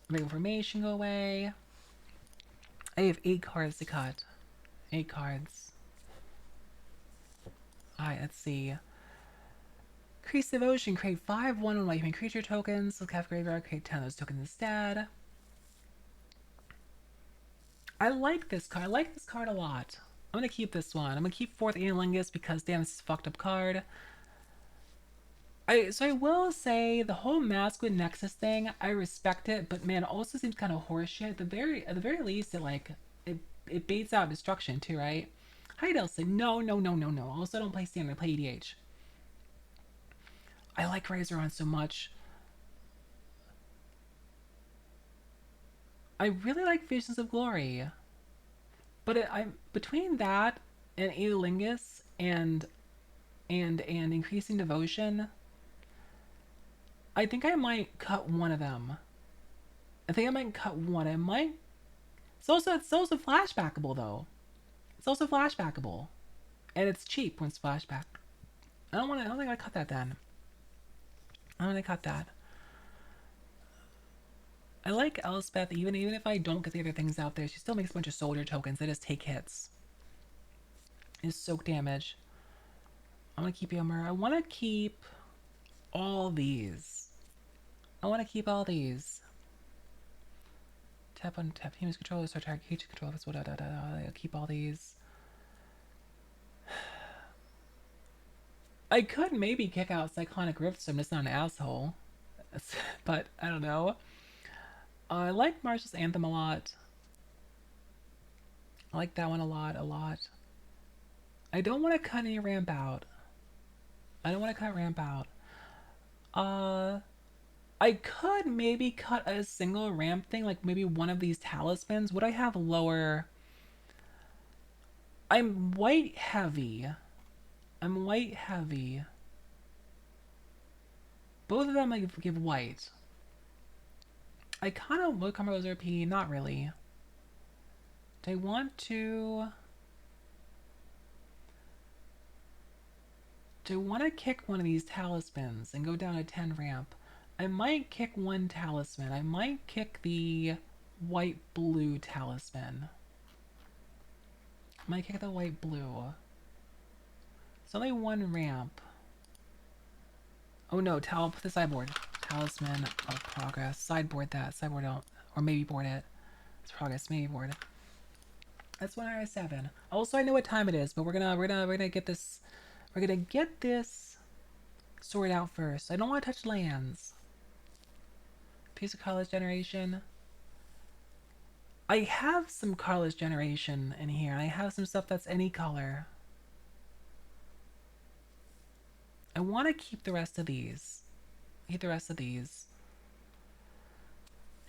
Make information go away. I have 8 cards to cut. 8 cards. Alright, let's see. Increase devotion, create 5 1 white human creature tokens. Look half graveyard, create 10 of those tokens instead. I like this card. I like this card a lot. I'm gonna keep this one. I'm gonna keep 4th Analingus because damn, this is a fucked up card. I will say the whole Masculine Nexus thing, I respect it, but man, it also seems kind of horseshit. At the very least, it baits out destruction too, right? Hi Delson. No, no, no, no, no. Also don't play standard, I play EDH. I like Razor so much. I really like Visions of Glory. But I'm between that and Aeolingus and increasing devotion. I think I might cut one of them. I think I might cut one. I might. It's also flashbackable though. It's also flashbackable, and it's cheap when it's flashback. I don't want to. I don't think I cut that then. I don't want to cut that. I like Elspeth even if I don't get the other things out there. She still makes a bunch of soldier tokens. They just take hits. Is soak damage. I want to keep Yomer. I want to keep all these. I want to keep all these. Tap on tap. Humans control. Start target creature control. That's what. I'll keep all these. I could maybe kick out Cyclonic Rift, so I'm just not an asshole. But I don't know. I like Marshall's Anthem a lot. I like that one a lot. I don't want to cut any ramp out. I don't want to cut ramp out. I could maybe cut a single ramp thing, like maybe one of these talismans. Would I have lower? I'm white heavy. I'm white heavy. Both of them I give white. I kind of would come as RP, not really. Do I want to? Do I want to kick one of these talismans and go down a 10 ramp? I might kick one talisman. I might kick the white-blue talisman. I might kick the white-blue. It's only one ramp. Oh no, put the sideboard. Talisman of Progress. Sideboard that. Sideboard out. Or maybe board it. It's Progress. Maybe board it. That's 1 out of 7. Also, I know what time it is, but we're gonna get this. We're gonna get this sorted out first. I don't want to touch lands. Piece of Colorless Generation. I have some Colorless Generation in here. I have some stuff that's any color. I want to keep the rest of these. Keep the rest of these.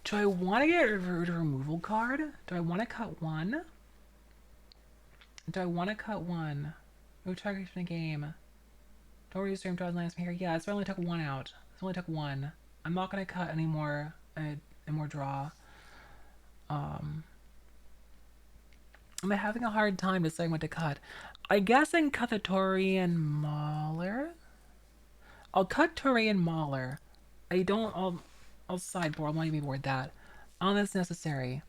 Do I want to get rid of a removal card? Do I want to cut one? Do I want to cut one? No target from the game. Don't reduce stream draws lands from here. Yeah, so I only took one out. I only took one. I'm not gonna cut any more draw. I'm having a hard time deciding what to cut. I guess I can cut the Taurian Mauler. I'll cut Taurian Mauler. I'll sideboard. I won't even board that. Unless necessary.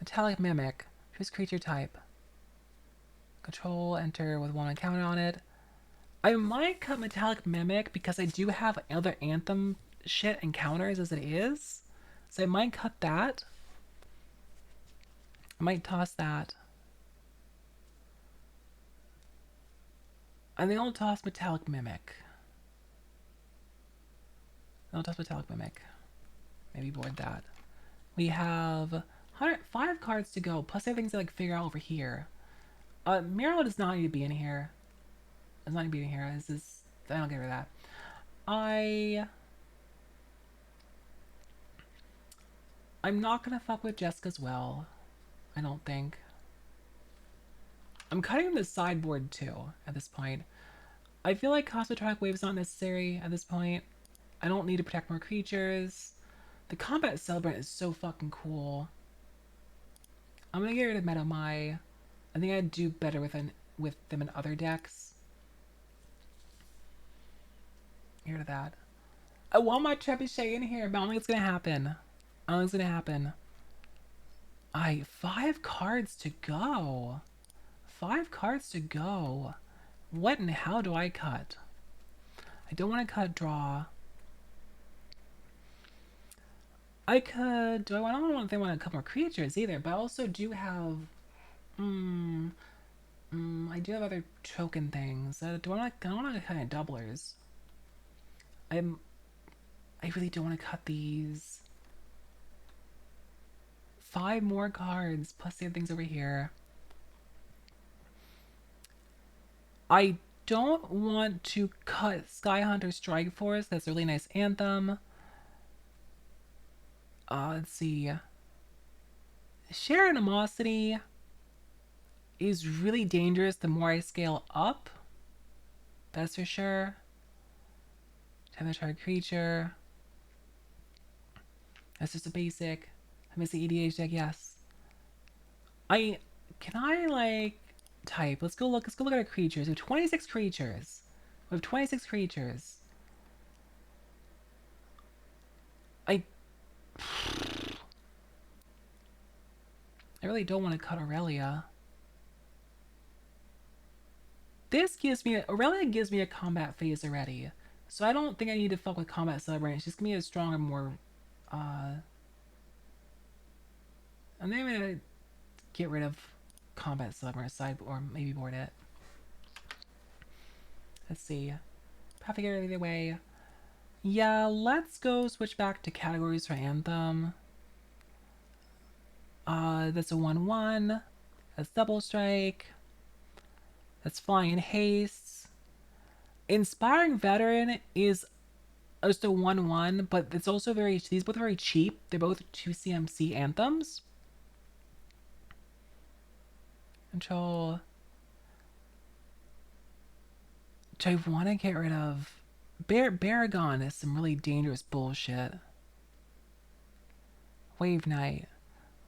Metallic Mimic. Choose creature type. Control, enter with 1 counter on it. I might cut Metallic Mimic because I do have other Anthem shit and counters as it is. So I might cut that. I might toss that. I think I'll toss Metallic Mimic. I'll toss Metallic Mimic. Maybe board that. We have 5 cards to go, plus everything to like figure out over here. Miro does not need to be in here. Does not need to be in here. This is, I don't get rid of that. I'm not gonna fuck with Jessica's well. I don't think. I'm cutting the sideboard too at this point. I feel like Cosmotronic Wave is not necessary at this point. I don't need to protect more creatures. The Combat Celebrant is so fucking cool. I'm gonna get rid of Metamai. I think I'd do better with them in other decks. Get rid of that. I want my Trebuchet in here, but I don't think it's gonna happen. I don't think it's gonna happen. 5 cards to go. 5 cards to go. What and how do I cut? I don't want to cut draw. I could. Do I don't want to cut more creatures either, but I also do have. I do have other token things. Do I want? I don't want to kind of doublers. I'm. I really don't want to cut these. 5 more cards plus the other things over here. I don't want to cut Sky Hunter Strike Force. That's a really nice anthem. Let's see. Sheer Animosity is really dangerous the more I scale up. That's for sure. Time to try a creature. That's just a basic. I miss the EDH deck, yes. Can I like type? Let's go look at our creatures. We have 26 creatures. We have 26 creatures. I really don't want to cut Aurelia. Aurelia gives me a combat phase already. So I don't think I need to fuck with combat celebrants. Just give me a stronger, more and then I'm gonna get rid of combat celebrant side or maybe board it. Let's see. Probably get it either way. Yeah, let's go switch back to categories for Anthem. That's a 1/1. That's double strike. That's flying haste. Inspiring Veteran is just a 1/1, but it's also these both very cheap. They're both 2 CMC anthems. Control. Do I want to get rid of Baragon is some really dangerous bullshit. Wave Knight.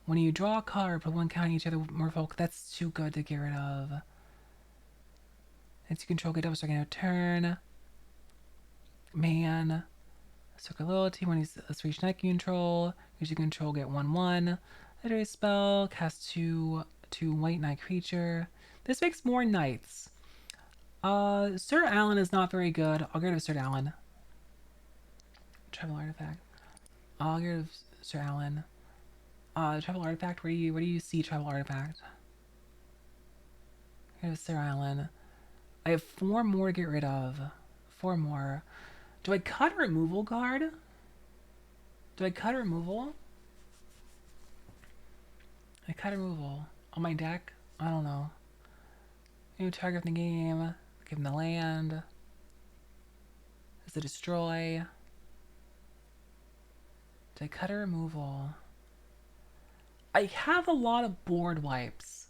When you draw a card, put one count each other merfolk. That's too good to get rid of. It's you control, get double strike in a turn. Man. Circle Loyalty when he's a reach knight control. Use your control, get 1/1. Legendary spell, cast 2 white knight creature. This makes more knights. Sir Alan is not very good. I'll get rid of Sir Alan. Travel artifact. I'll get rid of Sir Alan. Travel artifact. Where do you see travel artifact? Get rid of Sir Alan. I have 4 more to get rid of. 4 more. Do I cut a removal card? Do I cut a removal? I cut a removal on my deck. I don't know. New target from the game. Give him the land. Is it destroy? Did I cut a removal? I have a lot of board wipes.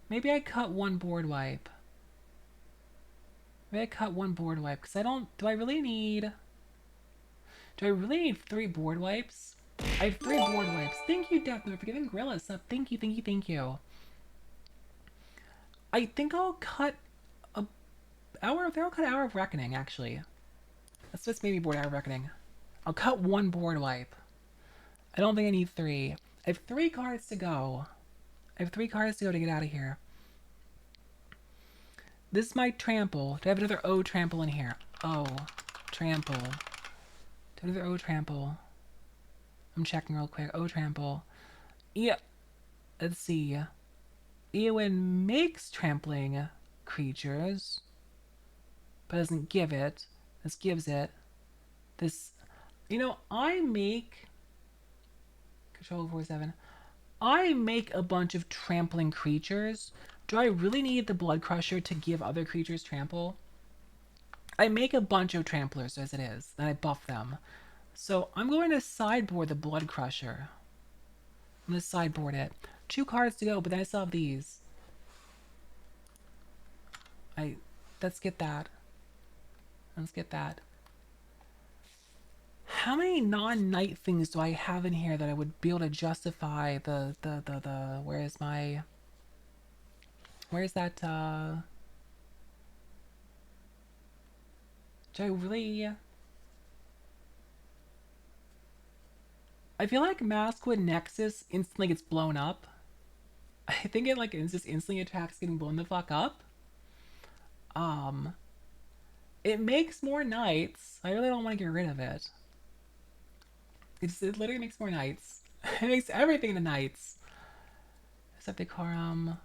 Maybe I cut 1 board wipe. Maybe I cut 1 board wipe because I don't. Do I really need 3 board wipes? I have 3 board wipes. Thank you, Death Note, for giving Gorilla sub. Thank you. I think I'll cut Hour of Reckoning, actually. That's just maybe board Hour of Reckoning. I'll cut 1 board wipe. I don't think I need 3. I have 3 cards to go. To get out of here. This is my trample. Do I have another O trample in here? O. Trample. Do I have another O trample? I'm checking real quick. O trample. Yeah. Let's see. Eowyn makes trampling creatures, but doesn't give it. This gives it. This, I make control 4/7. I make a bunch of trampling creatures. Do I really need the Blood Crusher to give other creatures trample? I make a bunch of tramplers as it is, then I buff them. So I'm going to sideboard the Blood Crusher. I'm going to sideboard it. 2 cards to go, but then I still have these. Let's get that. How many non-night things do I have in here that I would be able to justify where's that, do I really... I feel like Masquerade Nexus instantly gets blown up. I think it like just instantly attacks getting blown the fuck up. Um, it makes more knights. I really don't want to get rid of it. It literally makes more knights. It makes everything the knights. Except Decorum.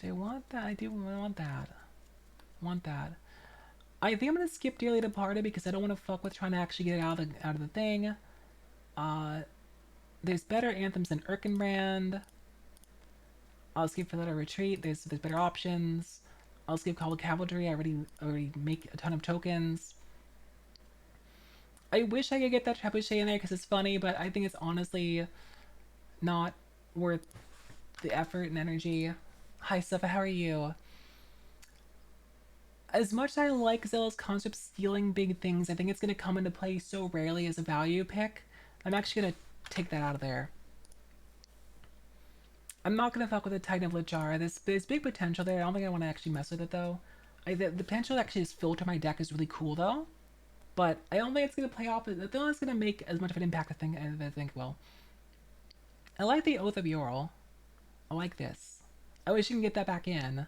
Do I want that? I do want that. Want that. I think I'm gonna skip Dearly Departed because I don't want to fuck with trying to actually get it out of the thing. Uh, there's better anthems than Erkenbrand. I'll skip Phileta Retreat. There's better options. I'll skip Call of Cavalry. I already make a ton of tokens. I wish I could get that Trebuchet in there because it's funny, but I think it's honestly not worth the effort and energy. Hi, Steffa, how are you? As much as I like Zella's concept stealing big things, I think it's going to come into play so rarely as a value pick. I'm actually going to take that out of there. I'm not going to fuck with the Titan of Lichara. There's big potential there. I don't think I want to actually mess with it, though. The potential to actually just filter my deck is really cool, though. But I don't think it's going to play off. I don't think it's going to make as much of an impact as I think it will. I like the Oath of Yorl. I like this. I wish you can get that back in.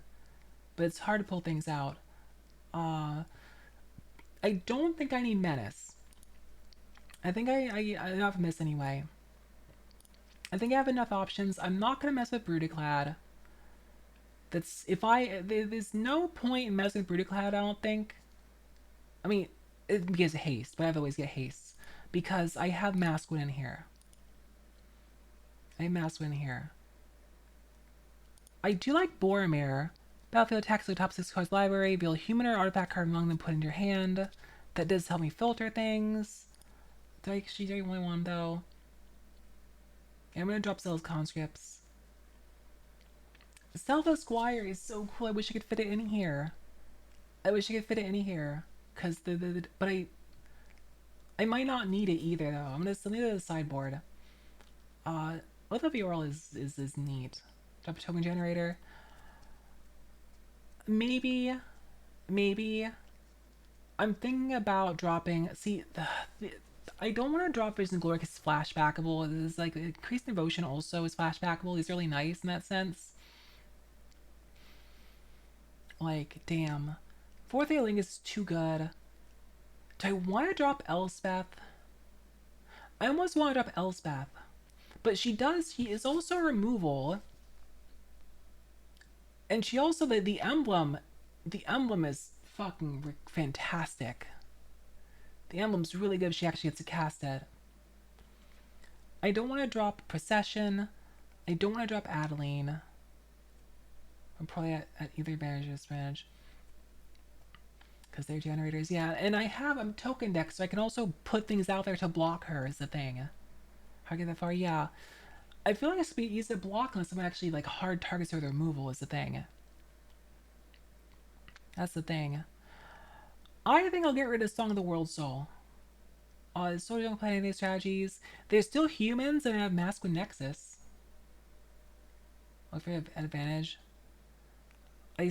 But it's hard to pull things out. I don't think I need Menace. I think I don't have Miss anyway. I think I have enough options. I'm not gonna mess with Brutaclad. That's there's no point in messing with Brutaclad. I don't think. I mean, it gives haste, but I always get haste because I have Masquerade in here. I have Masquerade in here. I do like Boromir. Battlefield attacks the top 6 cards library. Reveal a human or artifact card among them put in your hand. That does help me filter things. Do I actually do only one though? Yeah, I'm gonna drop Zealous Conscripts. Salvo Squire is so cool. I wish I could fit it in here. I wish I could fit it in here. Cause but I might not need it either though. I'm gonna still need it as a sideboard. Both of Yorl is neat. Drop a token generator. Maybe I'm thinking about dropping. See, I don't want to drop Vision of Glory because it's flashbackable. It's like Increased Devotion also is flashbackable. It's really nice in that sense. Like, damn. Fourth Ailing is too good. Do I want to drop Elspeth? I almost want to drop Elspeth. But she is also removal. And she also, the emblem is fucking fantastic. The emblem's really good if she actually gets to cast it. I don't want to drop Procession. I don't want to drop Adeline. I'm probably at either advantage or disadvantage. Because they're generators, yeah. And I'm token deck, so I can also put things out there to block her is the thing. How I get that far? Yeah. I feel like it's be easy to block unless someone actually like hard targets her with removal is the thing. That's the thing. I think I'll get rid of Song of the World Soul. So don't play any of these strategies. There's still humans and I have Masquerade Nexus. Look for an advantage. I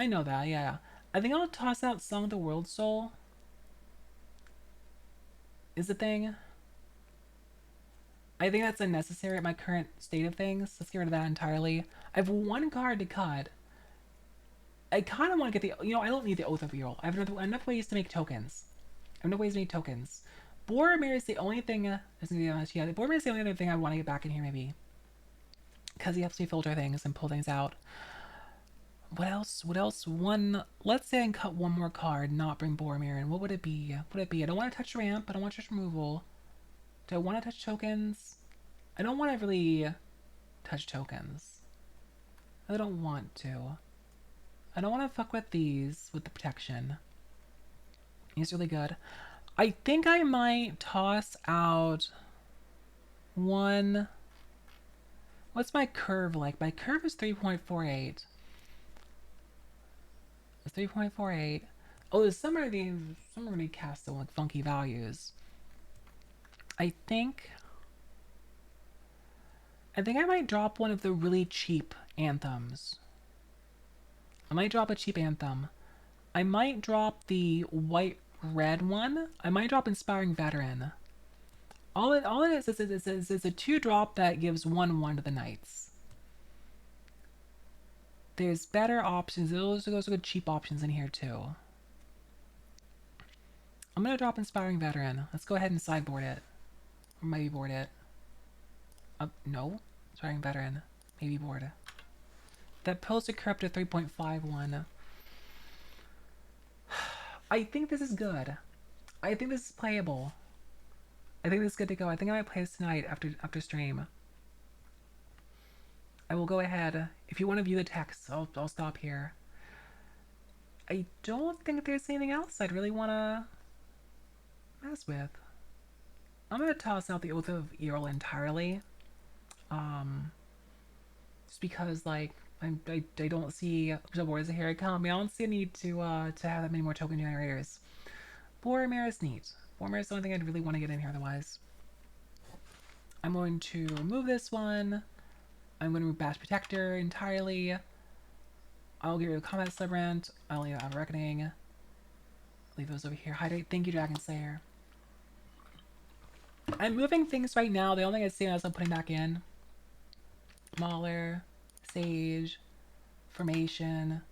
know that, yeah. I think I'll toss out Song of the World Soul. Is the thing. I think that's unnecessary at my current state of things. Let's get rid of that entirely. I have one card to cut. I kind of want to get the... I don't need the Oath of Yorl. I have enough ways to make tokens. I have enough ways to make tokens. Boromir is the only thing... Boromir is the only other thing I want to get back in here, maybe. Because he helps me filter things and pull things out. What else? Let's say I can cut one more card, not bring Boromir in. What would it be? I don't want to touch ramp. I don't want to touch removal. Do I want to touch tokens? I don't want to really touch tokens. I don't want to. I don't want to fuck with these, with the protection. He's really good. I think I might toss out one... What's my curve like? My curve is 3.48. It's 3.48. Oh, some are going to cast some like funky values. I think I might drop one of the really cheap anthems. I might drop a cheap anthem. I might drop the white-red one. I might drop Inspiring Veteran. all it is a 2-drop that gives 1/1 to the knights. There's better options. Those are good cheap options in here too. I'm gonna drop Inspiring Veteran. Let's go ahead and sideboard it. Or maybe board it. No. Inspiring Veteran. Maybe board it. That Pills are corrupt at 3.51. I think this is good. I think this is playable. I think this is good to go. I think I might play this tonight after stream. I will go ahead. If you want to view the text, I'll stop here. I don't think there's anything else I'd really want to mess with. I'm gonna toss out the Oath of Earl entirely. Just because like I don't see boards here. I don't see a need to have that many more token generators. Boromir is neat. Boromir is the only thing I'd really want to get in here otherwise. I'm going to remove this one. I'm going to remove Bash Protector entirely. I'll get rid of Combat Celebrant. I'll leave out Reckoning. Leave those over here. Hydrate. Thank you, Dragon Slayer. I'm moving things right now. The only thing I see is I'm putting back in. Mauler, Sage, Formation.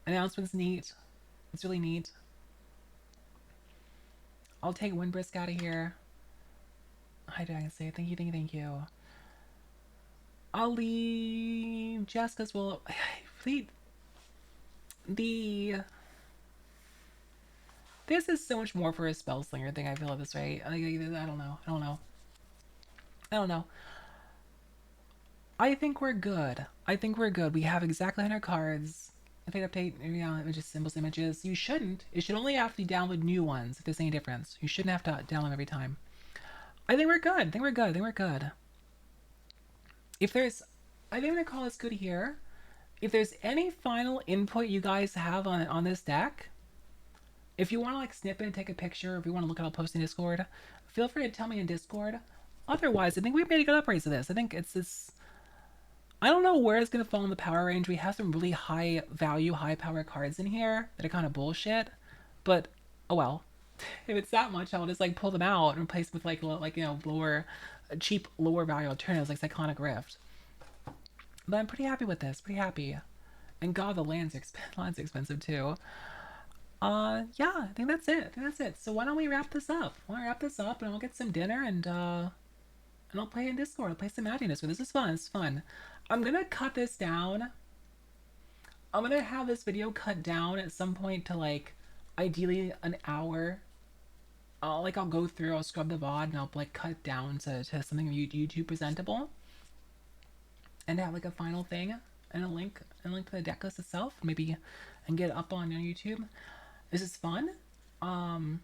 Announcement's neat. It's really neat. I'll take Windbrisk out of here. Hi, Dragon Slayer. Thank you, thank you, thank you. I'll leave Jessica's will. This is so much more for a spell slinger thing. I feel at this rate. I don't know. I think we're good. We have exactly 100 cards. If they update, images, symbols, images. You shouldn't. It should only have to download new ones if there's any difference. You shouldn't have to download them every time. I think we're good. If there's, I think I'm gonna call this good here. If there's any final input you guys have on this deck, if you want to like snip it and take a picture, if you want to look at it, I'll post in Discord. Feel free to tell me in Discord. Otherwise, I think we've made a good upgrade to this. I think it's this. I don't know where it's gonna fall in the power range. We have some really high value, high power cards in here that are kind of bullshit, but oh well. If it's that much, I'll just like pull them out and replace with like lower, cheap lower value alternatives like Cyclonic Rift. But I'm pretty happy with this. Pretty happy. And God, the land's expensive too. Yeah, I think that's it. So why don't we wrap this up? And I'll get some dinner and I'll play in Discord. I'll play some Magic in Discord. This is fun. It's fun. I'm gonna cut this down. I'm gonna have this video cut down at some point to like ideally an hour. I'll go through, I'll scrub the VOD and I'll like cut down to something YouTube presentable. And have like a final thing and a link to the deck list itself, maybe, and get it up on YouTube. This is fun. I'm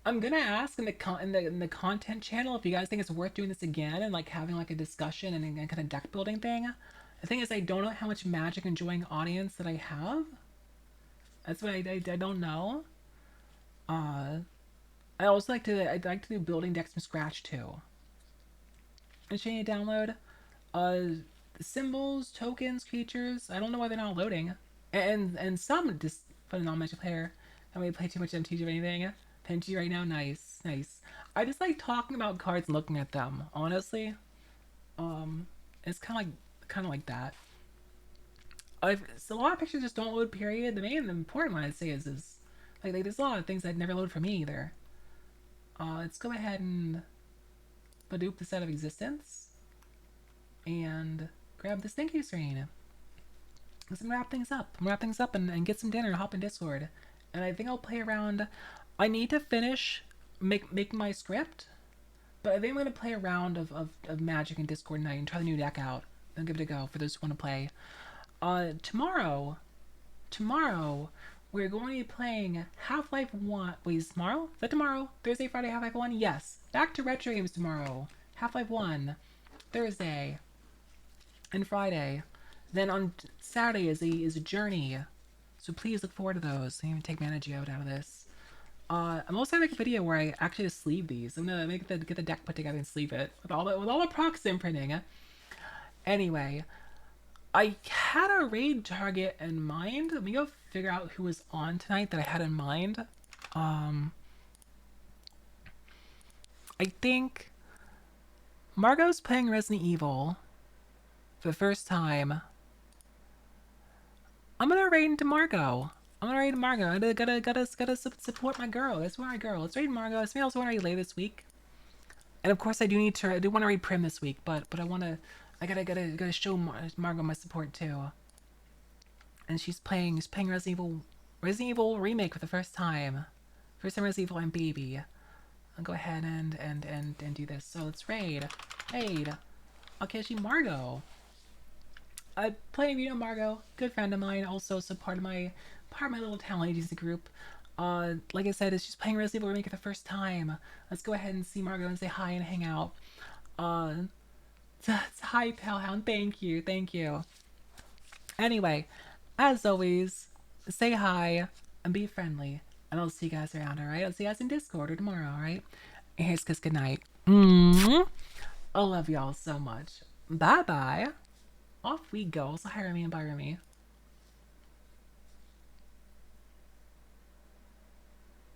gonna ask in the content channel if you guys think it's worth doing this again and like having like a discussion and kind of deck building thing. The thing is, I don't know how much Magic enjoying audience that I have. That's what I don't know. I'd like to do building decks from scratch too. And should you download symbols, tokens, creatures. I don't know why they're not loading. And some just put a non-magic player. And we play too much MTG or anything. MTG right now, nice. I just like talking about cards and looking at them. Honestly, it's kind of like that. So a lot of pictures just don't load. Period. The main important one I'd say is like there's a lot of things that never load for me either. Let's go ahead and Badoop the Set of Existence and grab this thank you screen. Let's wrap things up. And get some dinner and hop in Discord. And I think I'll play around. I need to finish make my script, but I think I'm gonna play a round of Magic in Discord tonight and try the new deck out and give it a go for those who want to play. Tomorrow we're going to be playing Half-Life 1. Wait, is tomorrow? Is that tomorrow? Thursday, Friday, Half-Life 1? Yes. Back to retro games tomorrow. Half-Life 1. Thursday. And Friday. Then on Saturday is a journey. So please look forward to those. I'm going to take Mana Geode out of this. I'm also going to make a video where I actually just sleeve these. I'm going to get the deck put together and sleeve it. With all the procs imprinting. Anyway. I had a raid target in mind. Let me go figure out who was on tonight that I had in mind. I think Margot's playing Resident Evil for the first time. I'm gonna raid into Margot. I'm gonna raid Margot. I gotta support my girl. That's my girl. Let's raid Margot. It's me also want to raid Lay this week. And of course, I do want to read Prim this week, but I gotta show Margot my support too. And she's playing Resident Evil remake for the first time. First time Resident Evil and baby. I'll go ahead and do this. So let's raid. Okay, she Margot. I play you know Margot, good friend of mine, also so part of my little talent agency group. Like I said, is she's playing Resident Evil remake for the first time. Let's go ahead and see Margot and say hi and hang out. Uh, Hi, Palhound. Thank you, thank you. Anyway, as always, say hi and be friendly, and I'll see you guys around. All right, I'll see you guys in Discord or tomorrow. All right. And here's kiss good night. I love y'all so much. Bye bye. Off we go. So hire me and buy me.